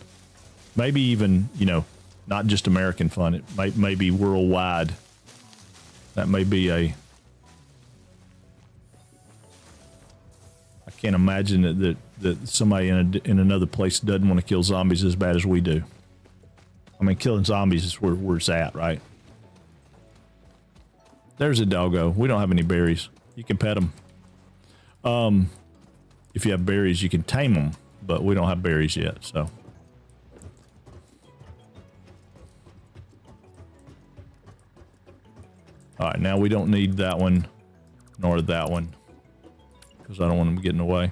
Maybe even, not just American fun. It may be worldwide. That may be I can't imagine that somebody in another place doesn't want to kill zombies as bad as we do. I mean, killing zombies is where it's at, right? There's a doggo. We don't have any berries. You can pet them. If you have berries, you can tame them, but we don't have berries yet, so. All right, now we don't need that one nor that one because I don't want them to get in the way.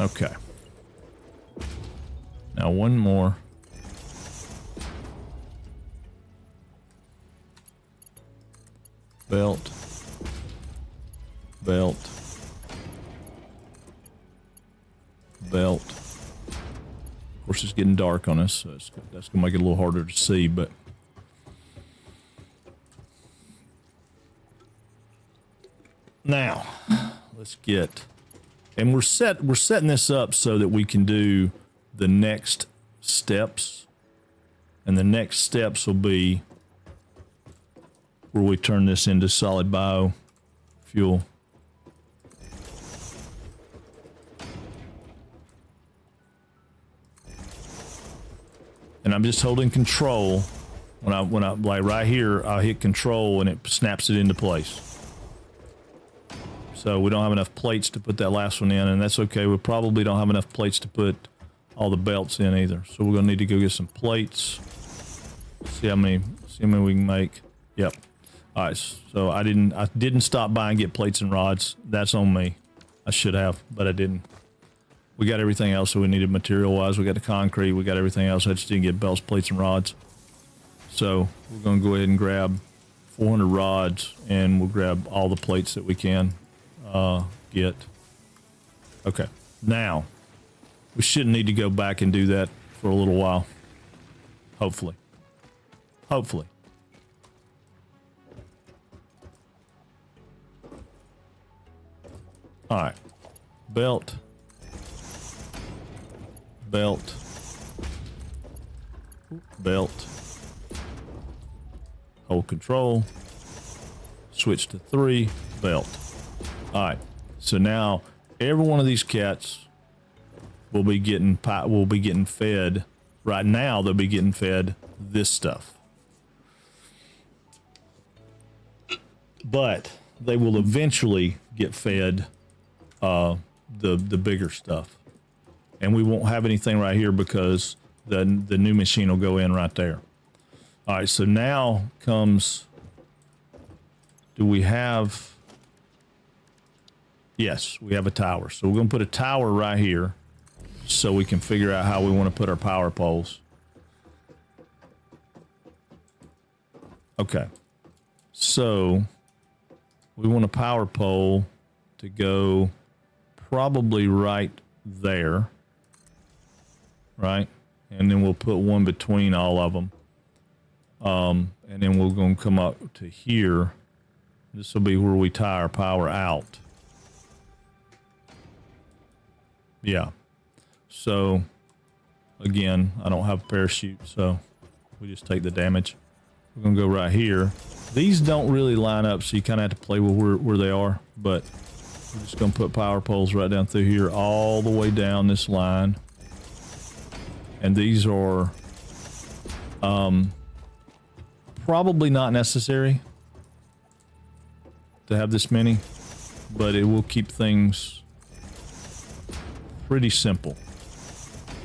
Okay. Now one more. Belt. Belt. Belt. Of course, it's getting dark on us, so that's going to make it a little harder to see, but now let's get, and we're setting this up so that we can do the next steps, and the next steps will be where we turn this into solid biofuel. And I'm just holding control. When I like right here, I'll hit control and it snaps it into place. So we don't have enough plates to put that last one in, and that's okay. We probably don't have enough plates to put all the belts in either. So we're gonna need to go get some plates. See how many we can make. Yep. All right. So I didn't stop by and get plates and rods. That's on me. I should have, but I didn't. We got everything else that we needed material-wise. We got the concrete. We got everything else. I just didn't get belts, plates, and rods. So we're going to go ahead and grab 400 rods, and we'll grab all the plates that we can get. Okay. Now, we shouldn't need to go back and do that for a little while. Hopefully. Hopefully. All right. Belt. Belt. Belt. Hold control. Switch to 3. Belt. All right. So now every one of these cats will be getting fed. Right now they'll be getting fed this stuff. But they will eventually get fed the bigger stuff. And we won't have anything right here because the new machine will go in right there. All right, so now comes, do we have, yes, we have a tower. So we're going to put a tower right here so we can figure out how we want to put our power poles. Okay, so we want a power pole to go probably right there. Right, and then we'll put one between all of them, and then we're going to come up to here. This will be where we tie our power out. Yeah, so again, I don't have a parachute, so we just take the damage. We're going to go right here. These don't really line up, so you kind of have to play with where they are, but we're just going to put power poles right down through here all the way down this line. And these are probably not necessary to have this many, but it will keep things pretty simple.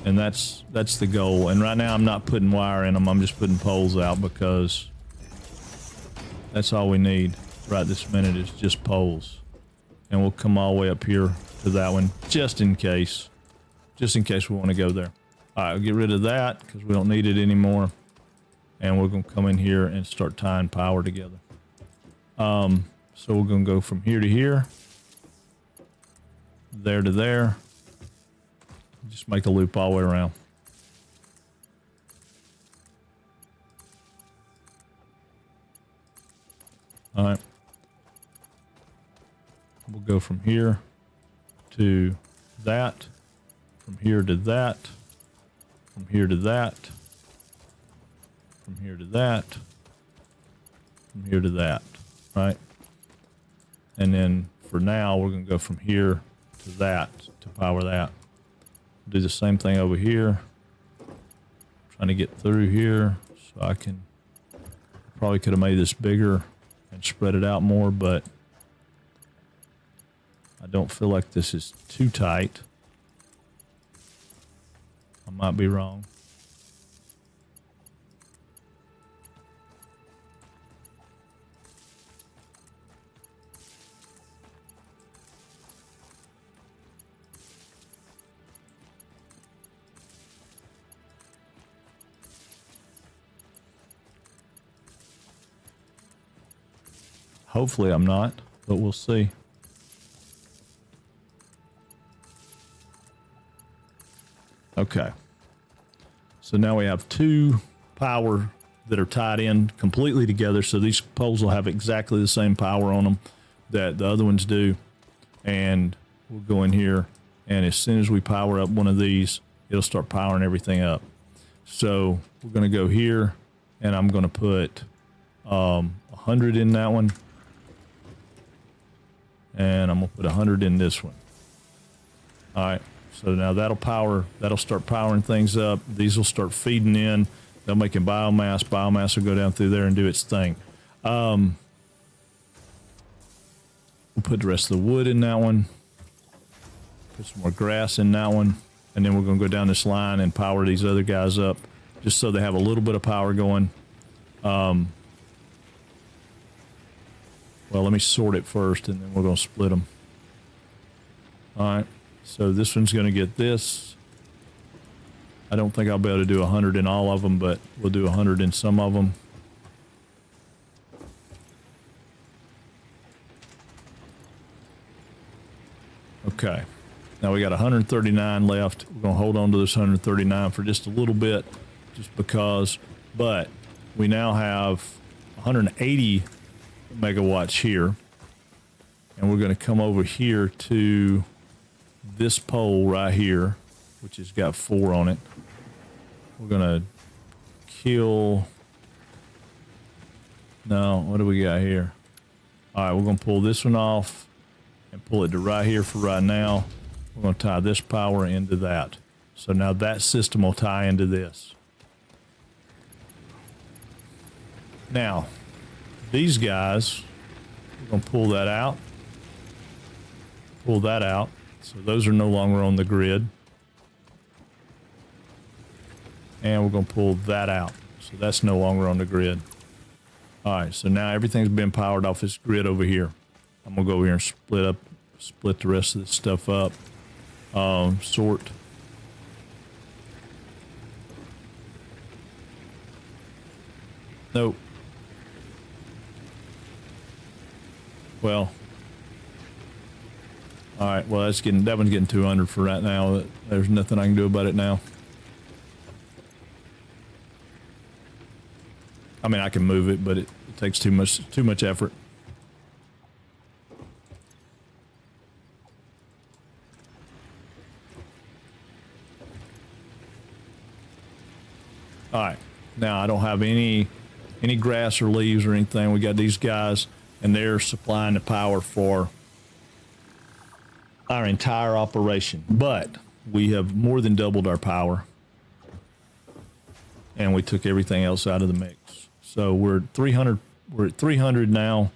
And that's the goal. And right now I'm not putting wire in them. I'm just putting poles out because that's all we need right this minute is just poles. And we'll come all the way up here to that one just in case we want to go there. All right, we'll get rid of that because we don't need it anymore. And we're going to come in here and start tying power together. So we're going to go from here to here, there to there. Just make a loop all the way around. All right. We'll go from here to that, from here to that. From here to that, from here to that, from here to that, right? And then for now, we're going to go from here to that to power that. Do the same thing over here. Trying to get through here so I can, probably could have made this bigger and spread it out more, but I don't feel like this is too tight. I might be wrong. Hopefully I'm not, but we'll see. Okay. So now we have two power that are tied in completely together. So these poles will have exactly the same power on them that the other ones do. And we'll go in here, and as soon as we power up one of these, it'll start powering everything up. So we're going to go here, and I'm going to put 100 in that one. And I'm going to put 100 in this one. All right. So now that'll start powering things up. These will start feeding in. They'll make a biomass. Biomass will go down through there and do its thing. We'll put the rest of the wood in that one. Put some more grass in that one. And then we're going to go down this line and power these other guys up just so they have a little bit of power going. Well, let me sort it first, and then we're going to split them. All right. So this one's going to get this. I don't think I'll be able to do 100 in all of them, but we'll do 100 in some of them. Okay. Now we got 139 left. We're going to hold on to this 139 for just a little bit, just because. But we now have 180 megawatts here. And we're going to come over here to this pole right here, which has got 4 on it. We're going to kill... No, what do we got here? All right, we're going to pull this one off and pull it to right here for right now. We're going to tie this power into that. So now that system will tie into this. Now, these guys, we're going to pull that out. Pull that out. So those are no longer on the grid. And we're going to pull that out. So that's no longer on the grid. All right, so now everything's been powered off this grid over here. I'm going to go over here and split the rest of this stuff up. Sort. Nope. Well. All right, well, that one's getting 200 for right now. There's nothing I can do about it now. I mean, I can move it, but it takes too much effort. All right, now I don't have any grass or leaves or anything. We got these guys, and they're supplying the power for our entire operation. But we have more than doubled our power, and we took everything else out of the mix. So we're at 300. We're at 300 now,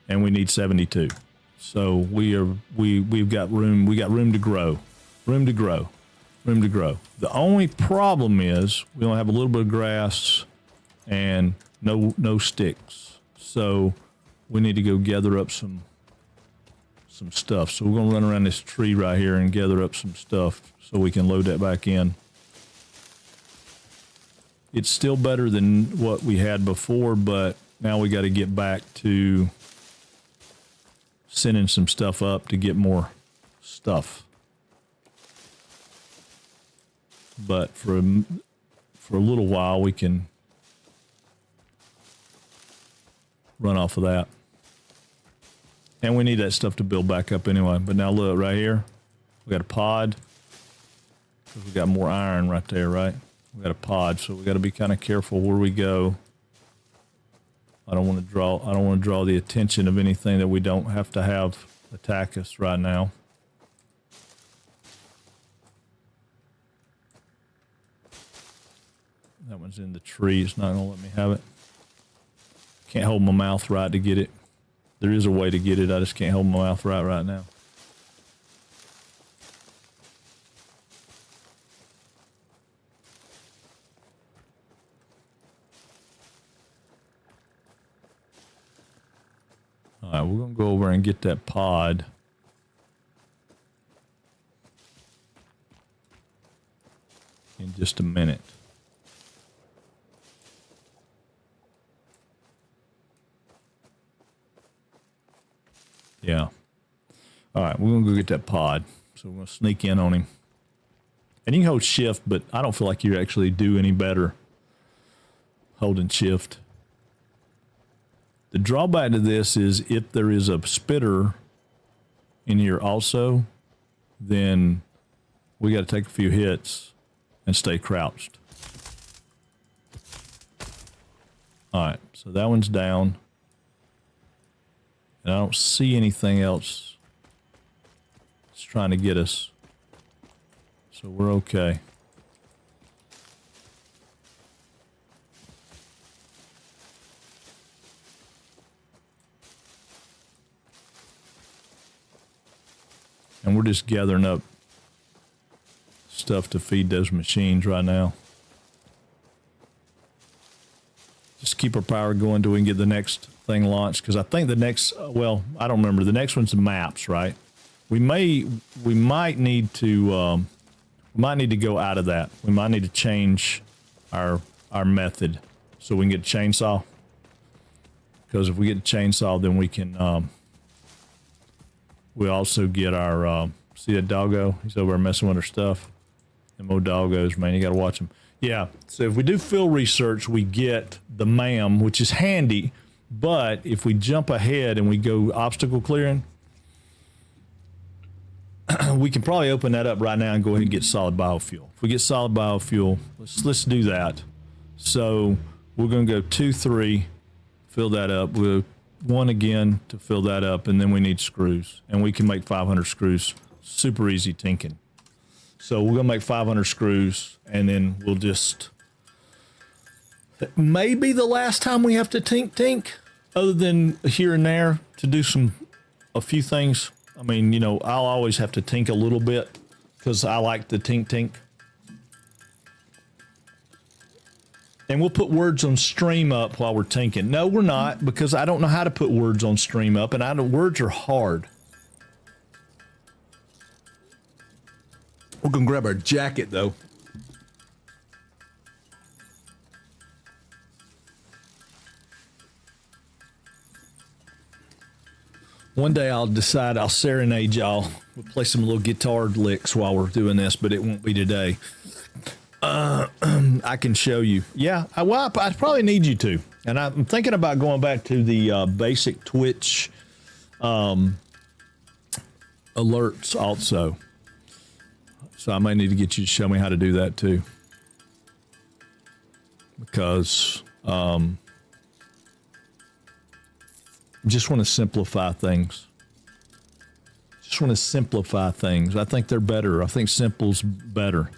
and we need 72. So we've got room. We got room to grow. Room to grow. Room to grow. The only problem is we only have a little bit of grass and no sticks. So we need to go gather up some stuff. So we're gonna run around this tree right here and gather up some stuff so we can load that back in. It's still better than what we had before, but now we got to get back to sending some stuff up to get more stuff. But for a little while, we can run off of that. And we need that stuff to build back up anyway. But now look, right here, we got a pod. We got more iron right there, right? We got a pod, so we got to be kind of careful where we go. I don't want to draw the attention of anything that we don't have to have attack us right now. That one's in the tree. It's not going to let me have it. Can't hold my mouth right to get it. There is a way to get it. I just can't hold my mouth right now. All right, we're going to go over and get that pod. In just a minute. Yeah. All right, we're going to go get that pod. So we're going to sneak in on him. And you can hold shift, but I don't feel like you actually do any better holding shift. The drawback to this is if there is a spitter in here also, then we got to take a few hits and stay crouched. All right, so that one's down. And I don't see anything else that's trying to get us. So we're okay. And we're just gathering up stuff to feed those machines right now. Just keep our power going until we can get the next thing launched. Because I think the next, well, I don't remember. The next one's the maps, right? We might need to go out of that. We might need to change our method so we can get a chainsaw. Because if we get a chainsaw, then we can. We also get our. See that doggo? He's over there messing with our stuff. And more doggos, man, you got to watch them. Yeah. So if we do field research, we get the MAM, which is handy. But if we jump ahead and we go obstacle clearing, we can probably open that up right now and go ahead and get solid biofuel. If we get solid biofuel, let's do that. So we're going to go 2, 3, fill that up. We'll 1 again to fill that up, and then we need screws. And we can make 500 screws. Super easy tinking. So we're going to make 500 screws, and then we'll just... Maybe the last time we have to tink, other than here and there to do a few things. I mean, you know, I'll always have to tink a little bit because I like to tink. And we'll put words on stream up while we're tinking. No, we're not, because I don't know how to put words on stream up, and words are hard. We're going to grab our jacket, though. One day I'll decide I'll serenade y'all. We'll play some little guitar licks while we're doing this, but it won't be today. I can show you. Yeah, I probably need you to. And I'm thinking about going back to the basic Twitch alerts also. So I may need to get you to show me how to do that too. Because just want to simplify things. I think they're better. I think simple's better.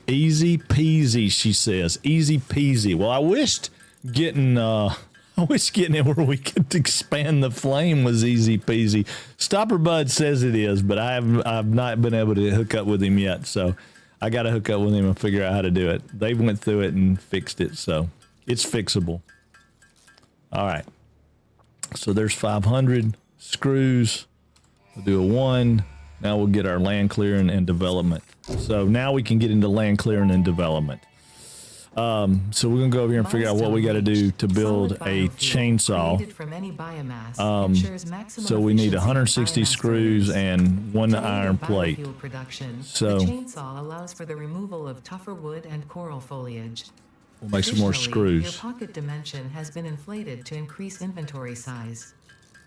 Easy peasy, she says. Easy peasy. Well, I wished getting it where we could expand the flame was easy peasy. Stopper Bud says it is, but I've not been able to hook up with him yet. So I got to hook up with him and figure out how to do it. They went through it and fixed it, so it's fixable. All right. So there's 500 screws. We'll do a 1. Now we'll get our land clearing and development. So now we can get into land clearing and development. So we're going to go over here and figure out what we got to do to build a chainsaw. So we need 160 screws and 1 iron plate. So the chainsaw allows for the removal of tougher wood and coral foliage. We'll make some more screws. Your pocket dimension has been inflated to increase inventory size.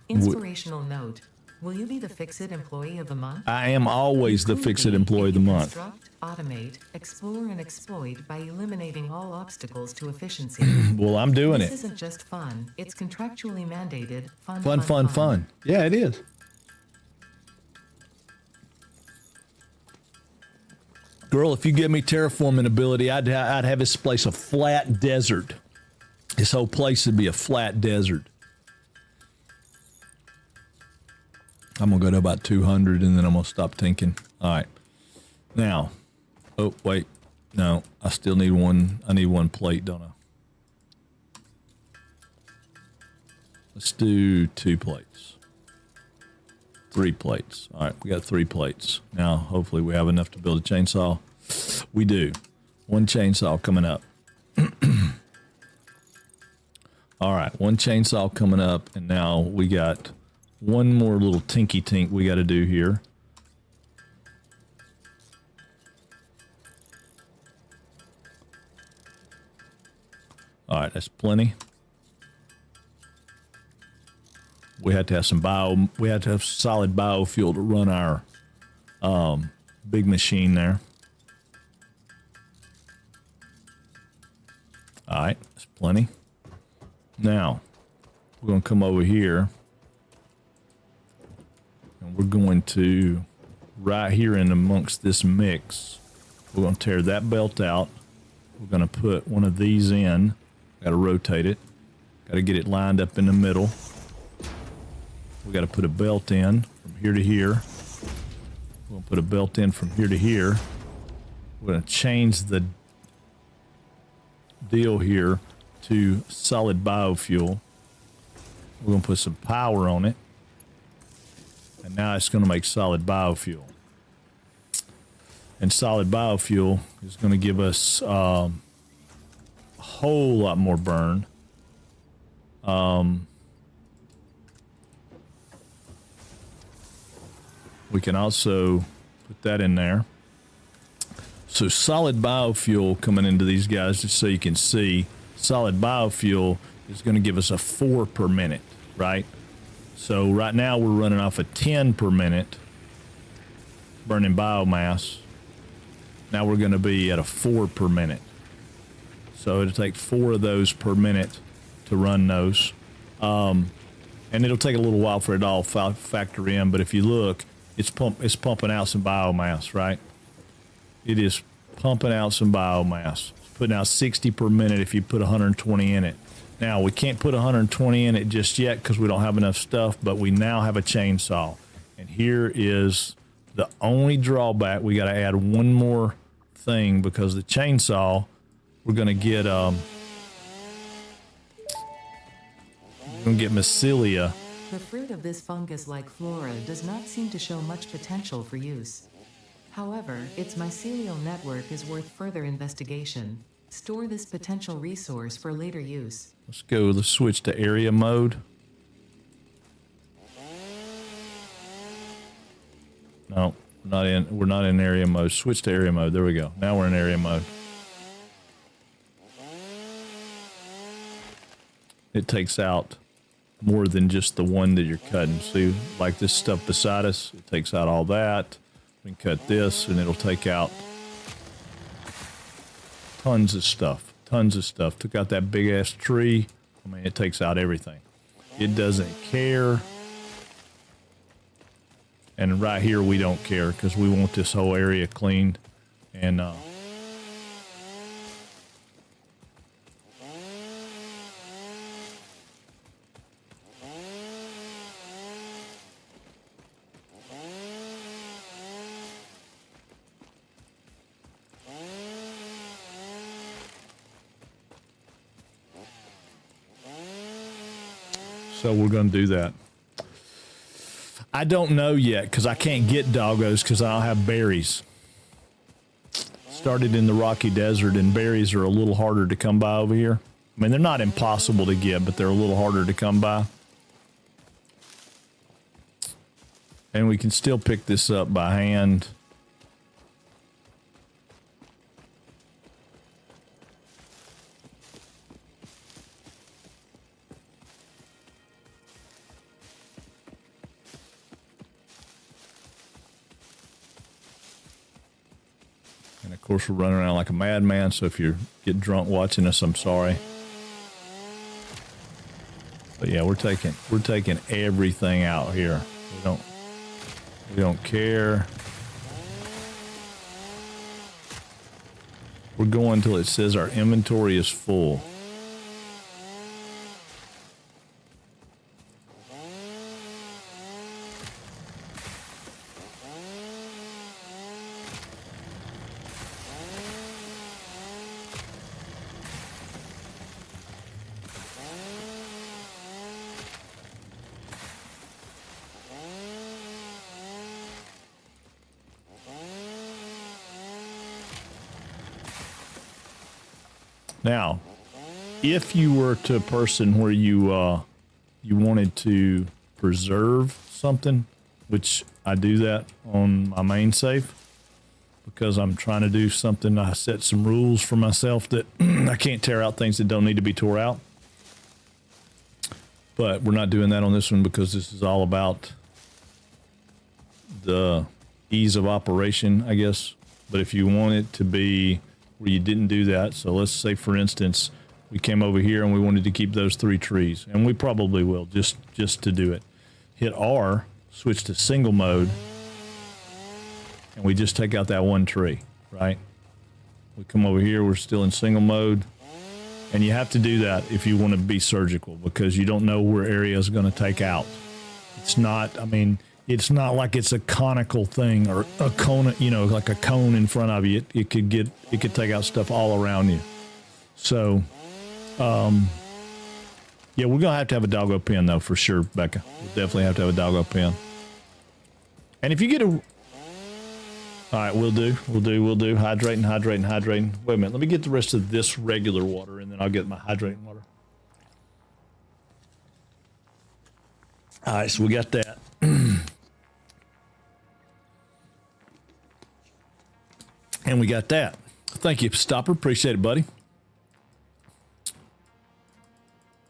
Inspirational note. Will you be the Fix-It Employee of the Month? I am always the Fix-It Employee of the Month. Construct, automate, explore, and exploit by eliminating all obstacles to efficiency. Well, I'm doing it. This isn't just fun. It's contractually mandated. Fun. Yeah, it is. Girl, if you give me terraforming ability, I'd have this place a flat desert. This whole place would be a flat desert. I'm going to go to about 200 and then I'm going to stop tinking. All right. Now, oh, wait. No, I still need one. I need 1 plate, don't I? Let's do 2 plates. 3 plates. All right, we got 3 plates. Now, hopefully we have enough to build a chainsaw. We do. 1 chainsaw coming up. All right, 1 chainsaw coming up, and now we got 1 more little tinky tink we got to do here. All right, that's plenty. We had to have some we had to have solid biofuel to run our big machine there. All right, that's plenty. Now, we're going to come over here and we're going to, right here in amongst this mix, we're going to tear that belt out. We're going to put one of these in. Got to rotate it. Got to get it lined up in the middle. We got to put a belt in from here to here. We're going to put a belt in from here to here. We're going to change the deal here to solid biofuel. We're going to put some power on it. And now it's going to make solid biofuel. And solid biofuel is going to give us a whole lot more burn. We can also put that in there. So solid biofuel coming into these guys, just so you can see, solid biofuel is going to give us a 4 per minute, right? So right now we're running off a 10 per minute, burning biomass. Now we're going to be at a 4 per minute. So it'll take 4 of those per minute to run those. And it'll take a little while for it all factor in, but if you look, it's pumping out some biomass, right? It is pumping out some biomass. It's putting out 60 per minute if you put 120 in it. Now, we can't put 120 in it just yet because we don't have enough stuff, but we now have a chainsaw. And here is the only drawback. We got to add 1 more thing because the chainsaw, we're going to get mycelia. The fruit of this fungus-like flora does not seem to show much potential for use. However, its mycelial network is worth further investigation. Store this potential resource for later use. Let's switch to area mode. No, we're not in area mode. Switch to area mode. There we go. Now we're in area mode. It takes out more than just the one that you're cutting. See, like this stuff beside us, it takes out all that. We can cut this and it'll take out tons of stuff. Took out that big ass tree. I mean, it takes out everything. It doesn't care. And right here, we don't care because we want this whole area cleaned. And so we're going to do that. I don't know yet because I can't get doggos because I don't have berries. Started in the Rocky Desert and berries are a little harder to come by over here. I mean, they're not impossible to get, but they're a little harder to come by. And we can still pick this up by hand. And of course, we're running around like a madman, so if you get drunk watching us, I'm sorry. But yeah, we're taking everything out here. We don't care. We're going until it says our inventory is full. Now, if you were to a person where you wanted to preserve something, which I do that on my main safe because I'm trying to do something. I set some rules for myself that I can't tear out things that don't need to be tore out. But we're not doing that on this one because this is all about the ease of operation, I guess. But if you want it to be where you didn't do that, so let's say, for instance, we came over here and we wanted to keep those 3 trees, and we probably will just to do it. Hit R, switch to single mode, and we just take out that 1 tree, right? We come over here, we're still in single mode, and you have to do that if you want to be surgical because you don't know where area is going to take out. It's not, I mean, it's not like it's a conical thing or a cone, you know, like a cone in front of you. It could take out stuff all around you. So, yeah, we're going to have a doggo pen, though, for sure, Becca. We'll definitely have to have a doggo pen. And if you get a... All right, we'll do. Hydrating. Wait a minute. Let me get the rest of this regular water, and then I'll get my hydrating water. All right, so we got that. And we got that. Thank you, Stopper. Appreciate it, buddy.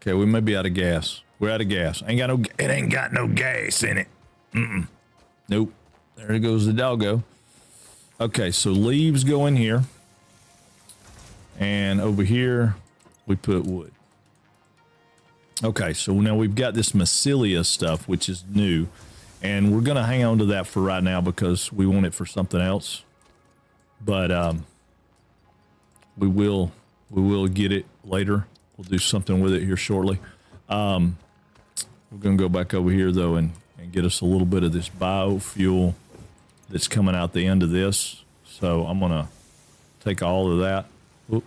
Okay, we may be out of gas. We're out of gas. It ain't got no gas in it. Nope. There goes the doggo. Okay, so leaves go in here. And over here, we put wood. Okay, so now we've got this mycelia stuff, which is new. And we're going to hang on to that for right now because we want it for something else. But we will get it later. We'll do something with it here shortly. We're going to go back over here, though, and get us a little bit of this biofuel that's coming out the end of this. So I'm going to take all of that. Oop.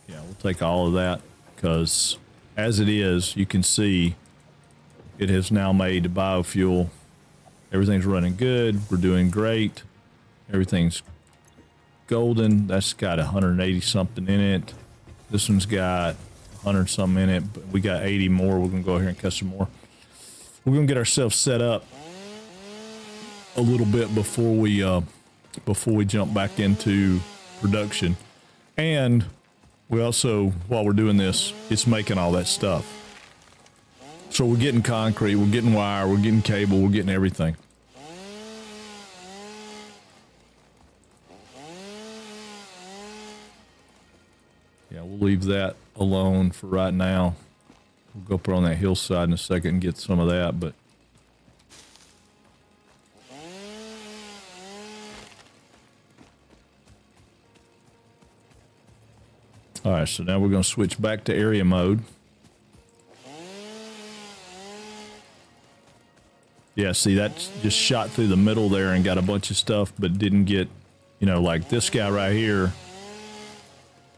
Yeah, we'll take all of that because as it is, you can see it has now made biofuel. Everything's running good. We're doing great. Everything's golden. That's got 180 something in it. This one's got 100 something in it, but we got 80 more. We're going to go here and cut some more. We're going to get ourselves set up a little bit before we jump back into production. And we also, while we're doing this, it's making all that stuff. So we're getting concrete, we're getting wire, we're getting cable, we're getting everything. Yeah, we'll leave that alone for right now. We'll go put on that hillside in a second and get some of that, but all right, so now we're going to switch back to area mode. Yeah, see, that just shot through the middle there and got a bunch of stuff, but didn't get, you know, like this guy right here.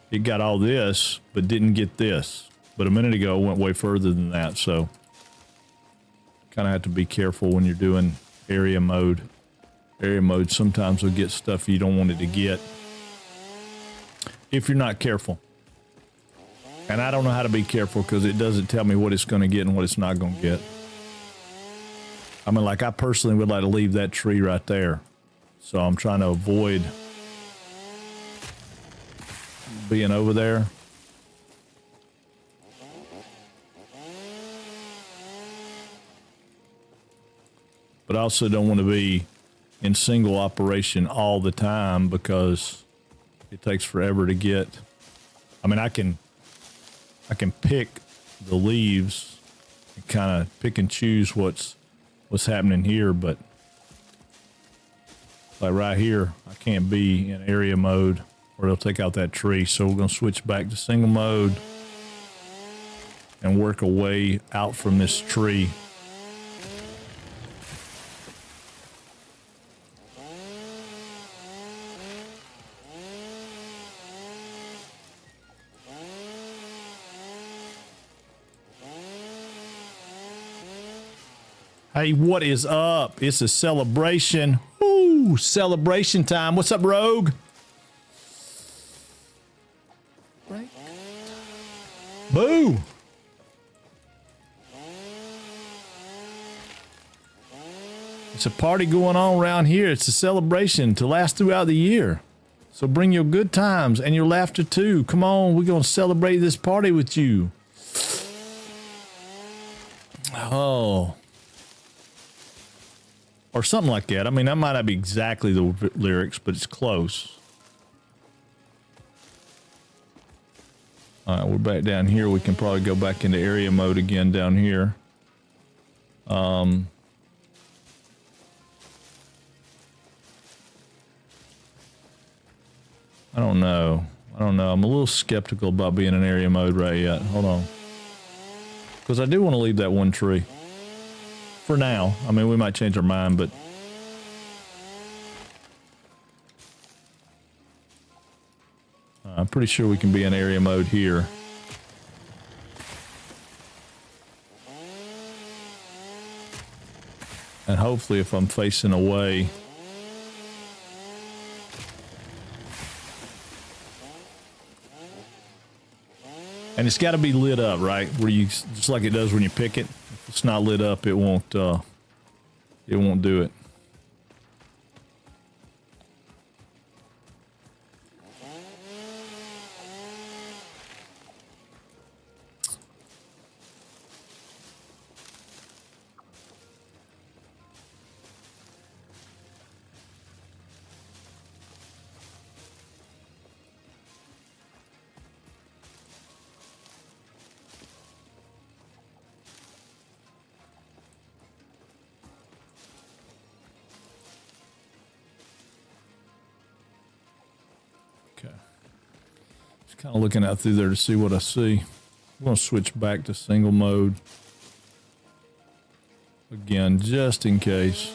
It got all this, but didn't get this. But a minute ago, it went way further than that, so kind of have to be careful when you're doing area mode. Area mode sometimes will get stuff you don't want it to get if you're not careful. And I don't know how to be careful because it doesn't tell me what it's going to get and what it's not going to get. I mean, like, I personally would like to leave that tree right there. So I'm trying to avoid being over there. But I also don't want to be in single operation all the time because it takes forever to get. I mean, I can pick the leaves and kind of pick and choose what's happening here, but like right here, I can't be in area mode or it'll take out that tree. So we're going to switch back to single mode and work a way out from this tree. Hey, what is up? It's a celebration. Ooh, celebration time. What's up, Rogue? Right. Boo! It's a party going on around here. It's a celebration to last throughout the year. So bring your good times and your laughter too. Come on, we're going to celebrate this party with you. Oh. Or something like that. I mean, that might not be exactly the lyrics, but it's close. All right, we're back down here. We can probably go back into area mode again down here. I don't know. I'm a little skeptical about being in area mode right yet. Hold on. Because I do want to leave that one tree. For now. I mean, we might change our mind, but... I'm pretty sure we can be in area mode here. And hopefully if I'm facing away... And it's got to be lit up, right? Where you, just like it does when you pick it. If it's not lit up, it won't do it. Kind of looking out through there to see what I see. I'm going to switch back to single mode. Again, just in case.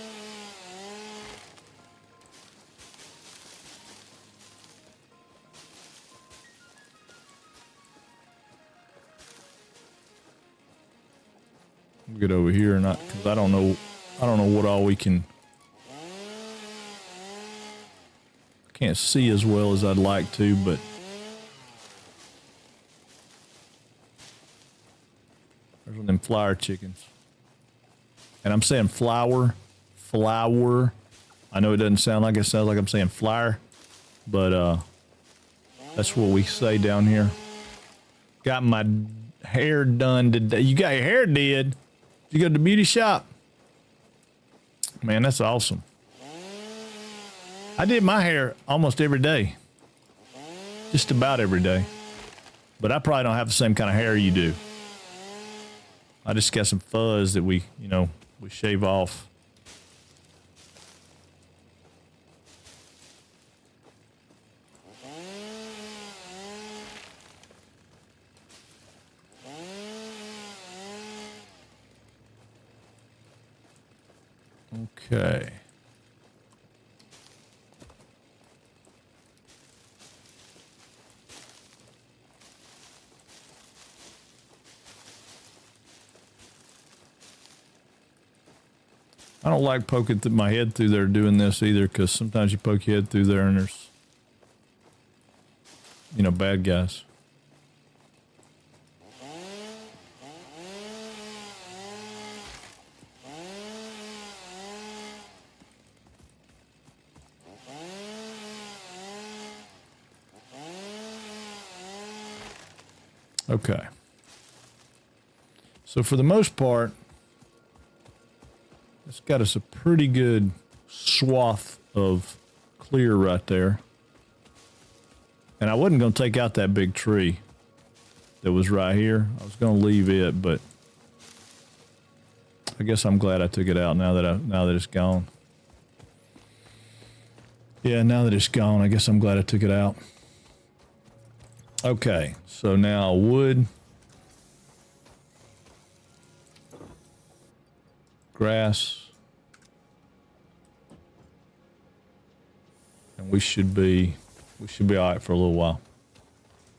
We'll get over here, not because I don't know what all we can. Can't see as well as I'd like to, but. There's one of them flower chickens. And I'm saying flower. I know it doesn't sound like it. Sounds like I'm saying flower. But that's what we say down here. Got my hair done today. You got your hair did? You go to the beauty shop? Man, that's awesome. I did my hair almost every day. Just about every day. But I probably don't have the same kind of hair you do. I just got some fuzz that we shave off. Okay. I don't like poking my head through there doing this either, because sometimes you poke your head through there and there's, bad guys. Okay. So for the most part, it's got us a pretty good swath of clear right there. And I wasn't going to take out that big tree that was right here. I was going to leave it, but I guess I'm glad I took it out now that it's gone. Yeah, now that it's gone, I guess I'm glad I took it out. Okay, so now wood, grass, and we should be all right for a little while.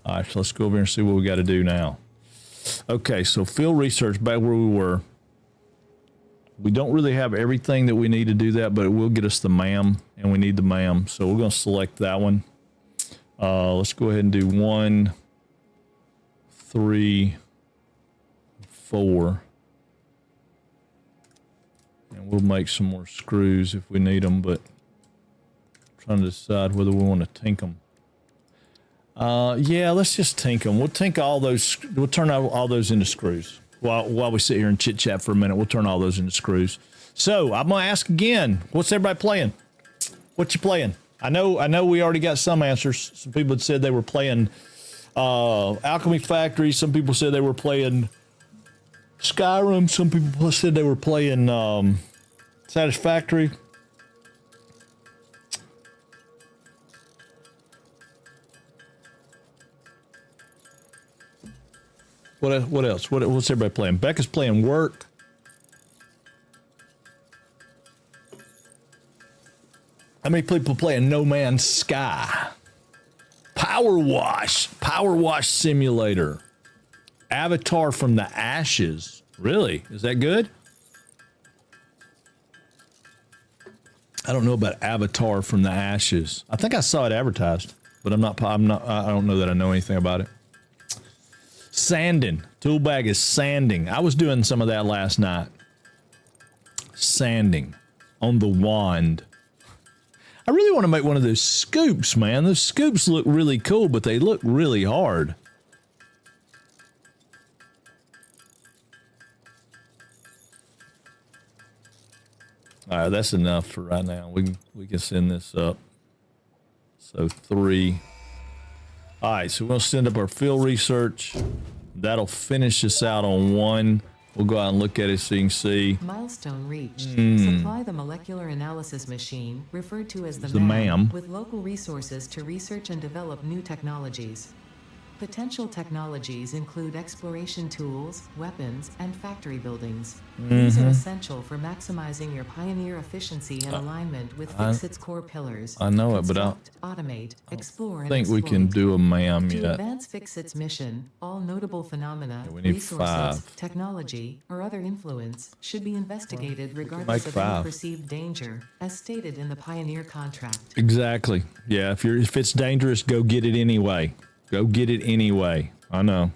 All right, so let's go over here and see what we got to do now. Okay, so field research, back where we were. We don't really have everything that we need to do that, but it will get us the MAM, and we need the MAM, so we're going to select that one. Let's go ahead and do 1, 3, 4. And we'll make some more screws if we need them, but I'm trying to decide whether we want to tink them. Yeah, let's just tink them. We'll tink all those. We'll turn all those into screws. While we sit here and chit chat for a minute, we'll turn all those into screws. So I'm gonna ask again. What's everybody playing? What you playing? I know. We already got some answers. Some people had said they were playing Alchemy Factory. Some people said they were playing Skyrim. Some people said they were playing Satisfactory. What else? What's everybody playing? Becca's playing Work. How many people playing No Man's Sky? Power Wash Simulator. Avatar from the Ashes. Really? Is that good? I don't know about Avatar from the Ashes. I think I saw it advertised, but I don't know that I know anything about it. Sanding. Tool bag is sanding. I was doing some of that last night. Sanding on the wand. I really want to make one of those scoops, man. Those scoops look really cool, but they look really hard. All right, that's enough for right now. We can send this up. So 3. All right, so we'll send up our field research. That'll finish us out on 1. We'll go out and look at it so you can see. Milestone reached. Supply the molecular analysis machine, referred to as the MAM, with local resources to research and develop new technologies. Potential technologies include exploration tools, weapons, and factory buildings. These are essential for maximizing your Pioneer efficiency and alignment with Fixit's core pillars. I know it, but I automate, explore, and think exploit. we can do a MAM To yet. advance Fixit's mission, all notable phenomena, we need resources, 5. technology, or other influence should be investigated regardless of any 5. perceived danger, as stated in the Pioneer contract. Exactly. Yeah, if it's dangerous, go get it anyway. Go get it anyway. I know.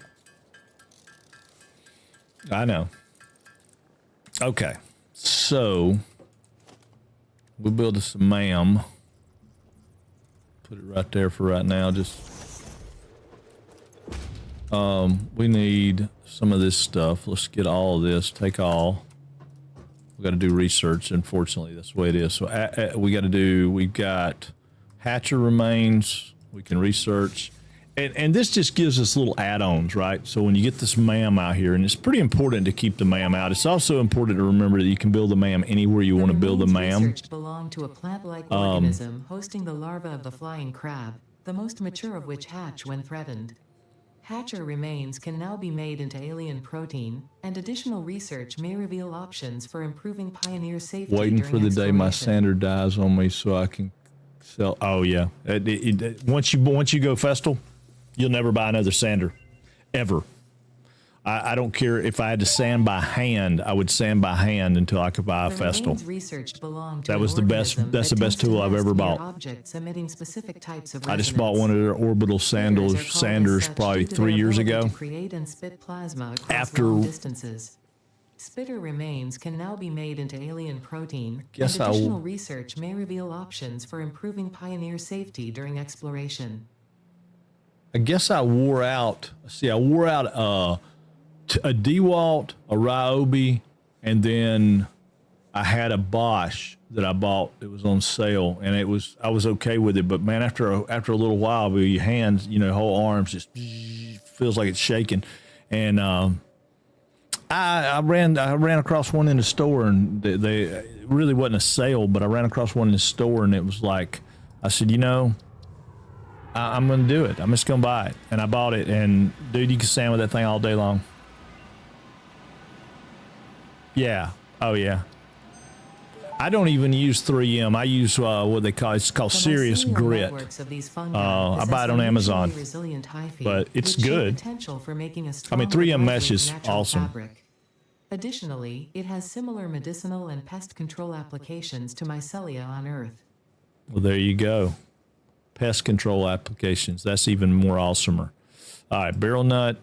Okay. So we'll build us a MAM. Put it right there for right now. Just we need some of this stuff. Let's get all of this. Take all. We got to do research. Unfortunately, that's the way it is. So we've got Hatcher remains. We can research. And this just gives us little add-ons, right? So when you get this MAM out here, and it's pretty important to keep the MAM out. It's also important to remember that you can build a MAM anywhere you want to build a MAM. Research belong to a plant-like organism hosting the larva of the flying crab, the most mature of which hatch when threatened. Hatcher remains can now be made into alien protein, and additional research may reveal options for improving Pioneer safety. Waiting for the day my exploration. sander dies on me so I can sell. Oh yeah, once you go Festal, you'll never buy another sander, ever. I don't care if I had to sand by hand. I would sand by hand until I could buy a Festal. That was the best. That's the best tool I've ever bought. I just bought one of their orbital sanders probably 3 years ago. After Spitter remains can now be made into alien protein, and guess additional research may reveal options for improving Pioneer safety during exploration. I guess I wore out. See, I wore out a DeWalt, a Ryobi, and then I had a Bosch that I bought. It was on sale, and I was okay with it. But man, after a little while, with your hands, whole arms just feels like it's shaking. And I ran across one in the store, and they it really wasn't a sale, but I ran across one in the store, and it was like, I said, I'm going to do it. I'm just going to buy it. And I bought it. And, dude, you can sand with that thing all day long. Yeah. Oh, yeah. I don't even use 3M. I use what they call, it's called Serious Grit. I buy it on Amazon. But it's good. 3M mesh is awesome. Additionally, it has similar medicinal and pest control applications to Mycelia on Earth. Well, there you go. Pest control applications. That's even more awesomer. All right, barrel nut.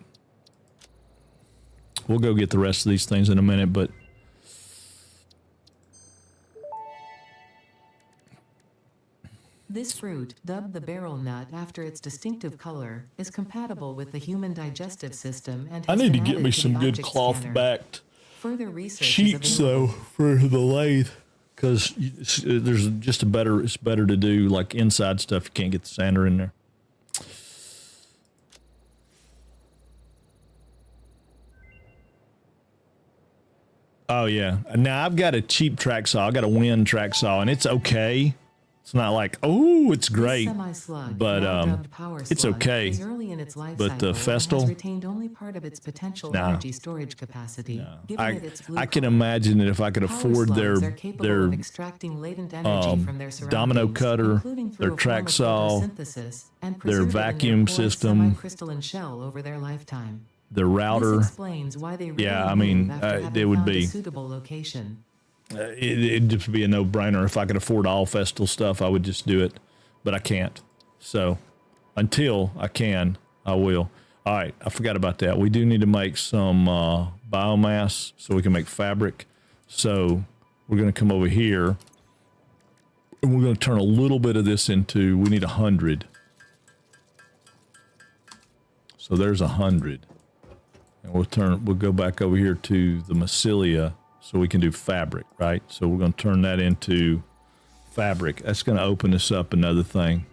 We'll go get the rest of these things in a minute, but This fruit, dubbed the barrel nut after its distinctive color, is compatible with the human digestive system and I has need to been get added me to some the good object cloth scanner. backed Further research sheets is though available. for the lathe, because there's just it's better to do like inside stuff. You can't get the sander in there. Oh yeah. Now I've got a cheap track saw. I got a Wind track saw, and it's okay. It's not like, oh, it's great, Semi-slug, but now dubbed power it's slug, okay. is early in its life But the cycle and Festal, has retained only part of its potential energy storage capacity. Given it its blue I can color. imagine that if I could Power afford slugs are capable of extracting latent energy from their domino surroundings, cutter, including through their a track form of saw, photosynthesis, and their preserve it in vacuum their porous system, semi-crystalline shell over their lifetime. their router. This explains why they rarely Yeah, I mean, move after it having would found be a suitable location. it'd just be a no-brainer. If I could afford all Festal stuff, I would just do it, but I can't. So until I can, I will. All right, I forgot about that. We do need to make some biomass so we can make fabric. So we're going to come over here, and we're going to turn a little bit of this into, we need 100. So there's 100. And we'll go back over here to the mycelia so we can do fabric, right? So we're going to turn that into fabric. That's going to open us up another thing.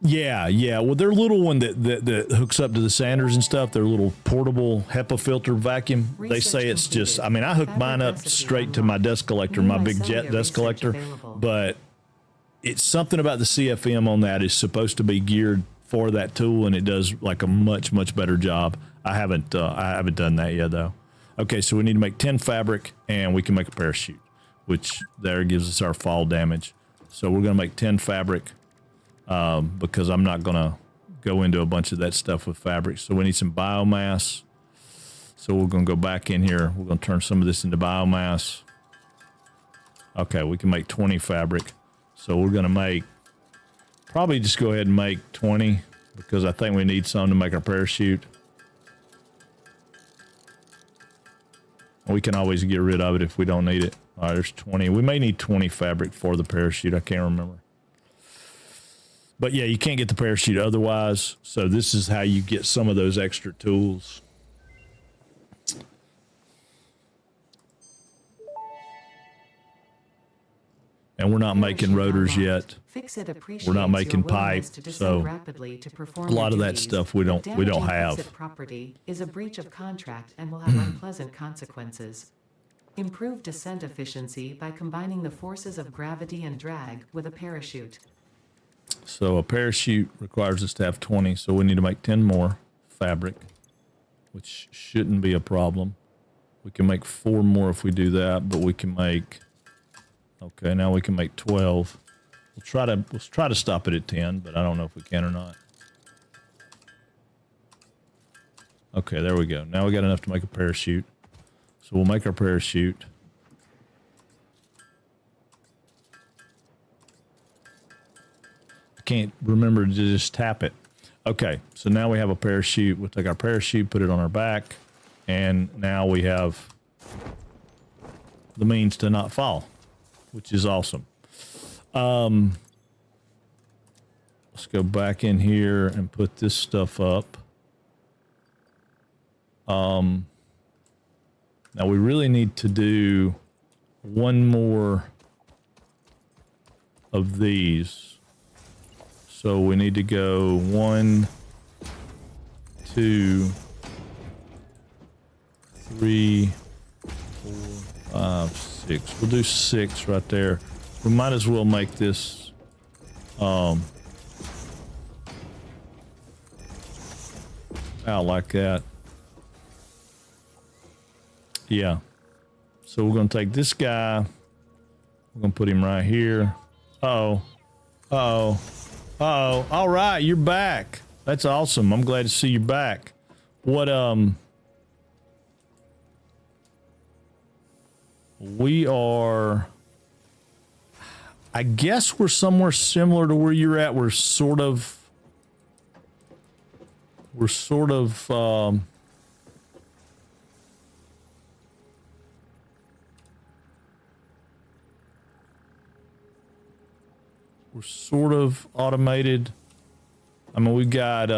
Yeah. Well, their little one that hooks up to the sanders and stuff, their little portable HEPA filter vacuum, they say it's just, I mean, I hook mine up straight to my dust collector, my big jet dust collector, but it's something about the CFM on that is supposed to be geared for that tool, and it does like a much better job. I haven't done that yet though. Okay, so we need to make 10 fabric, and we can make a parachute, which there gives us our fall damage. So we're gonna make 10 fabric because I'm not gonna go into a bunch of that stuff with fabric. So we need some biomass. So we're gonna go back in here. We're gonna turn some of this into biomass. Okay, we can make 20 fabric. So we're gonna make, probably just go ahead and make 20 because I think we need some to make our parachute. We can always get rid of it if we don't need it. All right, there's 20. We may need 20 fabric for the parachute. I can't remember. But yeah, you can't get the parachute otherwise. So this is how you get some of those extra tools. And we're not making rotors yet. We're not making pipe, so a lot of that stuff we don't have. Property is a breach of contract and will have unpleasant consequences. Improve descent efficiency by combining the forces of gravity and drag with a parachute. So a parachute requires us to have 20, so we need to make 10 more fabric, which shouldn't be a problem. We can make 4 more if we do that, but we can make, okay, now we can make 12. We'll try to stop it at 10, but I don't know if we can or not. Okay, there we go. Now we got enough to make a parachute. So we'll make our parachute. I can't remember to just tap it. Okay, so now we have a parachute. We'll take our parachute, put it on our back, and now we have the means to not fall, which is awesome. Let's go back in here and put this stuff up. Now we really need to do one more of these. So we need to go 1, 2, 3, 4, 5, 6. We'll do 6 right there. We might as well make this out like that. Yeah. So we're going to take this guy. We're going to put him right here. Uh-oh. Uh-oh. Uh-oh. All right, you're back. That's awesome. I'm glad to see you back. What, we are, I guess we're somewhere similar to where you're at. We're sort of we're sort of automated. I mean, we got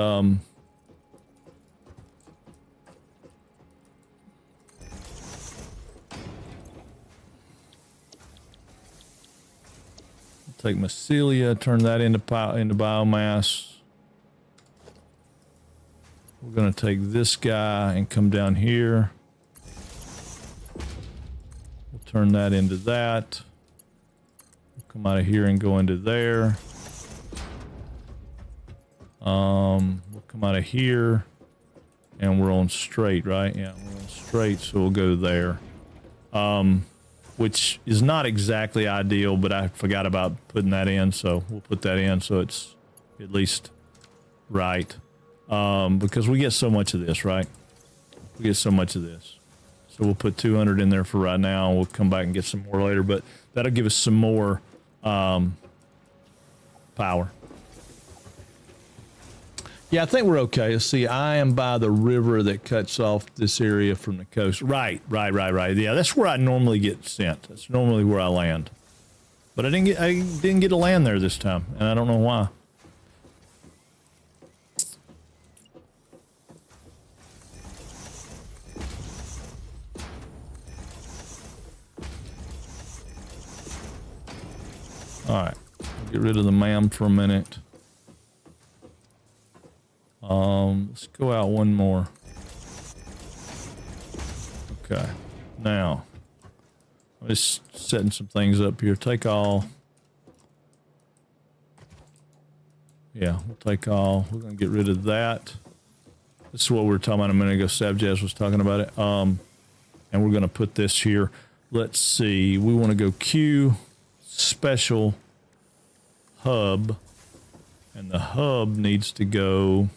take mycelia, turn that into biomass. We're going to take this guy and come down here. We'll turn that into that. We'll come out of here and go into there. We'll come out of here and we're on straight, right? Yeah, we're on straight, so we'll go there. Which is not exactly ideal, but I forgot about putting that in, so we'll put that in so it's at least right. Because we get so much of this, right? We get so much of this. So we'll put 200 in there for right now. We'll come back and get some more later, but that'll give us some more power. Yeah, I think we're okay. Let's see, I am by the river that cuts off this area from the coast. Right. Yeah, that's where I normally get sent. That's normally where I land. But I didn't get to land there this time, and I don't know why. All right, get rid of the MAM for a minute. Let's go out one more. Okay, now I'm just setting some things up here. Take all. Yeah, we'll take all. We're gonna get rid of that. This is what we were talking about a minute ago. Savjaz was talking about it. And we're gonna put this here. Let's see. We want to go Q special hub, and the hub needs to go.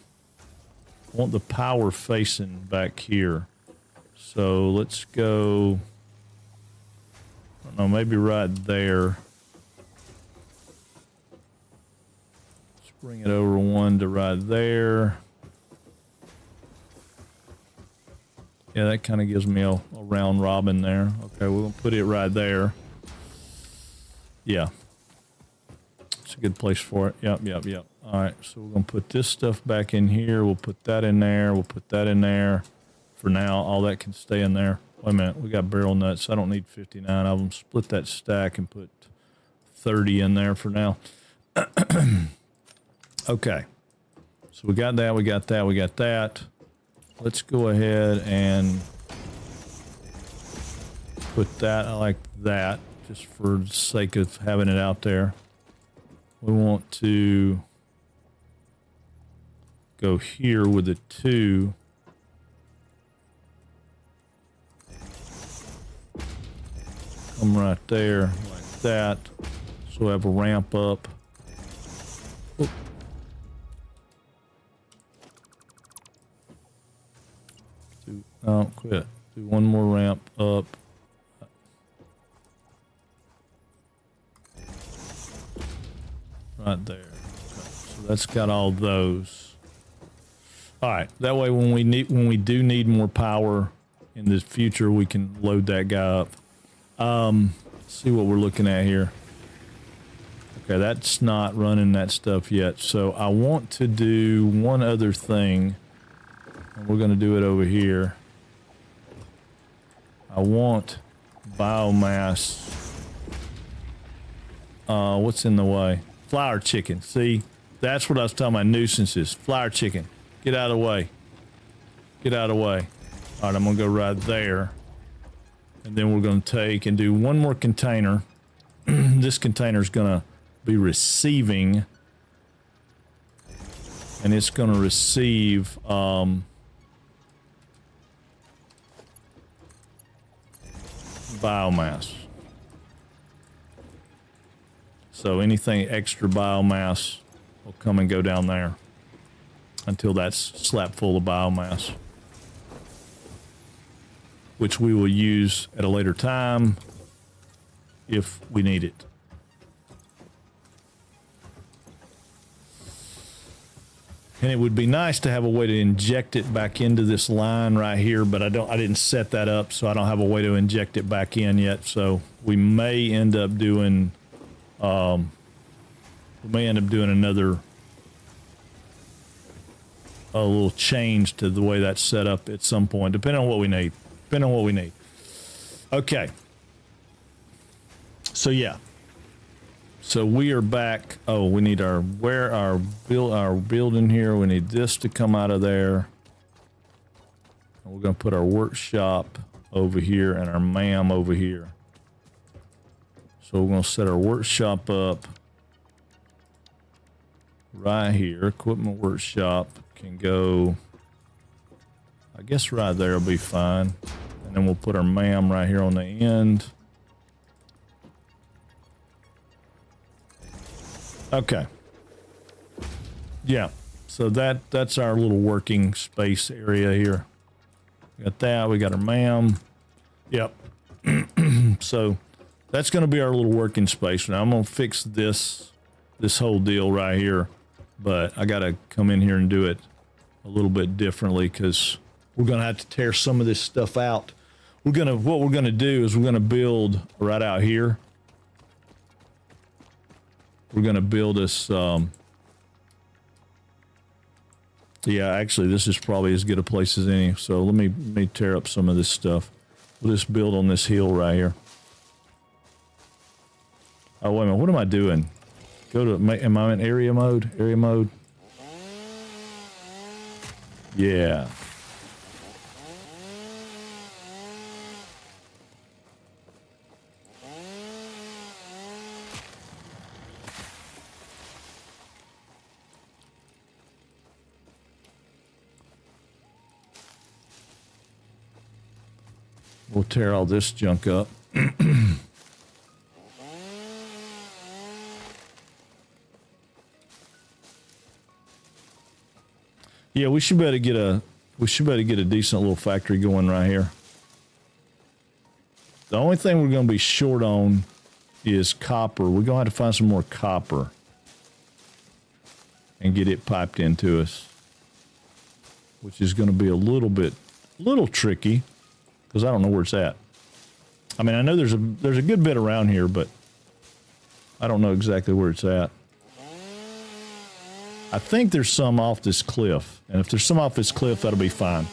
I want the power facing back here, so let's go. I don't know, maybe right there. Let's bring it over one to right there. Yeah, that kind of gives me a round robin there. Okay, we're gonna put it right there. Yeah. It's a good place for it. Yep. All right, so we're going to put this stuff back in here. We'll put that in there. We'll put that in there. For now, all that can stay in there. Wait a minute. We got barrel nuts. I don't need 59 of them. Split that stack and put 30 in there for now. Okay. So we got that. We got that. We got that. Let's go ahead and put that like that, just for the sake of having it out there. We want to go here with the 2. Come right there like that. So we have a ramp up. Oop. Quit. Do one more ramp up. Right there. Okay. So that's got all those. All right. That way, when we do need more power in the future, we can load that guy up. See what we're looking at here. Okay, that's not running that stuff yet. So I want to do one other thing, and we're going to do it over here. I want biomass. What's in the way? Flower chicken. See, that's what I was talking about. Nuisances. Flower chicken. Get out of the way. Get out of the way. All right, I'm going to go right there. And then we're going to take and do one more container. This container is going to be receiving. And it's going to receive biomass. So anything extra biomass will come and go down there until that's slap full of biomass, which we will use at a later time if we need it. And it would be nice to have a way to inject it back into this line right here, but I didn't set that up, so I don't have a way to inject it back in yet. So we may end up doing We may end up doing another a little change to the way that's set up at some point, depending on what we need. Okay. So yeah. So we are back. Oh, we need our building here. We need this to come out of there. We're going to put our workshop over here and our MAM over here. So we're going to set our workshop up right here. Equipment workshop can go, I guess right there will be fine. And then we'll put our MAM right here on the end. Okay. Yeah. So that's our little working space area here. We got that. We got our MAM. Yep. So that's going to be our little working space. Now I'm going to fix this whole deal right here, but I got to come in here and do it a little bit differently because we're going to have to tear some of this stuff out. What we're going to do is we're going to build right out here. We're going to build this. Yeah, actually, this is probably as good a place as any. So let me tear up some of this stuff. We'll just build on this hill right here. Oh, wait a minute. What am I doing? Am I in area mode? Area mode? Yeah. We'll tear all this junk up. Yeah, we should better get a decent little factory going right here. The only thing we're going to be short on is copper. We're going to have to find some more copper and get it piped into us, which is going to be a little tricky because I don't know where it's at. I mean, I know there's a good bit around here, but I don't know exactly where it's at. I think there's some off this cliff, and if there's some off this cliff, that'll be fine.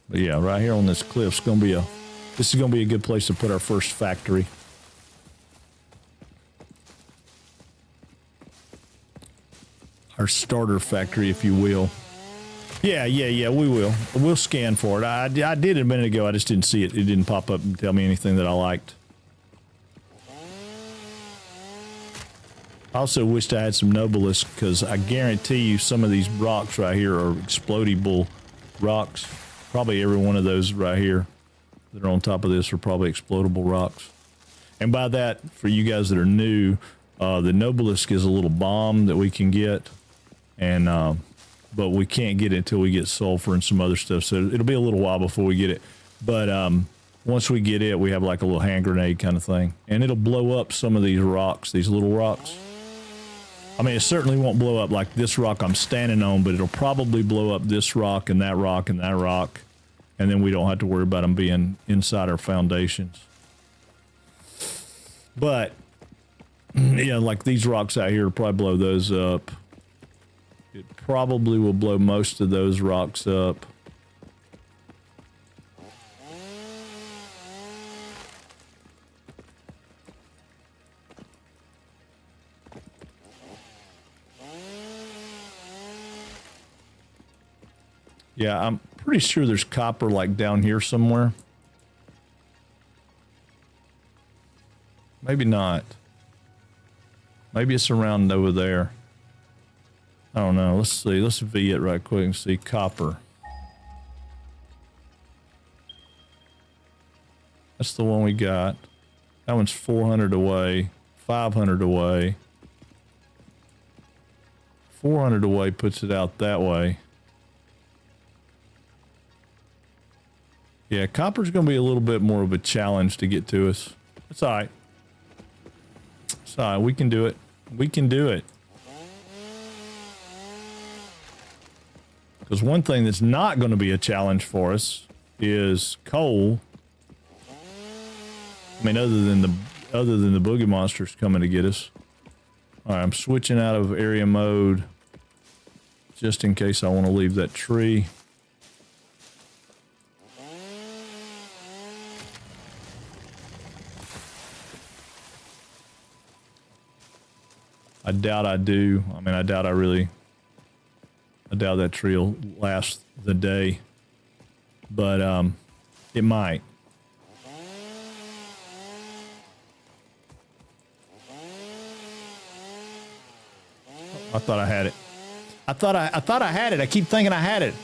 But yeah, right here on this cliff is going to be a good place to put our first factory. Our starter factory, if you will. Yeah, we will. We'll scan for it. I did a minute ago. I just didn't see it. It didn't pop up and tell me anything that I liked. I also wished I had some Nobilis because I guarantee you some of these rocks right here are explodable rocks. Probably every one of those right here that are on top of this are probably explodable rocks. And by that, for you guys that are new, the Nobilis is a little bomb that we can get. And, but we can't get it until we get sulfur and some other stuff. So it'll be a little while before we get it. But once we get it, we have like a little hand grenade kind of thing. And it'll blow up some of these rocks, these little rocks. I mean, it certainly won't blow up like this rock I'm standing on, but it'll probably blow up this rock and that rock and that rock. And then we don't have to worry about them being inside our foundations. But, yeah, like these rocks out here will probably blow those up. It probably will blow most of those rocks up. Yeah, I'm pretty sure there's copper like down here somewhere. Maybe not. Maybe it's around over there. I don't know. Let's see. Let's V it right quick and see copper. That's the one we got. That one's 400 away, 500 away. 400 away puts it out that way. Yeah, copper's going to be a little bit more of a challenge to get to us. It's all right. It's all right. We can do it. We can do it. Because one thing that's not going to be a challenge for us is coal. I mean, other than the boogie monsters coming to get us. All right, I'm switching out of area mode just in case I want to leave that tree. I doubt I do. I mean, I doubt that tree will last the day, but it might. I thought I had it. I thought I had it. I keep thinking I had it.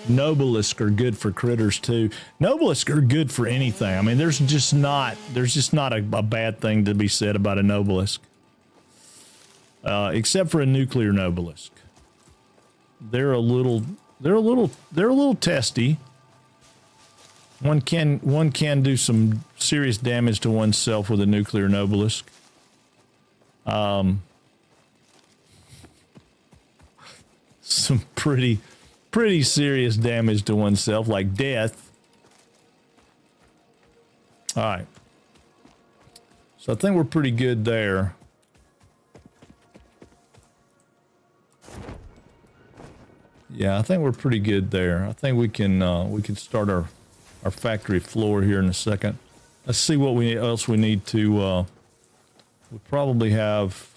Nobelisk are good for critters too. Nobelisk are good for anything. I mean, there's just not a bad thing to be said about a Nobelisk. Except for a nuclear Nobelisk. They're a little testy. One can do some serious damage to oneself with a nuclear Nobelisk. Some pretty serious damage to oneself, like death. All right. So I think we're pretty good there. Yeah, I think we're pretty good there. I think we can start our factory floor here in a second. Let's see what else we need to. We probably have.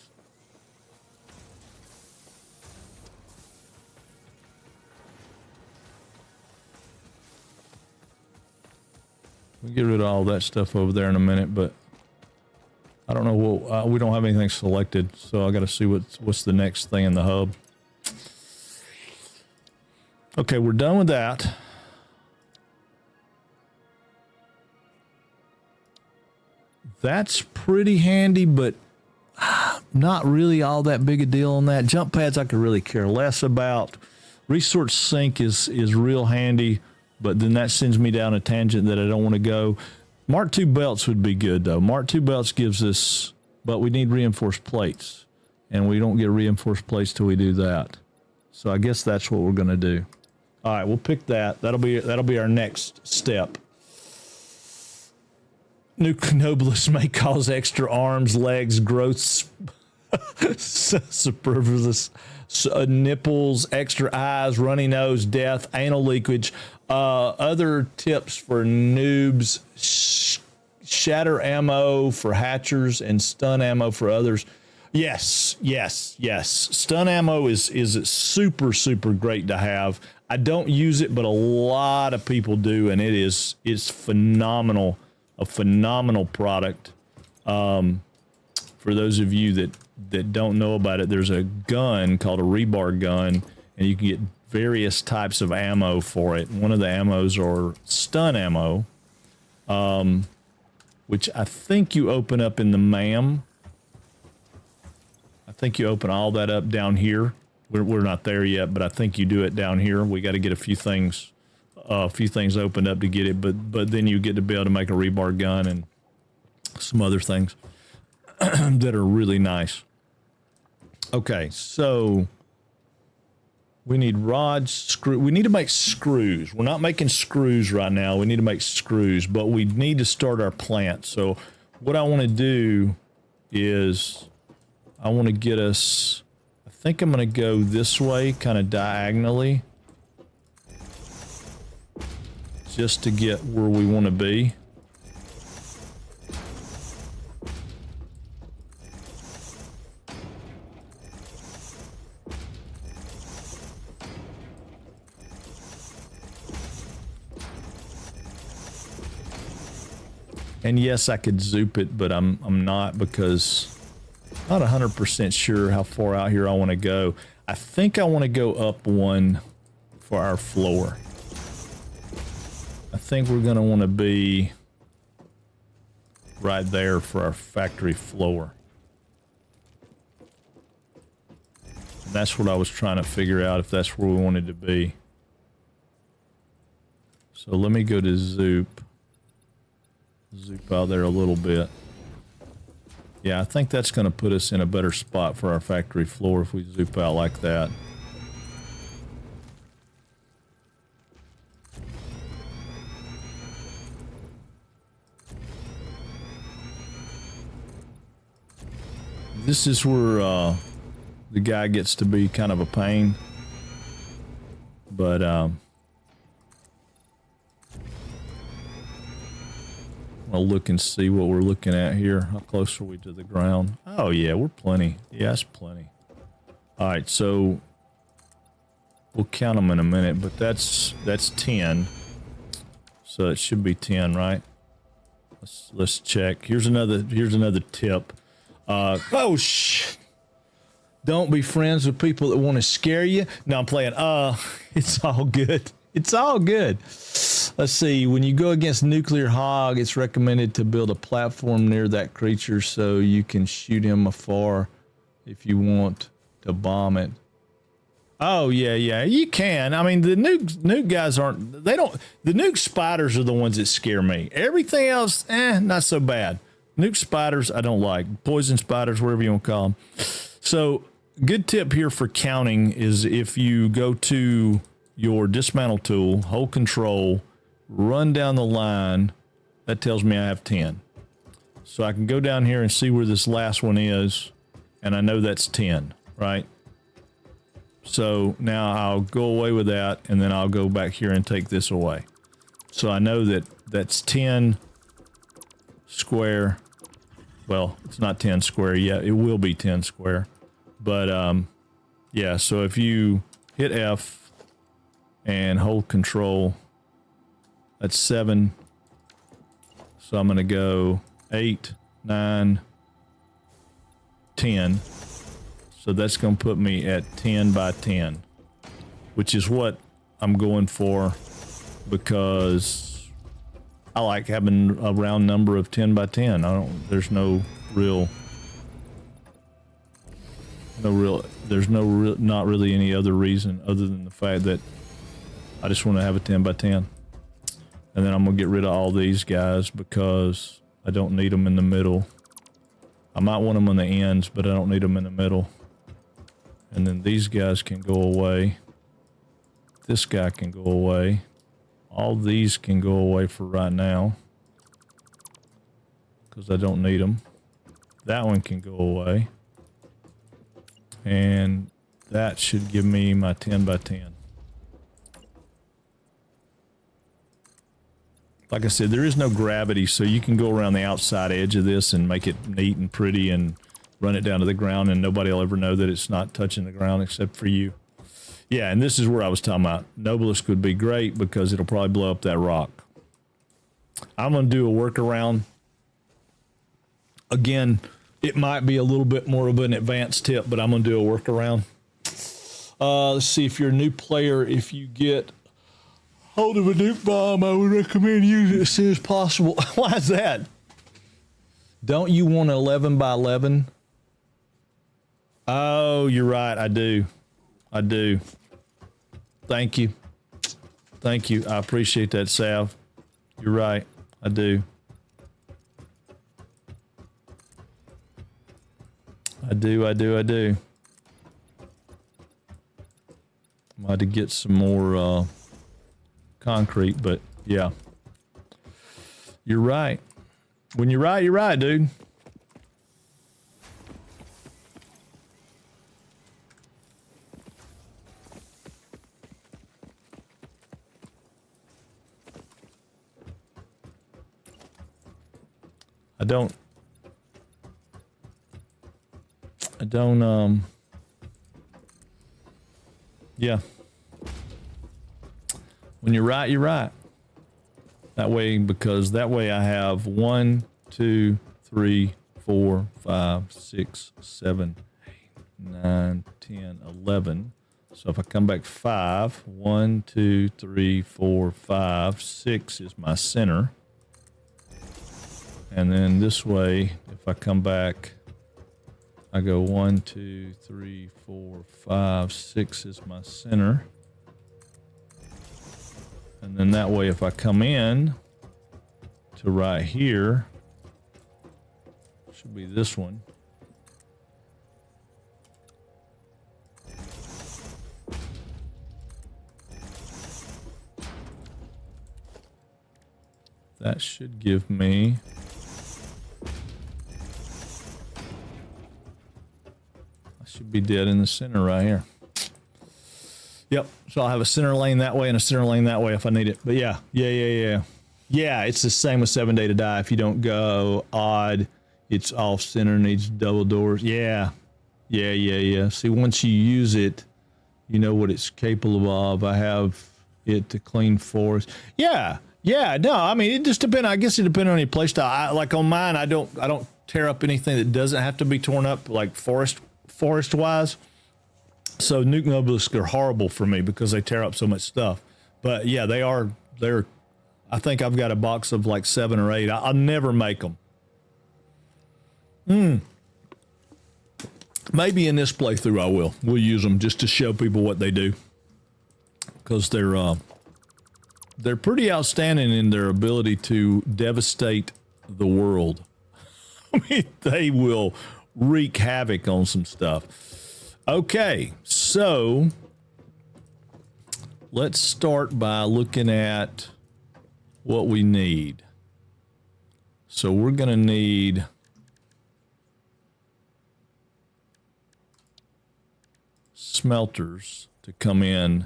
We'll get rid of all that stuff over there in a minute, but I don't know what we don't have anything selected, so I got to see what's the next thing in the hub. Okay, we're done with that. That's pretty handy, but not really all that big a deal on that. Jump pads I could really care less about. Resource sink is real handy, but then that sends me down a tangent that I don't want to go. Mark II belts would be good, though. Mark II belts gives us, but we need reinforced plates, and we don't get reinforced plates till we do that. So I guess that's what we're going to do. All right, we'll pick that. That'll be our next step. Nobilis may cause extra arms, legs, growths, superfluous nipples, extra eyes, runny nose, death, anal leakage. Other tips for noobs: shatter ammo for hatchers and stun ammo for others. Yes. Stun ammo is super great to have. I don't use it, but a lot of people do, and it's phenomenal. A phenomenal product. For those of you that don't know about it, there's a gun called a rebar gun, and you can get various types of ammo for it. One of the ammos are stun ammo, which I think you open up in the MAM. I think you open all that up down here. We're not there yet, but I think you do it down here. We got to get a few things opened up to get it, but then you get to be able to make a rebar gun and some other things that are really nice. Okay, so we need rods, we need to make screws. We're not making screws right now. We need to make screws, but we need to start our plant. So what I want to do is I want to get us, I think I'm going to go this way, kind of diagonally, just to get where we want to be. And yes, I could zoop it, but I'm not, because I'm not 100% sure how far out here I want to go. I think I want to go up one for our floor. I think we're going to want to be right there for our factory floor. And that's what I was trying to figure out, if that's where we wanted to be. So let me go to zoop. Zoop out there a little bit. Yeah, I think that's going to put us in a better spot for our factory floor if we zoop out like that. This is where the guy gets to be kind of a pain. But I'll look and see what we're looking at here. How close are we to the ground? Oh yeah, we're plenty. Yeah, that's plenty. All right, so we'll count them in a minute, but that's 10. So it should be 10, right? Let's check. Here's another tip. Don't be friends with people that want to scare you. No, I'm playing. It's all good. It's all good. Let's see. When you go against nuclear hog, it's recommended to build a platform near that creature so you can shoot him afar if you want to bomb it. Oh, yeah, you can. I mean, the nuke guys aren't, the nuke spiders are the ones that scare me. Everything else, not so bad. Nuke spiders, I don't like. Poison spiders, whatever you want to call them. So, good tip here for counting is if you go to your dismantle tool, hold control, run down the line, that tells me I have 10. So I can go down here and see where this last one is, and I know that's 10, right? So now I'll go away with that, and then I'll go back here and take this away. So I know that that's 10 square. Well, it's not 10 square yet. It will be 10 square. But, yeah, so if you hit F and hold control, that's 7. So I'm going to go 8, 9, 10. So that's going to put me at 10 by 10, which is what I'm going for because I like having a round number of 10 by 10. There's not really any other reason other than the fact that I just want to have a 10 by 10. And then I'm going to get rid of all these guys because I don't need them in the middle. I might want them on the ends, but I don't need them in the middle. And then these guys can go away. This guy can go away. All these can go away for right now because I don't need them. That one can go away. And that should give me my 10 by 10. Like I said, there is no gravity, so you can go around the outside edge of this and make it neat and pretty and run it down to the ground, and nobody will ever know that it's not touching the ground except for you. Yeah, and this is where I was talking about. Noblisk would be great because it'll probably blow up that rock. I'm going to do a workaround. Again, it might be a little bit more of an advanced tip, but I'm going to do a workaround. Let's see, if you're a new player, if you get hold of a nuke bomb, I would recommend using it as soon as possible. Why is that? Don't you want 11 by 11? Oh, you're right. I do. Thank you. I appreciate that, Sav. You're right. I do. I'm going to have to get some more concrete, but yeah. You're right. When you're right, dude. I don't, yeah. When you're right, you're right. That way, because that way I have 1, 2, 3, 4, 5, 6, 7, 8, 9, 10, 11. So if I come back 5, 1, 2, 3, 4, 5, 6 is my center. And then this way, if I come back, I go 1, 2, 3, 4, 5, 6 is my center. And then that way, if I come in to right here, should be this one. That should give me be dead in the center right here. Yep. So I'll have a center lane that way and a center lane that way if I need it. But yeah. Yeah, it's the same with 7 Day to Die. If you don't go odd, it's off center, needs double doors. Yeah. See, once you use it, you know what it's capable of. I have it to clean forest. Yeah. No, I mean, it just depends. I guess it depends on your play style. Like on mine, I don't tear up anything that doesn't have to be torn up, like forest wise. So nuke nobelisks are horrible for me because they tear up so much stuff. But yeah, they're. I think I've got a box of like 7 or 8. I'll never make them. Maybe in this playthrough I will. We'll use them just to show people what they do, because they're pretty outstanding in their ability to devastate the world. I mean, they will wreak havoc on some stuff. Okay, so let's start by looking at what we need. So we're going to need smelters to come in.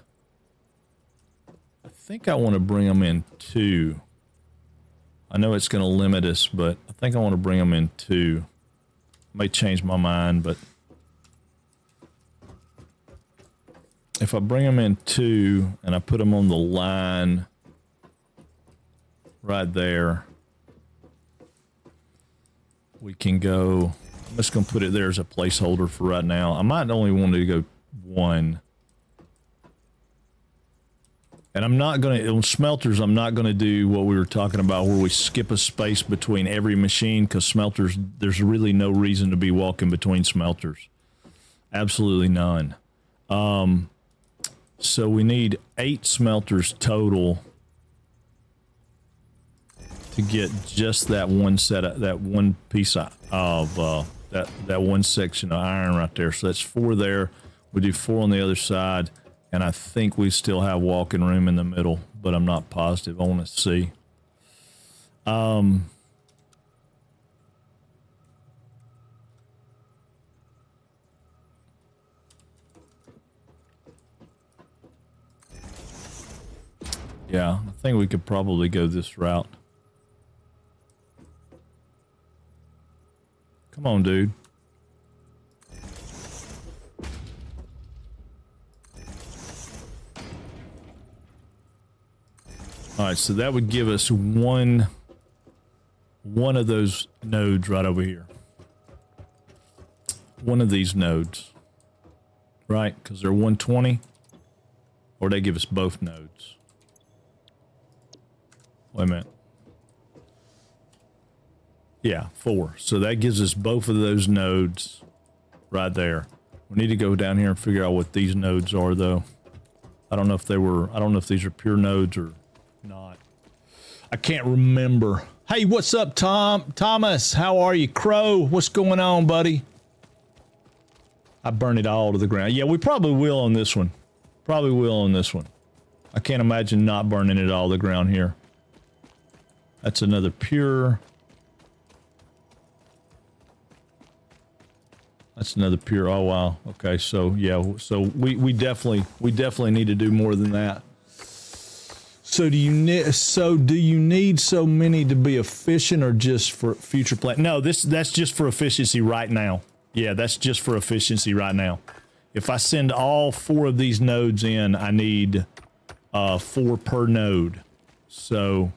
I think I want to bring them in 2. I know it's going to limit us, but I think I want to bring them in 2. May change my mind, but if I bring them in 2 and I put them on the line right there, we can go. I'm just going to put it there as a placeholder for right now. I might only want to go 1. And I'm not going to, on smelters, I'm not going to do what we were talking about where we skip a space between every machine, because smelters, there's really no reason to be walking between smelters. Absolutely none. So we need 8 smelters total to get just that one set of, that one piece of that one section of iron right there. So that's 4 there. We do 4 on the other side, and I think we still have walking room in the middle, but I'm not positive. I want to see. Yeah, I think we could probably go this route. Come on, dude. All right, so that would give us one of those nodes right over here. One of these nodes, right? Because they're 120, or they give us both nodes. Wait a minute. Yeah, 4. So that gives us both of those nodes right there. We need to go down here and figure out what these nodes are, though. I don't know if these are pure nodes or not. I can't remember. Hey, what's up, Thomas? How are you? Crow, what's going on, buddy? I burned it all to the ground. Yeah, we probably will on this one. Probably will on this one. I can't imagine not burning it all to the ground here. That's another pure. That's another pure. Oh wow. Okay, so yeah, so we definitely need to do more than that. So do you need so many to be efficient, or just for future plan? No, that's just for efficiency right now. Yeah, that's just for efficiency right now. If I send all 4 of these nodes in, I need 4 per node. So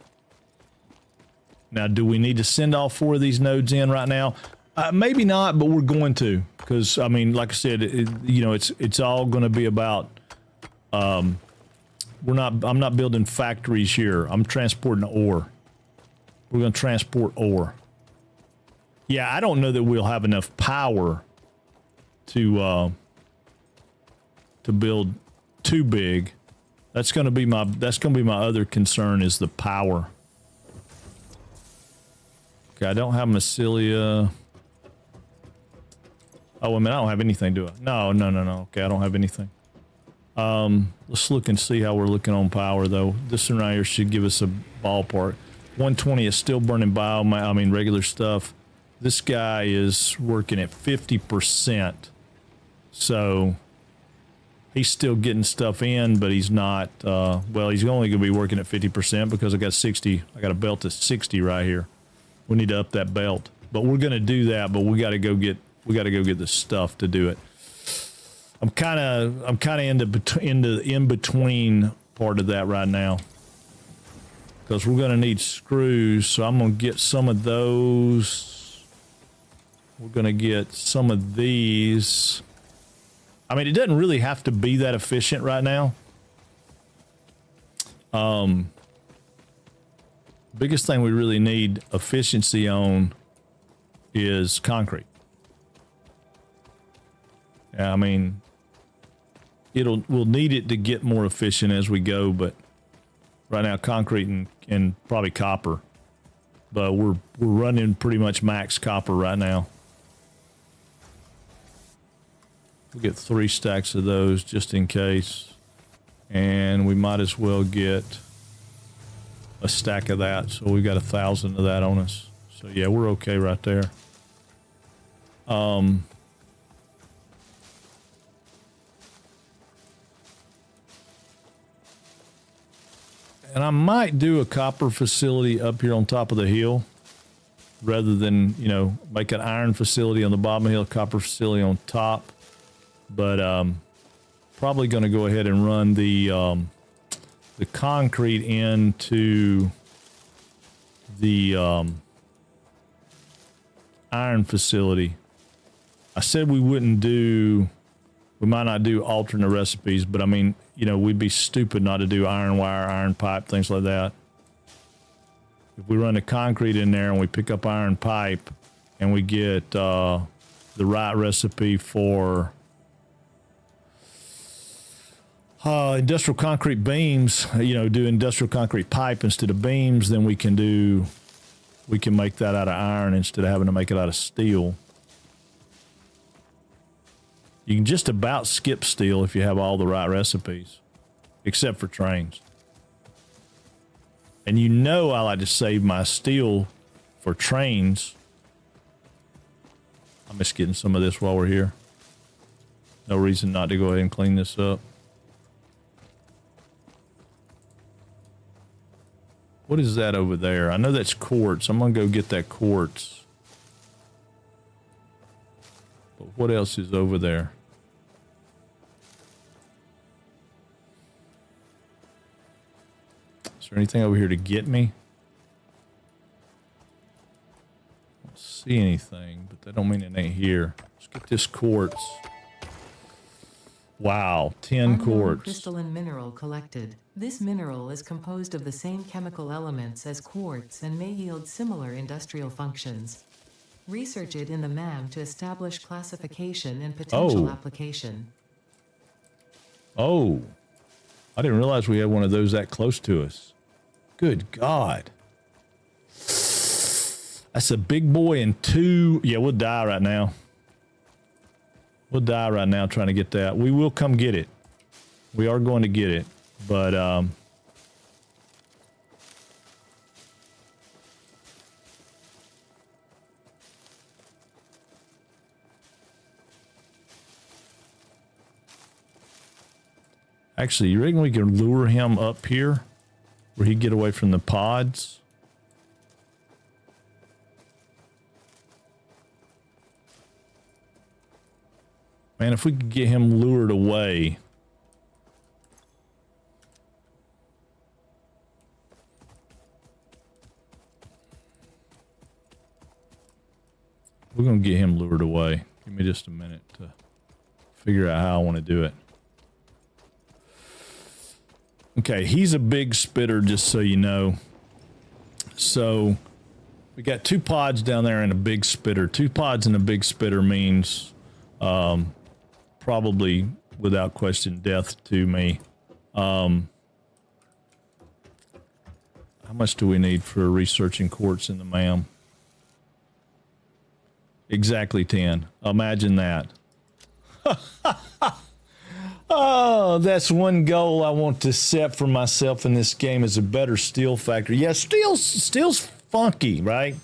now, do we need to send all 4 of these nodes in right now? Maybe not, but we're going to, because I mean, like I said, it's all going to be about. I'm not building factories here. I'm transporting ore. We're going to transport ore. Yeah, I don't know that we'll have enough power to build too big. That's going to be my other concern, is the power. Okay, I don't have mycelia. Oh, I mean, I don't have anything, do I? No. Okay, I don't have anything. Let's look and see how we're looking on power, though. This one right here should give us a ballpark. 120 is still burning regular stuff. This guy is working at 50%. So he's still getting stuff in, but he's not, well, he's only going to be working at 50% because I got 60. I got a belt at 60 right here. We need to up that belt, but we're going to do that, but we got to go get the stuff to do it. I'm kind of in the in-between part of that right now because we're going to need screws. So I'm going to get some of those. We're going to get some of these. I mean, it doesn't really have to be that efficient right now. Biggest thing we really need efficiency on is concrete. Yeah, I mean, we'll need it to get more efficient as we go, but right now concrete and probably copper. But we're running pretty much max copper right now. We'll get 3 stacks of those just in case. And we might as well get a stack of that. So we got 1,000 of that on us. So yeah, we're okay right there. And I might do a copper facility up here on top of the hill rather than, make an iron facility on the bottom of the hill, copper facility on top. But probably going to go ahead and run the concrete into the iron facility. I said we might not do alternate recipes, but I mean, we'd be stupid not to do iron wire, iron pipe, things like that. If we run the concrete in there and we pick up iron pipe and we get the right recipe for industrial concrete beams, do industrial concrete pipe instead of beams, then we can make that out of iron instead of having to make it out of steel. You can just about skip steel if you have all the right recipes, except for trains. And I like to save my steel for trains. I'm just getting some of this while we're here. No reason not to go ahead and clean this up. What is that over there? I know that's quartz. I'm going to go get that quartz. But what else is over there? Is there anything over here to get me? I don't see anything, but that don't mean it ain't here. Let's get this quartz. Wow, 10 quartz. Crystalline mineral collected. This mineral is composed of the same chemical elements as quartz and may yield similar industrial functions. Research it in the MAM to establish classification and potential application. Oh, I didn't realize we had one of those that close to us. Good God. That's a big boy and 2. Yeah, we'll die right now. We'll die right now trying to get that. We will come get it. We are going to get it. But, actually, you reckon we can lure him up here where he get away from the pods? Man, if we could get him lured away. We're going to get him lured away. Give me just a minute to figure out how I want to do it. Okay, he's a big spitter, just so you know. So we got 2 pods down there and a big spitter. 2 pods and a big spitter means probably, without question, death to me. How much do we need for researching quartz in the MAM? Exactly 10. Imagine that. Oh, that's one goal I want to set for myself in this game is a better steel factory. Yeah, steel's funky, right?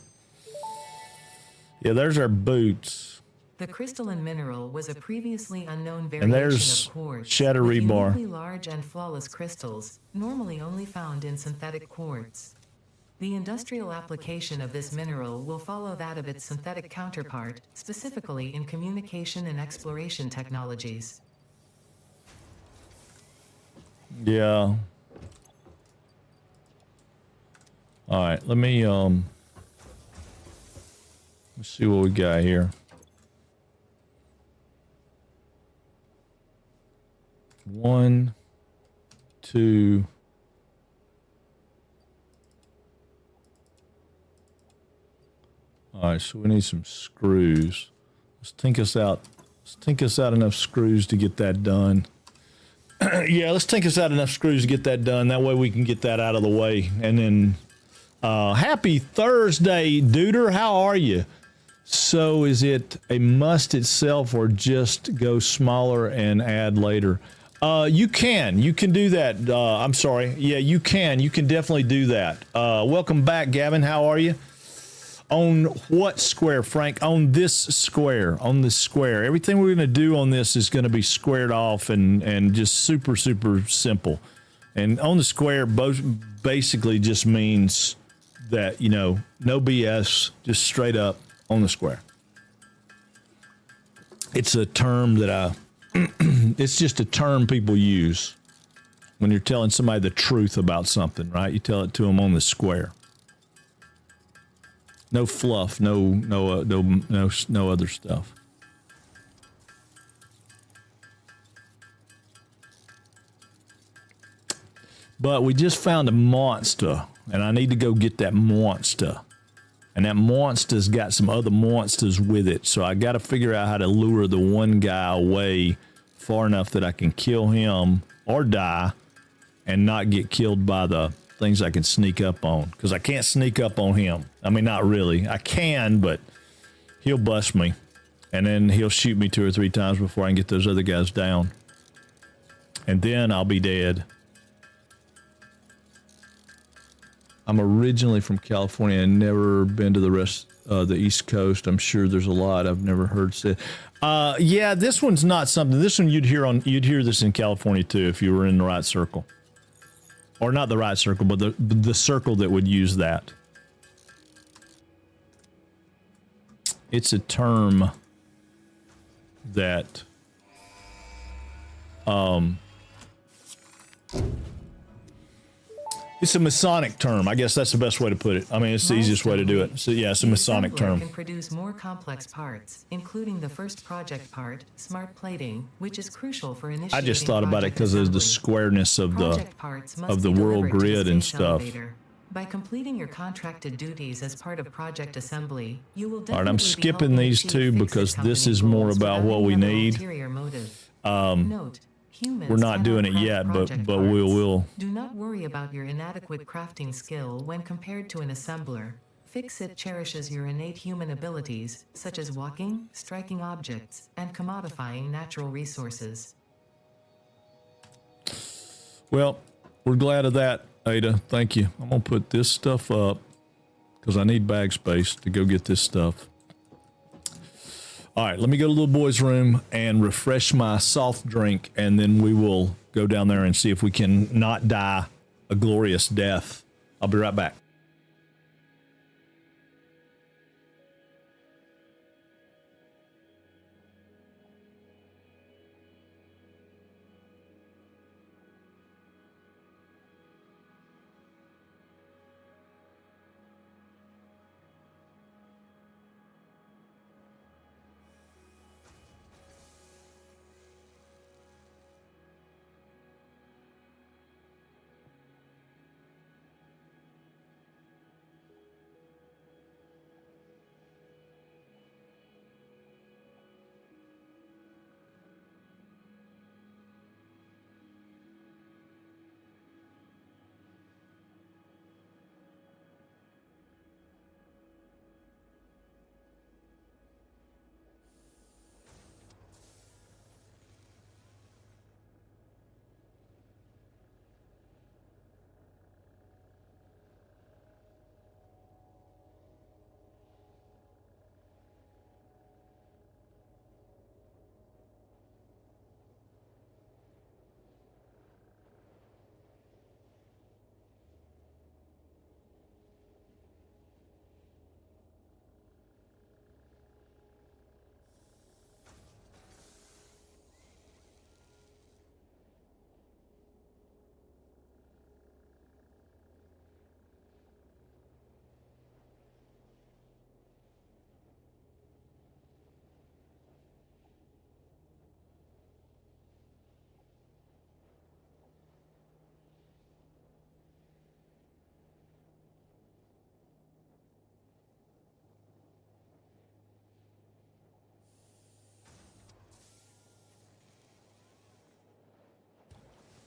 Yeah, there's our boots. The The crystalline mineral was a previously unknown And variation there's of quartz shatter with rebar. uniquely large and flawless crystals, normally only found in synthetic quartz. The industrial application of this mineral will follow that of its synthetic counterpart, specifically in communication and exploration technologies. Yeah. All right, let's see what we got here. One, two. All right, so we need some screws. Let's think us out enough screws to get that done. Yeah, let's think us out enough screws to get that done. That way we can get that out of the way. And then, happy Thursday, Duder. How are you? So is it a must itself or just go smaller and add later? You can do that. I'm sorry. Yeah, you can definitely do that. Welcome back, Gavin. How are you? On what square, Frank? On this square. Everything we're going to do on this is going to be squared off and just super, super simple. And on the square basically just means that, no BS, just straight up on the square. It's a term that it's just a term people use when you're telling somebody the truth about something, right? You tell it to them on the square. No fluff, no other stuff. But we just found a monster, and I need to go get that monster. And that monster's got some other monsters with it, so I got to figure out how to lure the one guy away far enough that I can kill him or die and not get killed by the things I can sneak up on, because I can't sneak up on him. I mean, not really. I can, but he'll bust me, and then he'll shoot me 2 or 3 times before I can get those other guys down, and then I'll be dead. I'm originally from California and never been to the rest of the East Coast. I'm sure there's a lot I've never heard said. Yeah, this one's not something. This one you'd hear this in California too if you were in the right circle. Or not the right circle, but the circle that would use that. It's a term that it's a Masonic term. I guess that's the best way to put it. I mean, it's the easiest way to do it. So yeah, it's a Masonic term. Can produce more complex parts, including the first project part, smart plating, which is crucial for initiating. I just thought about it because of the squareness of the world grid and stuff. By completing your contracted duties as part of project assembly, you will definitely. All right, I'm skipping these two because this is more about what we need. Note. We're not doing it yet, but we'll. Do not worry about your inadequate crafting skill when compared to an assembler. Fix-It cherishes your innate human abilities, such as walking, striking objects, and commodifying natural resources. Well, we're glad of that, Ada. Thank you. I'm going to put this stuff up because I need bag space to go get this stuff. All right, let me go to little boy's room and refresh my soft drink, and then we will go down there and see if we can not die a glorious death. I'll be right back.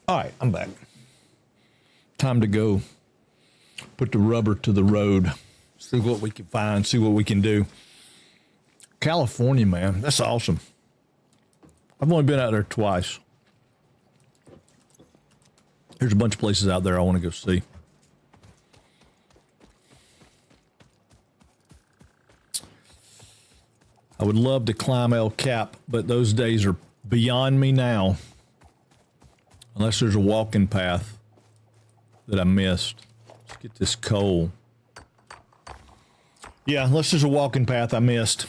All right, I'm back. Time to go put the rubber to the road. See what we can find, see what we can do. California, man, that's awesome. I've only been out there twice. There's a bunch of places out there I want to go see. I would love to climb El Cap, but those days are beyond me now. Unless there's a walking path that I missed. Let's get this coal. Yeah, unless there's a walking path I missed.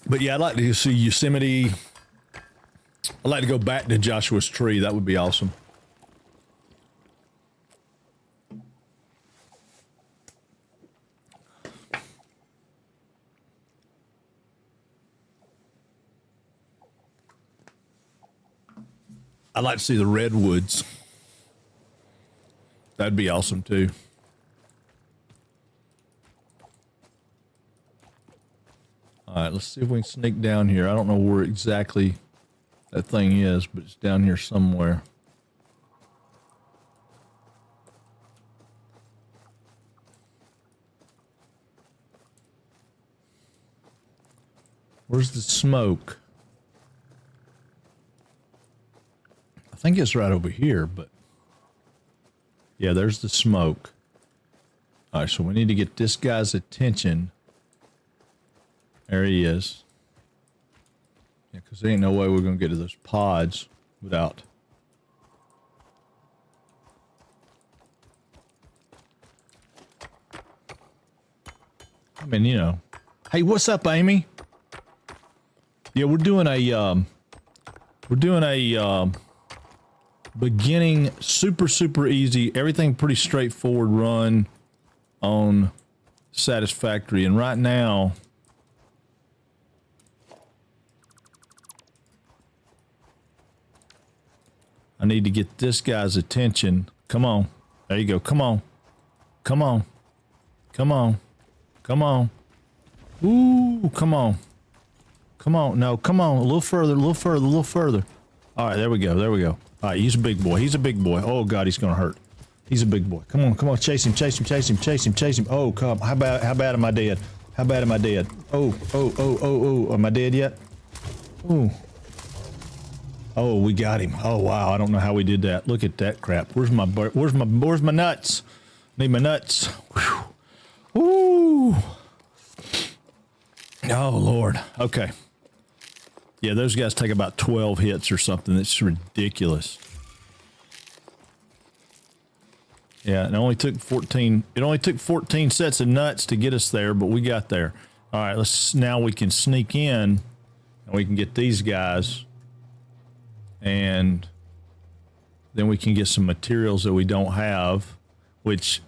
But yeah, I'd like to see Yosemite. I'd like to go back to Joshua's Tree. That would be awesome. I'd like to see the redwoods. That'd be awesome too. All right, let's see if we can sneak down here. I don't know where exactly that thing is, but it's down here somewhere. Where's the smoke? I think it's right over here, but yeah, there's the smoke. All right, so we need to get this guy's attention. There he is. Yeah, because there ain't no way we're going to get to those pods without. I mean, you know. Hey, what's up, Amy? Yeah, we're doing a beginning super easy, everything pretty straightforward run on Satisfactory. And right now, I need to get this guy's attention. Come on. There you go. Come on. Come on. Come on. Come on. Ooh, come on. Come on. No, come on. A little further, a little further, a little further. All right, there we go. There we go. All right, he's a big boy. He's a big boy. Oh, God, he's going to hurt. He's a big boy. Come on, come on. Chase him, chase him, chase him, chase him, chase him. Oh, come. How bad am I dead? How bad am I dead? Oh. Am I dead yet? Ooh. Oh, we got him. Oh, wow. I don't know how we did that. Look at that crap. Where's my nuts? Need my nuts. Whew. Ooh. Oh, Lord. Okay. Yeah, those guys take about 12 hits or something. It's ridiculous. Yeah, it only took 14 sets of nuts to get us there, but we got there. All right, now we can sneak in and we can get these guys, and then we can get some materials that we don't have, which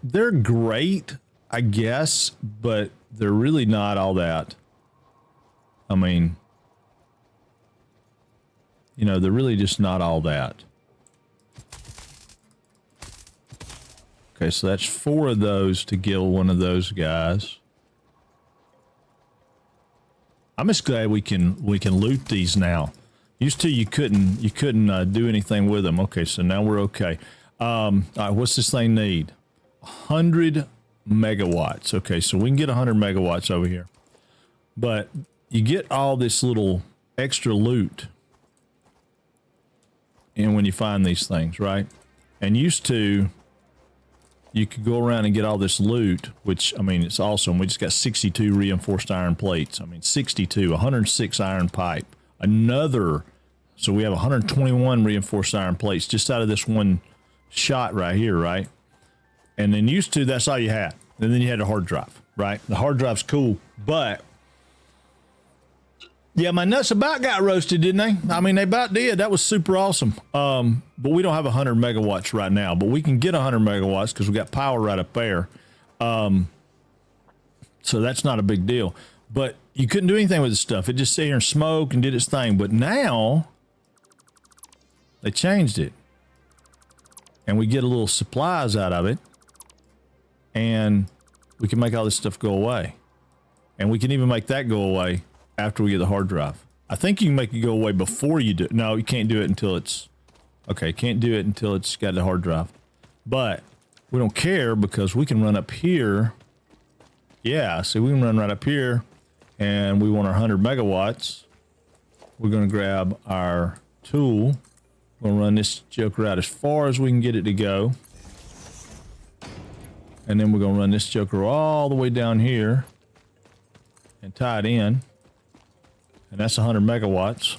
they're great, I guess, but they're really not all that. I mean, you know, they're really just not all that. Okay, so that's 4 of those to kill one of those guys. I'm just glad we can loot these now. Used to you couldn't do anything with them. Okay, so now we're okay. All right, what's this thing need? 100 megawatts. Okay, so we can get 100 megawatts over here. But you get all this little extra loot, and when you find these things, right? And used to, you could go around and get all this loot, which, I mean, it's awesome. We just got 62 reinforced iron plates. I mean, 62, 106 iron pipe. So we have 121 reinforced iron plates just out of this one shot right here, right? And then used to, that's all you had. And then you had a hard drive, right? The hard drive's cool, but yeah, my nuts about got roasted, didn't they? I mean, they about did. That was super awesome. But we don't have 100 megawatts right now, but we can get 100 megawatts because we got power right up there. So that's not a big deal. But you couldn't do anything with this stuff. It just sat here and smoked and did its thing. But now they changed it, and we get a little supplies out of it, and we can make all this stuff go away. And we can even make that go away after we get the hard drive. I think you can make it go away before you do it. No, you can't do it until it's... Okay, can't do it until it's got the hard drive. But we don't care because we can run up here. Yeah, see, we can run right up here. And we want our 100 megawatts. We're going to grab our tool. We're going to run this joker out as far as we can get it to go. And then we're going to run this joker all the way down here. And tie it in. And that's 100 megawatts.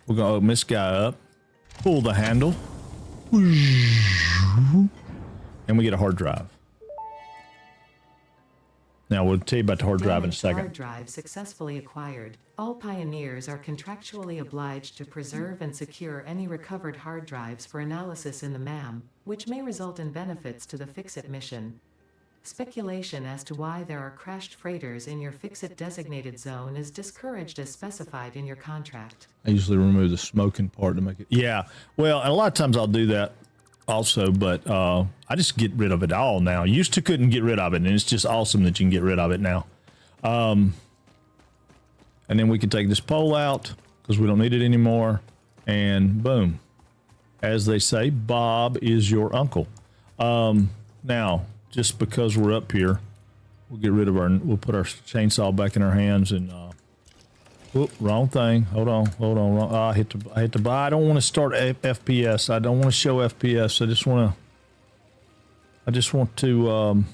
We're going to open this guy up. Pull the handle. And we get a hard drive. Now, we'll tell you about the hard drive in a second. Hard drive successfully acquired. All pioneers are contractually obliged to preserve and secure any recovered hard drives for analysis in the MAM, which may result in benefits to the Fix-It mission. Speculation as to why there are crashed freighters in your Fix-It designated zone is discouraged as specified in your contract. I usually remove the smoking part to make it... Yeah, well, and a lot of times I'll do that also, but I just get rid of it all now. Used to couldn't get rid of it, and it's just awesome that you can get rid of it now. And then we can take this pole out because we don't need it anymore, and boom. As they say, Bob is your uncle. Now, just because we're up here, we'll get rid of we'll put our chainsaw back in our hands and, whoop, wrong thing. Hold on. Wrong. I hit the, I don't want to start FPS. I don't want to show FPS. I just want to,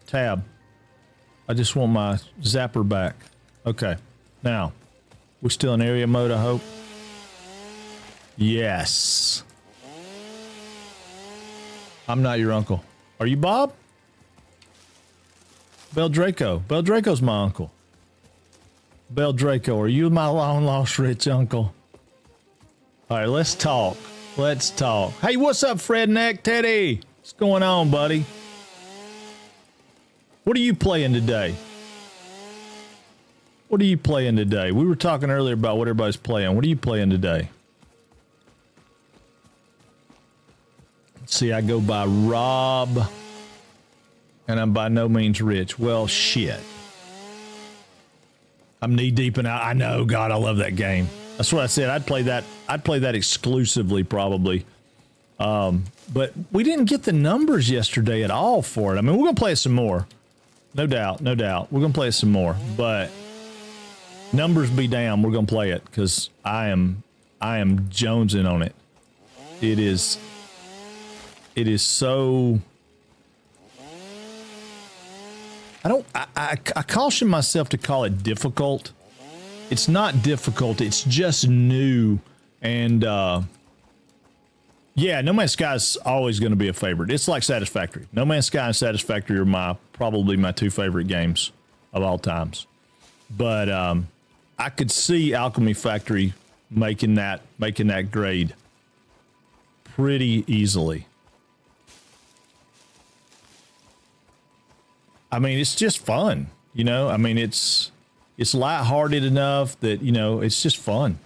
tab. I just want my zapper back. Okay. Now, we're still in area mode, I hope. Yes. I'm not your uncle. Are you Bob? Bel Draco. Bel Draco's my uncle. Bel Draco, are you my long lost rich uncle? All right, let's talk. Let's talk. Hey, what's up, Fred Neck Teddy? What's going on, buddy? What are you playing today? What are you playing today? We were talking earlier about what everybody's playing. What are you playing today? Let's see, I go by Rob, and I'm by no means rich. Well, shit. I'm knee deep in. I know, God, I love that game. That's what I said. I'd play that exclusively, probably. But we didn't get the numbers yesterday at all for it. I mean, we're gonna play it some more, no doubt, no doubt. We're gonna play it some more, but numbers be damned, we're gonna play it because I am jonesing on it. It is so. I caution myself to call it difficult. It's not difficult. It's just new. And, yeah, No Man's Sky is always going to be a favorite. It's like Satisfactory. No Man's Sky and Satisfactory are probably my two favorite games of all times. But, I could see Alchemy Factory making that grade pretty easily. I mean, it's just fun, you know. I mean, it's lighthearted enough that, you know, it's just fun.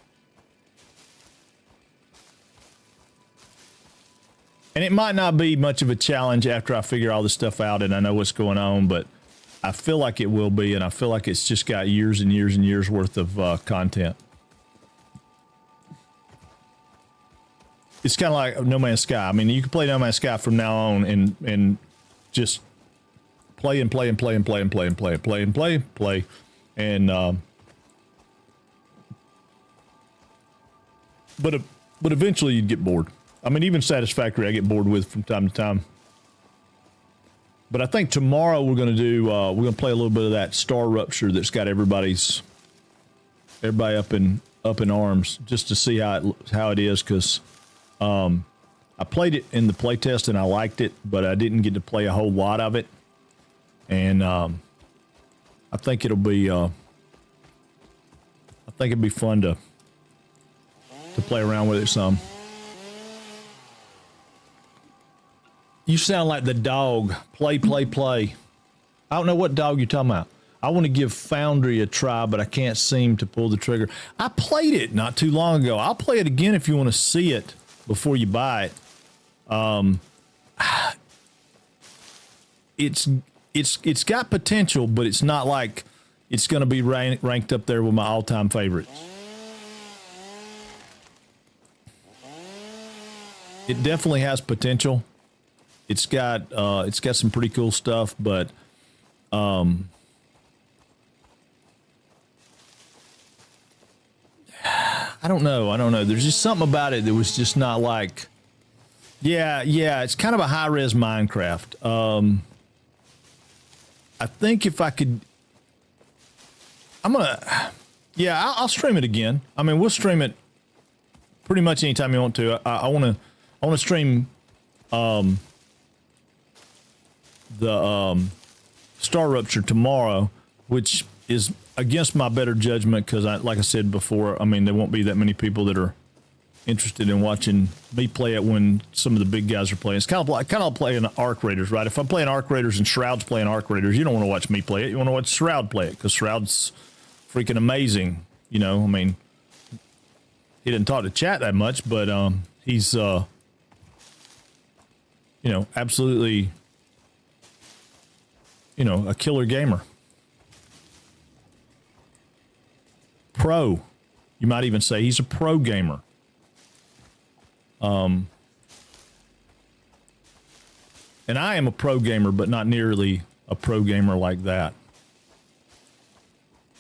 And it might not be much of a challenge after I figure all this stuff out and I know what's going on, but I feel like it will be, and I feel like it's just got years and years and years worth of content. It's kind of like No Man's Sky. I mean, you can play No Man's Sky from now on and just play. And but eventually you'd get bored. I mean, even Satisfactory I get bored with from time to time. But I think tomorrow we're going to play a little bit of that Star Rupture that's got everybody up in arms, just to see how it is, because I played it in the playtest and I liked it, but I didn't get to play a whole lot of it. And I think it'll be fun to play around with it some. You sound like the dog. Play. I don't know what dog you're talking about. I want to give Foundry a try, but I can't seem to pull the trigger. I played it not too long ago. I'll play it again if you want to see it before you buy it. It's got potential, but it's not like, it's going to be ranked up there with my all-time favorites. It definitely has potential. It's got some pretty cool stuff, but I don't know. There's just something about it that was just not like, yeah. It's kind of a high-res Minecraft. I think if I could, I'll stream it again. I mean, we'll stream it pretty much anytime you want to. I want to stream the Star Rupture tomorrow, which is against my better judgment because, like I said before, I mean, there won't be that many people that are interested in watching me play it when some of the big guys are playing. It's kind of like playing Arc Raiders, right? If I'm playing Arc Raiders and Shroud's playing Arc Raiders, you don't want to watch me play it. You want to watch Shroud play it because Shroud's freaking amazing. You know, I mean, he didn't talk to chat that much, but he's, absolutely, a killer gamer. Pro. You might even say he's a pro gamer. And I am a pro gamer, but not nearly a pro gamer like that.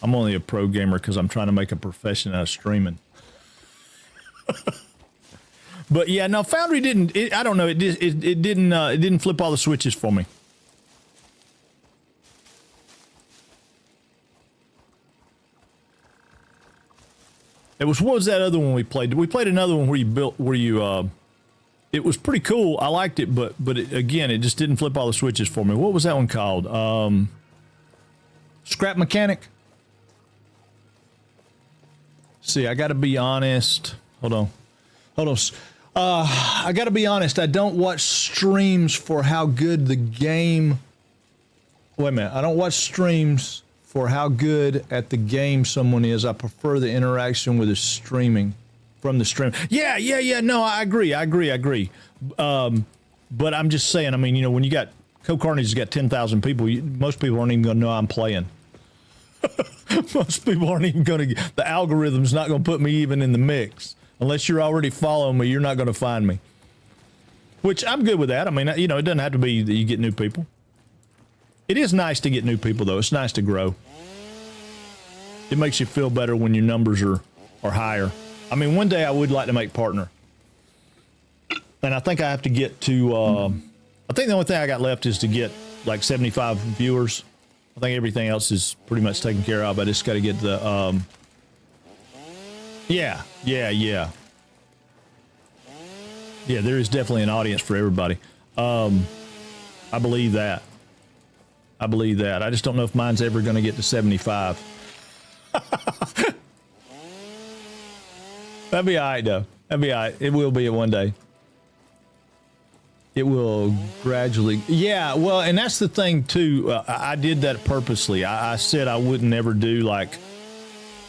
I'm only a pro gamer because I'm trying to make a profession out of streaming. But yeah, no, Foundry didn't. I don't know. It didn't flip all the switches for me. What was that other one we played? We played another one where you it was pretty cool. I liked it, but again, it just didn't flip all the switches for me. What was that one called? Scrap Mechanic? See, I got to be honest. Hold on. I got to be honest. I don't watch streams for how good the game. Wait a minute. I don't watch streams for how good at the game someone is. I prefer the interaction with the streaming from the stream. Yeah. No, I agree. But I'm just saying, I mean, when you got Co-Carnage's got 10,000 people, most people aren't even going to know I'm playing. Most people aren't even going to, the algorithm's not going to put me even in the mix. Unless you're already following me, you're not going to find me. Which I'm good with that. I mean, it doesn't have to be that you get new people. It is nice to get new people, though. It's nice to grow. It makes you feel better when your numbers are higher. I mean, one day I would like to make partner. And I think I have to get to, I think the only thing I got left is to get like 75 viewers. I think everything else is pretty much taken care of. I just got to get the, yeah. Yeah, there is definitely an audience for everybody. I believe that. I just don't know if mine's ever going to get to 75. That'd be all right, though. That'd be all right. It will be at one day. It will gradually. Yeah, well, and that's the thing, too. I did that purposely. I said I wouldn't ever do, like,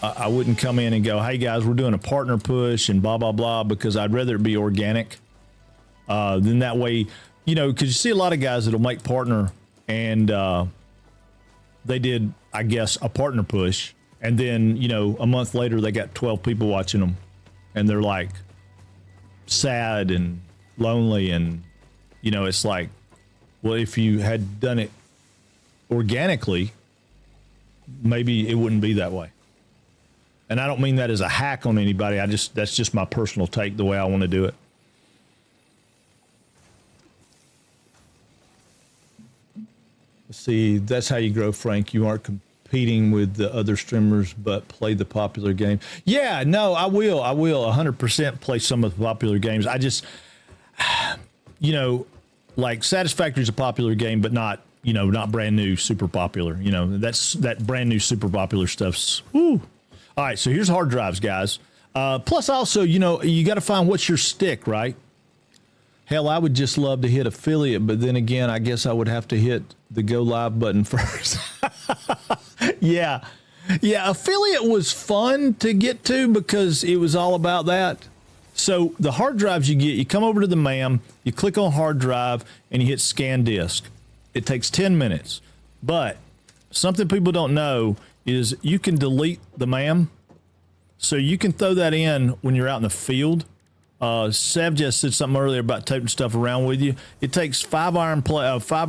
I wouldn't come in and go, hey, guys, we're doing a partner push and blah, blah, blah, because I'd rather it be organic. Then that way, because you see a lot of guys that'll make partner and they did, I guess, a partner push. And then, a month later, they got 12 people watching them. And they're like sad and lonely. And, it's like, well, if you had done it organically, maybe it wouldn't be that way. And I don't mean that as a hack on anybody. That's just my personal take, the way I want to do it. See, that's how you grow, Frank. You aren't competing with the other streamers, but play the popular game. Yeah, no, I will 100% play some of the popular games. I just, like Satisfactory is a popular game, but not brand new, super popular. That brand new, super popular stuff's, whoo. All right, so here's hard drives, guys. Plus, also, you got to find what's your stick, right? Hell, I would just love to hit affiliate, but then again, I guess I would have to hit the go live button first. Yeah, affiliate was fun to get to because it was all about that. So the hard drives you come over to the MAM, you click on hard drive, and you hit scan disk. It takes 10 minutes, but something people don't know, is you can delete the ma'am. So you can throw that in when you're out in the field. Sev just said something earlier about taking stuff around with you. It takes 5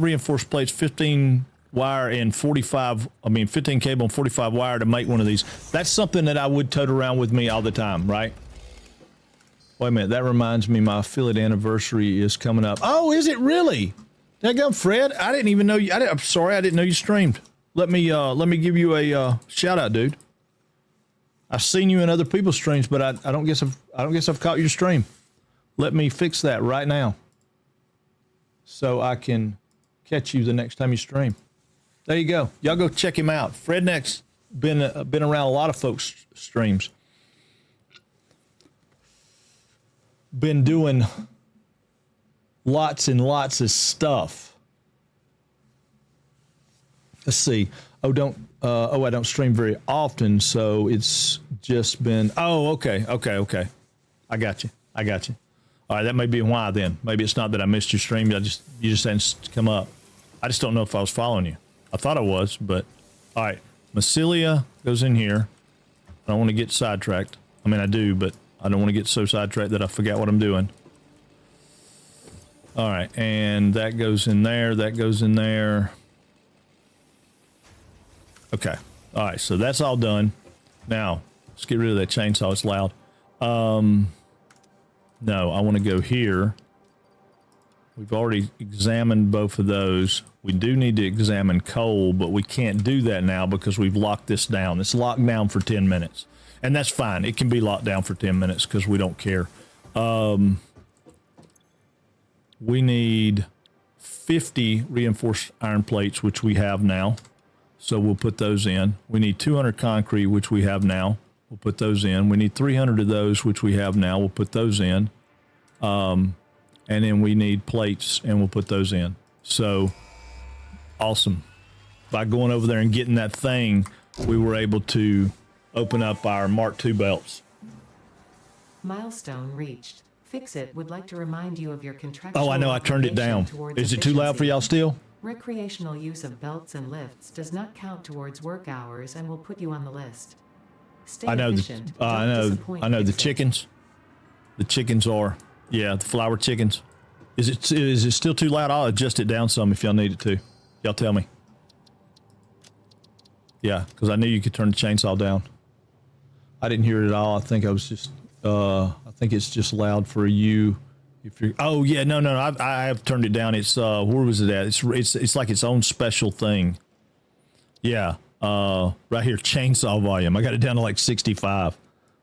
reinforced plates, 15 wire and 15 cable and 45 wire to make one of these. That's something that I would tote around with me all the time, right? Wait a minute, that reminds me my affiliate anniversary is coming up. Oh, is it really? Daggum, Fred, I didn't even know you. I'm sorry, I didn't know you streamed. Let me give you a shout out, dude. I've seen you in other people's streams, but I don't guess I've caught your stream. Let me fix that right now, so I can catch you the next time you stream. There you go. Y'all go check him out. Fredneck's been around a lot of folks' streams. Been doing lots and lots of stuff. Let's see. I don't stream very often, so it's just been. Oh, okay. I got you. All right, that may be why then. Maybe it's not that I missed your stream. You just hadn't come up. I just don't know if I was following you. I thought I was, but all right. Mycelia goes in here. I don't want to get sidetracked. I mean, I do, but I don't want to get so sidetracked that I forget what I'm doing. All right, and that goes in there. That goes in there. Okay. All right. So that's all done. Now let's get rid of that chainsaw. It's loud. No, I want to go here. We've already examined both of those. We do need to examine coal, but we can't do that now because we've locked this down. It's locked down for 10 minutes, and that's fine. It can be locked down for 10 minutes because we don't care. We need 50 reinforced iron plates, which we have now. So we'll put those in. We need 200 concrete, which we have now. We'll put those in. We need 300 of those, which we have now. We'll put those in. And then we need plates, and we'll put those in. So, awesome. By going over there and getting that thing, we were able to open up our Mark II belts. Milestone reached. Fixit would like to remind you of your contractual. Oh, I know. I turned it down. Is it too loud for y'all still? Recreational use of belts and lifts does not count towards work hours and will put you on the list. Stay efficient. I know the chickens. The chickens are, the flower chickens. Is it still too loud? I'll adjust it down some if y'all need it to. Y'all tell me. Yeah, because I knew you could turn the chainsaw down. I didn't hear it at all. I think I was just, I think it's just loud for you. If you're, oh yeah, no, I have turned it down. It's where was it at? It's like its own special thing. Yeah, right here, chainsaw volume. I got it down to like 65.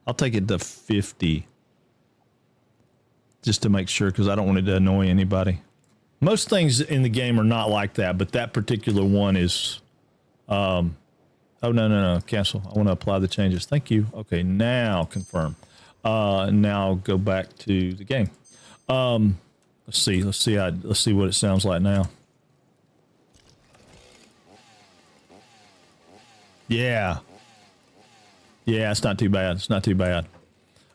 I'll take it to 50, just to make sure, because I don't want it to annoy anybody. Most things in the game are not like that, but that particular one is. Oh no, cancel. I want to apply the changes. Thank you. Okay, now confirm. Now go back to the game. Let's see what it sounds like now. Yeah, it's not too bad.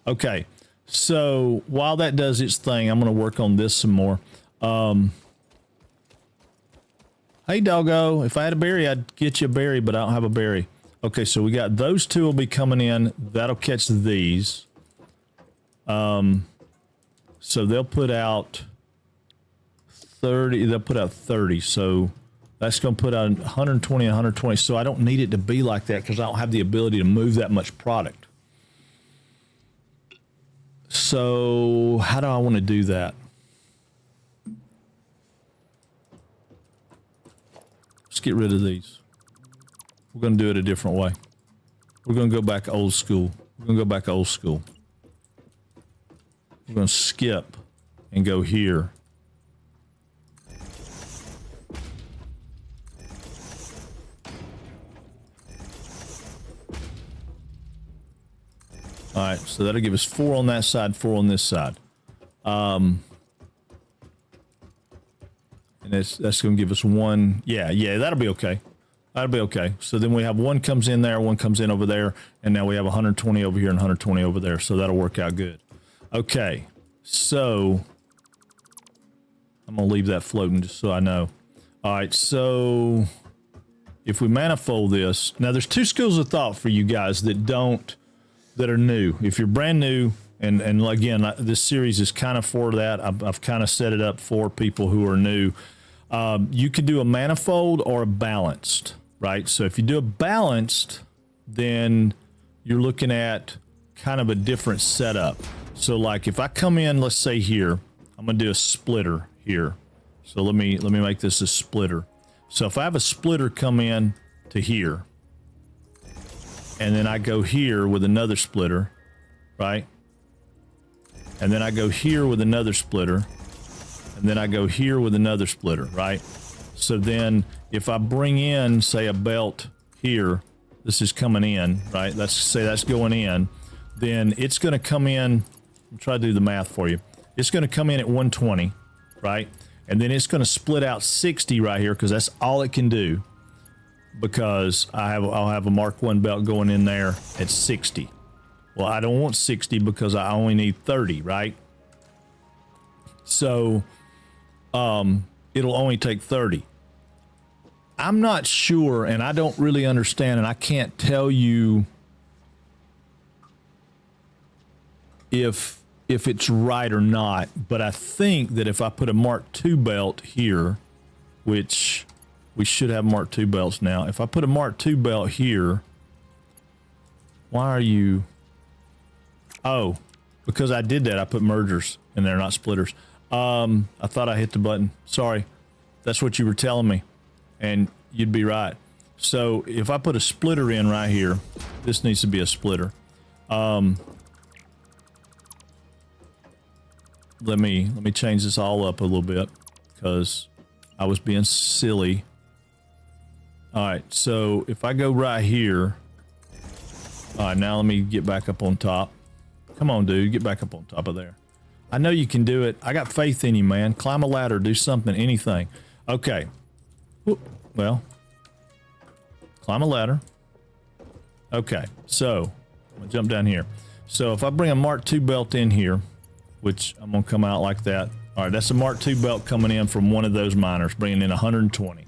Okay, so while that does its thing, I'm going to work on this some more. Hey doggo, if I had a berry, I'd get you a berry, but I don't have a berry. Okay, so we got those two will be coming in. That'll catch these. So they'll put out 30. They'll put out 30. So that's going to put out 120 and 120. So I don't need it to be like that because I don't have the ability to move that much product. So how do I want to do that? Let's get rid of these. We're going to do it a different way. We're going to go back old school. We're going to skip and go here. All right, so that'll give us 4 on that side, 4 on this side. And that's going to give us 1. Yeah, that'll be okay. That'll be okay. So then we have 1 comes in there, 1 comes in over there, and now we have 120 over here and 120 over there. So that'll work out good. Okay, so I'm going to leave that floating just so I know. All right, so if we manifold this, now there's two schools of thought for you guys that are new. If you're brand new, and again, this series is kind of for that. I've kind of set it up for people who are new. You could do a manifold or a balanced, right? So if you do a balanced, then you're looking at kind of a different setup. So like if I come in, let's say here, I'm going to do a splitter here. So let me make this a splitter. So if I have a splitter come in to here, and then I go here with another splitter, right? And then I go here with another splitter, and then I go here with another splitter, right? So then if I bring in, say, a belt here, this is coming in, right? Let's say that's going in, then it's going to come in, I'll try to do the math for you. It's going to come in at 120, right? And then it's going to split out 60 right here because that's all it can do, because I'll have a Mark 1 belt going in there at 60. Well, I don't want 60 because I only need 30, right? So it'll only take 30. I'm not sure, and I don't really understand, and I can't tell you if it's right or not, but I think that if I put a Mark II belt here, which we should have Mark II belts now. If I put a Mark II belt here, why are you... Oh, because I did that. I put mergers in there, not splitters. I thought I hit the button. Sorry. That's what you were telling me. And you'd be right. So if I put a splitter in right here, this needs to be a splitter. Let me change this all up a little bit because I was being silly. All right, so if I go right here, all right, now let me get back up on top. Come on, dude, get back up on top of there. I know you can do it. I got faith in you, man. Climb a ladder, do something, anything. Okay. Well, climb a ladder. Okay, so I'm gonna jump down here. So if I bring a Mark II belt in here, which I'm gonna come out like that. All right, that's a Mark II belt coming in from one of those miners, bringing in 120.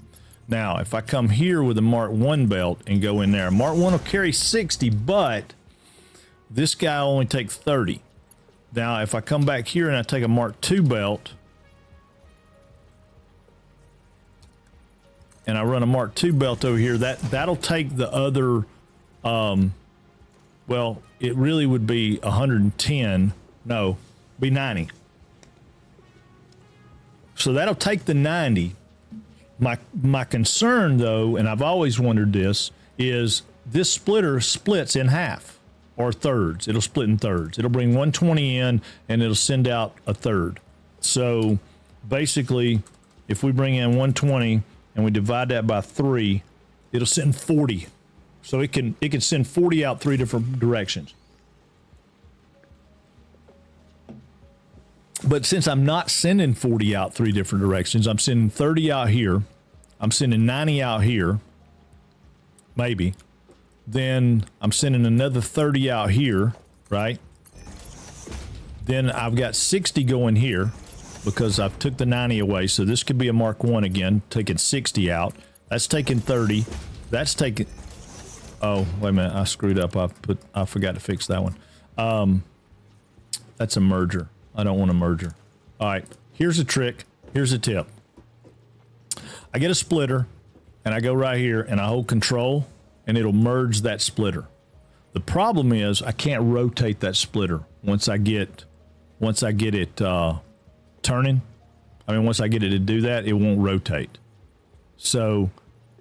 Now, if I come here with a Mark I belt and go in there, Mark I will carry 60, but this guy will only take 30. Now, if I come back here and I take a Mark II belt and I run a Mark II belt over here, that'll take the other, well, it really would be 110. No, be 90. So that'll take the 90. My concern, though, and I've always wondered this, is this splitter splits in half or thirds. It'll split in thirds. It'll bring 120 in and it'll send out a third. So basically, if we bring in 120 and we divide that by 3, it'll send 40. So it can send 40 out 3 different directions. But since I'm not sending 40 out 3 different directions, I'm sending 30 out here, I'm sending 90 out here, maybe. Then I'm sending another 30 out here, right? Then I've got 60 going here because I've took the 90 away. So this could be a Mark I again, taking 60 out. That's taking 30. That's taking... Oh, wait a minute. I screwed up. I forgot to fix that one. That's a merger. I don't want a merger. All right, here's a trick. Here's a tip. I get a splitter and I go right here and I hold control and it'll merge that splitter. The problem is I can't rotate that splitter once I get it turning. I mean, once I get it to do that, it won't rotate. So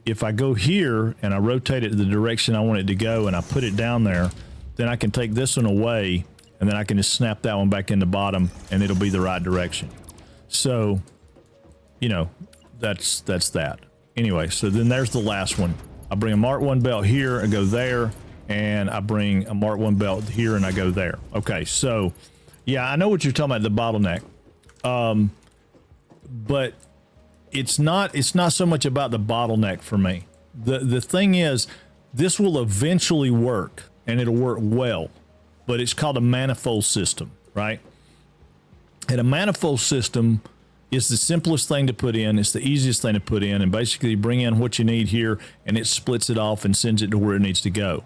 if I go here and I rotate it to the direction I want it to go and I put it down there, then I can take this one away and then I can just snap that one back in the bottom and it'll be the right direction. So, you know, that's that. Anyway, so then there's the last one. I bring a Mark I belt here and go there, and I bring a Mark I belt here and I go there. Okay, so yeah, I know what you're talking about, the bottleneck. But it's not so much about the bottleneck for me. The thing is, this will eventually work and it'll work well. But it's called a manifold system, right? And a manifold system It's the simplest thing to put in. It's the easiest thing to put in. And basically you bring in what you need here and it splits it off and sends it to where it needs to go.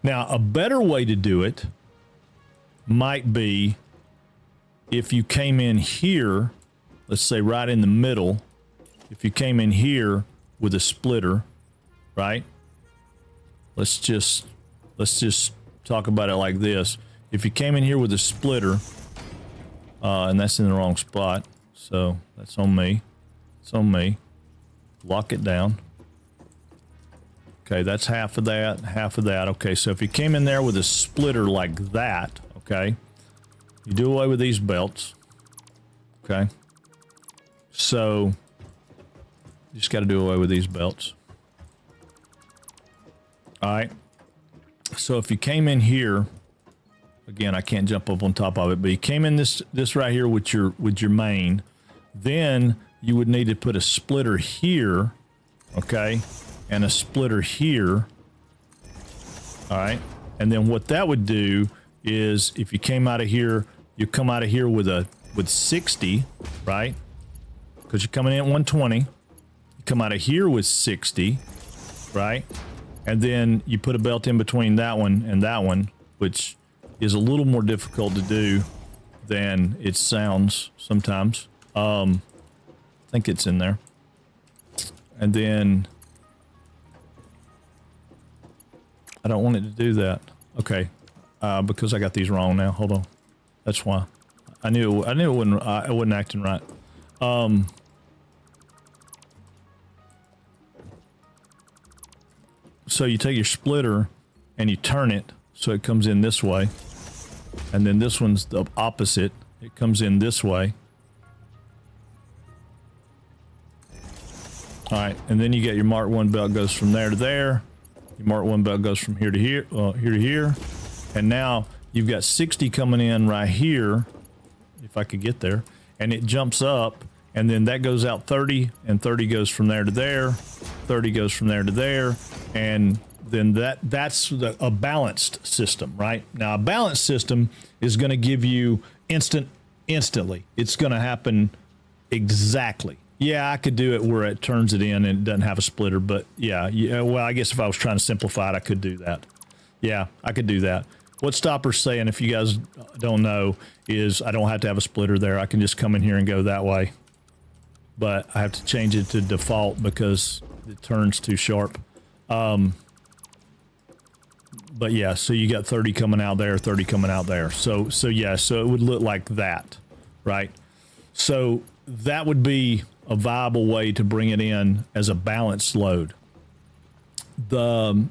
Now, a better way to do it might be if you came in here, let's say right in the middle, if you came in here with a splitter, right? Let's just talk about it like this. If you came in here with a splitter, and that's in the wrong spot, so that's on me. It's on me. Lock it down. Okay, that's half of that, half of that. Okay, so if you came in there with a splitter like that, okay, you do away with these belts. Okay, so you just got to do away with these belts. All right, so if you came in here, again, I can't jump up on top of it, but you came in this right here with your main, then you would need to put a splitter here, okay, and a splitter here. All right, and then what that would do is if you came out of here, you come out of here with 60, right? Because you're coming in at 120. You come out of here with 60, right? And then you put a belt in between that one, which is a little more difficult to do than it sounds sometimes. I think it's in there. And then I don't want it to do that. Okay, because I got these wrong now. Hold on, that's why. I knew it wasn't acting right. So you take your splitter and you turn it so it comes in this way, and then this one's the opposite. It comes in this way. All right, and then you get your Mark 1 belt goes from there to there. Your Mark 1 belt goes from here to here, here to here. And now you've got 60 coming in right here, if I could get there. And it jumps up, and then that goes out 30, and 30 goes from there to there. 30 goes from there to there. And then that's a balanced system, right? Now, a balanced system is going to give you instantly. It's going to happen exactly. Yeah, I could do it where it turns it in and it doesn't have a splitter, but yeah, well, I guess if I was trying to simplify it, I could do that. Yeah, I could do that. What Stopper's saying, if you guys don't know, is I don't have to have a splitter there. I can just come in here and go that way. But I have to change it to default because it turns too sharp. But yeah, so you got 30 coming out there, 30 coming out there. So yeah, so it would look like that, right? So that would be a viable way to bring it in as a balanced load. The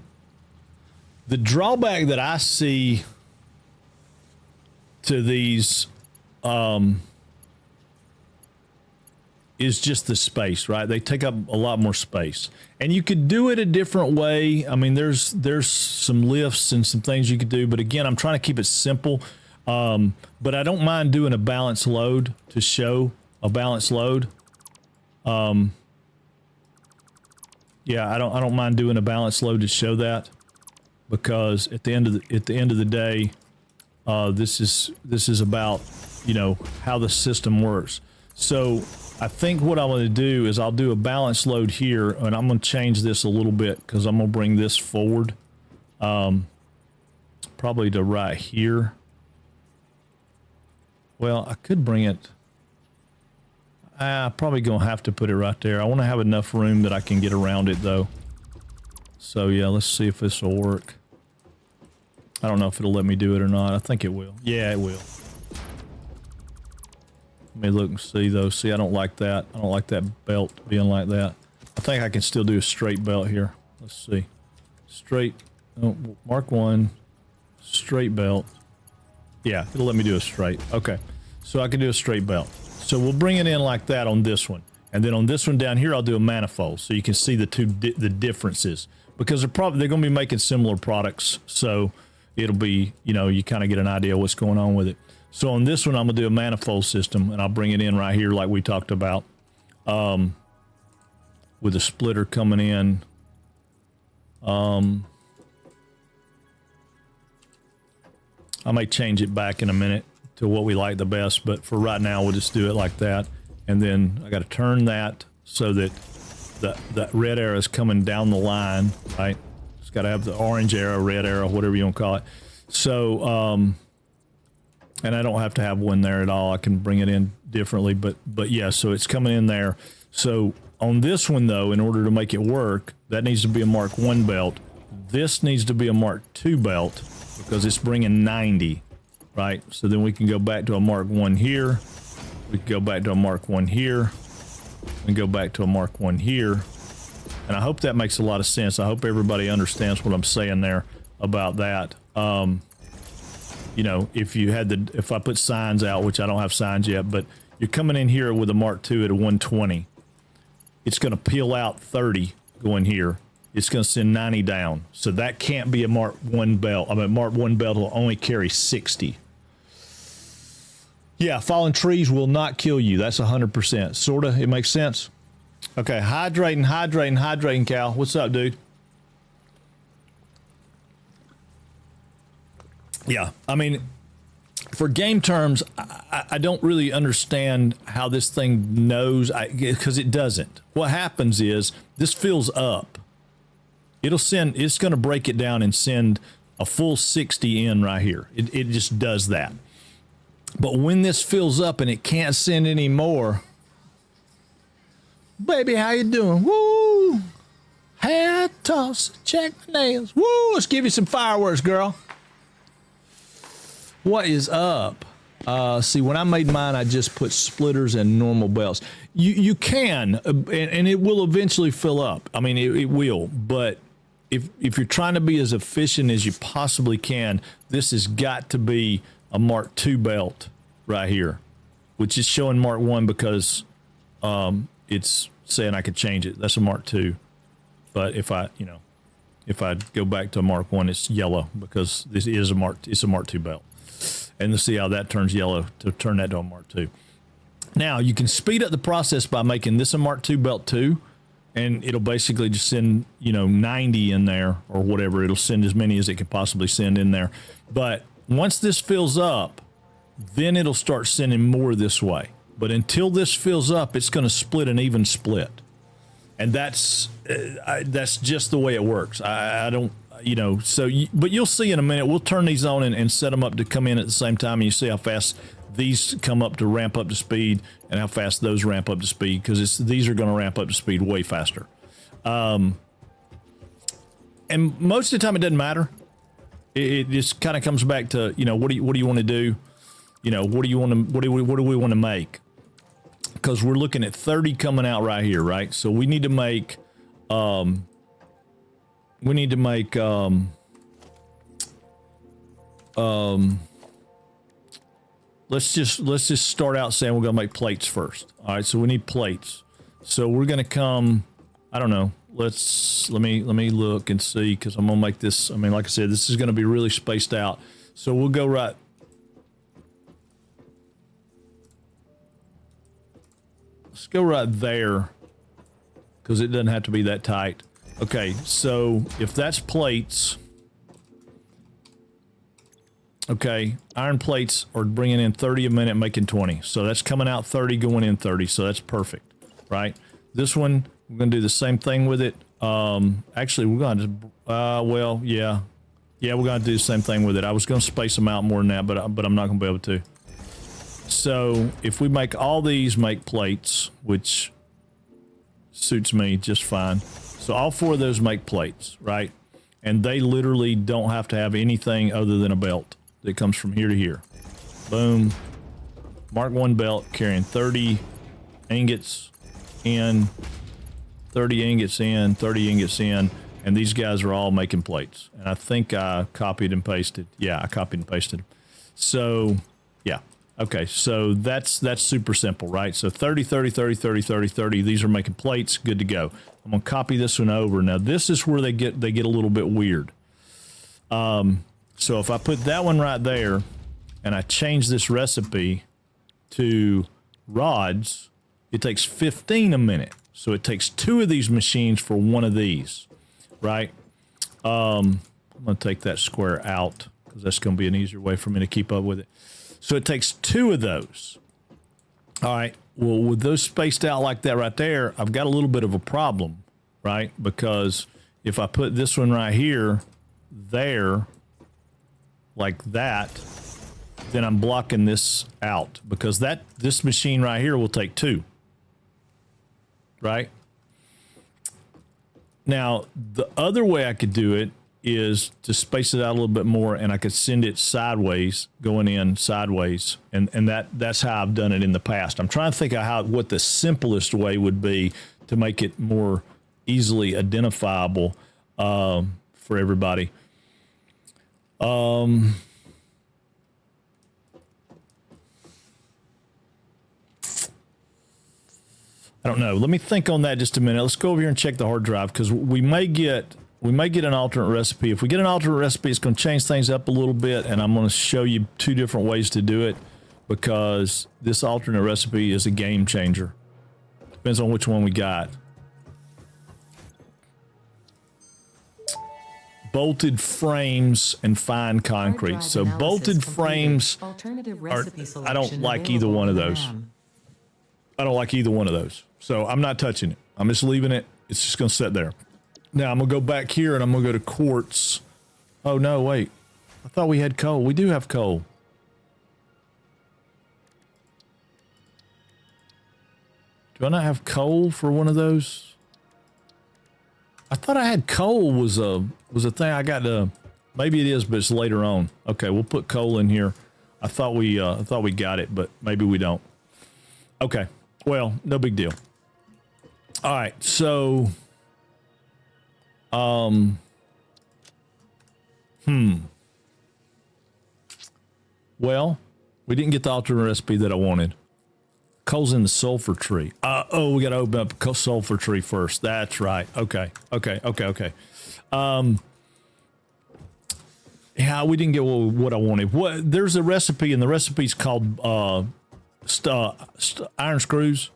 drawback that I see to these is just the space, right? They take up a lot more space. And you could do it a different way. I mean, there's some lifts and some things you could do, but again, I'm trying to keep it simple. But I don't mind doing a balanced load to show a balanced load. Yeah, I don't mind doing a balanced load to show that, because at the end of the day, this is about, you know, how the system works. So I think what I'm going to do is I'll do a balanced load here, and I'm going to change this a little bit because I'm going to bring this forward, probably to right here. Well, I could bring it. I'm probably going to have to put it right there. I want to have enough room that I can get around it, though. So, yeah, let's see if this will work. I don't know if it'll let me do it or not. I think it will. Yeah, it will. Let me look and see, though. See, I don't like that. I don't like that belt being like that. I think I can still do a straight belt here. Let's see. Straight. Oh, Mark 1. Straight belt. Yeah, it'll let me do a straight. Okay. So I can do a straight belt. So we'll bring it in like that on this one. And then on this one down here, I'll do a manifold so you can see the the differences. Because they're going to be making similar products. So it'll be, you know, you kind of get an idea of what's going on with it. So on this one, I'm going to do a manifold system, and I'll bring it in right here like we talked about, with a splitter coming in. I may change it back in a minute to what we like the best. But for right now, we'll just do it like that. And then I got to turn that so that the red arrow is coming down the line, right? It's got to have the orange arrow, red arrow, whatever you want to call it. So, and I don't have to have one there at all. I can bring it in differently, but yeah, so it's coming in there. So on this one though, in order to make it work, that needs to be a Mark 1 belt. This needs to be a Mark 2 belt because it's bringing 90, right? So then we can go back to a Mark 1 here. We can go back to a Mark 1 here. And go back to a Mark 1 here. And I hope that makes a lot of sense. I hope everybody understands what I'm saying there about that. You know, if I put signs out, which I don't have signs yet, but you're coming in here with a Mark II at a 120. It's going to peel out 30 going here. It's going to send 90 down. So that can't be a Mark 1 belt. I mean, Mark 1 belt will only carry 60. Yeah, falling trees will not kill you. That's 100%. Sort of. It makes sense. Okay, hydrating, Cal. What's up, dude? Yeah, I mean, for game terms, I don't really understand how this thing knows, because it doesn't. What happens is this fills up. It's going to break it down and send a full 60 in right here. It just does that. But when this fills up and it can't send any more, baby, how you doing? Woo! Hair toss, check my nails. Woo! Let's give you some fireworks, girl. What is up? See, when I made mine, I just put splitters and normal belts. You can, and it will eventually fill up. I mean, it will. But if you're trying to be as efficient as you possibly can, this has got to be a Mark II belt right here, which is showing Mark 1 because it's saying I could change it. That's a Mark II. But if I go back to a Mark 1, it's yellow because this is it's a Mark II belt. And to see how that turns yellow to turn that to a Mark II. Now, you can speed up the process by making this a Mark II belt too, and it'll basically just send, 90 in there or whatever. It'll send as many as it can possibly send in there. But once this fills up, then it'll start sending more this way. But until this fills up, it's going to split an even split. And that's just the way it works. I don't, but you'll see in a minute. We'll turn these on and set them up to come in at the same time. And you see how fast these come up to ramp up to speed and how fast those ramp up to speed, because these are going to ramp up to speed way faster. And most of the time it doesn't matter. It just kind of comes back to, what do you want to do? What do we want to make? Because we're looking at 30 coming out right here, right? So we need to make, let's just start out saying we're going to make plates first. All right. So we need plates. So we're going to come, I don't know. Let me look and see, because I'm going to make this. I mean, like I said, this is going to be really spaced out. So we'll go right. Let's go right there, because it doesn't have to be that tight. Okay, so if that's plates, okay, iron plates are bringing in 30 a minute, making 20. So that's coming out 30, going in 30. So that's perfect, right? This one, we're going to do the same thing with it. Actually, we're going to, yeah, we're going to do the same thing with it. I was going to space them out more than that, but I'm not going to be able to. So if we make all these make plates, which suits me just fine. So all four of those make plates, right? And they literally don't have to have anything other than a belt that comes from here to here. Boom. Mark 1 belt carrying 30 ingots in, 30 ingots in, 30 ingots in, and these guys are all making plates. And I think I copied and pasted. Yeah, I copied and pasted. So, yeah. Okay, so that's super simple, right? So 30, 30, 30, 30, 30, 30. These are making plates. Good to go. I'm going to copy this one over. Now, this is where they get a little bit weird. So if I put that one right there and I change this recipe to rods, it takes 15 a minute. So it takes 2 of these machines for 1 of these, right? I'm going to take that square out because that's going to be an easier way for me to keep up with it. So it takes 2 of those. All right. Well, with those spaced out like that right there, I've got a little bit of a problem, right? Because if I put this one right here, there, like that, then I'm blocking this out because this machine right here will take 2, right? Now, the other way I could do it is to space it out a little bit more, and I could send it sideways, going in sideways, and that's how I've done it in the past. I'm trying to think of what the simplest way would be to make it more easily identifiable for everybody. I don't know. Let me think on that just a minute. Let's go over here and check the hard drive because we may get an alternate recipe. If we get an alternate recipe, it's going to change things up a little bit, and I'm going to show you 2 different ways to do it because this alternate recipe is a game changer. Depends on which one we got. Bolted frames and fine concrete. So bolted frames I don't like either one of those. I don't like either one of those. So I'm not touching it. I'm just leaving it. It's just going to sit there. Now I'm going to go back here and I'm going to go to quartz. Oh, no, wait. I thought we had coal. We do have coal. Do I not have coal for one of those? I thought I had coal was a thing I got to, maybe it is, but it's later on. Okay, we'll put coal in here. I thought we got it, but maybe we don't. Okay. Well, no big deal. All right, so well, we didn't get the alternate recipe that I wanted. Coal's in the sulfur tree. Oh, we got to open up a sulfur tree first. That's right. Okay. Yeah, we didn't get what I wanted. There's a recipe, and the recipe's called iron screws,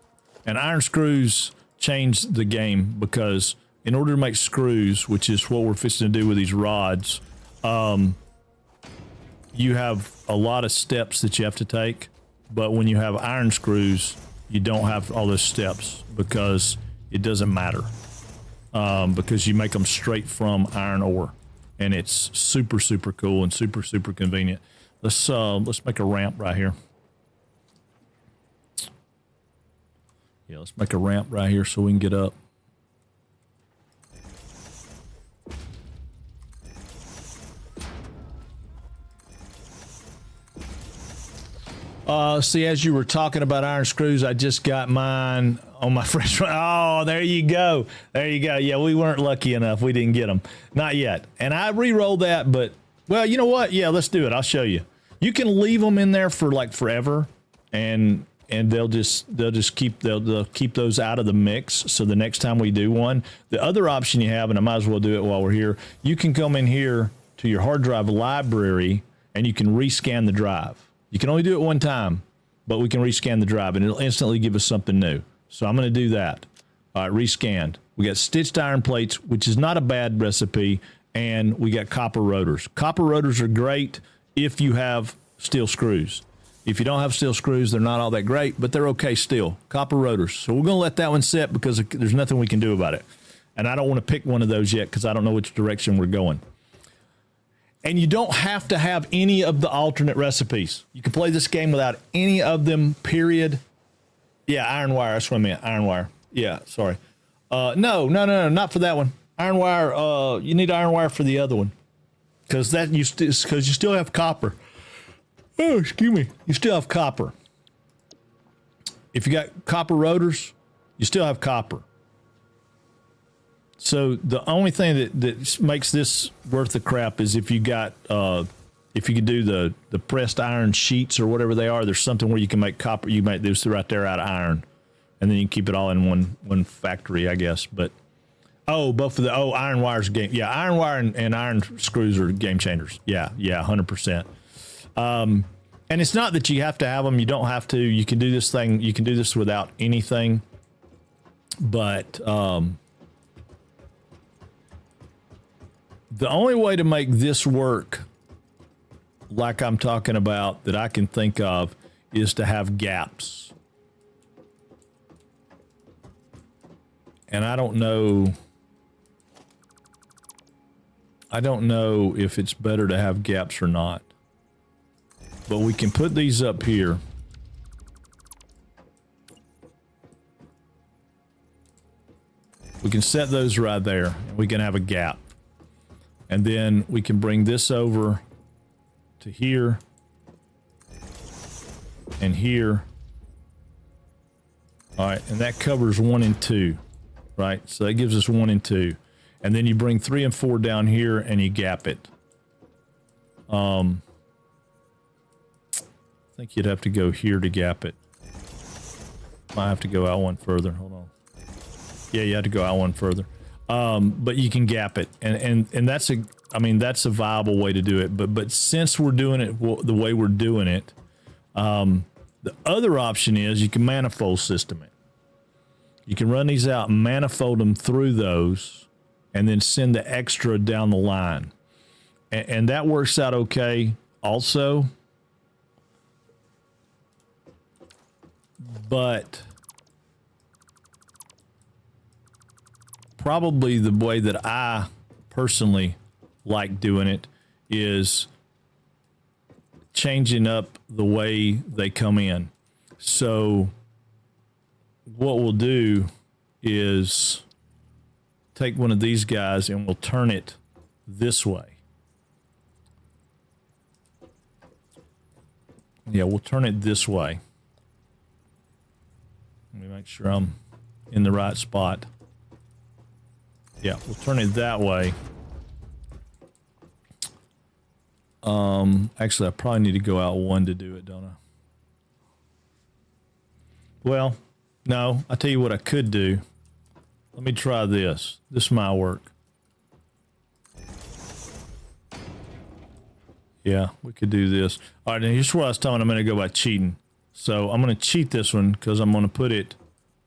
and iron screws changed the game because in order to make screws, which is what we're fixing to do with these rods, you have a lot of steps that you have to take, but when you have iron screws, you don't have all those steps because it doesn't matter, because you make them straight from iron ore, and it's super, super cool and super, super convenient. Let's make a ramp right here. Yeah, let's make a ramp right here so we can get up. See, as you were talking about iron screws, I just got mine on my fresh one. Oh, there you go. There you go. Yeah, we weren't lucky enough. We didn't get them. Not yet. And I re-rolled that, but, well, you know what? Yeah, let's do it. I'll show you. You can leave them in there for like forever, and they'll keep those out of the mix. So the next time we do one, the other option you have, and I might as well do it while we're here, you can come in here to your hard drive library and you can rescan the drive. You can only do it one time, but we can rescan the drive and it'll instantly give us something new. So I'm going to do that. All right, rescanned. We got stitched iron plates, which is not a bad recipe, and we got copper rotors. Copper rotors are great if you have steel screws. If you don't have steel screws, they're not all that great, but they're okay still. Copper rotors. So we're going to let that one sit because there's nothing we can do about it. And I don't want to pick one of those yet because I don't know which direction we're going. And you don't have to have any of the alternate recipes. You can play this game without any of them, period. Yeah, iron wire. That's what I meant. Iron wire. Yeah, sorry. No, not for that one. Iron wire. You need iron wire for the other one because you still have copper. Oh, excuse me. You still have copper. If you got copper rotors, you still have copper. So the only thing that makes this worth the crap is if you got if you can do the pressed iron sheets or whatever they are. There's something where you can make copper. You make this right there out of iron, and then you keep it all in one factory, I guess. But both of the iron wires game. Yeah, iron wire and iron screws are game changers. Yeah, 100%. And it's not that you have to have them. You don't have to. You can do this thing. You can do this without anything. But the only way to make this work like I'm talking about that I can think of is to have gaps. And I don't know if it's better to have gaps or not. But we can put these up here. We can set those right there, and we can have a gap. And then we can bring this over to here and here. All right, and that covers 1 and 2, right? So that gives us 1 and 2. And then you bring 3 and 4 down here and you gap it. I think you'd have to go here to gap it. Might have to go out one further. Hold on. Yeah, you have to go out one further. But you can gap it, and that's that's a viable way to do it. But since we're doing it the way we're doing it, the other option is you can manifold system it. You can run these out and manifold them through those, and then send the extra down the line, and that works out okay also. But probably the way that I personally like doing it is changing up the way they come in. So what we'll do is take one of these guys and we'll turn it this way. Yeah, we'll turn it this way. Let me make sure I'm in the right spot. Yeah, we'll turn it that way. Actually, I probably need to go out one to do it, don't I? Well, no, I'll tell you what I could do. Let me try this. This might work. Yeah, we could do this. All right, and here's what I was telling you, I'm going to go by cheating. So I'm going to cheat this one because I'm going to put it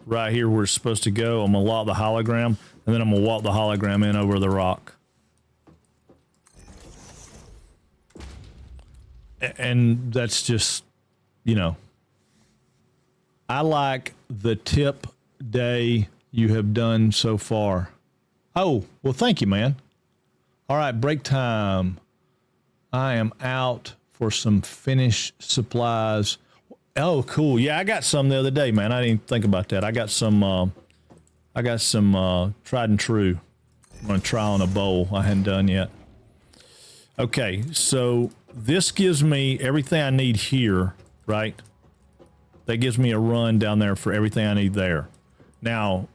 right here where it's supposed to go. I'm going to lock the hologram, and then I'm going to walk the hologram in over the rock. And that's just, you know, I like the tip day you have done so far. Oh, well, thank you, man. All right, break time. I am out for some finished supplies. Oh, cool. Yeah, I got some the other day, man. I didn't even think about that. I got some tried and true. I'm going to try on a bowl I hadn't done yet. Okay, so this gives me everything I need here, right? That gives me a run down there for everything I need there. Now,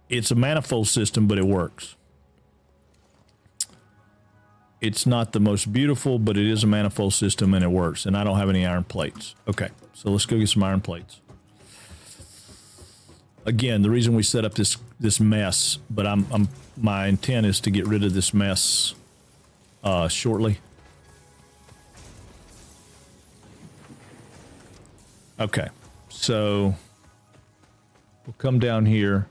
it's a manifold system, but it works. It's not the most beautiful, but it is a manifold system and it works. And I don't have any iron plates. Okay, so let's go get some iron plates. Again, the reason we set up this mess, but my intent is to get rid of this mess shortly. Okay, so we'll come down here.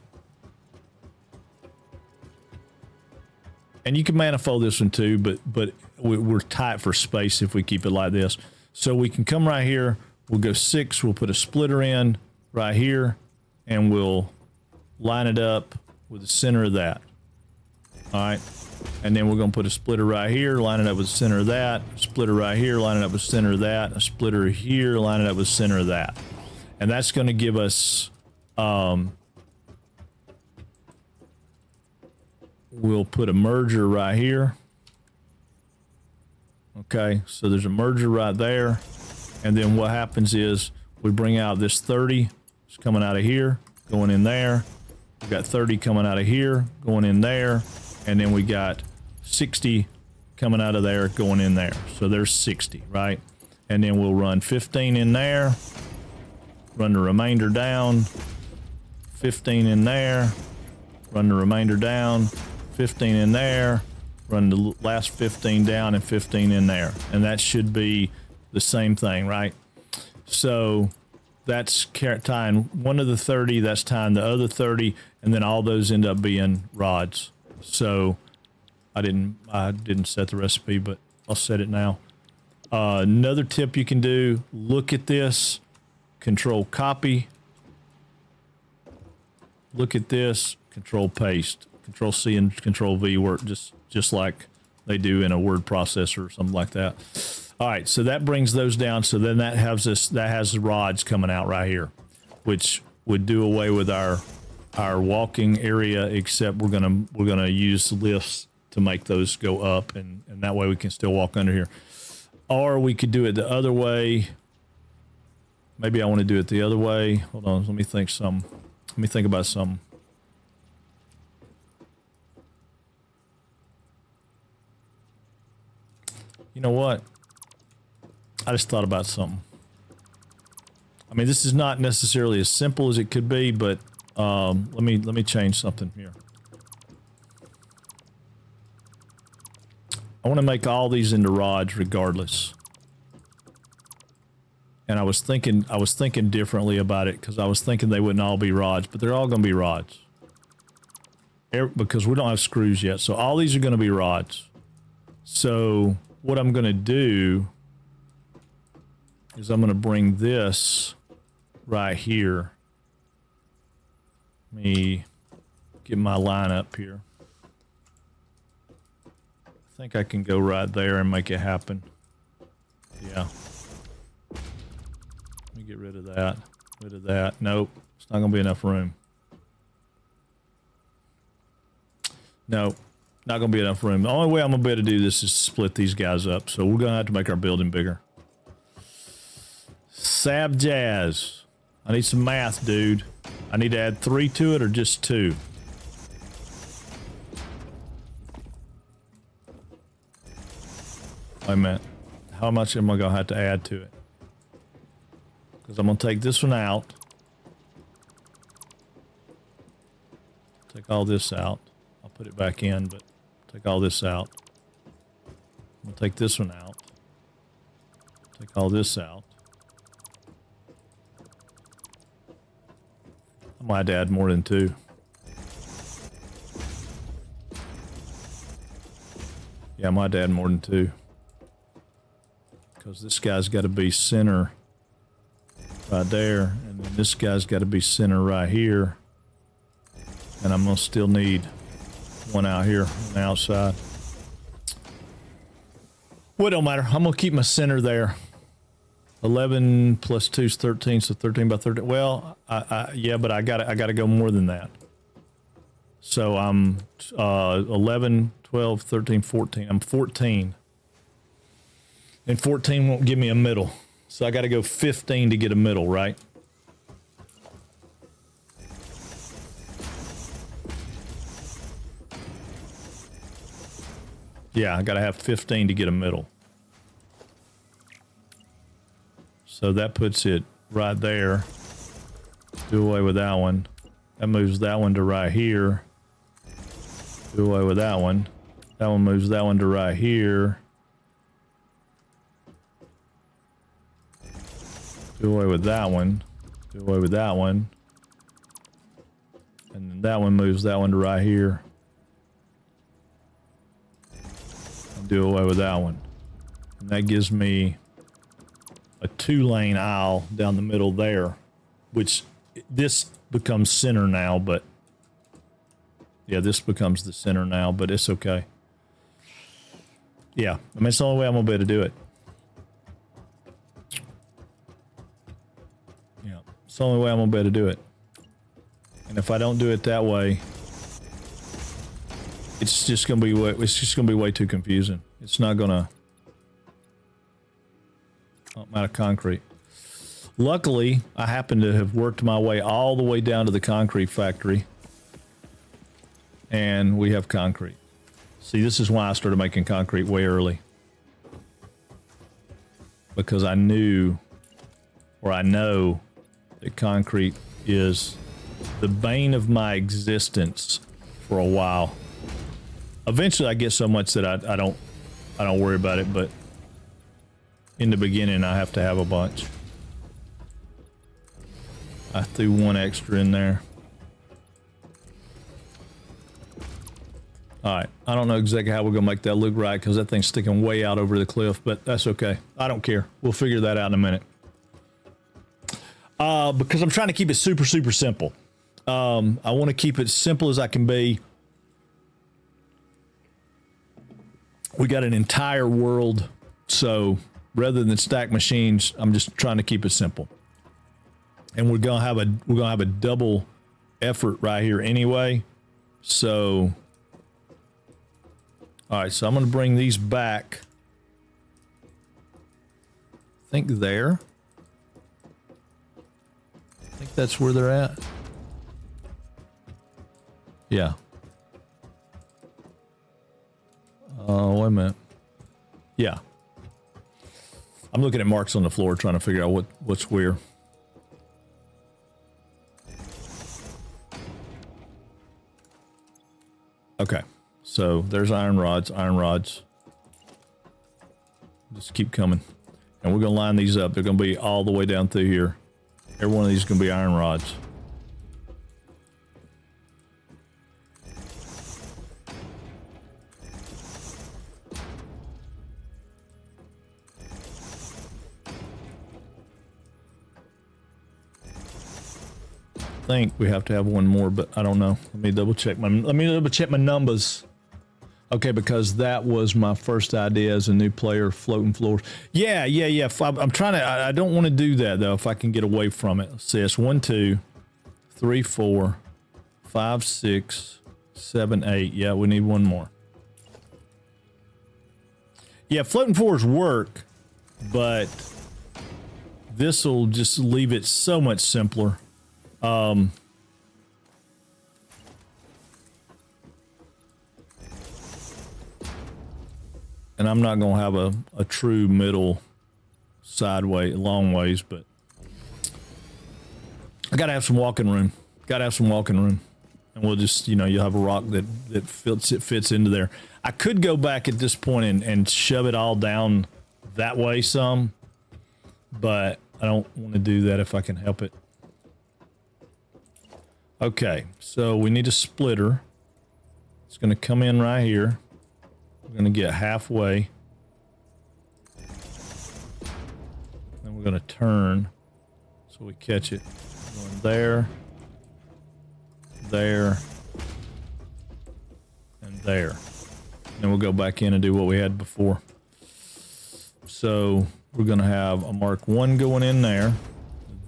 And you can manifold this one too, but we're tight for space if we keep it like this. So we can come right here, we'll go 6, we'll put a splitter in right here, and we'll line it up with the center of that. All right, and then we're gonna put a splitter right here, line it up with the center of that, splitter right here, line it up with the center of that, a splitter here, line it up with the center of that. And that's gonna give us, we'll put a merger right here. Okay, so there's a merger right there. And then what happens is we bring out this 30. It's coming out of here, going in there. We got 30 coming out of here, going in there. And then we got 60 coming out of there, going in there. So there's 60, right? And then we'll run 15 in there, run the remainder down, 15 in there, run the remainder down, 15 in there, run the last 15 down, and 15 in there. And that should be the same thing, right? So that's tying one of the 30, that's tying the other 30, and then all those end up being rods. So I didn't set the recipe, but I'll set it now. Another tip you can do, look at this, control copy. Look at this, control paste. Control C and control V work just like they do in a word processor or something like that. All right, so that brings those down. So then that has rods coming out right here, which would do away with our walking area, except we're gonna use lifts to make those go up, and that way we can still walk under here. Or we could do it the other way. Maybe I want to do it the other way. Hold on, let me think about something. You know what? I just thought about something. I mean, this is not necessarily as simple as it could be, but let me change something here. I want to make all these into rods regardless. And I was thinking differently about it, because I was thinking they wouldn't all be rods, but they're all going to be rods. Because we don't have screws yet. So all these are going to be rods. So what I'm going to do is I'm going to bring this right here. Let me get my line up here. I think I can go right there and make it happen. Yeah. Let me get rid of that. Rid of that. Nope. It's not going to be enough room. No. Not going to be enough room. The only way I'm going to be able to do this is split these guys up. So we're going to have to make our building bigger. Sab Jazz. I need some math, dude. I need to add 3 to it or just 2? Wait a minute. How much am I going to have to add to it? Because I'm going to take this one out. Take all this out. I'll put it back in, but take all this out. I'm going to take this one out. Take all this out. I might add more than 2. Yeah, I might add more than 2. Because this guy's got to be center right there. And then this guy's got to be center right here. And I'm going to still need one out here on the outside. Well, it don't matter. I'm going to keep my center there. 11 plus 2 is 13, so 13 by 13. Well, yeah, but I gotta go more than that. So I'm 11, 12, 13, 14. I'm 14. And 14 won't give me a middle. So I got to go 15 to get a middle, right? Yeah, I got to have 15 to get a middle. So that puts it right there. Do away with that one. That moves that one to right here. Do away with that one. That one moves that one to right here. Do away with that one. Do away with that one. And then that one moves that one to right here. And do away with that one. And that gives me a 2-lane aisle down the middle there, which this becomes center now, but yeah, this becomes the center now, but it's okay. Yeah, I mean, it's the only way I'm gonna be able to do it. Yeah, it's the only way I'm gonna be able to do it. And if I don't do it that way, it's just gonna be way too confusing. It's not gonna. Oh, I'm out of concrete. Luckily, I happen to have worked my way all the way down to the concrete factory. And we have concrete. See, this is why I started making concrete way early. Because I knew, or I know, that concrete is the bane of my existence for a while. Eventually I get so much that I don't worry about it, but in the beginning, I have to have a bunch. I threw one extra in there. All right. I don't know exactly how we're going to make that look right because that thing's sticking way out over the cliff, but that's okay. I don't care. We'll figure that out in a minute. Because I'm trying to keep it super, super simple. I want to keep it simple as I can be. We got an entire world, so rather than stack machines, I'm just trying to keep it simple. And we're gonna have a double effort right here anyway. So, all right. So I'm gonna bring these back. I think there. I think that's where they're at. Yeah. Wait a minute. Yeah. I'm looking at marks on the floor trying to figure out what's where. Okay. So there's iron rods. Just keep coming. And we're going to line these up. They're going to be all the way down through here. Every one of these is going to be iron rods. I think we have to have one more, but I don't know. Let me double check my numbers. Okay, because that was my first idea as a new player, floating floors. Yeah. I'm trying to. I don't want to do that though. If I can get away from it. Let's see. It's 1, 2, 3, 4, 5, 6, 7, 8. Yeah, we need one more. Yeah, floating floors work, but this will just leave it so much simpler. And I'm not going to have a true middle sideway, long ways, but I got to have some walking room. And we'll just, you'll have a rock that fits into there. I could go back at this point and shove it all down that way some, but I don't want to do that if I can help it. Okay, so we need a splitter. It's going to come in right here. We're going to get halfway. Then we're going to turn so we catch it. Going there, there, and there. Then we'll go back in and do what we had before. So we're going to have a Mark 1 going in there.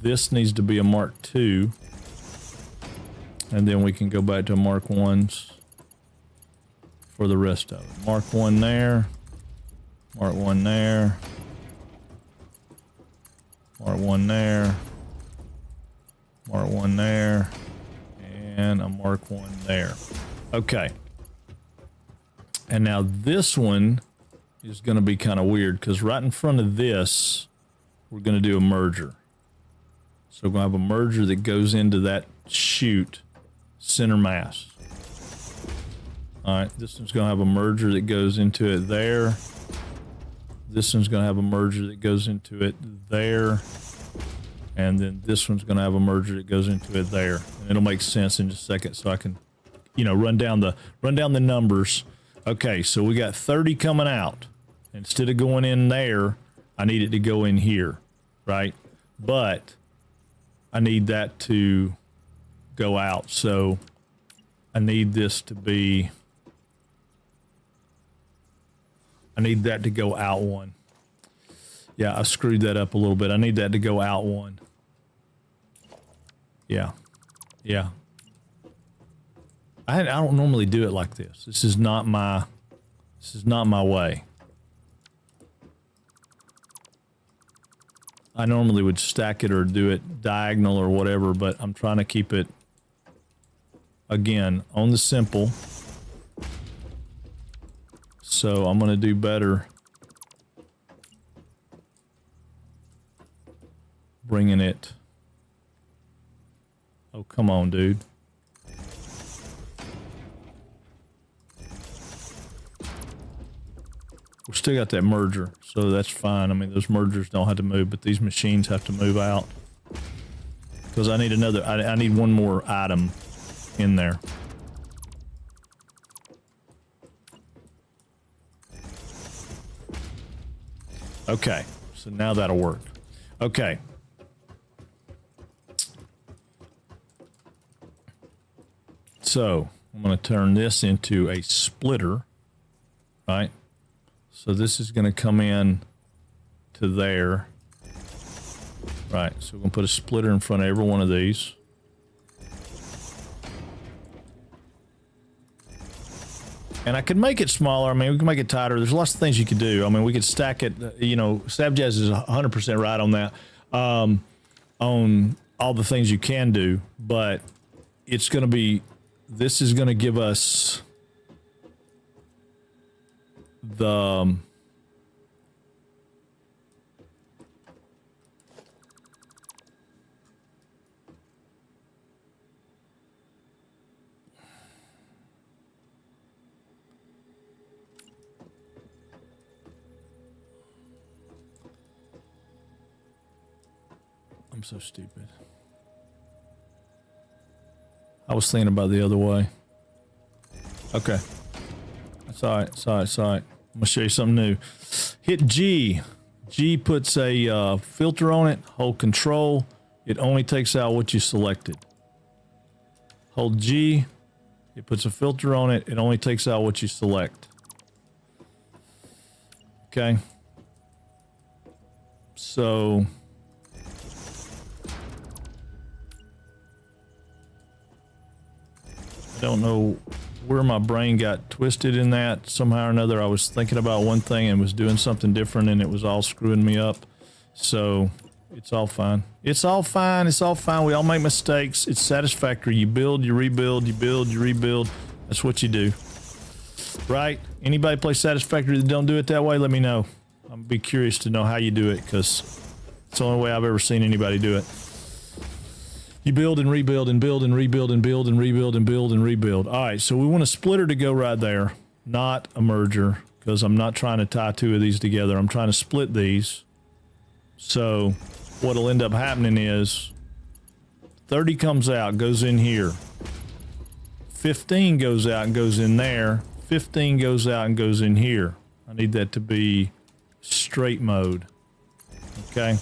This needs to be a Mark 2. And then we can go back to Mark 1s for the rest of it. Mark 1 there. Mark 1 there. Mark 1 there. Mark 1 there. And a Mark 1 there. Okay. And now this one is going to be kind of weird because right in front of this, we're going to do a merger. So we're going to have a merger that goes into that chute. Center mass. All right, this one's going to have a merger that goes into it there. This one's going to have a merger that goes into it there. And then this one's going to have a merger that goes into it there. And it'll make sense in just a second so I can, run down the numbers. Okay, so we got 30 coming out. Instead of going in there, I need it to go in here, right? But I need that to go out, so I need this to be, I need that to go out one. Yeah, I screwed that up a little bit. I need that to go out one. Yeah. I don't normally do it like this. This is not my way. I normally would stack it or do it diagonal or whatever, but I'm trying to keep it again on the simple. So I'm going to do better bringing it. Oh, come on, dude. We still got that merger, so that's fine. I mean, those mergers don't have to move, but these machines have to move out. Because I need another, I need one more item in there. Okay, so now that'll work. Okay. So I'm going to turn this into a splitter, right? So this is going to come in to there. Right, so we're going to put a splitter in front of every one of these. And I could make it smaller. I mean, we can make it tighter. There's lots of things you could do. I mean, we could stack it. You know, Savjazz is 100% right on that, on all the things you can do. But it's going to be, this is going to give us the... I'm so stupid. I was thinking about the other way. Okay. That's all right. It's all right. It's all right. I'm going to show you something new. Hit G. G puts a filter on it. Hold Control. It only takes out what you selected. Hold G. It puts a filter on it. It only takes out what you select. Okay. So... I don't know where my brain got twisted in that. Somehow or another, I was thinking about one thing and was doing something different, and it was all screwing me up. So it's all fine. It's all fine. It's all fine. We all make mistakes. It's Satisfactory. You build, you rebuild, you build, you rebuild. That's what you do. Right? Anybody play Satisfactory that don't do it that way? Let me know. I'm be curious to know how you do it, because it's the only way I've ever seen anybody do it. You build and rebuild and build and rebuild and build and rebuild and build and rebuild. All right, so we want a splitter to go right there, not a merger, because I'm not trying to tie two of these together. I'm trying to split these. So what'll end up happening is 30 comes out, goes in here. 15 goes out and goes in there. 15 goes out and goes in here. I need that to be straight mode. Okay.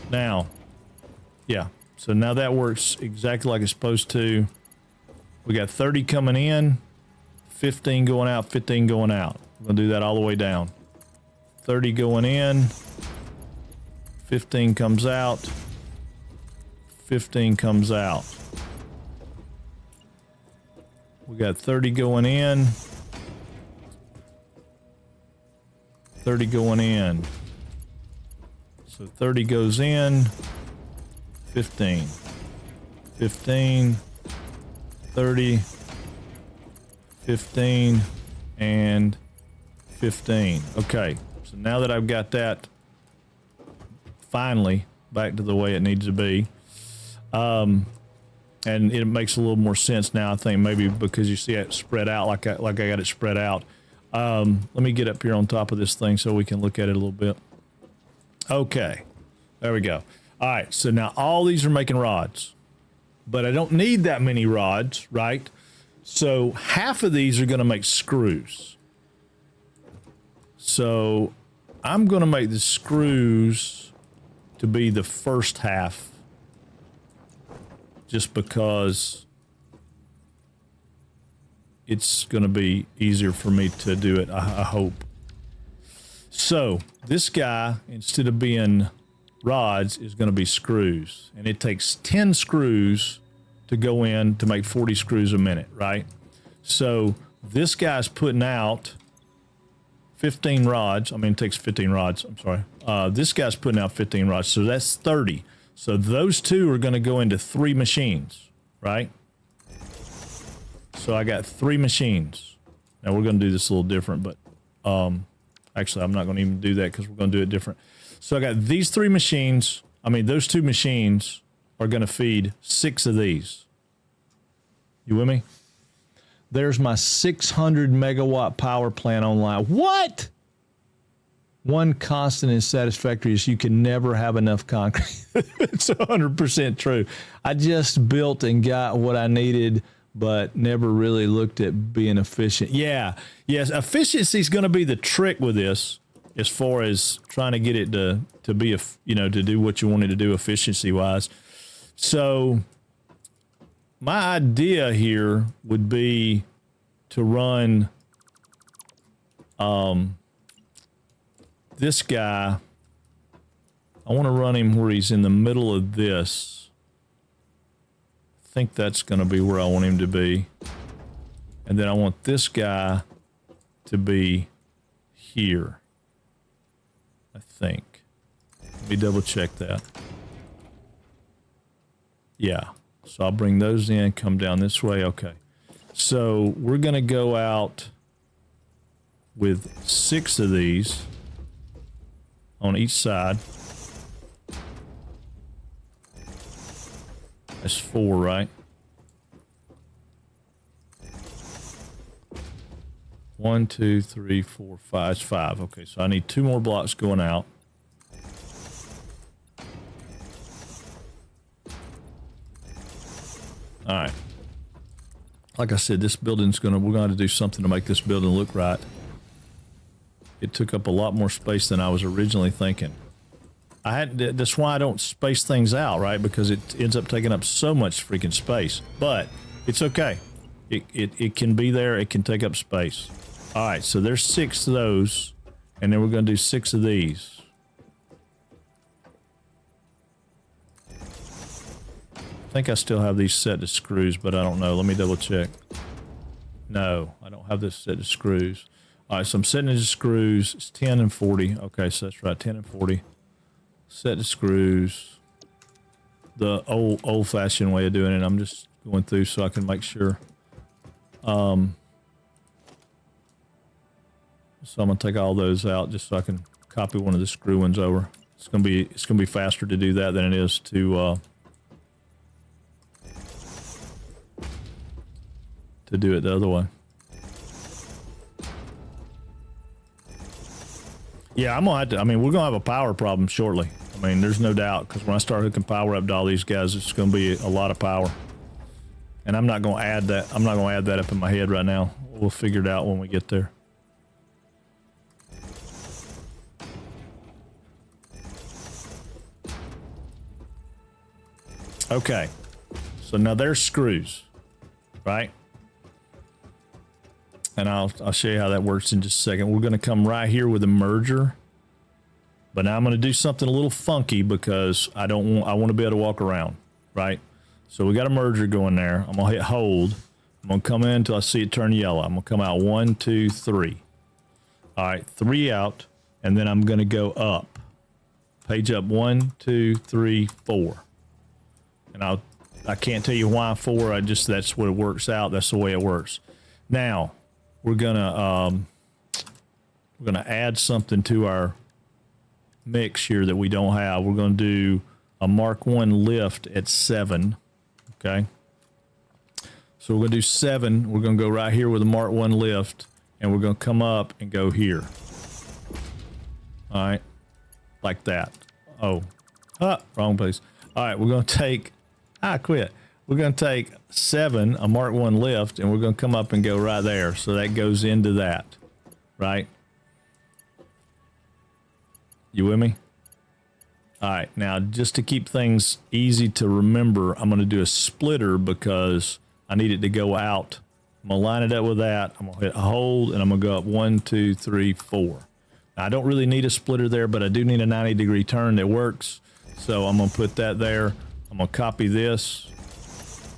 Now, yeah. So now that works exactly like it's supposed to. We got 30 coming in, 15 going out, 15 going out. We're going to do that all the way down. 30 going in, 15 comes out, 15 comes out. We got 30 going in, 30 going in. So 30 goes in, 15, 15, 30, 15, and 15. Okay, so now that I've got that finally back to the way it needs to be, and it makes a little more sense now, I think, maybe because you see it spread out like I got it spread out. Let me get up here on top of this thing so we can look at it a little bit. Okay, there we go. All right, so now all these are making rods, but I don't need that many rods, right? So half of these are going to make screws. So I'm going to make the screws to be the first half, just because it's going to be easier for me to do it, I hope. So this guy, instead of being rods, is going to be screws, and it takes 10 screws to go in to make 40 screws a minute, right? So this guy's putting out 15 rods. I mean, it takes 15 rods. I'm sorry. This guy's putting out 15 rods, so that's 30. So those two are going to go into 3 machines, right? So I got 3 machines. Now we're going to do this a little different, but actually I'm not going to even do that because we're going to do it different. So I got these 3 machines. I mean, those 2 machines are going to feed 6 of these. You with me? There's my 600 megawatt power plant online. What? One constant in Satisfactory is you can never have enough concrete. It's 100% true. I just built and got what I needed, but never really looked at being efficient. Yeah. Yes. Efficiency is going to be the trick with this. as far as trying to get it to be to do what you want it to do efficiency wise. So my idea here would be to run this guy. I want to run him where he's in the middle of this. I think that's going to be where I want him to be. And then I want this guy to be here. I think. Let me double check that. Yeah. So I'll bring those in, come down this way. Okay. So we're going to go out with 6 of these on each side. That's 4, right? 1, 2, 3, 4, 5. It's 5. Okay, so I need 2 more blocks going out. All right. Like I said, this building's we're gonna have to do something to make this building look right. It took up a lot more space than I was originally thinking. That's why I don't space things out, right? Because it ends up taking up so much freaking space. But it's okay. It can be there. It can take up space. All right, so there's 6 of those, and then we're going to do 6 of these. I think I still have these set to screws, but I don't know. Let me double check. No, I don't have this set to screws. All right, so I'm setting it to screws. It's 10 and 40. Okay, so that's right, 10 and 40. Set to screws. The old-fashioned way of doing it. I'm just going through so I can make sure. So I'm gonna take all those out just so I can copy one of the screw ones over. It's gonna be faster to do that than it is to do it the other way. Yeah, I'm gonna have to. I mean, we're gonna have a power problem shortly. I mean, there's no doubt, because when I start hooking power up to all these guys, it's gonna be a lot of power. And I'm not gonna add that. I'm not gonna add that up in my head right now. We'll figure it out when we get there. Okay, so now there's screws, right? And I'll show you how that works in just a second. We're going to come right here with a merger, but now I'm going to do something a little funky because I want to be able to walk around, right? So we got a merger going there. I'm going to hit hold. I'm going to come in until I see it turn yellow. I'm going to come out 1, 2, 3. All right, 3 out, and then I'm going to go up. Page up 1, 2, 3, 4. And I can't tell you why 4. That's what it works out. That's the way it works. Now we're gonna add something to our mix here that we don't have. We're gonna do a Mark 1 lift at 7. Okay. So we're gonna do 7. We're gonna go right here with a Mark 1 lift, and we're gonna come up and go here. All right, like that. Oh, wrong place. All right, we're gonna take. Quit. We're going to take 7, a Mark 1 lift, and we're going to come up and go right there. So that goes into that, right? You with me? All right. Now, just to keep things easy to remember, I'm going to do a splitter because I need it to go out. I'm going to line it up with that. I'm going to hit hold, and I'm going to go up 1, 2, 3, 4. Now, I don't really need a splitter there, but I do need a 90-degree turn that works. So I'm going to put that there. I'm going to copy this.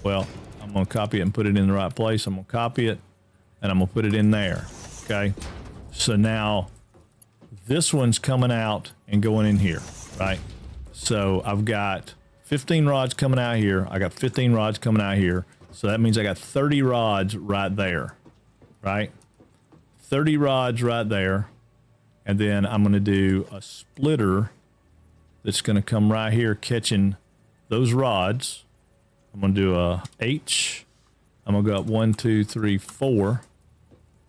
Well, I'm going to copy it and put it in the right place. I'm going to copy it, and I'm going to put it in there. Okay? So now this one's coming out and going in here, right? So I've got 15 rods coming out here. I got 15 rods coming out here. So that means I got 30 rods right there, right? 30 rods right there. And then I'm going to do a splitter that's going to come right here catching those rods. I'm going to do a H. I'm going to go up 1, 2, 3, 4.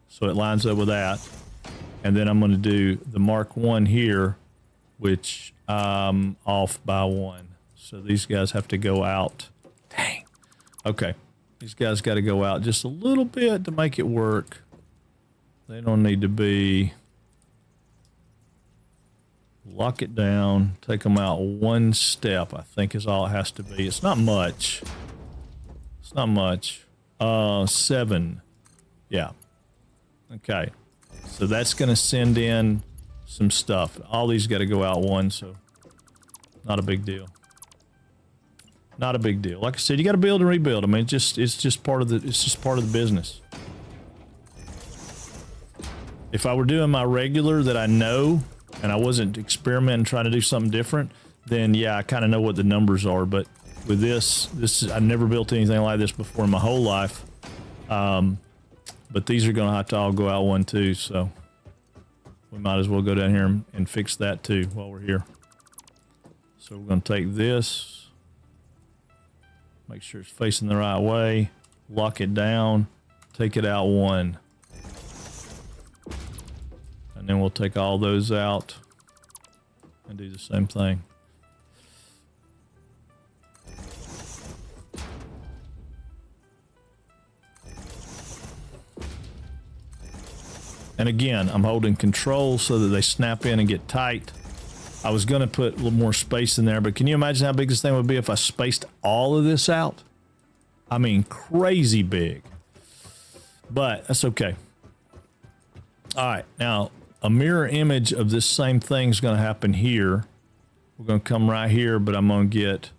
So it lines up with that. And then I'm going to do the Mark 1 here, which I'm off by 1. So these guys have to go out. Dang. Okay. These guys got to go out just a little bit to make it work. They don't need to be lock it down, take them out one step, I think is all it has to be. It's not much. It's not much. 7. Yeah. Okay. So that's going to send in some stuff. All these got to go out one, so not a big deal. Not a big deal. Like I said, you got to build and rebuild. I mean, it's just part of the business. If I were doing my regular that I know and I wasn't experimenting trying to do something different, then yeah, I kind of know what the numbers are. But with this I've never built anything like this before in my whole life. But these are going to have to all go out one too, so we might as well go down here and fix that too while we're here. So we're going to take this, make sure it's facing the right way, lock it down, take it out one. And then we'll take all those out and do the same thing. And again, I'm holding control so that they snap in and get tight. I was going to put a little more space in there, but can you imagine how big this thing would be if I spaced all of this out? I mean, crazy big. But that's okay. All right, now a mirror image of this same thing is going to happen here. We're going to come right here, but I'm going to get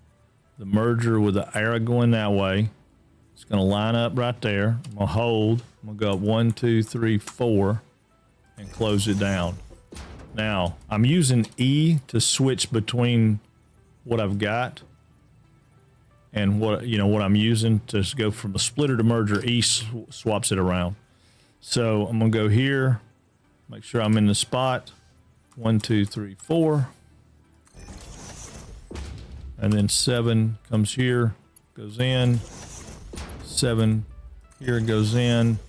the merger with the arrow going that way. It's going to line up right there. I'm going to hold. I'm going to go up 1, 2, 3, 4 and close it down. Now, I'm using E to switch between what I've got and what I'm using to go from a splitter to merger. E swaps it around. So I'm going to go here, make sure I'm in the spot. 1, 2, 3, 4. And then 7 comes here, goes in. 7 here goes in.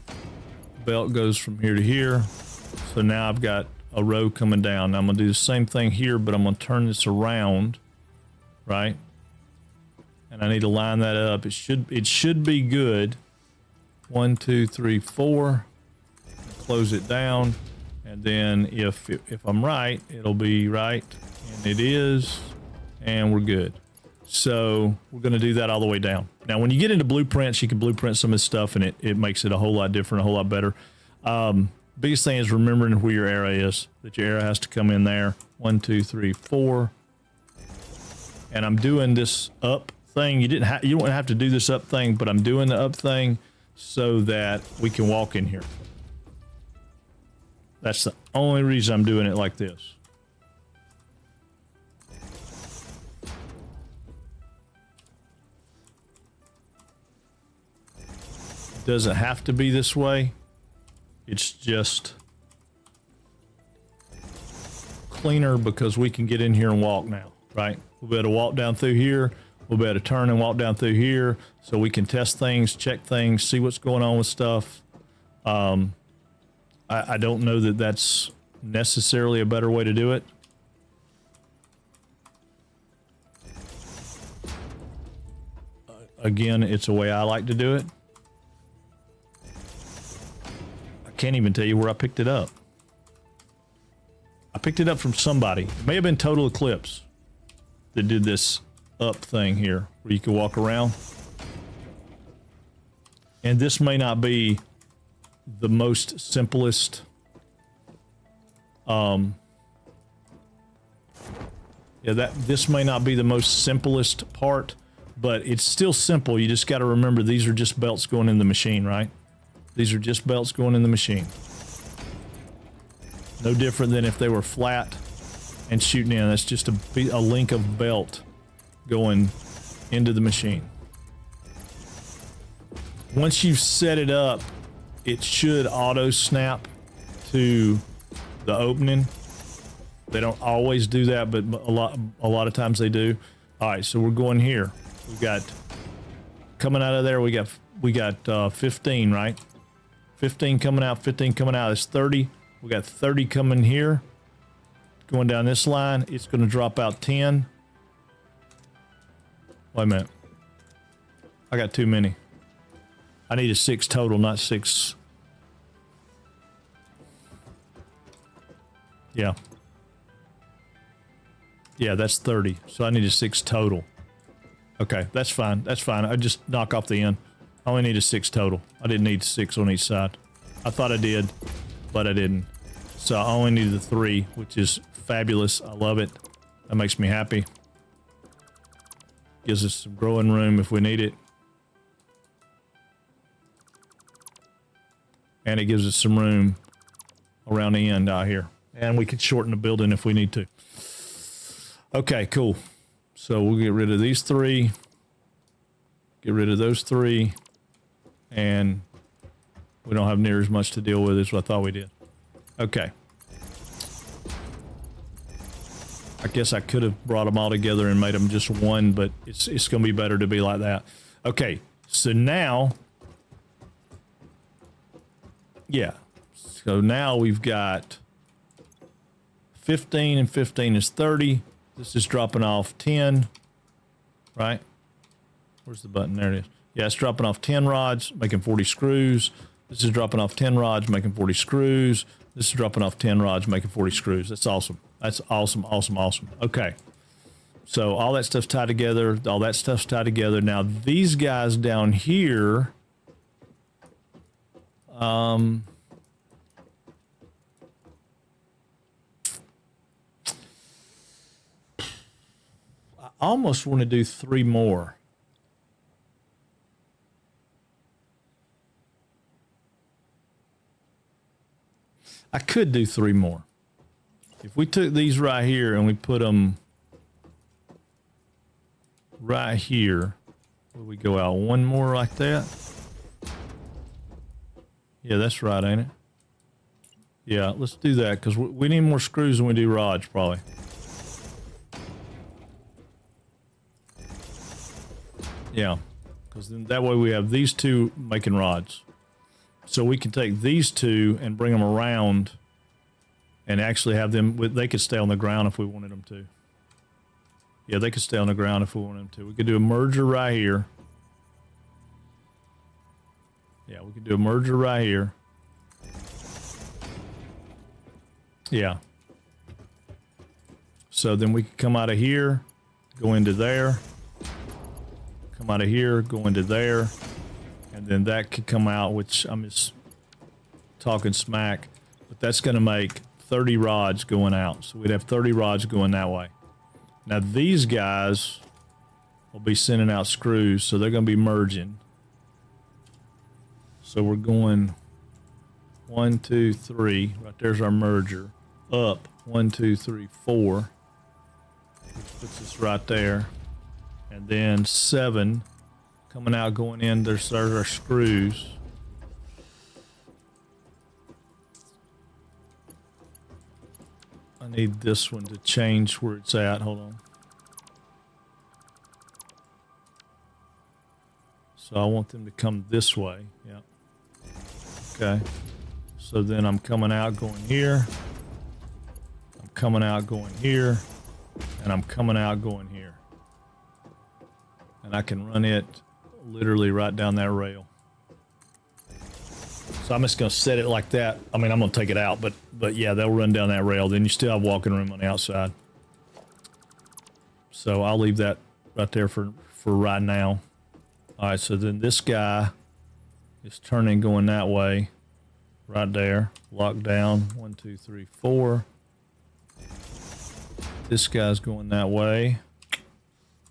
Belt goes from here to here. So now I've got a row coming down. Now I'm going to do the same thing here, but I'm going to turn this around, right? And I need to line that up. It should be good. 1, 2, 3, 4. Close it down. And then if I'm right, it'll be right. And it is. And we're good. So we're going to do that all the way down. Now, when you get into blueprints, you can blueprint some of this stuff, and it makes it a whole lot different, a whole lot better. Biggest thing is remembering where your arrow is, that your arrow has to come in there. 1, 2, 3, 4. And I'm doing this up thing. You don't have to do this up thing, but I'm doing the up thing so that we can walk in here. That's the only reason I'm doing it like this. Doesn't have to be this way. It's just cleaner because we can get in here and walk now, right? We'll be able to walk down through here. We'll be able to turn and walk down through here so we can test things, check things, see what's going on with stuff. I don't know that that's necessarily a better way to do it. Again, it's a way I like to do it. Can't even tell you where I picked it up. I picked it up from somebody. It may have been Total Eclipse that did this up thing here where you can walk around. And this may not be the most simplest this may not be the most simplest part, but it's still simple. You just got to remember these are just belts going in the machine, right? These are just belts going in the machine. No different than if they were flat and shooting in. That's just a link of belt going into the machine. Once you've set it up, it should auto snap to the opening. They don't always do that, but a lot of times they do. All right, so we're going here. We got coming out of there. We got 15, right? 15 coming out, 15 coming out. It's 30. We got 30 coming here. Going down this line, it's going to drop out 10. Wait a minute. I got too many. I need a 6 total, not 6. Yeah. Yeah, that's 30. So I needed 6 total. Okay, that's fine. That's fine. I just knock off the end. I only needed 6 total. I didn't need 6 on each side. I thought I did, but I didn't. So I only needed the 3, which is fabulous. I love it. That makes me happy. Gives us some growing room if we need it. And it gives us some room around the end out here. And we could shorten the building if we need to. Okay, cool. So we'll get rid of these 3. Get rid of those 3. And we don't have near as much to deal with as I thought we did. Okay. I guess I could have brought them all together and made them just one, but it's going to be better to be like that. Okay, so now... Yeah. So now we've got 15 and 15 is 30. This is dropping off 10, right? Where's the button? There it is. Yeah, it's dropping off 10 rods, making 40 screws. This is dropping off 10 rods, making 40 screws. This is dropping off 10 rods, making 40 screws. That's awesome. That's awesome, awesome, awesome. Okay. So all that stuff's tied together. All that stuff's tied together. Now, these guys down here... I almost want to do 3 more. I could do 3 more. If we took these right here and we put them right here, will we go out 1 more like that? Yeah, that's right, ain't it? Yeah, let's do that because we need more screws than we do rods, probably. Yeah, because then that way we have these 2 making rods. So we can take these 2 and bring them around and actually have them, they could stay on the ground if we wanted them to. Yeah, they could stay on the ground if we wanted them to. We could do a merger right here. Yeah, we could do a merger right here. Yeah. So then we could come out of here, go into there, come out of here, go into there, and then that could come out, which I'm just talking smack, but that's going to make 30 rods going out. So we'd have 30 rods going that way. Now these guys will be sending out screws, so they're going to be merging. So we're going 1, 2, 3. Right there's our merger. Up 1, 2, 3, 4. Which puts us right there. And then 7 coming out, going in. There's our screws. I need this one to change where it's at. Hold on. So I want them to come this way. Yeah. Okay, so then I'm coming out going here, I'm coming out going here, and I'm coming out going here. And I can run it literally right down that rail. So I'm just going to set it like that. I mean, I'm going to take it out, but yeah, they'll run down that rail. Then you still have walking room on the outside. So I'll leave that right there for right now. All right, so then this guy is turning going that way, right there, locked down, 1, 2, 3, 4. This guy's going that way,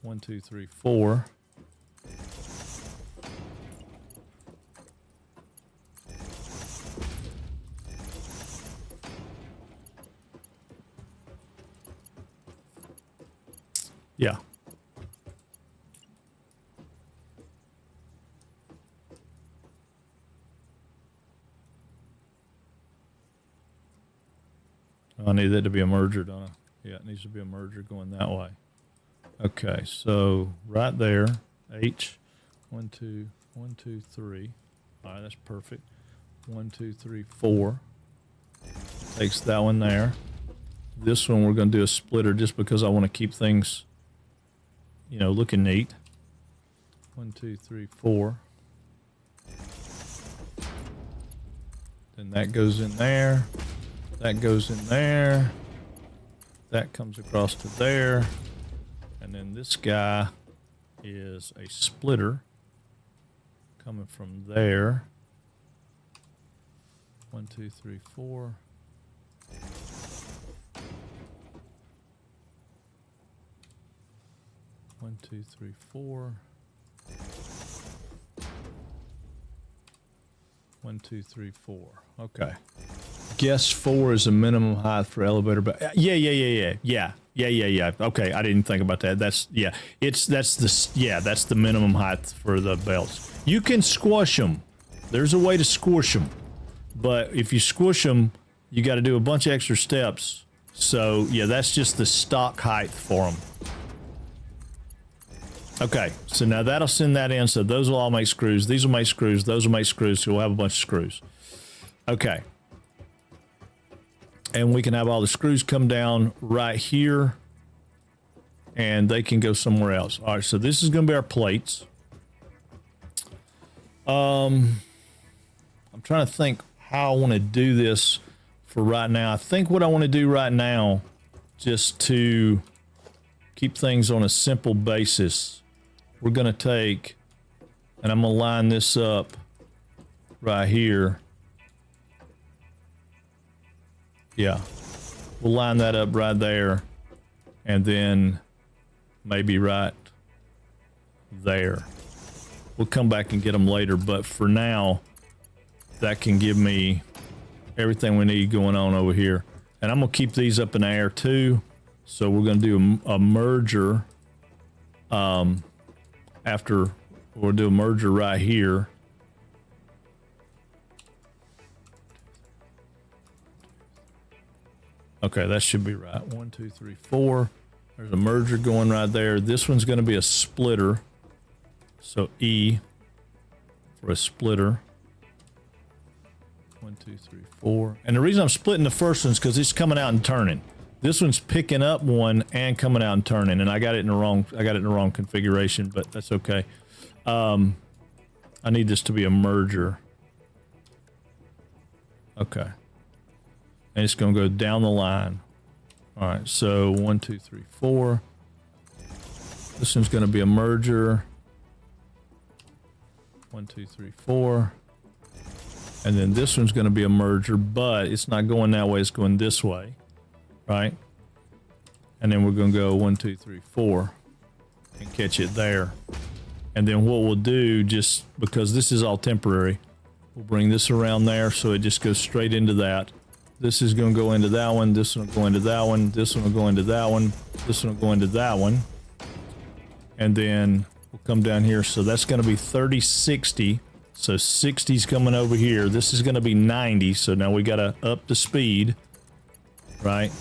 1, 2, 3, 4. Yeah. I need that to be a merger, don't I? Yeah, it needs to be a merger going that way. Okay, so right there, H, 1, 2, 1, 2, 3. All right, that's perfect. 1, 2, 3, 4. Takes that one there. This one we're going to do a splitter just because I want to keep things, you know, looking neat. 1, 2, 3, 4. Then that goes in there. That goes in there. That comes across to there. And then this guy is a splitter coming from there. 1, 2, 3, 4. One, two, three, 4. 1, 2, 3, 4. Okay. Guess 4 is the minimum height for elevator. But yeah. Okay, I didn't think about that. That's that's the minimum height for the belts. You can squish them. There's a way to squish them, but if you squish them, you got to do a bunch of extra steps. So yeah, that's just the stock height for them. Okay, so now that'll send that in. So those will all make screws. These will make screws. Those will make screws. So we'll have a bunch of screws. Okay. And we can have all the screws come down right here. And they can go somewhere else. All right, so this is going to be our plates. I'm trying to think how I want to do this for right now. I think what I want to do right now, just to keep things on a simple basis, we're going to take, and I'm going to line this up right here. Yeah, we'll line that up right there, and then maybe right there. We'll come back and get them later, but for now, that can give me everything we need going on over here. And I'm going to keep these up in the air too. So we're going to do a merger. After we'll do a merger right here. Okay, that should be right. 1, 2, 3, 4. There's a merger going right there. This one's going to be a splitter. So E for a splitter. 1, 2, 3, 4. And the reason I'm splitting the first one is because it's coming out and turning. This one's picking up one and coming out and turning, and I got it in the wrong configuration, but that's okay. I need this to be a merger. Okay. And it's going to go down the line. All right, so 1, 2, 3, 4. This one's going to be a merger. 1, 2, 3, 4. And then this one's going to be a merger, but it's not going that way. It's going this way, right? And then we're going to go 1, 2, 3, 4 and catch it there. And then what we'll do, just because this is all temporary, we'll bring this around there so it just goes straight into that. This is going to go into that one. This one will go into that one. This one will go into that one. This one will go into that one. And then we'll come down here. So that's going to be 30, 60. So 60's coming over here. This is going to be 90. So now we got to up the speed, right?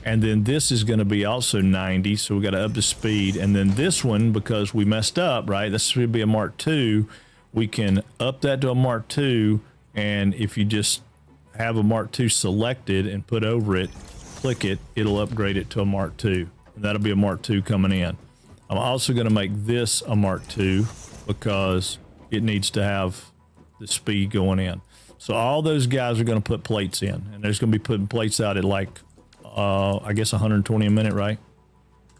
And then this is going to be also 90. So we got to up the speed. And then this one, because we messed up, right? This should be a Mark II. We can up that to a Mark II. And if you just have a Mark II selected and put over it, click it, it'll upgrade it to a Mark II. And that'll be a Mark II coming in. I'm also going to make this a Mark II because it needs to have the speed going in. So all those guys are going to put plates in, and there's going to be putting plates out at like, I guess 120 a minute, right?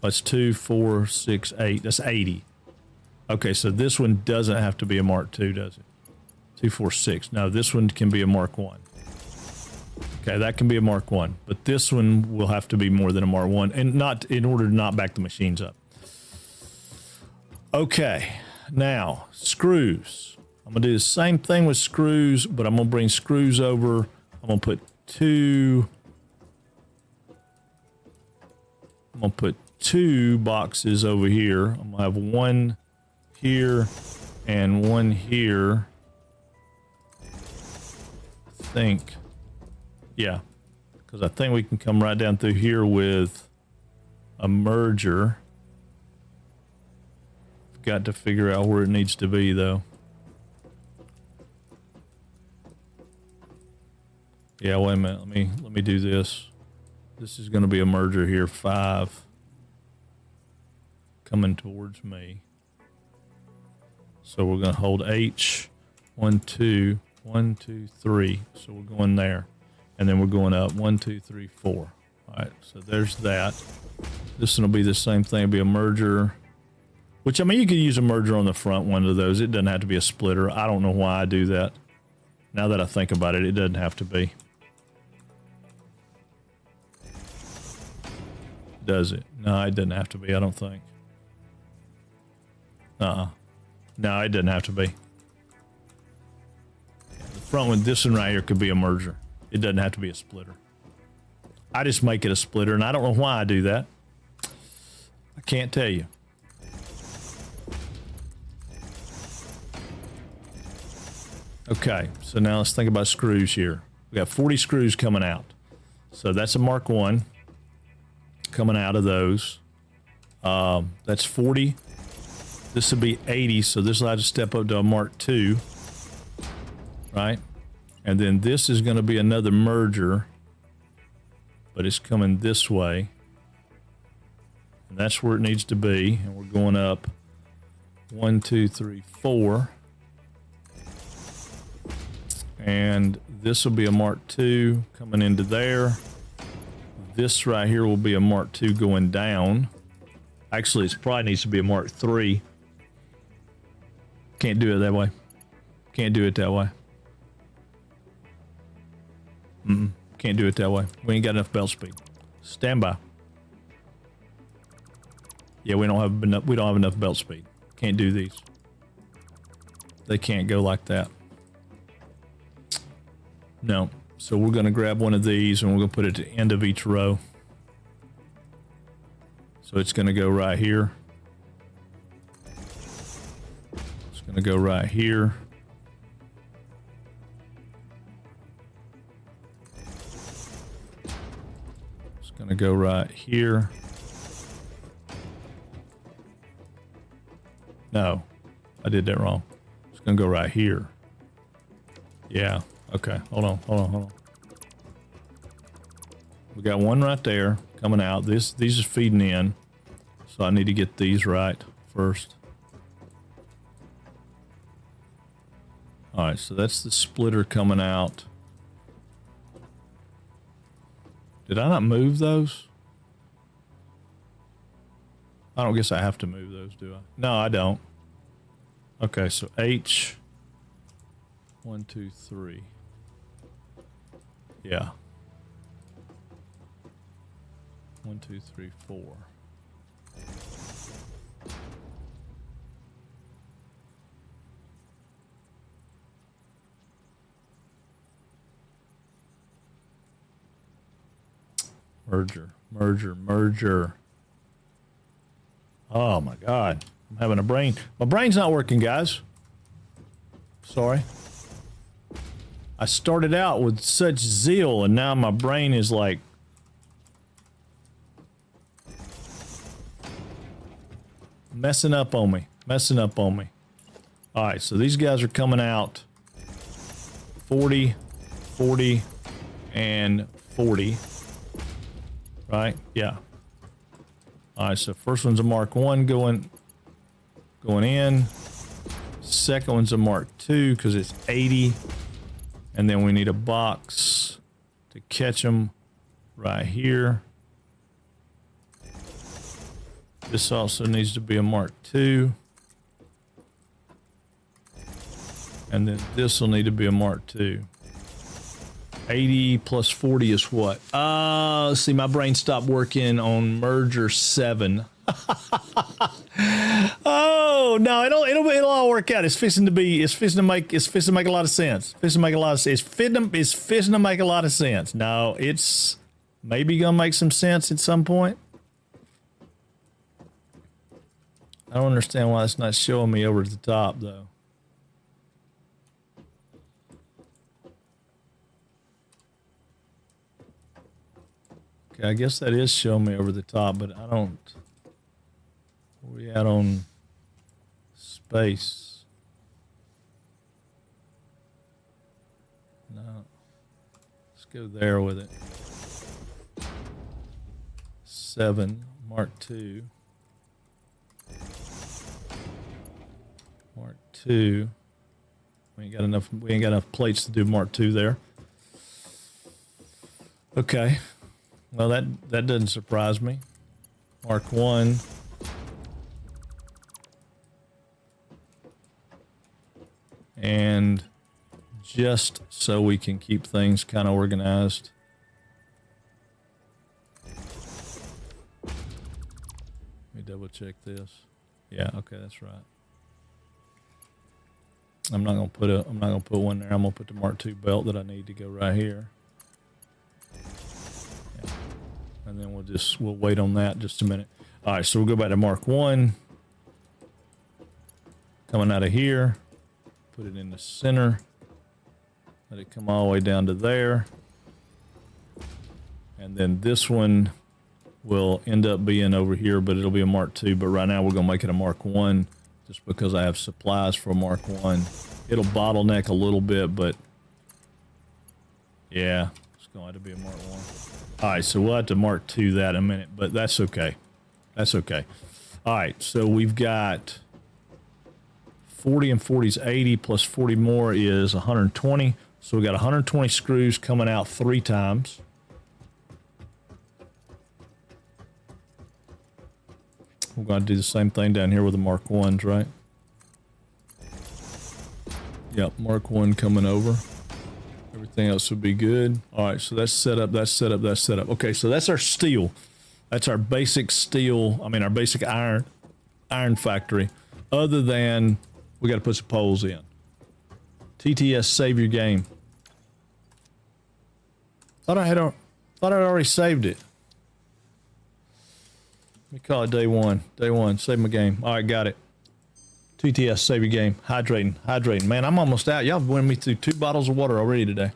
That's 2, 4, 6, 8. That's 80. Okay, so this one doesn't have to be a Mark II, does it? 2, 4, 6. No, this one can be a Mark I. Okay, that can be a Mark I, but this one will have to be more than a Mark I, and not in order to not back the machines up. Okay, now screws. I'm gonna do the same thing with screws, but I'm gonna bring screws over. I'm gonna put two boxes over here. I'm gonna have one here and one here. I think. Yeah, because I think we can come right down through here with a merger. Got to figure out where it needs to be, though. Yeah, wait a minute. Let me do this. This is going to be a merger here. 5 coming towards me. So we're going to hold H. 1, 2, 1, 2, 3. So we're going there. And then we're going up 1, 2, 3, 4. All right, so there's that. This one will be the same thing. It'll be a merger. Which, I mean, you could use a merger on the front one of those. It doesn't have to be a splitter. I don't know why I do that. Now that I think about it, it doesn't have to be. Does it? No, it doesn't have to be, I don't think. No, it doesn't have to be. The front one, this one right here, could be a merger. It doesn't have to be a splitter. I just make it a splitter, and I don't know why I do that. I can't tell you. Okay, so now let's think about screws here. We got 40 screws coming out. So that's a Mark 1 coming out of those. That's 40. This would be 80, so this will have to step up to a Mark 2. Right? And then this is going to be another merger, but it's coming this way. And that's where it needs to be. And we're going up 1, 2, 3, 4. And this will be a Mark II coming into there. This right here will be a Mark II going down. Actually, it probably needs to be a Mark III. Can't do it that way. Can't do it that way. Can't do it that way. We ain't got enough belt speed. Stand by. Yeah, we don't have enough belt speed. Can't do these. They can't go like that. No. So we're going to grab one of these and we're going to put it at the end of each row. So it's going to go right here. It's going to go right here. It's going to go right here. No, I did that wrong. It's going to go right here. Yeah. Okay, hold on. We got one right there coming out. These are feeding in, so I need to get these right first. All right, so that's the splitter coming out. Did I not move those? I don't guess I have to move those, do I? No, I don't. Okay, so H. 1, 2, 3. Yeah. 1, 2, 3, 4. Merger. Oh my God. I'm having a brain. My brain's not working, guys. Sorry. I started out with such zeal and now my brain is like messing up on me. All right, so these guys are coming out 40, 40, and 40. Right? Yeah. All right, so first one's a Mark 1 going in. Second one's a Mark 2 because it's 80. And then we need a box to catch them right here. This also needs to be a Mark II. And then this will need to be a Mark II. 80 plus 40 is what? Let's see, my brain stopped working on merger 7. Oh no, it'll all work out. It's fixing to make a lot of sense. It's fixing to make a lot of sense. No, it's maybe gonna make some sense at some point. I don't understand why it's not showing me over at the top though. Okay, I guess that is showing me over the top, but I don't. Where we at on space? No. Let's go there with it. 7, Mark II. Mark II. We ain't got enough plates to do Mark II there. Okay. Well, that doesn't surprise me. Mark 1. And just so we can keep things kind of organized. Let me double check this. Yeah, okay, that's right. I'm not gonna put one there. I'm gonna put the Mark II belt that I need to go right here. Yeah. And then we'll wait on that just a minute. All right, so we'll go back to Mark 1. Coming out of here, put it in the center. Let it come all the way down to there. And then this one will end up being over here, but it'll be a Mark II. But right now we're gonna make it a Mark 1 just because I have supplies for a Mark 1. It'll bottleneck a little bit, but yeah, it's gonna have to be a Mark 1. All right, so we'll have to Mark II that in a minute, but that's okay. That's okay. All right, so we've got 40 and 40 is 80 plus 40 more is 120. So we got 120 screws coming out 3 times. We're going to do the same thing down here with the Mark 1s, right? Yep, Mark 1 coming over. Everything else would be good. All right, so that's set up, that's set up, that's set up. Okay, so that's our steel. That's our basic steel, our basic iron factory. Other than we got to put some poles in. TTS, save your game. Thought I'd already saved it. Let me call it day one. Day one, save my game. All right, got it. TTS, save your game. Hydrating. Man, I'm almost out. Y'all went me through 2 bottles of water already today.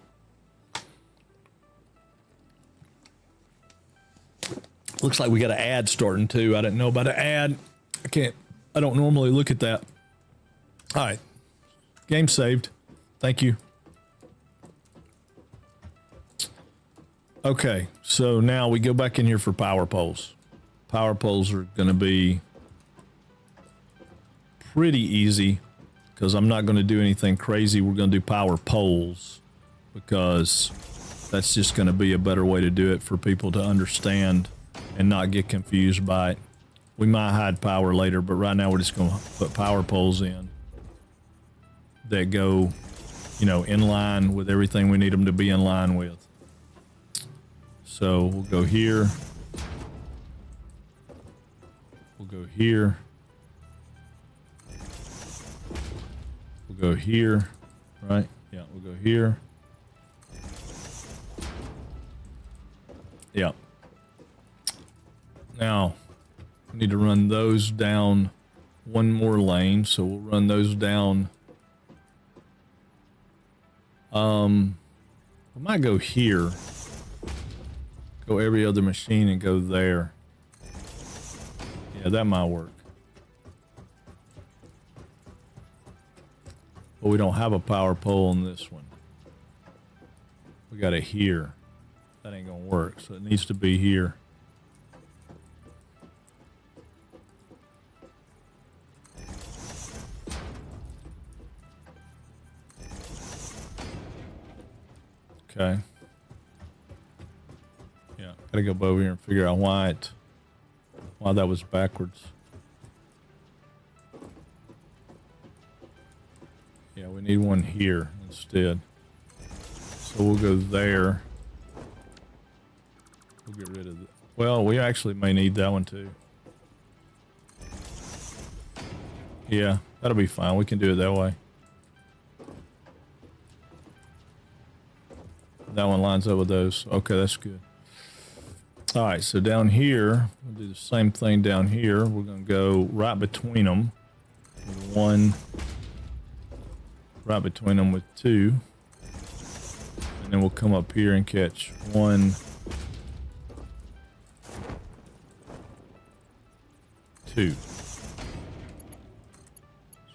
Looks like we got an ad starting too. I didn't know about an ad. I don't normally look at that. All right. Game saved. Thank you. Okay, so now we go back in here for power poles. Power poles are going to be pretty easy because I'm not going to do anything crazy. We're going to do power poles because that's just going to be a better way to do it for people to understand and not get confused by it. We might hide power later, but right now we're just going to put power poles in that go, in line with everything we need them to be in line with. So we'll go here. We'll go here. We'll go here, right? Yeah, we'll go here. Yeah. Now, we need to run those down one more lane, so we'll run those down. We might go here. Go every other machine and go there. Yeah, that might work. But we don't have a power pole on this one. We got it here. That ain't gonna work, so it needs to be here. Okay. Yeah, gotta go over here and figure out why that was backwards. Yeah, we need one here instead. So we'll go there. We'll get rid of it. Well, we actually may need that one too. Yeah, that'll be fine. We can do it that way. That one lines up with those. Okay, that's good. All right, so down here, we'll do the same thing down here. We're going to go right between them with 1, right between them with 2. And then we'll come up here and catch 1, 2. So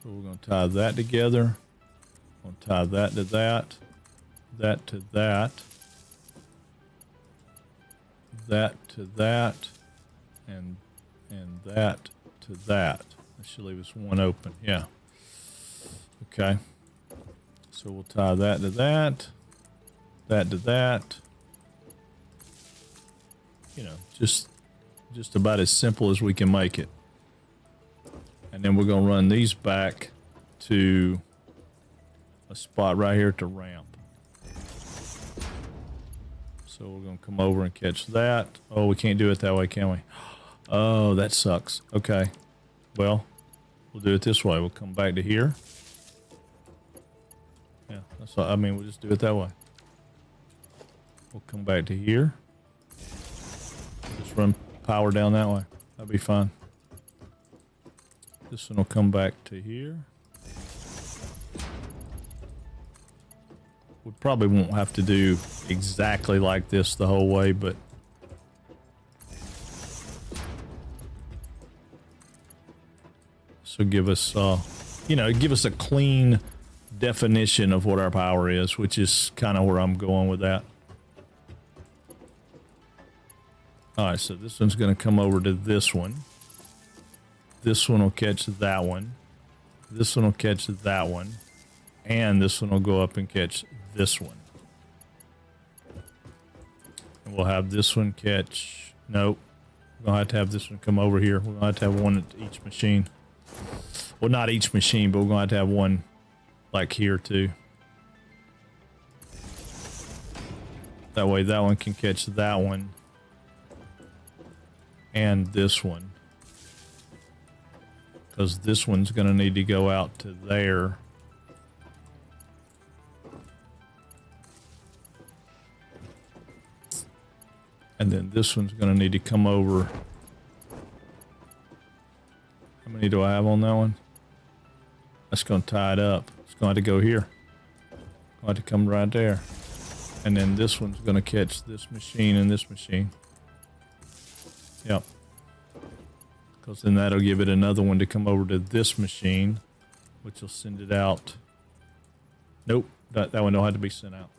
we're going to tie that together. We'll tie that to that. That to that, that to that, and that to that. That should leave us one open. Yeah. Okay. So we'll tie that to that, that to that, you know, just about as simple as we can make it. And then we're going to run these back to a spot right here at the ramp. So we're going to come over and catch that. Oh, we can't do it that way, can we? Oh, that sucks. Okay. Well, we'll do it this way. We'll come back to here. Yeah, that's what I mean. We'll just do it that way. We'll come back to here. Just run power down that way. That'll be fine. This one will come back to here. We probably won't have to do exactly like this the whole way, but so give us, you know, give us a clean definition of what our power is, which is kind of where I'm going with that. All right, so this one's going to come over to this one. This one will catch that one. This one will catch that one. And this one will go up and catch this one. And we'll have this one catch... Nope. We're going to have this one come over here. We're going to have one at each machine. Well, not each machine, but we're going to have one like here too. That way that one can catch that one. And this one. Because this one's going to need to go out to there. And then this one's going to need to come over. How many do I have on that one? That's going to tie it up. It's going to have to go here. Going to have to come right there. And then this one's going to catch this machine and this machine. Yep. Because then that'll give it another one to come over to this machine, which will send it out. Nope, that one don't have to be sent out.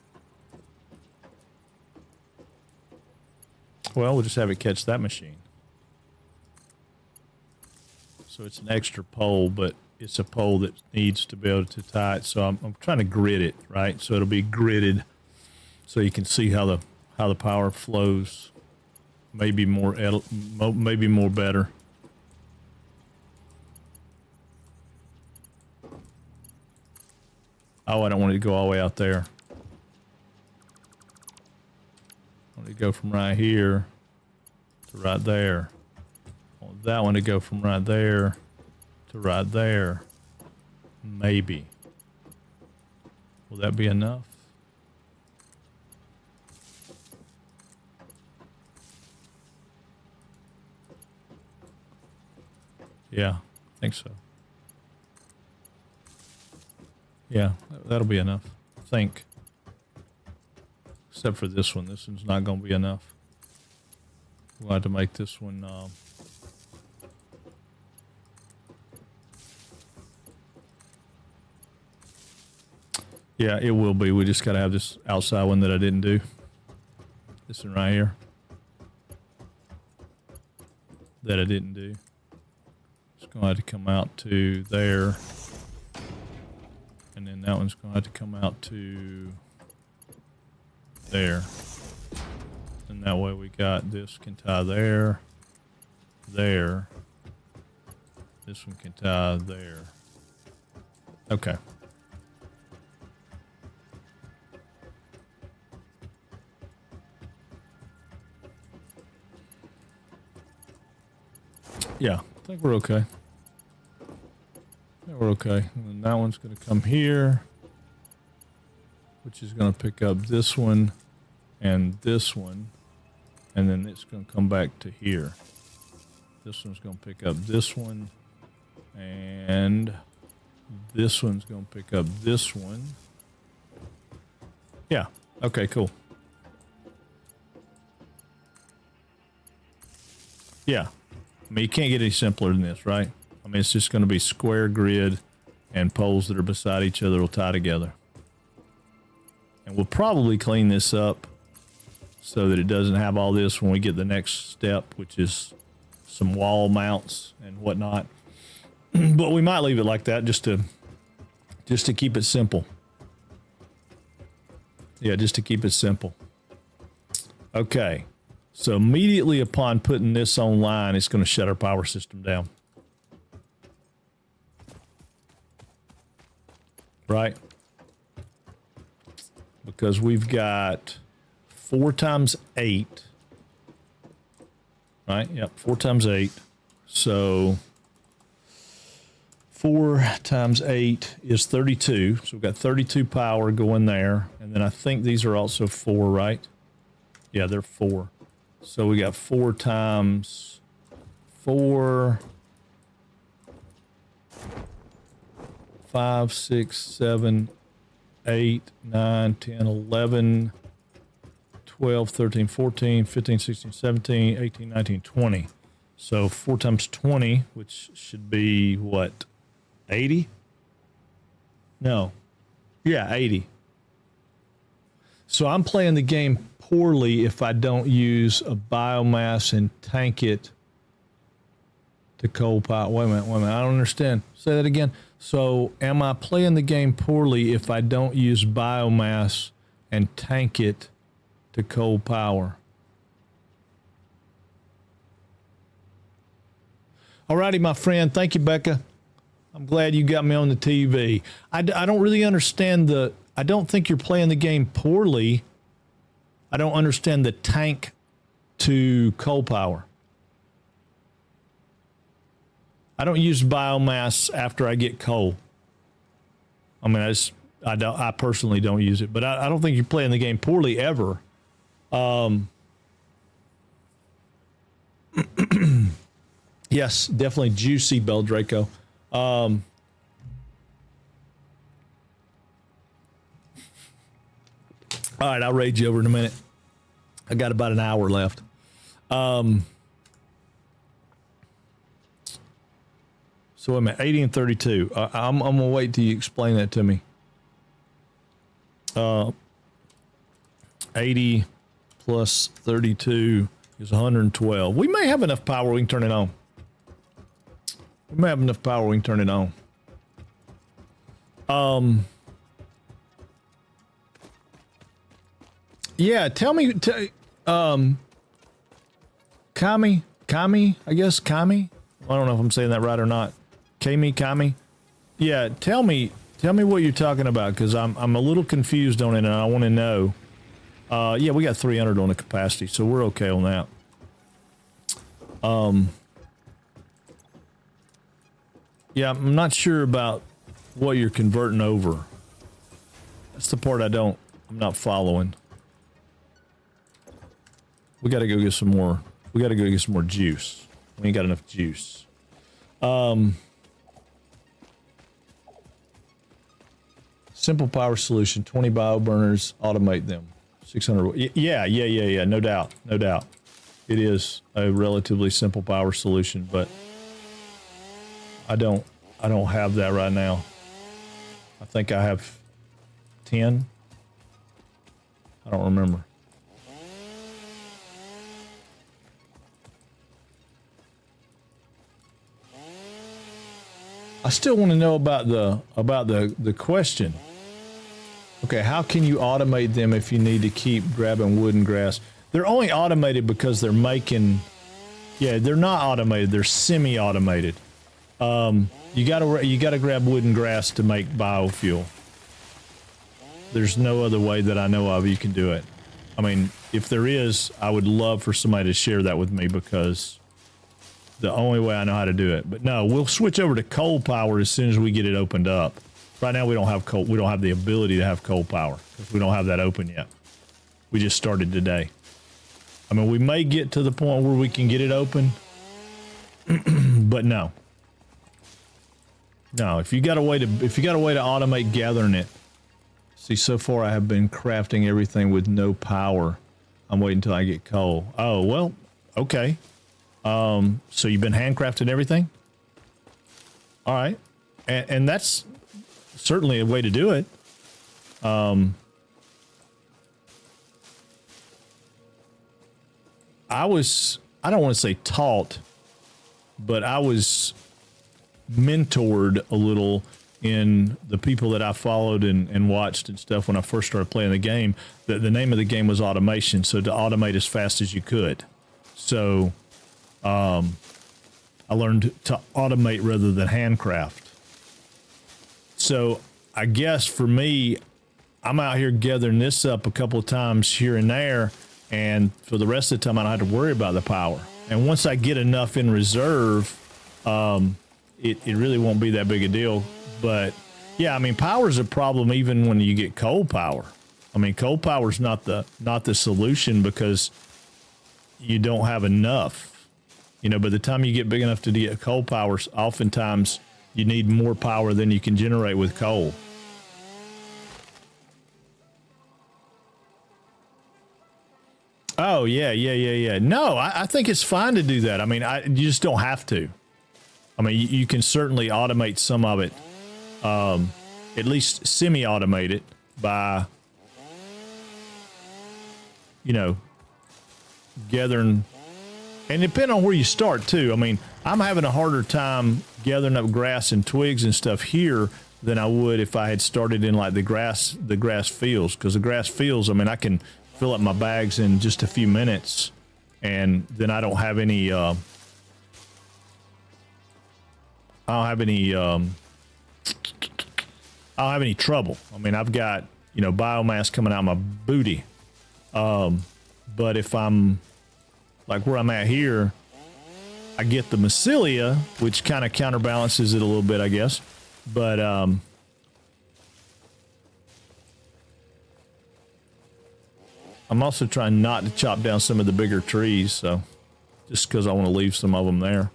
Well, we'll just have it catch that machine. So it's an extra pole, but it's a pole that needs to be able to tie it. So I'm trying to grid it, right? So it'll be gridded so you can see how the power flows. Maybe more better. Oh, I don't want it to go all the way out there. I want it to go from right here to right there. I want that one to go from right there to right there. Maybe. Will that be enough? Yeah, I think so. Yeah, that'll be enough, I think. Except for this one. This one's not going to be enough. We'll have to make this one... yeah, it will be. We just got to have this outside one that I didn't do. This one right here. That I didn't do. It's going to have to come out to there. And then that one's going to have to come out to there. And that way we got this can tie there, there. This one can tie there. Okay. Yeah, I think we're okay. Yeah, we're okay. And then that one's going to come here, which is going to pick up this one and this one. And then it's going to come back to here. This one's going to pick up this one. And this one's going to pick up this one. Yeah. Okay, cool. Yeah. I mean, you can't get any simpler than this, right? I mean, it's just going to be square grid and poles that are beside each other will tie together. And we'll probably clean this up so that it doesn't have all this when we get the next step, which is some wall mounts and whatnot. But we might leave it like that just to keep it simple. Yeah, just to keep it simple. Okay. So immediately upon putting this online, it's going to shut our power system down. Right? Because we've got 4 times 8. Right? Yep, 4 times 8. So 4 times 8 is 32. So we've got 32 power going there. And then I think these are also 4, right? Yeah, they're 4. So we got 4 times 4, 5, 6, 7, 8, 9, 10, 11, 12, 13, 14, 15, 16, 17, 18, 19, 20. So 4 times 20, which should be what? 80? No. Yeah, 80. So I'm playing the game poorly if I don't use a biomass and tank it to coal power. Wait a minute. I don't understand. Say that again. So am I playing the game poorly if I don't use biomass and tank it to coal power? Alrighty, my friend. Thank you, Becca. I'm glad you got me on the TV. I don't really understand I don't think you're playing the game poorly. I don't understand the tank to coal power. I don't use biomass after I get coal. I mean, I personally don't use it, but I don't think you're playing the game poorly ever. Yes, definitely juicy, Beldraco. All right, I'll raid you over in a minute. I got about an hour left. So wait a minute, 80 and 32. I'm gonna wait till you explain that to me. 80 plus 32 is 112. We may have enough power we can turn it on. Yeah, tell me, Kami, I guess Kami. I don't know if I'm saying that right or not. Kami. Yeah, tell me what you're talking about, because I'm a little confused on it and I want to know. Yeah, we got 300 on the capacity, so we're okay on that. Yeah, I'm not sure about what you're converting over. That's the part I'm not following. We got to go get some more. We got to go get some more juice. We ain't got enough juice. Simple power solution, 20 bio burners, automate them. 600. Yeah. No doubt. It is a relatively simple power solution, but I don't have that right now. I think I have 10. I don't remember. I still want to know about the question. Okay, how can you automate them if you need to keep grabbing wood and grass? They're only automated because they're making. Yeah, they're not automated. They're semi-automated. You gotta grab wood and grass to make biofuel. There's no other way that I know of you can do it. I mean, if there is, I would love for somebody to share that with me, because the only way I know how to do it. But no, we'll switch over to coal power as soon as we get it opened up. Right now we don't have coal. We don't have the ability to have coal power because we don't have that open yet. We just started today. I mean, we may get to the point where we can get it open, but no. No, if you got a way to automate gathering it. See, so far I have been crafting everything with no power. I'm waiting until I get coal. Oh, well, okay. So you've been handcrafting everything? All right. And that's certainly a way to do it. I don't want to say taught, but I was mentored a little in the people that I followed and watched and stuff when I first started playing the game, that the name of the game was automation. So to automate as fast as you could. So I learned to automate rather than handcraft. So I guess for me, I'm out here gathering this up a couple of times here and there, and for the rest of the time, I don't have to worry about the power. And once I get enough in reserve, it really won't be that big a deal. But yeah, I mean, power is a problem even when you get cold power. I mean, cold power is not the solution because you don't have enough. You know, by the time you get big enough to get coal power, oftentimes you need more power than you can generate with coal. Oh, yeah. No, I think it's fine to do that. I mean, you just don't have to. I mean, you can certainly automate some of it, at least semi-automate it by, you know, gathering. And depending on where you start, too. I mean, I'm having a harder time gathering up grass and twigs and stuff here than I would if I had started in, like, the grass fields. Because the grass fields, I mean, I can fill up my bags in just a few minutes, and then I don't have any trouble. I mean, I've got, you know, biomass coming out of my booty. But if I'm like where I'm at here, I get the mycelia, which kind of counterbalances it a little bit, I guess. But I'm also trying not to chop down some of the bigger trees, so just because I want to leave some of them there.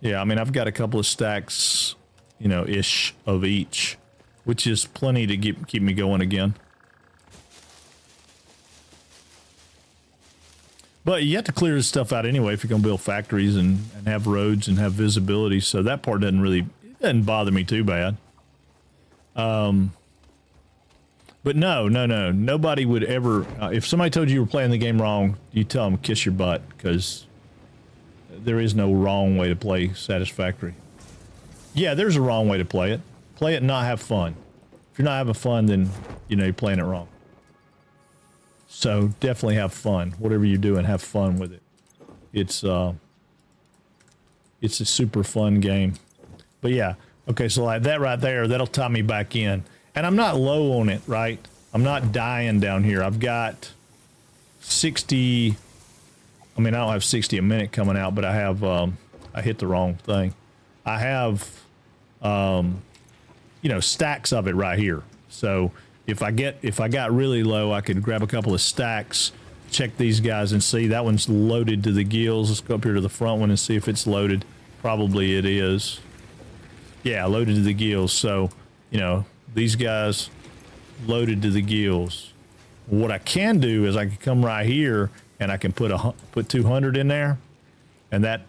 Yeah, I mean, I've got a couple of stacks, you know, ish of each, which is plenty to keep me going again. But you have to clear this stuff out anyway if you're going to build factories and have roads and have visibility. So that part doesn't bother me too bad. But no. Nobody would ever, if somebody told you were playing the game wrong, you tell them kiss your butt, because there is no wrong way to play Satisfactory. Yeah, there's a wrong way to play it. Play it and not have fun. If you're not having fun, then, you know, you're playing it wrong. So definitely have fun. Whatever you're doing, have fun with it. It's a super fun game. But yeah, okay, so like that right there, that'll tie me back in. And I'm not low on it, right? I'm not dying down here. I've got 60... I mean, I don't have 60 a minute coming out, but I have, I hit the wrong thing. I have, you know, stacks of it right here. So if I got really low, I could grab a couple of stacks, check these guys and see. That one's loaded to the gills. Let's go up here to the front one and see if it's loaded. Probably it is. Yeah, loaded to the gills. So, you know, these guys loaded to the gills. What I can do is I can come right here and I can put 200 in there, and that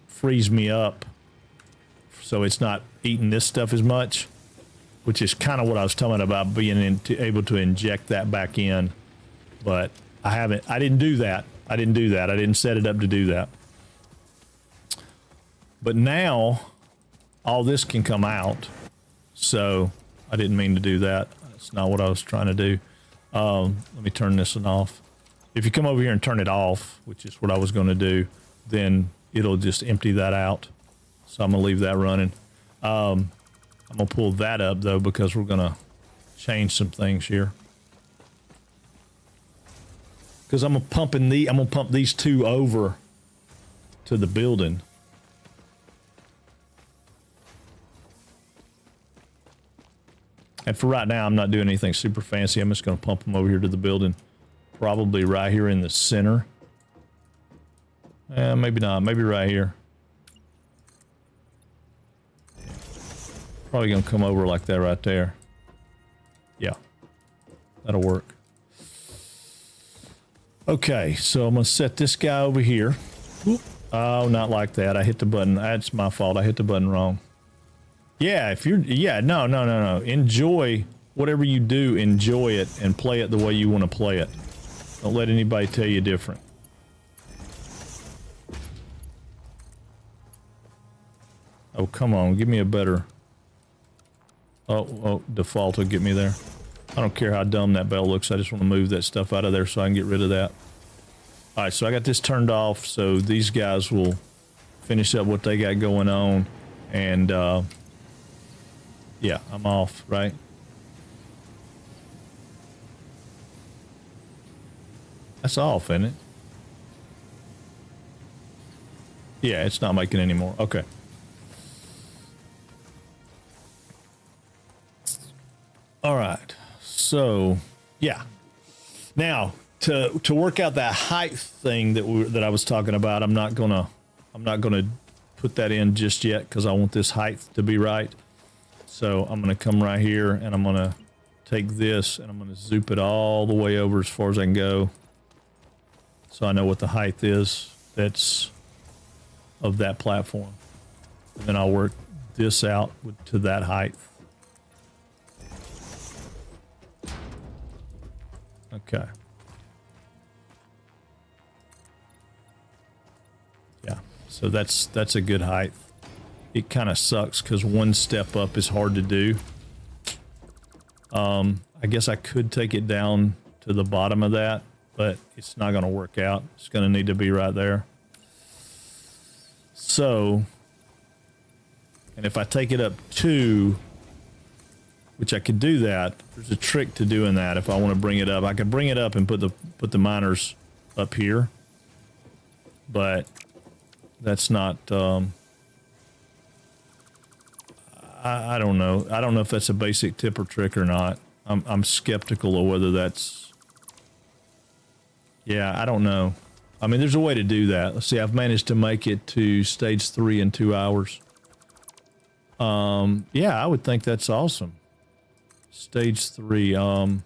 frees me up so it's not eating this stuff as much, which is kind of what I was talking about, being able to inject that back in. But I didn't do that. I didn't set it up to do that. But now all this can come out, so I didn't mean to do that. That's not what I was trying to do. Let me turn this one off. If you come over here and turn it off, which is what I was going to do, then it'll just empty that out. So I'm going to leave that running. I'm going to pull that up, though, because we're going to change some things here. Because I'm going to pump these two over to the building. And for right now, I'm not doing anything super fancy. I'm just going to pump them over here to the building. Probably right here in the center. Maybe not. Maybe right here. Probably going to come over like that right there. Yeah. That'll work. Okay, so I'm going to set this guy over here. Oh, not like that. I hit the button. That's my fault. I hit the button wrong. Yeah, no. Enjoy whatever you do, enjoy it and play it the way you want to play it. Don't let anybody tell you different. Oh, come on. Give me a better... Oh, default will get me there. I don't care how dumb that bell looks. I just want to move that stuff out of there so I can get rid of that. All right, so I got this turned off so these guys will finish up what they got going on. And, yeah, I'm off, right? That's off, isn't it? Yeah, it's not making any more. Okay. All right. So, yeah. Now, to work out that height thing that I was talking about, I'm not gonna put that in just yet because I want this height to be right. So I'm gonna come right here and I'm gonna take this and I'm gonna zoop it all the way over as far as I can go, so I know what the height is that's of that platform, and then I'll work this out to that height. Okay. Yeah, so that's a good height. It kind of sucks because one step up is hard to do. I guess I could take it down to the bottom of that, but it's not going to work out. It's going to need to be right there. So, and if I take it up 2, which I could do that, there's a trick to doing that. If I want to bring it up, I could bring it up and put the miners up here, but that's not, I don't know. I don't know if that's a basic tip or trick or not. I'm skeptical of whether that's, yeah, I don't know. I mean, there's a way to do that. Let's see, I've managed to make it to stage 3 in 2 hours. Yeah, I would think that's awesome. Stage 3, I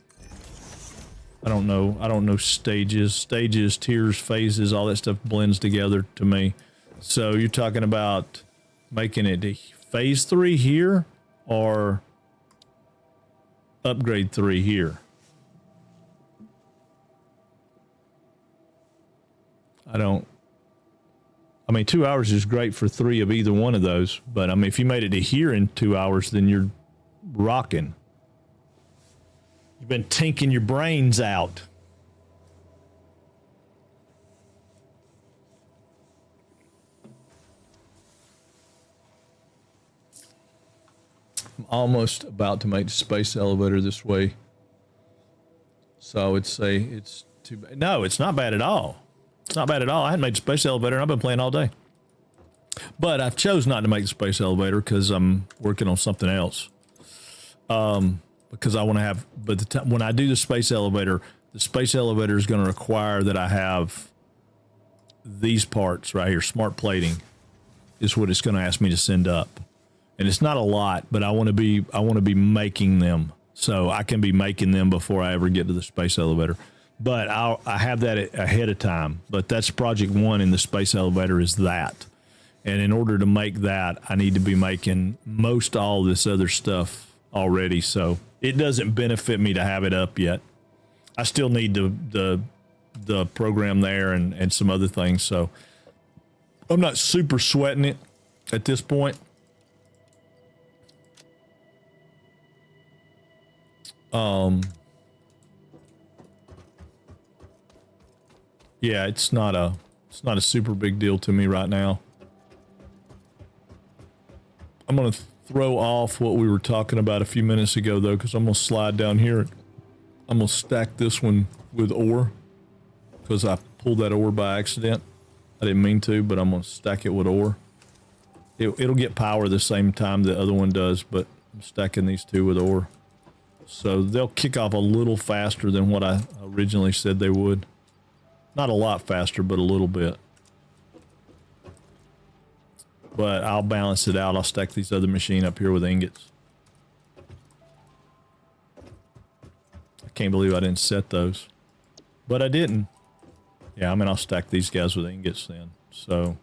don't know stages, tiers, phases, all that stuff blends together to me. So you're talking about making it to phase 3 here or upgrade 3 here? I mean, 2 hours is great for 3 of either one of those, but I mean, if you made it to here in 2 hours, then you're rocking. You've been tinking your brains out. I'm almost about to make the space elevator this way. So I would say it's too bad. No, it's not bad at all. It's not bad at all. I hadn't made the space elevator and I've been playing all day. But I've chose not to make the space elevator because I'm working on something else. Because I want to have, but when I do the space elevator is going to require that I have these parts right here. Smart plating is what it's going to ask me to send up. And it's not a lot, but I want to be making them, so I can be making them before I ever get to the space elevator. But I have that ahead of time. But that's project 1 in the space elevator is that. And in order to make that, I need to be making most all this other stuff already. So it doesn't benefit me to have it up yet. I still need the program there and some other things. So I'm not super sweating it at this point. Yeah, it's not a super big deal to me right now. I'm going to throw off what we were talking about a few minutes ago though, because I'm going to slide down here. I'm going to stack this one with ore because I pulled that ore by accident. I didn't mean to, but I'm going to stack it with ore. It'll get power the same time the other one does, but I'm stacking these two with ore. So they'll kick off a little faster than what I originally said they would. Not a lot faster, but a little bit. But I'll balance it out. I'll stack these other machine up here with ingots. I can't believe I didn't set those. But I didn't. Yeah, I mean, I'll stack these guys with ingots then. So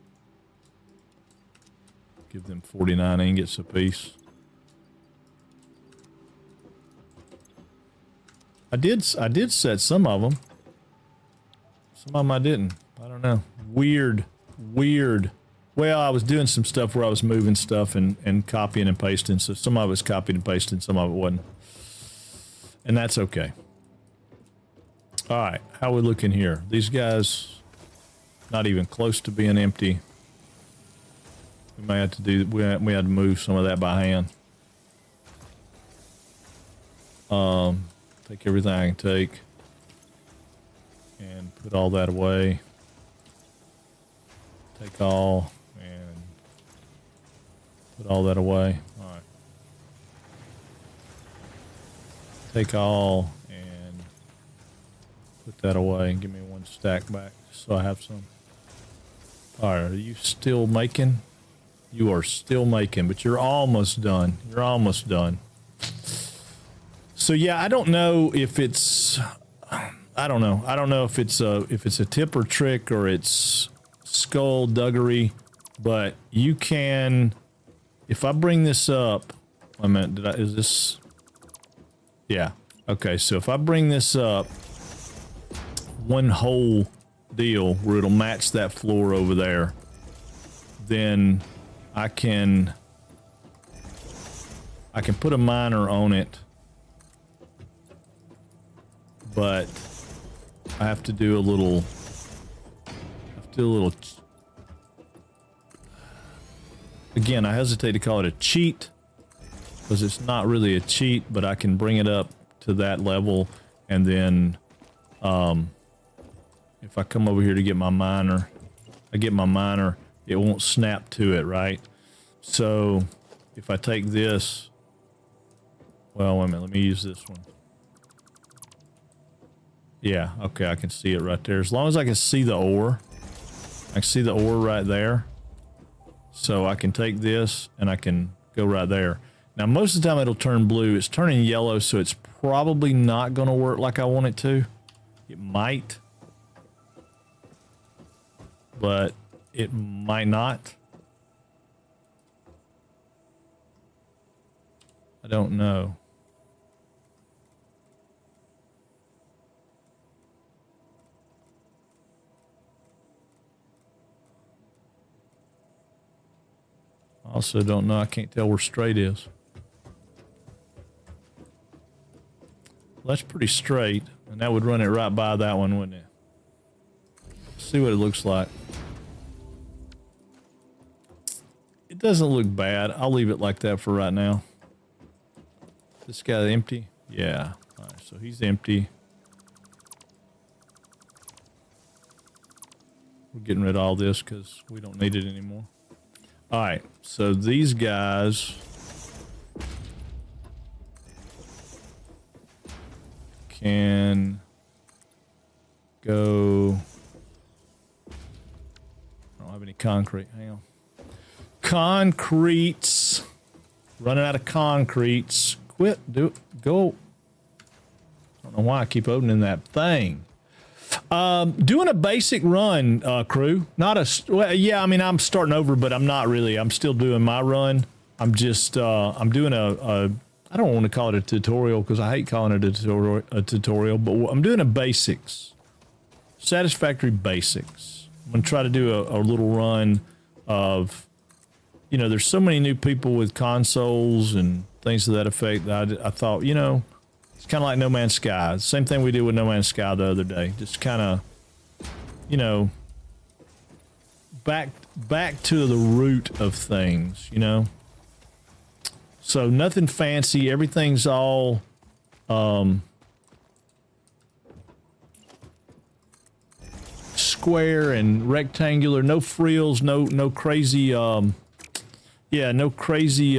give them 49 ingots apiece. I did set some of them. Some of them I didn't. I don't know. Weird. Well, I was doing some stuff where I was moving stuff and copying and pasting. So some of it was copied and pasted, some of it wasn't. And that's okay. All right, how are we looking here? These guys, not even close to being empty. We may have to do, we had to move some of that by hand. Take everything I can take and put all that away. Take all and put all that away. All right. Take all and put that away and give me one stack back so I have some. All right, are you still making? You are still making, but you're almost done. You're almost done. So yeah, I don't know if it's, I don't know if it's a tip or trick or it's skullduggery, but you can, if I bring this up, wait a minute, is this, yeah, okay, so if I bring this up, one whole deal where it'll match that floor over there, then I can put a miner on it, but I have to do a little, again, I hesitate to call it a cheat because it's not really a cheat, but I can bring it up to that level, and then if I come over here to get my miner, it won't snap to it, right? So if I take this, well, wait a minute, let me use this one. Yeah, okay, I can see it right there. As long as I can see the ore, I can see the ore right there. So I can take this and I can go right there. Now, most of the time it'll turn blue. It's turning yellow, so it's probably not going to work like I want it to. It might, but it might not. I don't know. I also don't know. I can't tell where straight is. Well, that's pretty straight, and that would run it right by that one, wouldn't it? Let's see what it looks like. It doesn't look bad. I'll leave it like that for right now. This guy empty? Yeah. All right, so he's empty. We're getting rid of all this because we don't need it anymore. All right, so these guys can go. I don't have any concrete. Hang on. Concretes. Running out of concretes. Quit. Go. I don't know why I keep opening that thing. Doing a basic run, crew. Not a, well, yeah, I mean, I'm starting over, but I'm not really. I'm still doing my run. I'm just, I'm doing I don't want to call it a tutorial because I hate calling it a tutorial, but I'm doing a basics. Satisfactory basics. I'm going to try to do a little run of, you know, there's so many new people with consoles and things to that effect that I thought, you know, it's kind of like No Man's Sky. Same thing we did with No Man's Sky the other day. Just kind of, you know, back to the root of things, you know. So nothing fancy. Everything's all square and rectangular. No frills. No crazy. Yeah, no crazy.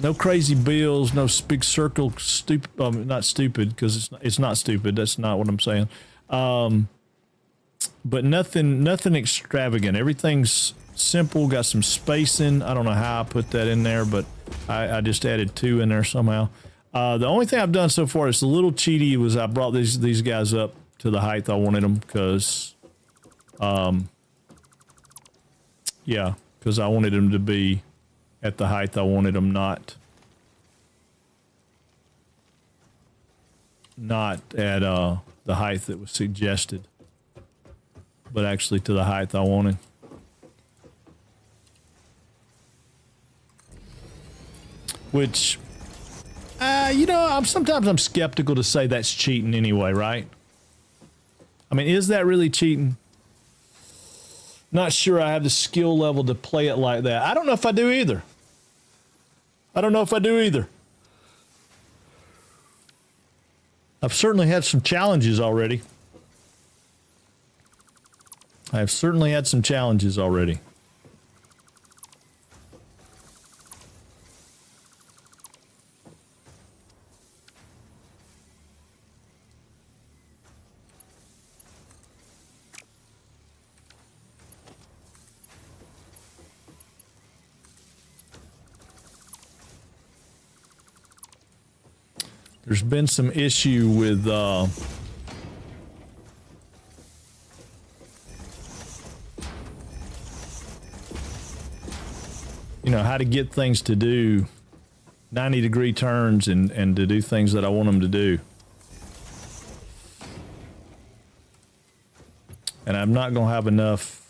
No crazy bills, no big circle, stupid, not stupid, because it's not stupid. That's not what I'm saying. But nothing extravagant. Everything's simple, got some spacing. I don't know how I put that in there, but I just added 2 in there somehow. The only thing I've done so far is a little cheaty was I brought these guys up to the height I wanted them because, yeah, because I wanted them to be at the height I wanted them, not at the height that was suggested, but actually to the height I wanted. Which, you know, sometimes I'm skeptical to say that's cheating anyway, right? I mean, is that really cheating? Not sure I have the skill level to play it like that. I don't know if I do either. I've certainly had some challenges already. There's been some issue with you know, how to get things to do 90-degree turns and to do things that I want them to do. And I'm not going to have enough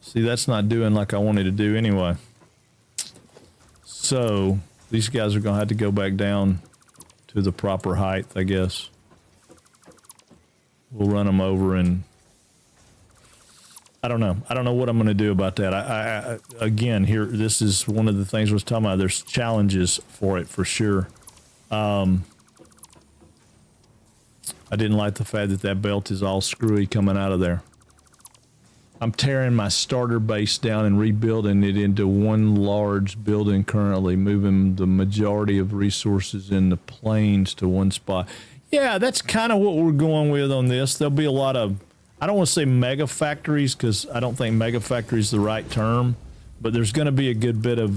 see, that's not doing like I wanted to do anyway. So these guys are going to have to go back down to the proper height, I guess. We'll run them over and I don't know. I don't know what I'm going to do about that. I again, here, this is one of the things I was talking about. There's challenges for it for sure. I didn't like the fact that that belt is all screwy coming out of there. I'm tearing my starter base down and rebuilding it into one large building currently, moving the majority of resources in the plains to one spot. Yeah, that's kind of what we're going with on this. There'll be a lot of, I don't want to say mega factories because I don't think mega factory is the right term, but there's going to be a good bit of,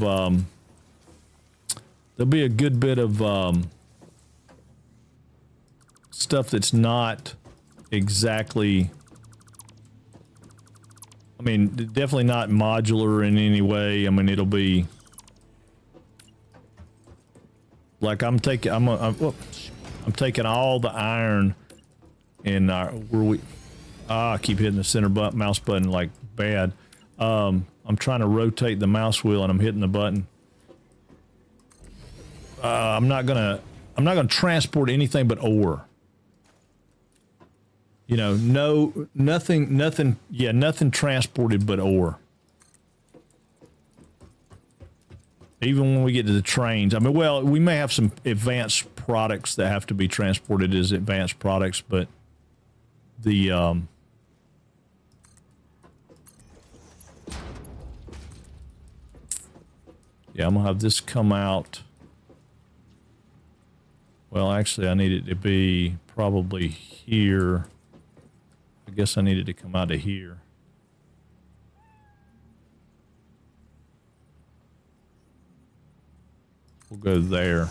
stuff that's not exactly, I mean, definitely not modular in any way. I mean, it'll be like I'm taking all the iron in our I keep hitting the center mouse button like bad. I'm trying to rotate the mouse wheel and I'm hitting the button. I'm not gonna transport anything but ore. You know, nothing transported but ore. Even when we get to the trains. I mean, well, we may have some advanced products that have to be transported as advanced products, but the, yeah, I'm gonna have this come out. Well, actually, I need it to be probably here. I guess I needed to come out of here. We'll go there.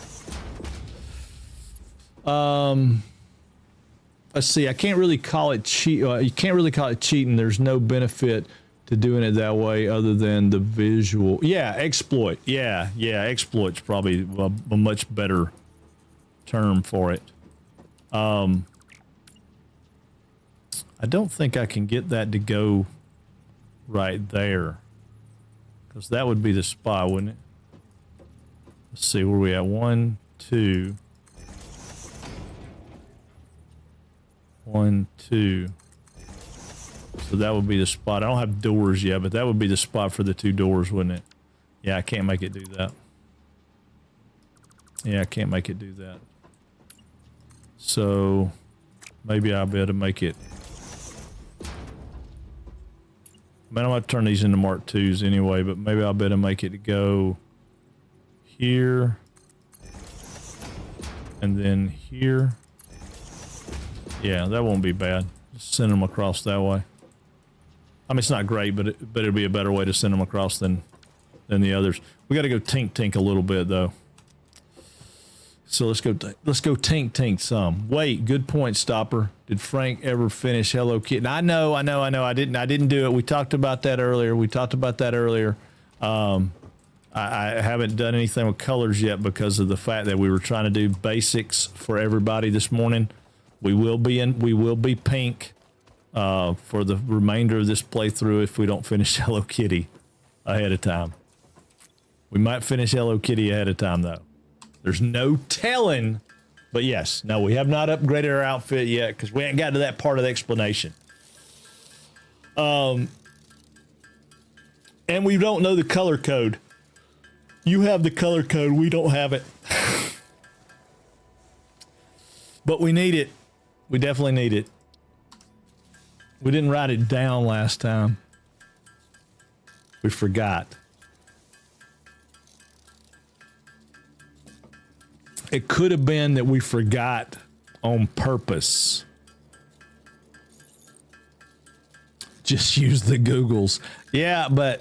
Let's see. I can't really call it cheat. You can't really call it cheating. There's no benefit to doing it that way other than the visual. Yeah, exploit. Yeah, exploit's probably a much better term for it. I don't think I can get that to go right there because that would be the spot, wouldn't it? Let's see where we at. 1, 2. 1, 2. So that would be the spot. I don't have doors yet, but that would be the spot for the 2 doors, wouldn't it? Yeah, I can't make it do that. Yeah, I can't make it do that. So maybe I'll be able to make it. I mean, I'm going to turn these into Mark IIs anyway, but maybe I'll be able to make it go here and then here. Yeah, that won't be bad. Just send them across that way. I mean, it's not great, but it'll be a better way to send them across than the others. We got to go tink a little bit though. So let's go tink some. Wait, good point, Stopper. Did Frank ever finish Hello Kitty? I know. I didn't do it. We talked about that earlier. I haven't done anything with colors yet because of the fact that we were trying to do basics for everybody this morning. We will be pink for the remainder of this playthrough if we don't finish Hello Kitty ahead of time. We might finish Hello Kitty ahead of time though. There's no telling, but yes, no, we have not upgraded our outfit yet because we ain't got to that part of the explanation. And we don't know the color code. You have the color code. We don't have it. But we need it. We definitely need it. We didn't write it down last time. We forgot. It could have been that we forgot on purpose. Just use the Googles. Yeah, but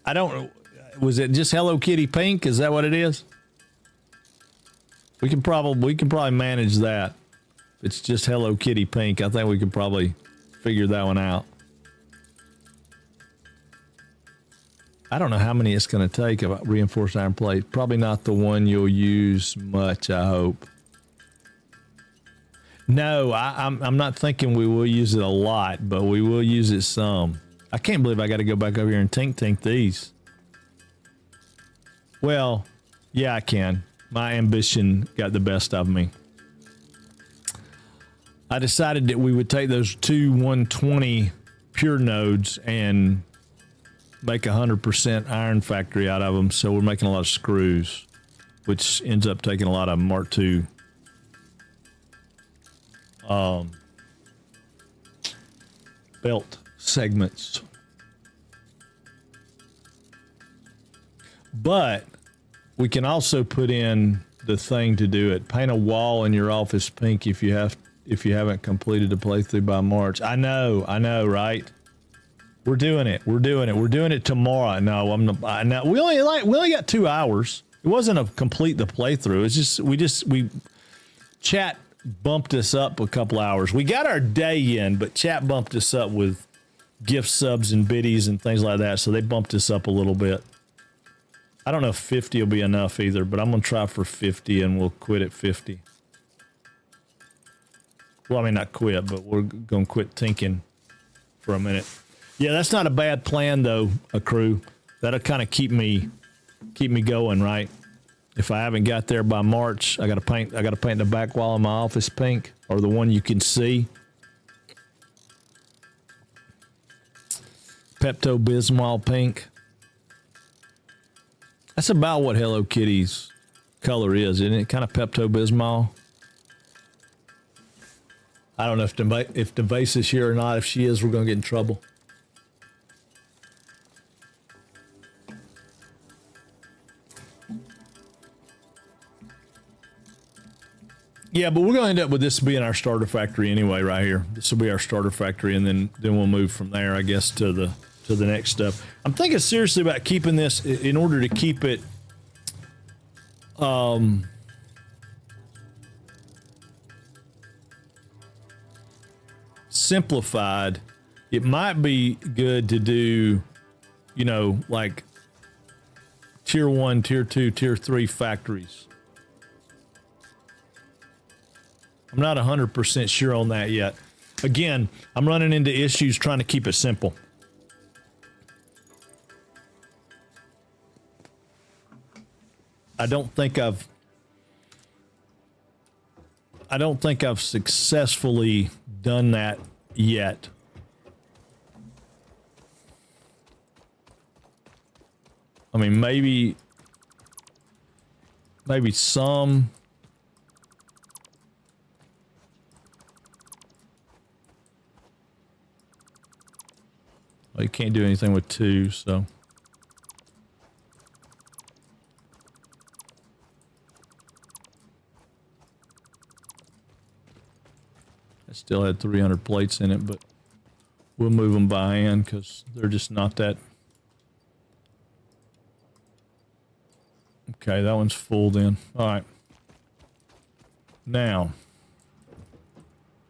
I don't... Was it just Hello Kitty pink? Is that what it is? We can probably manage that. It's just Hello Kitty pink. I think we can probably figure that one out. I don't know how many it's going to take about reinforced iron plate. Probably not the one you'll use much, I hope. No, I'm not thinking we will use it a lot, but we will use it some. I can't believe I got to go back over here and tink these. Well, yeah, I can. My ambition got the best of me. I decided that we would take those two 120 pure nodes and make 100% iron factory out of them. So we're making a lot of screws, which ends up taking a lot of Mark II. Belt segments. But we can also put in the thing to do it. Paint a wall in your office pink if you haven't completed the playthrough by March. I know, right? We're doing it. We're doing it tomorrow. No, we only got 2 hours. It wasn't a complete the playthrough. It's just we chat bumped us up a couple hours. We got our day in, but chat bumped us up with gift subs and biddies and things like that. So they bumped us up a little bit. I don't know if 50 will be enough either, but I'm going to try for 50 and we'll quit at 50. Well, I mean, not quit, but we're going to quit tinking for a minute. Yeah, that's not a bad plan though, a crew. That'll kind of keep me going, right? If I haven't got there by March, I got to paint the back wall of my office pink, or the one you can see. Pepto-Bismol pink. That's about what Hello Kitty's color is, isn't it? Kind of Pepto-Bismol. I don't know if Devase is here or not. If she is, we're going to get in trouble. Yeah, but we're going to end up with this being our starter factory anyway, right here. This will be our starter factory, and then we'll move from there, I guess, to the next stuff. I'm thinking seriously about keeping this in order to keep it simplified. It might be good to do, you know, like tier 1, tier 2, tier 3 factories. I'm not 100% sure on that yet. Again, I'm running into issues trying to keep it simple. I don't think I've successfully done that yet. I mean, maybe some. Well, you can't do anything with 2, so. I still had 300 plates in it, but we'll move them by hand because they're just not that. Okay, that one's full then. All right. Now,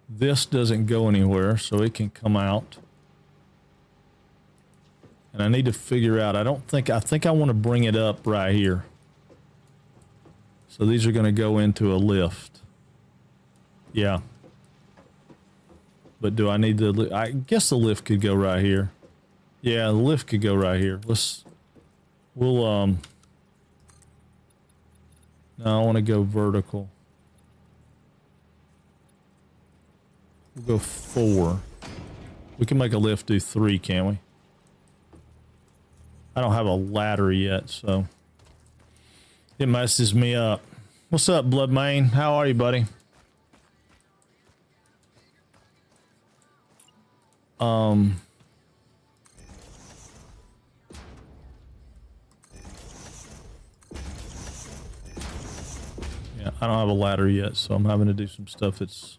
this doesn't go anywhere, so it can come out. And I need to figure out, I think I want to bring it up right here. So these are going to go into a lift. Yeah. But do I need the, I guess the lift could go right here. Yeah, the lift could go right here. We'll, no, I want to go vertical. We'll go 4. We can make a lift do 3, can't we? I don't have a ladder yet, so it messes me up. What's up, Bloodmane? How are you, buddy? Yeah, I don't have a ladder yet, so I'm having to do some stuff that's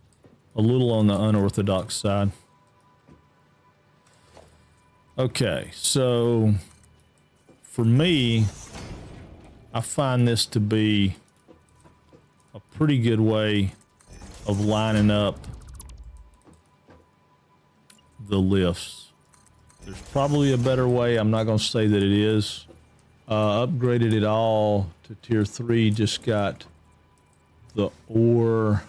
a little on the unorthodox side. Okay, so for me, I find this to be a pretty good way of lining up the lifts. There's probably a better way. I'm not going to say that it is. Upgraded it all to tier 3. Just got the ore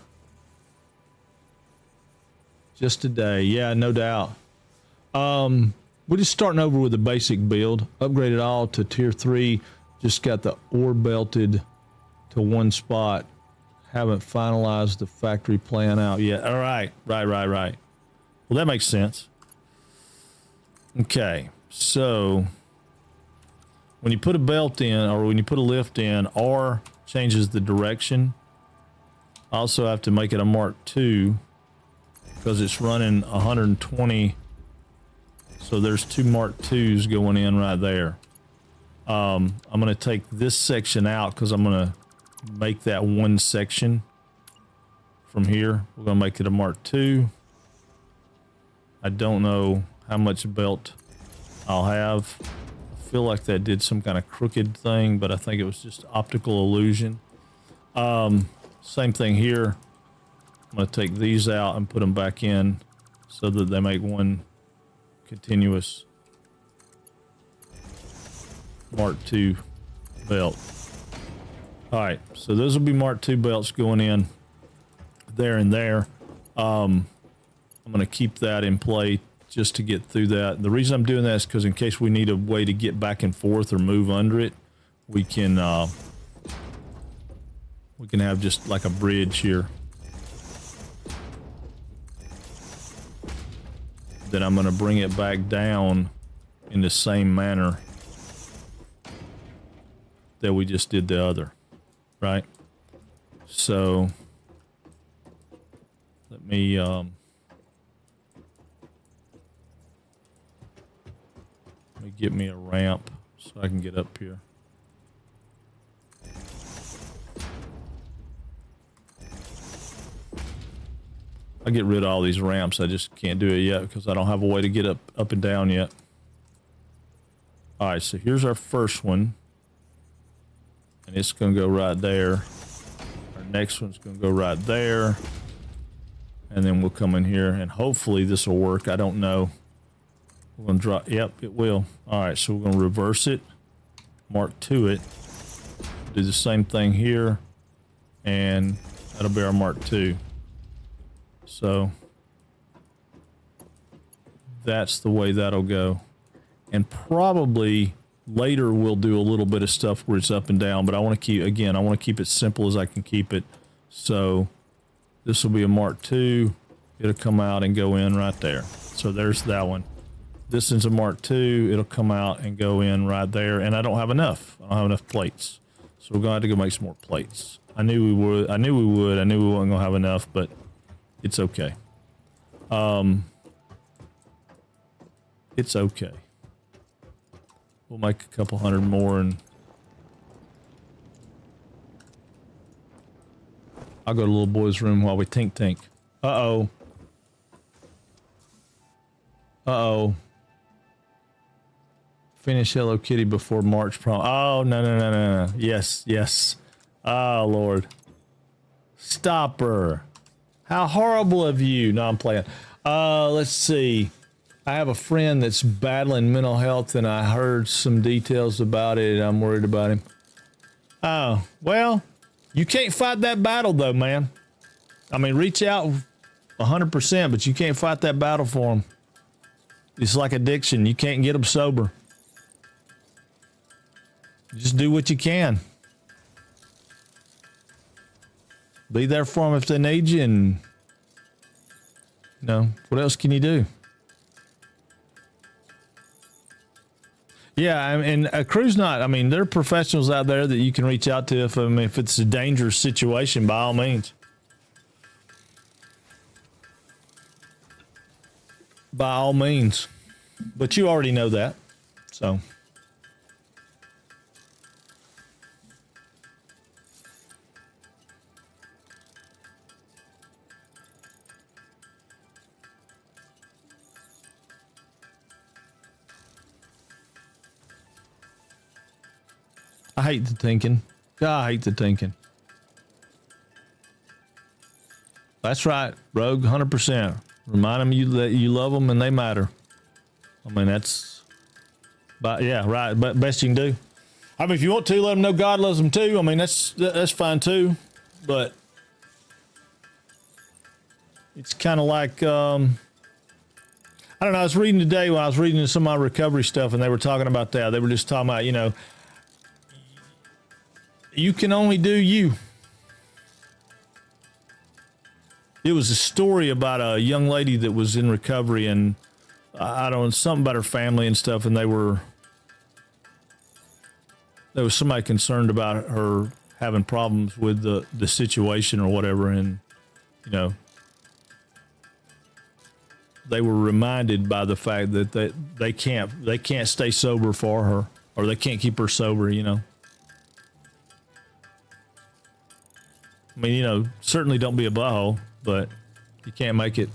just today. Yeah, no doubt. We're just starting over with a basic build. Upgraded all to tier 3. Just got the ore belted to one spot. Haven't finalized the factory plan out yet. All right. Right. Well, that makes sense. Okay. So when you put a belt in, or when you put a lift in, R changes the direction. I also have to make it a Mark II because it's running 120. So there's 2 Mark IIs going in right there. I'm going to take this section out because I'm going to make that one section from here. We're going to make it a Mark II. I don't know how much belt I'll have. I feel like that did some kind of crooked thing, but I think it was just optical illusion. Same thing here. I'm going to take these out and put them back in so that they make one continuous Mark II belt. All right, so those will be Mark II belts going in there and there. I'm going to keep that in play just to get through that. The reason I'm doing that is because in case we need a way to get back and forth or move under it, we can have just like a bridge here. Then I'm going to bring it back down in the same manner that we just did the other, right? So let me get me a ramp so I can get up here. I get rid of all these ramps. I just can't do it yet because I don't have a way to get up and down yet. All right, so here's our first one. And it's going to go right there. Our next one's going to go right there. And then we'll come in here and hopefully this will work. I don't know. We're going to drop. Yep, it will. All right, so we're going to reverse it. Mark II it. Do the same thing here. And that'll be our Mark II. So that's the way that'll go. And probably later we'll do a little bit of stuff where it's up and down, but I want to keep, again, I want to keep it simple as I can keep it. So this will be a Mark II. It'll come out and go in right there. So there's that one. This is a Mark II. It'll come out and go in right there. And I don't have enough. I don't have enough plates. So we're going to have to go make some more plates. I knew we would. I knew we would. I knew we weren't going to have enough, but it's okay. It's okay. We'll make a couple hundred more and I'll go to little boy's room while we tink. Uh-oh. Uh-oh. Finish Hello Kitty before March prom. Oh, no. Yes. Oh, Lord. Stopper. How horrible of you. No, I'm playing. Let's see. I have a friend that's battling mental health, and I heard some details about it, and I'm worried about him. Oh, well, you can't fight that battle, though, man. I mean, reach out 100%, but you can't fight that battle for him. It's like addiction. You can't get them sober. Just do what you can. Be there for them if they need you, and what else can you do? Yeah, and a crew's not. I mean, there are professionals out there that you can reach out to if it's a dangerous situation. By all means. By all means. But you already know that, so. I hate the thinking. God, I hate the thinking. That's right, Rogue, 100%. Remind them that you love them and they matter. I mean, but yeah, right. But best you can do. I mean, if you want to, let them know God loves them too. I mean, that's fine too. But it's kind of like, I don't know. I was reading today when I was reading some of my recovery stuff, and they were talking about that. They were just talking about, you can only do you. It was a story about a young lady that was in recovery, and I don't know, something about her family and stuff, and there was somebody concerned about her having problems with the situation or whatever, and they were reminded by the fact that they can't stay sober for her, or they can't keep her sober. I mean, certainly don't be a butthole, but you can't make it.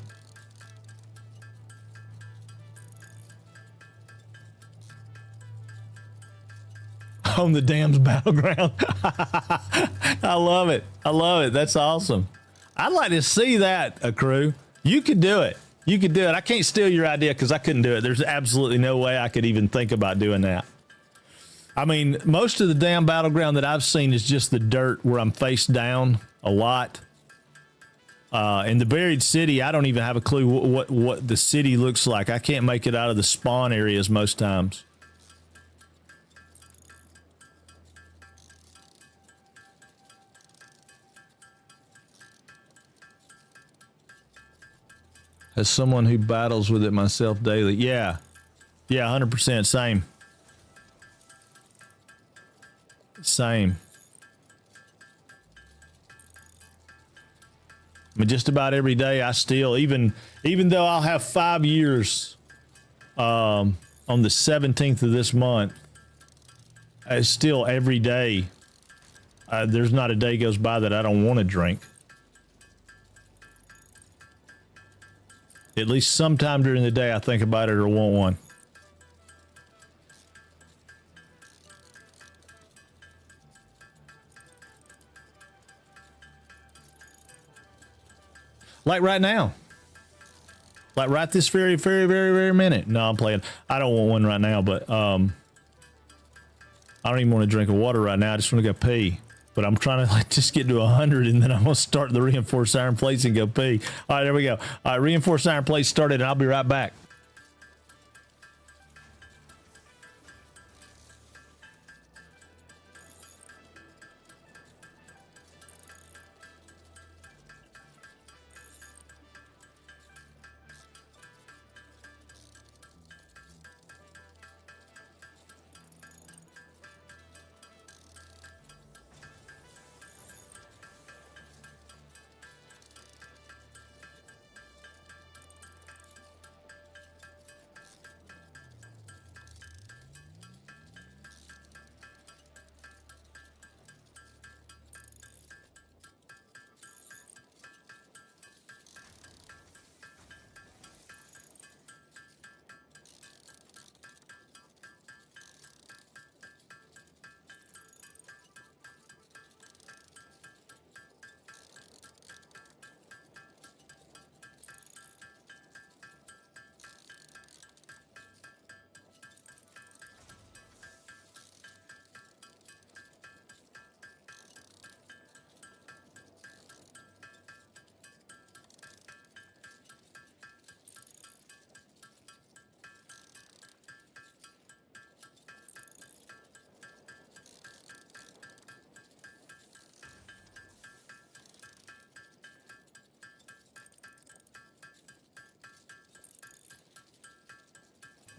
On the dam's battleground. I love it. I love it. That's awesome. I'd like to see that, a crew. You could do it. You could do it. I can't steal your idea because I couldn't do it. There's absolutely no way I could even think about doing that. I mean, most of the damn battleground that I've seen is just the dirt where I'm face down a lot. In the buried city, I don't even have a clue what the city looks like. I can't make it out of the spawn areas most times. As someone who battles with it myself daily. Yeah. Yeah, 100%. Same. Same. I mean, just about every day I still, even though I'll have 5 years on the 17th of this month, I still every day, there's not a day goes by that I don't want to drink. At least sometime during the day I think about it or want one. Like right now. Like right this very, very, very, very minute. No, I'm playing. I don't want one right now, but I don't even want to drink water right now. I just want to go pee. But I'm trying to just get to 100, and then I'm going to start the reinforced iron plates and go pee. All right, there we go. All right, reinforced iron plates started, and I'll be right back.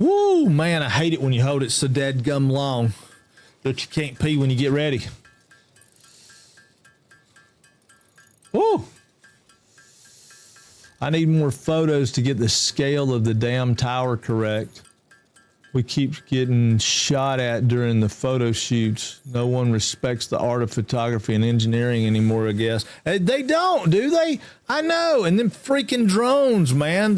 Woo, man, I hate it when you hold it so dadgum long that you can't pee when you get ready. Woo! I need more photos to get the scale of the damn tower correct. We keep getting shot at during the photo shoots. No one respects the art of photography and engineering anymore, I guess. They don't, do they? I know. And then freaking drones, man.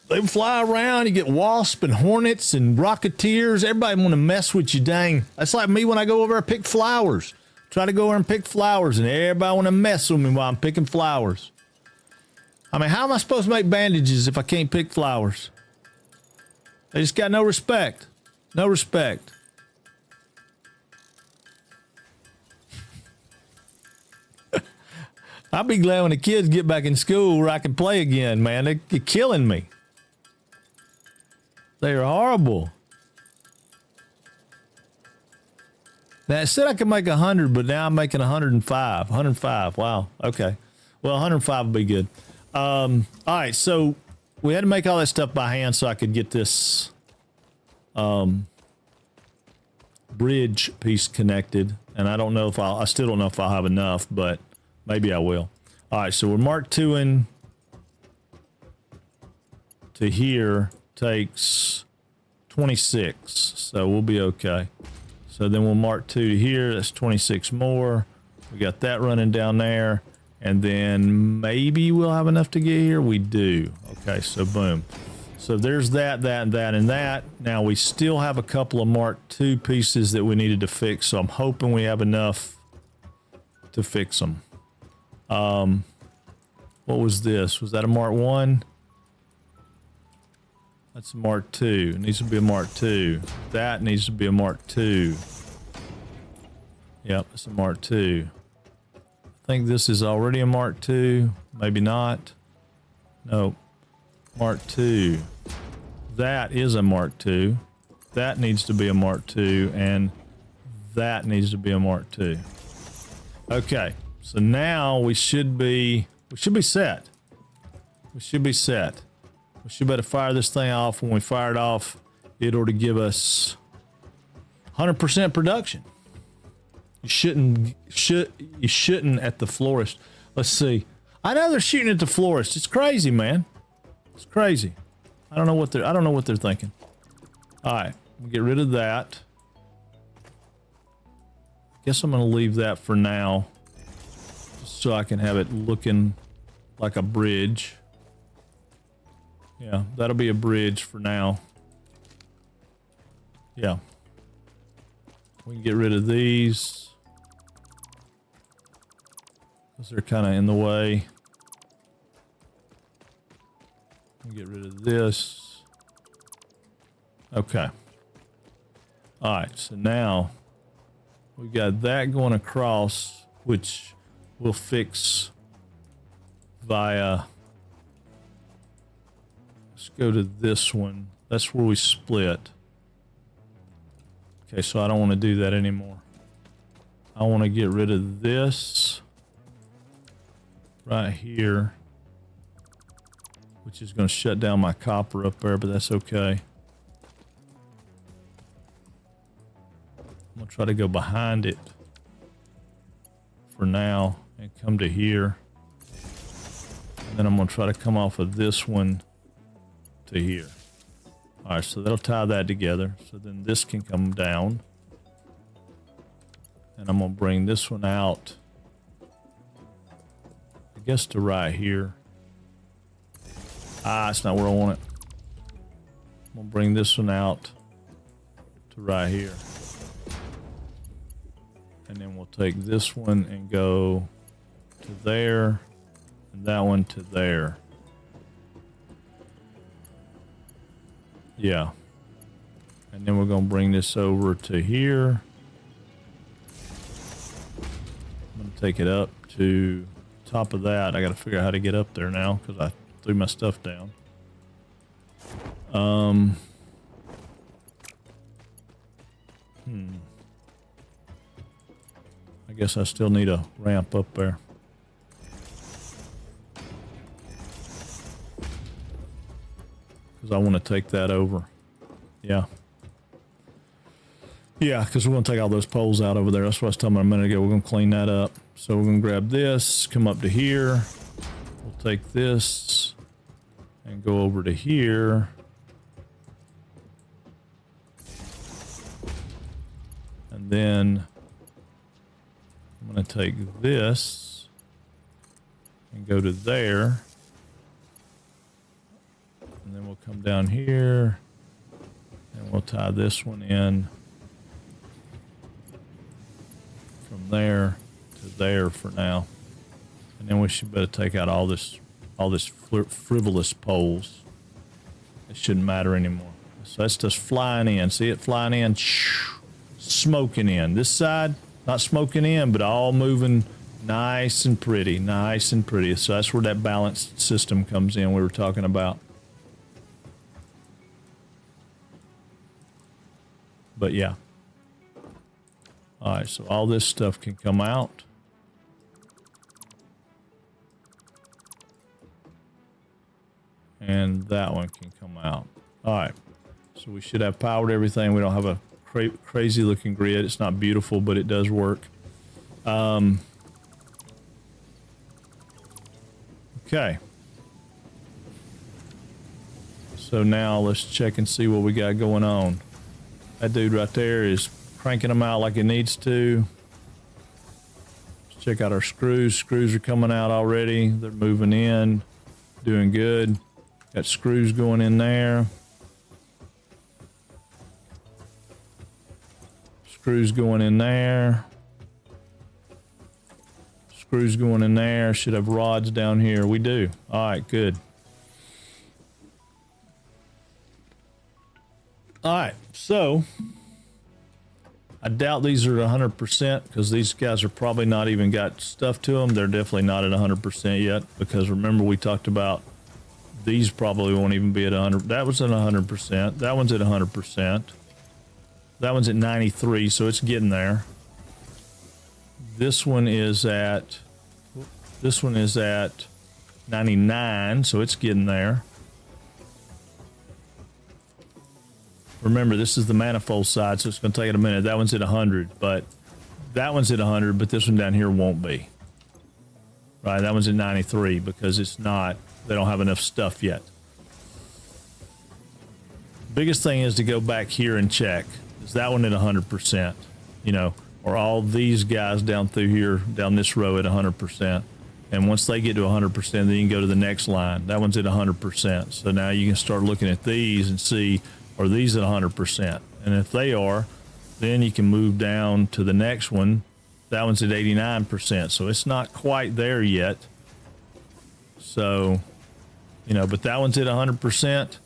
They fly around. You get wasps and hornets and rocketeers. Everybody want to mess with you, dang. That's like me when I go over and pick flowers. Try to go over and pick flowers, and everybody want to mess with me while I'm picking flowers. I mean, how am I supposed to make bandages if I can't pick flowers? They just got no respect. No respect. I'll be glad when the kids get back in school where I can play again, man. They're killing me. They are horrible. Now, it said I could make 100, but now I'm making 105. 105. Wow. Okay. Well, 105 would be good. All right. So we had to make all that stuff by hand so I could get this bridge piece connected. And I don't know if I still don't know if I'll have enough, but maybe I will. All right. So we're Mark IIing to here takes 26. So we'll be okay. So then we'll Mark II to here. That's 26 more. We got that running down there. And then maybe we'll have enough to get here. We do. Okay, so boom. So there's that, and that. Now we still have a couple of Mark II pieces that we needed to fix. So I'm hoping we have enough to fix them. What was this? Was that a Mark I? That's a Mark II. It needs to be a Mark II. That needs to be a Mark II. Yep, it's a Mark II. I think this is already a Mark II. Maybe not. No. Mark II. That is a Mark II. That needs to be a Mark II. And that needs to be a Mark II. Okay. So now we should be set. We should be set. We should better fire this thing off. When we fire it off, it ought to give us 100% production. You shouldn't at the florist. Let's see. I know they're shooting at the florist. It's crazy, man. It's crazy. I don't know what they're thinking. All right, we'll get rid of that. Guess I'm gonna leave that for now, just so I can have it looking like a bridge. Yeah, that'll be a bridge for now. Yeah. We can get rid of these, because they're kind of in the way. We get rid of this. Okay. All right, so now we got that going across, which we'll fix via... Let's go to this one. That's where we split. Okay, so I don't want to do that anymore. I want to get rid of this right here, which is going to shut down my copper up there, but that's okay. I'm going to try to go behind it for now and come to here. And then I'm going to try to come off of this one to here. All right, so that'll tie that together. So then this can come down. And I'm going to bring this one out, I guess, to right here. Ah, it's not where I want it. I'm going to bring this one out to right here. And then we'll take this one and go to there, and that one to there. Yeah. And then we're going to bring this over to here. I'm going to take it up to top of that. I got to figure out how to get up there now because I threw my stuff down. I guess I still need a ramp up there. because I want to take that over. Yeah. Yeah, because we're going to take all those poles out over there. That's what I was talking about a minute ago. We're going to clean that up. So we're going to grab this, come up to here. We'll take this and go over to here. And then I'm going to take this and go to there. And then we'll come down here and we'll tie this one in from there to there for now. And then we should better take out all this frivolous poles. It shouldn't matter anymore. So that's just flying in. See it flying in, smoking in. This side, not smoking in, but all moving nice and pretty, nice and pretty. So that's where that balanced system comes in we were talking about. But yeah. All right, so all this stuff can come out. And that one can come out. All right, so we should have powered everything. We don't have a crazy looking grid. It's not beautiful, but it does work. Okay. So now let's check and see what we got going on. That dude right there is cranking them out like it needs to. Let's check out our screws. Screws are coming out already. They're moving in, doing good. Got screws going in there. Screws going in there. Screws going in there. Should have rods down here. We do. All right, good. All right, so I doubt these are 100% because these guys are probably not even got stuff to them. They're definitely not at 100% yet because remember we talked about these probably won't even be at 100. That was at 100%. That one's at 100%. That one's at 93, so it's getting there. This one is at 99, so it's getting there. Remember, this is the manifold side, so it's going to take it a minute. That one's at 100, but that one's at 100, but this one down here won't be. Right, that one's at 93 because it's not, they don't have enough stuff yet. Biggest thing is to go back here and check. Is that one at 100%? You know, or all these guys down through here, down this row at 100%. And once they get to 100%, then you can go to the next line. That one's at 100%. So now you can start looking at these and see, are these at 100%? And if they are, then you can move down to the next one. That one's at 89%. So it's not quite there yet. So, you know, but that one's at 100%.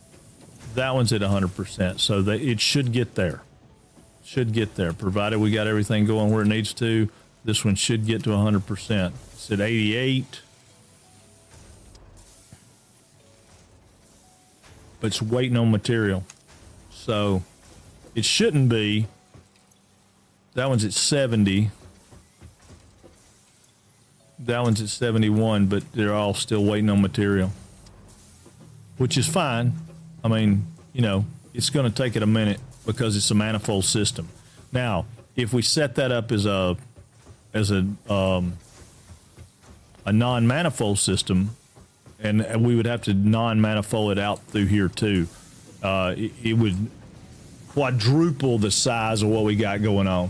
That one's at 100%. So it should get there. Should get there. Provided we got everything going where it needs to. This one should get to 100%. It's at 88. But it's waiting on material. So it shouldn't be. That one's at 70. That one's at 71, but they're all still waiting on material. Which is fine. I mean, you know, it's going to take it a minute because it's a manifold system. Now, if we set that up as a non-manifold system, and we would have to non-manifold it out through here too, it would quadruple the size of what we got going on.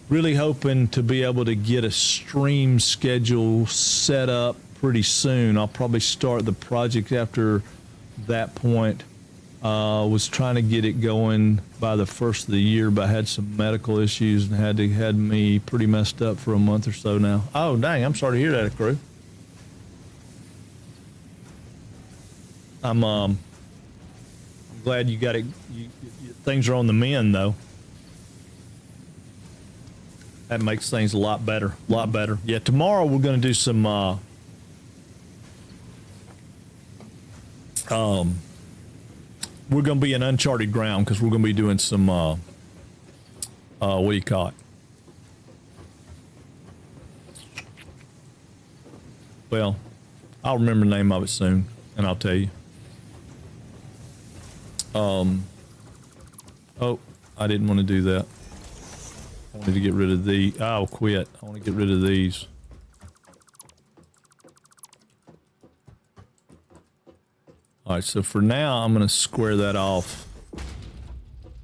Really hoping to be able to get a stream schedule set up pretty soon. I'll probably start the project after that point. Was trying to get it going by the first of the year, but I had some medical issues and had me pretty messed up for a month or so now. Oh, dang, I'm sorry to hear that, crew. I'm glad you got it. Things are on the mend, though. That makes things a lot better. A lot better. Yeah, tomorrow we're going to do some we're going to be in uncharted ground because we're going to be doing some what do you call it? Well, I'll remember the name of it soon and I'll tell you. Oh, I didn't want to do that. I wanted to get rid of the... I'll quit. I want to get rid of these. Alright, so for now, I'm going to square that off.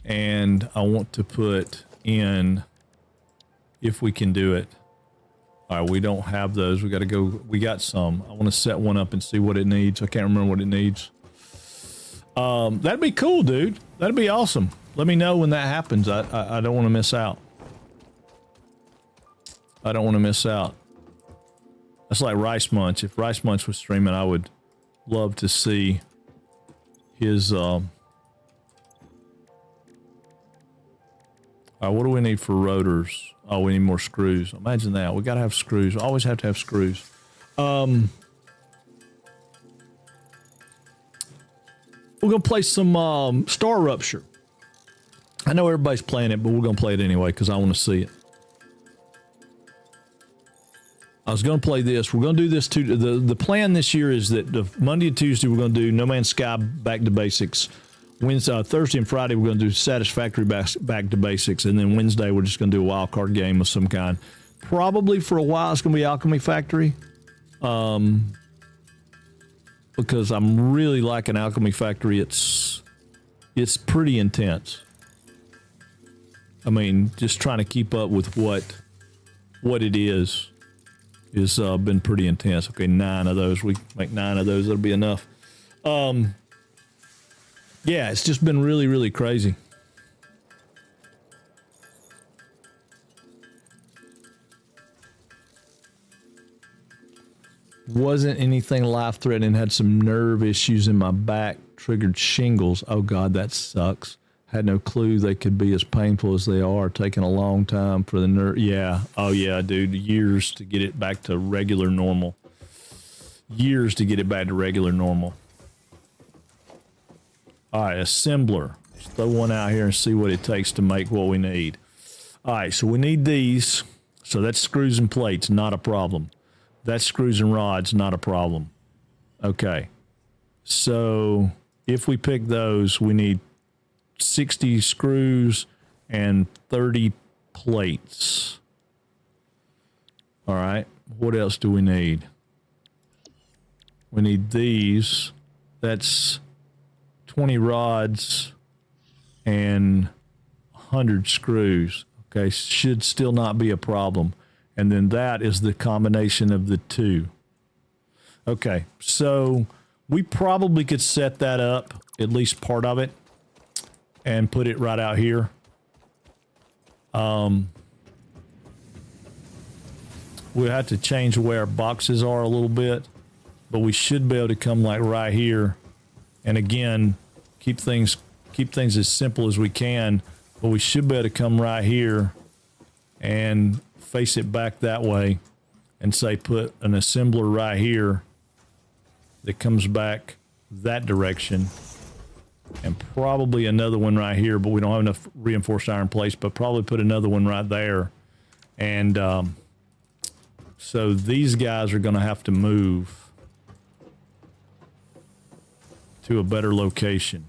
And I want to put in... If we can do it. Alright, we don't have those. We got to go... We got some. I want to set one up and see what it needs. I can't remember what it needs. That'd be cool, dude. That'd be awesome. Let me know when that happens. I don't want to miss out. I don't want to miss out. That's like Rice Munch. If Rice Munch was streaming, I would love to see his... Alright, what do we need for rotors? Oh, we need more screws. Imagine that. We gotta have screws. Always have to have screws. We're gonna play some Star Rupture. I know everybody's playing it, but we're gonna play it anyway because I want to see it. I was gonna play this. We're gonna do this too. The plan this year is that the Monday and Tuesday we're gonna do No Man's Sky Back to Basics. Wednesday, Thursday, and Friday we're gonna do Satisfactory back to Basics, and then Wednesday we're just gonna do a wild card game of some kind. Probably for a while it's gonna be Alchemy Factory. Because I'm really liking Alchemy Factory. It's pretty intense. I mean, just trying to keep up with what it is been pretty intense. Okay, 9 of those. We make 9 of those. That'll be enough. Yeah, it's just been really, really crazy. Wasn't anything life-threatening. Had some nerve issues in my back. Triggered shingles. Oh, God, that sucks. Had no clue they could be as painful as they are. Taking a long time for the nerve. Yeah. Oh, yeah, dude. Years to get it back to regular normal. Years to get it back to regular normal. All right, assembler. Let's throw one out here and see what it takes to make what we need. All right, so we need these. So that's screws and plates, not a problem. That's screws and rods, not a problem. Okay. So if we pick those, we need 60 screws and 30 plates. All right. What else do we need? We need these. That's 20 rods and 100 screws. Okay. Should still not be a problem. And then that is the combination of the two. Okay, so we probably could set that up, at least part of it, and put it right out here. We'll have to change where our boxes are a little bit, but we should be able to come like right here. And again, keep things as simple as we can, but we should be able to come right here and face it back that way and say put an assembler right here that comes back that direction, and probably another one right here, but we don't have enough reinforced iron plates, but probably put another one right there. And so these guys are going to have to move to a better location.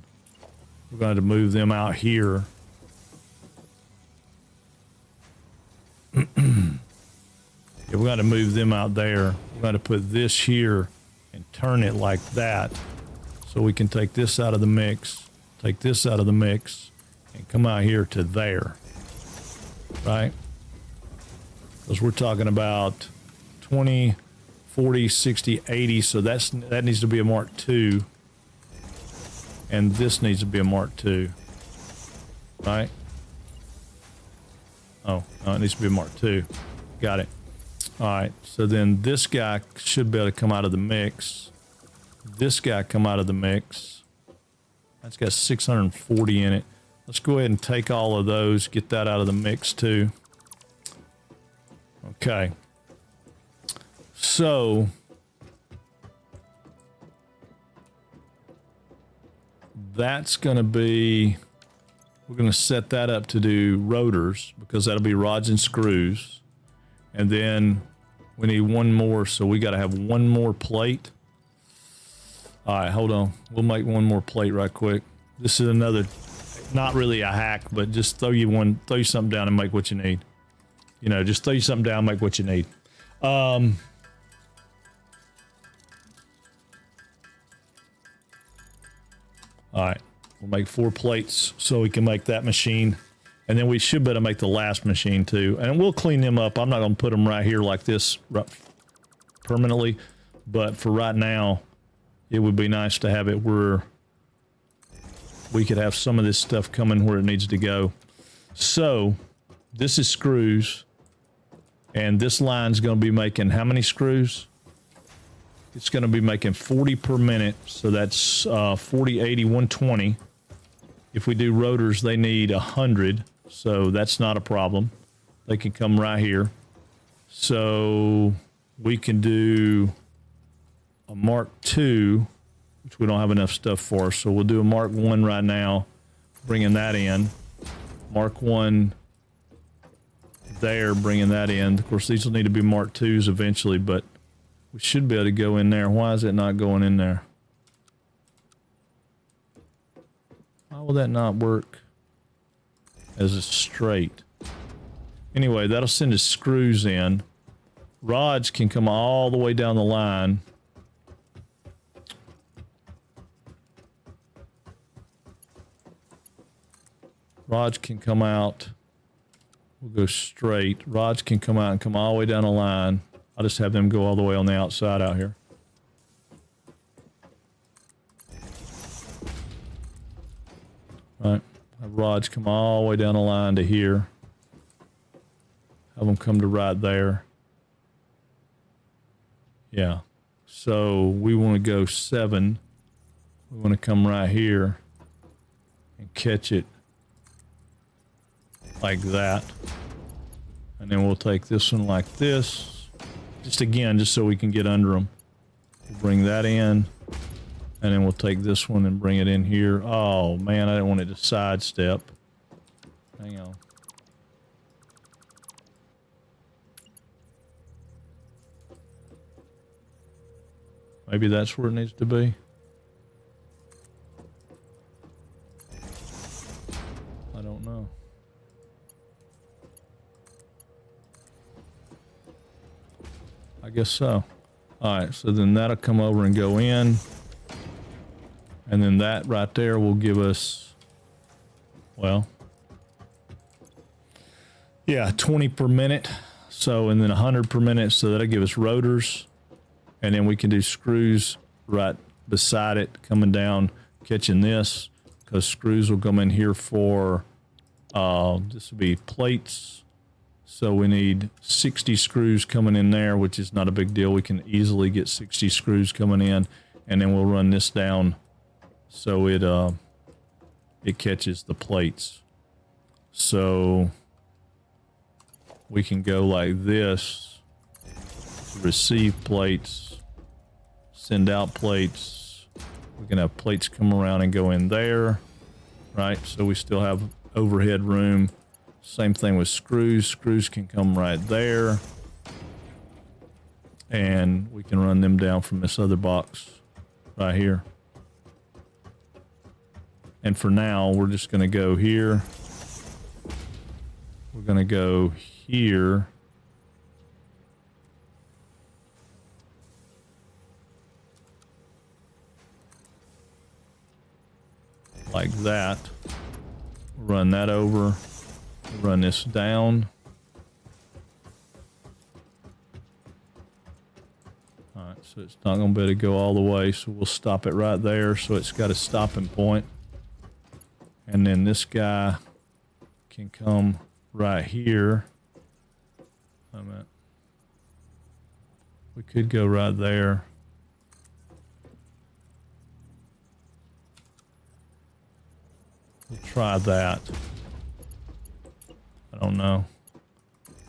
We're going to have to move them out here. If we're going to move them out there, we're going to put this here and turn it like that, so we can take this out of the mix, take this out of the mix, and come out here to there, right? Because we're talking about 20, 40, 60, 80, so that needs to be a Mark II, and this needs to be a Mark II, right? Oh, no, it needs to be a Mark II. Got it. All right, so then this guy should be able to come out of the mix. This guy come out of the mix. That's got 640 in it. Let's go ahead and take all of those, get that out of the mix too. Okay. So that's going to be, we're going to set that up to do rotors because that'll be rods and screws. And then we need one more, so we got to have one more plate. All right, hold on. We'll make one more plate right quick. This is another, not really a hack, but just throw you something down and make what you need. You know, just throw you something down, make what you need. All right, we'll make 4 plates so we can make that machine. And then we should better make the last machine too. And we'll clean them up. I'm not going to put them right here like this permanently. But for right now, it would be nice to have it where we could have some of this stuff coming where it needs to go. So this is screws. And this line's going to be making how many screws? It's going to be making 40 per minute. So that's 40, 80, 120. If we do rotors, they need 100. So that's not a problem. They can come right here. So we can do a Mark II, which we don't have enough stuff for. So we'll do a Mark I right now, bringing that in. Mark I there, bringing that in. Of course, these will need to be Mark IIs eventually, but we should be able to go in there. Why is it not going in there? Why will that not work as a straight? Anyway, that'll send us screws in. Rods can come all the way down the line. Rods can come out. We'll go straight. Rods can come out and come all the way down the line. I'll just have them go all the way on the outside out here. Right. Have rods come all the way down the line to here. Have them come to right there. Yeah. So we want to go 7. We want to come right here and catch it like that. And then we'll take this one like this. Just again, just so we can get under them. We'll bring that in. And then we'll take this one and bring it in here. Oh, man, I didn't want it to sidestep. Hang on. Maybe that's where it needs to be. I don't know. I guess so. All right, so then that'll come over and go in. And then that right there will give us, well, yeah, 20 per minute. So, and then 100 per minute. So that'll give us rotors. And then we can do screws right beside it, coming down, catching this, because screws will come in here for, this will be plates. So we need 60 screws coming in there, which is not a big deal. We can easily get 60 screws coming in, and then we'll run this down so it catches the plates. So we can go like this, receive plates, send out plates. We can have plates come around and go in there, right? So we still have overhead room. Same thing with screws. Screws can come right there. And we can run them down from this other box right here. And for now, we're just going to go here. We're going to go here. Like that. Run that over. Run this down. All right, so it's not going to be able to go all the way, so we'll stop it right there so it's got a stopping point. And then this guy can come right here. Wait a minute. We could go right there. We'll try that. I don't know.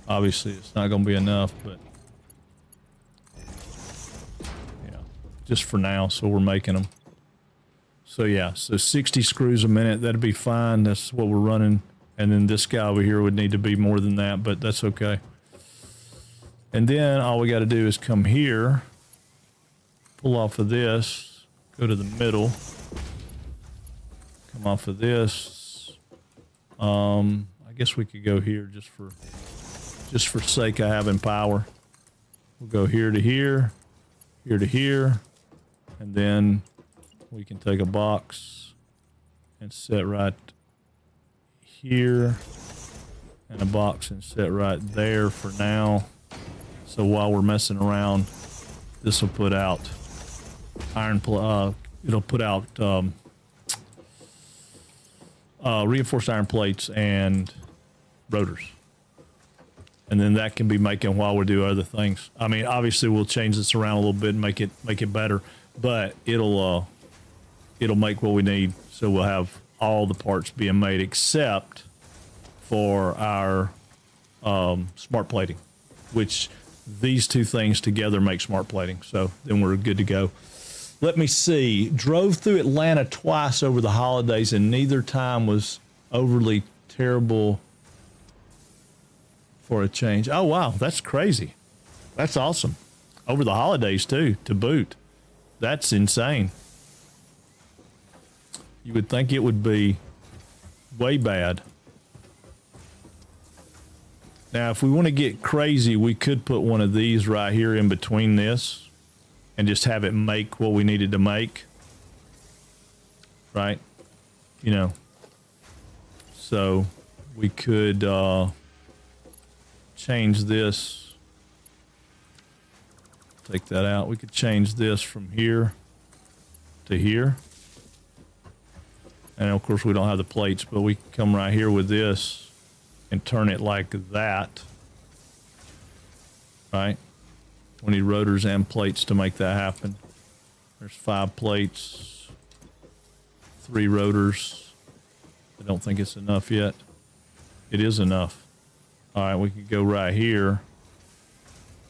Obviously, it's not going to be enough, but yeah, just for now. So we're making them. So yeah, so 60 screws a minute. That'd be fine. That's what we're running. And then this guy over here would need to be more than that, but that's okay. And then all we got to do is come here, pull off of this, go to the middle, Come off of this. I guess we could go here just for sake of having power. We'll go here to here, here to here, and then we can take a box and set right here, and a box and set right there for now. So while we're messing around, this will put out it'll put out reinforced iron plates and rotors. And then that can be making while we do other things. I mean, obviously we'll change this around a little bit and make it better, but it'll make what we need. So we'll have all the parts being made except for our smart plating, which these two things together make smart plating. So then we're good to go. Let me see. Drove through Atlanta twice over the holidays, and neither time was overly terrible for a change. Oh, wow. That's crazy. That's awesome. Over the holidays, too, to boot. That's insane. You would think it would be way bad. Now, if we want to get crazy, we could put one of these right here in between this and just have it make what we needed to make. Right? You know. So we could change this. Take that out. We could change this from here to here. And of course we don't have the plates, but we can come right here with this and turn it like that. Right? We need rotors and plates to make that happen. There's 5 plates, 3 rotors. I don't think it's enough yet. It is enough. All right, we could go right here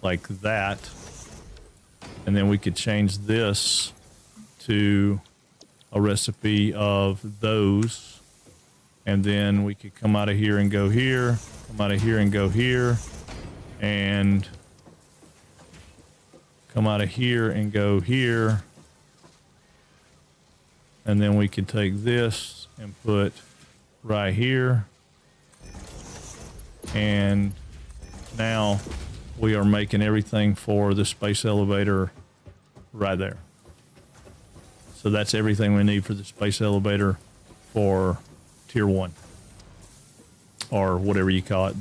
like that. And then we could change this to a recipe of those. And then we could come out of here and go here, come out of here and go here, and come out of here and go here. And then we could take this and put right here. And now we are making everything for the space elevator right there. So that's everything we need for the space elevator for tier 1 or whatever you call it.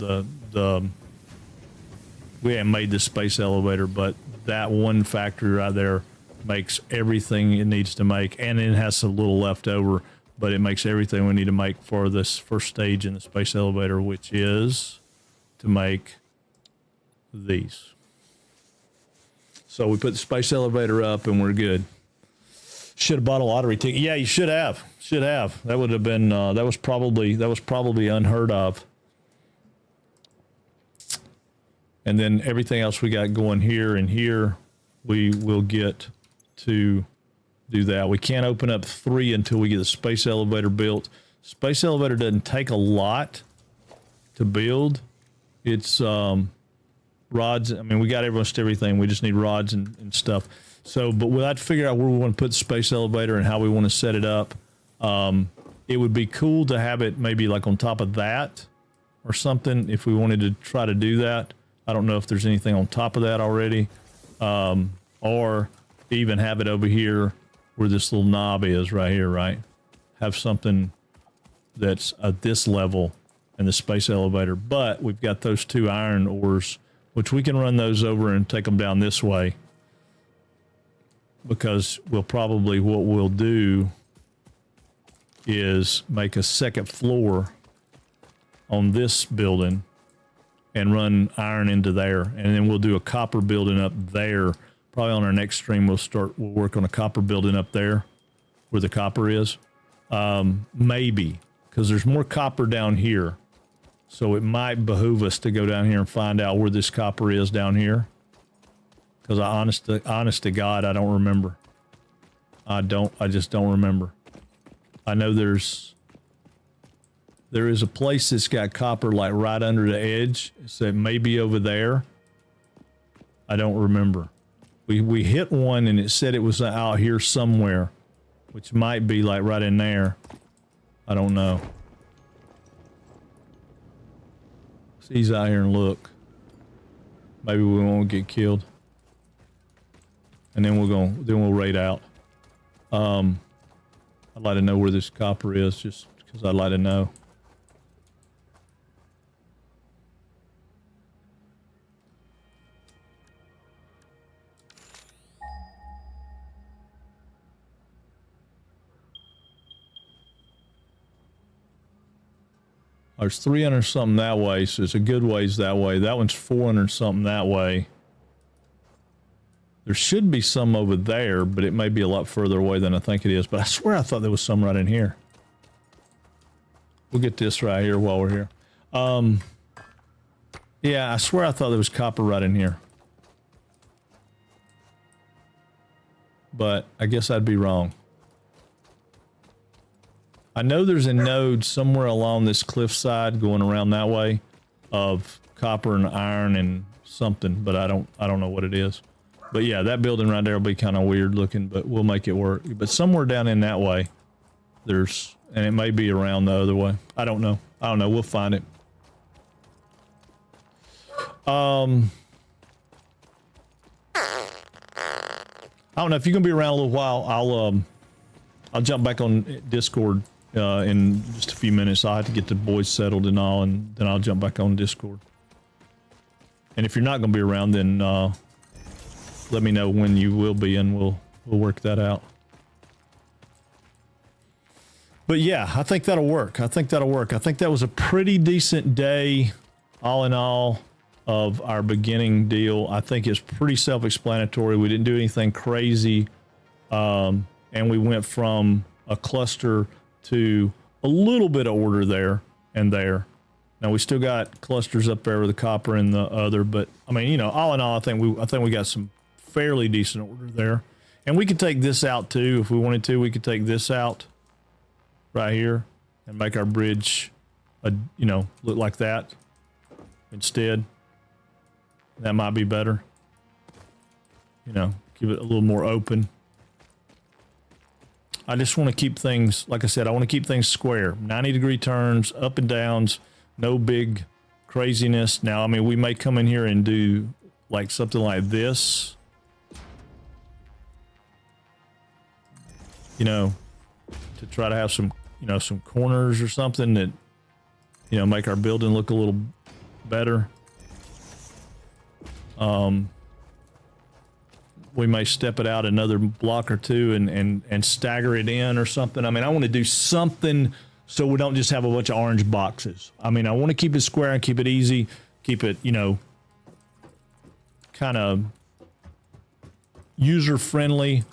We haven't made the space elevator, but that one factory right there makes everything it needs to make, and it has a little left over, but it makes everything we need to make for this first stage in the space elevator, which is to make these. So we put the space elevator up and we're good. Should have bought a lottery ticket. Yeah, you should have. Should have. That would have been. That was probably unheard of. And then everything else we got going here and here, we will get to do that. We can't open up 3 until we get the space elevator built. Space elevator doesn't take a lot to build. It's rods. I mean, we got almost everything. We just need rods and stuff. So, but we'll have to figure out where we want to put the space elevator and how we want to set it up. It would be cool to have it maybe like on top of that or something if we wanted to try to do that. I don't know if there's anything on top of that already. Or even have it over here where this little knob is right here, right? Have something that's at this level in the space elevator. But we've got those 2 iron ores, which we can run those over and take them down this way. Because what we'll do is make a second floor on this building and run iron into there. And then we'll do a copper building up there. Probably on our next stream, we'll work on a copper building up there where the copper is. Maybe, because there's more copper down here. So it might behoove us to go down here and find out where this copper is down here. Because honest to God, I don't remember. I just don't remember. I know there is a place that's got copper like right under the edge. So it may be over there. I don't remember. We hit one and it said it was out here somewhere, which might be like right in there. I don't know. Let's ease out here and look. Maybe we won't get killed. And then we'll raid out. I'd like to know where this copper is, just because I'd like to know. There's 300 something that way, so it's a good ways that way. That one's 400 something that way. There should be some over there, but it may be a lot further away than I think it is. But I swear I thought there was some right in here. We'll get this right here while we're here. Yeah, I swear I thought there was copper right in here. But I guess I'd be wrong. I know there's a node somewhere along this cliffside going around that way of copper and iron and something, but I don't know what it is. But yeah, that building right there will be kind of weird looking, but we'll make it work. But somewhere down in that way, there's, and it may be around the other way. I don't know. We'll find it. I don't know if you're gonna be around a little while. I'll jump back on Discord in just a few minutes. I have to get the boys settled and all, and then I'll jump back on Discord. And if you're not gonna be around, then let me know when you will be, and we'll work that out. But yeah, I think that'll work. I think that was a pretty decent day, all in all, of our beginning deal. I think it's pretty self-explanatory. We didn't do anything crazy, and we went from a cluster to a little bit of order there and there. Now we still got clusters up there with the copper and the other, but I mean, you know, all in all, I think we got some fairly decent order there. And we could take this out too if we wanted to. We could take this out right here and make our bridge, you know, look like that instead. That might be better. You know, give it a little more open. I just want to keep things, like I said, I want to keep things square. 90-degree turns, up and downs, no big craziness. Now, I mean, we may come in here and do like something like this. You know, to try to have some, you know, some corners or something that, you know, make our building look a little better. We may step it out another block or two and stagger it in or something. I mean, I want to do something so we don't just have a bunch of orange boxes. I mean, I want to keep it square and keep it easy, keep it, you know, kind of user friendly,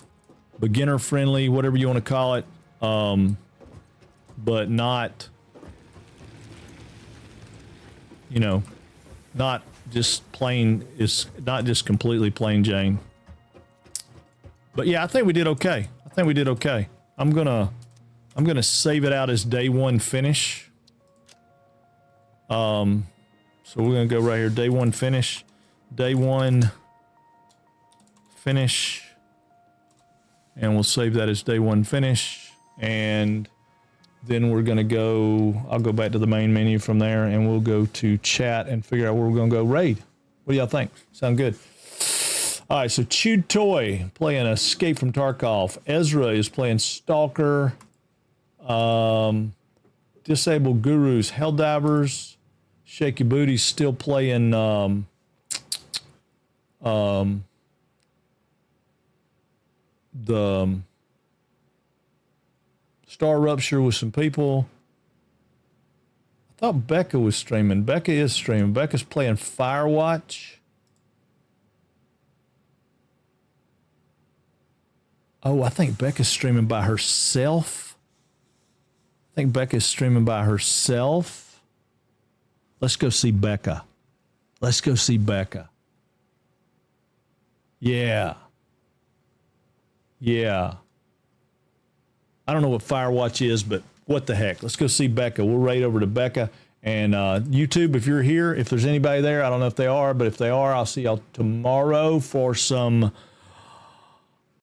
beginner friendly, whatever you want to call it. But not, you know, not just plain, is not just completely plain Jane. But yeah, I think we did okay. I'm gonna save it out as day one finish. So we're gonna go right here, day one finish, and we'll save that as day one finish. And then we're gonna go, I'll go back to the main menu from there, and we'll go to chat and figure out where we're gonna go raid. What do y'all think? Sound good? All right, so Chewed Toy playing Escape from Tarkov. Ezra is playing Stalker. Disabled Gurus, Helldivers. Shaky Booty's still playing the Star Rupture with some people. I thought Becca was streaming. Becca is streaming. Becca's playing Firewatch. Oh, I think Becca's streaming by herself. Let's go see Becca. Yeah. I don't know what Firewatch is, but what the heck. Let's go see Becca. We'll raid over to Becca. And YouTube, if you're here, if there's anybody there, I don't know if they are, but if they are, I'll see y'all tomorrow for some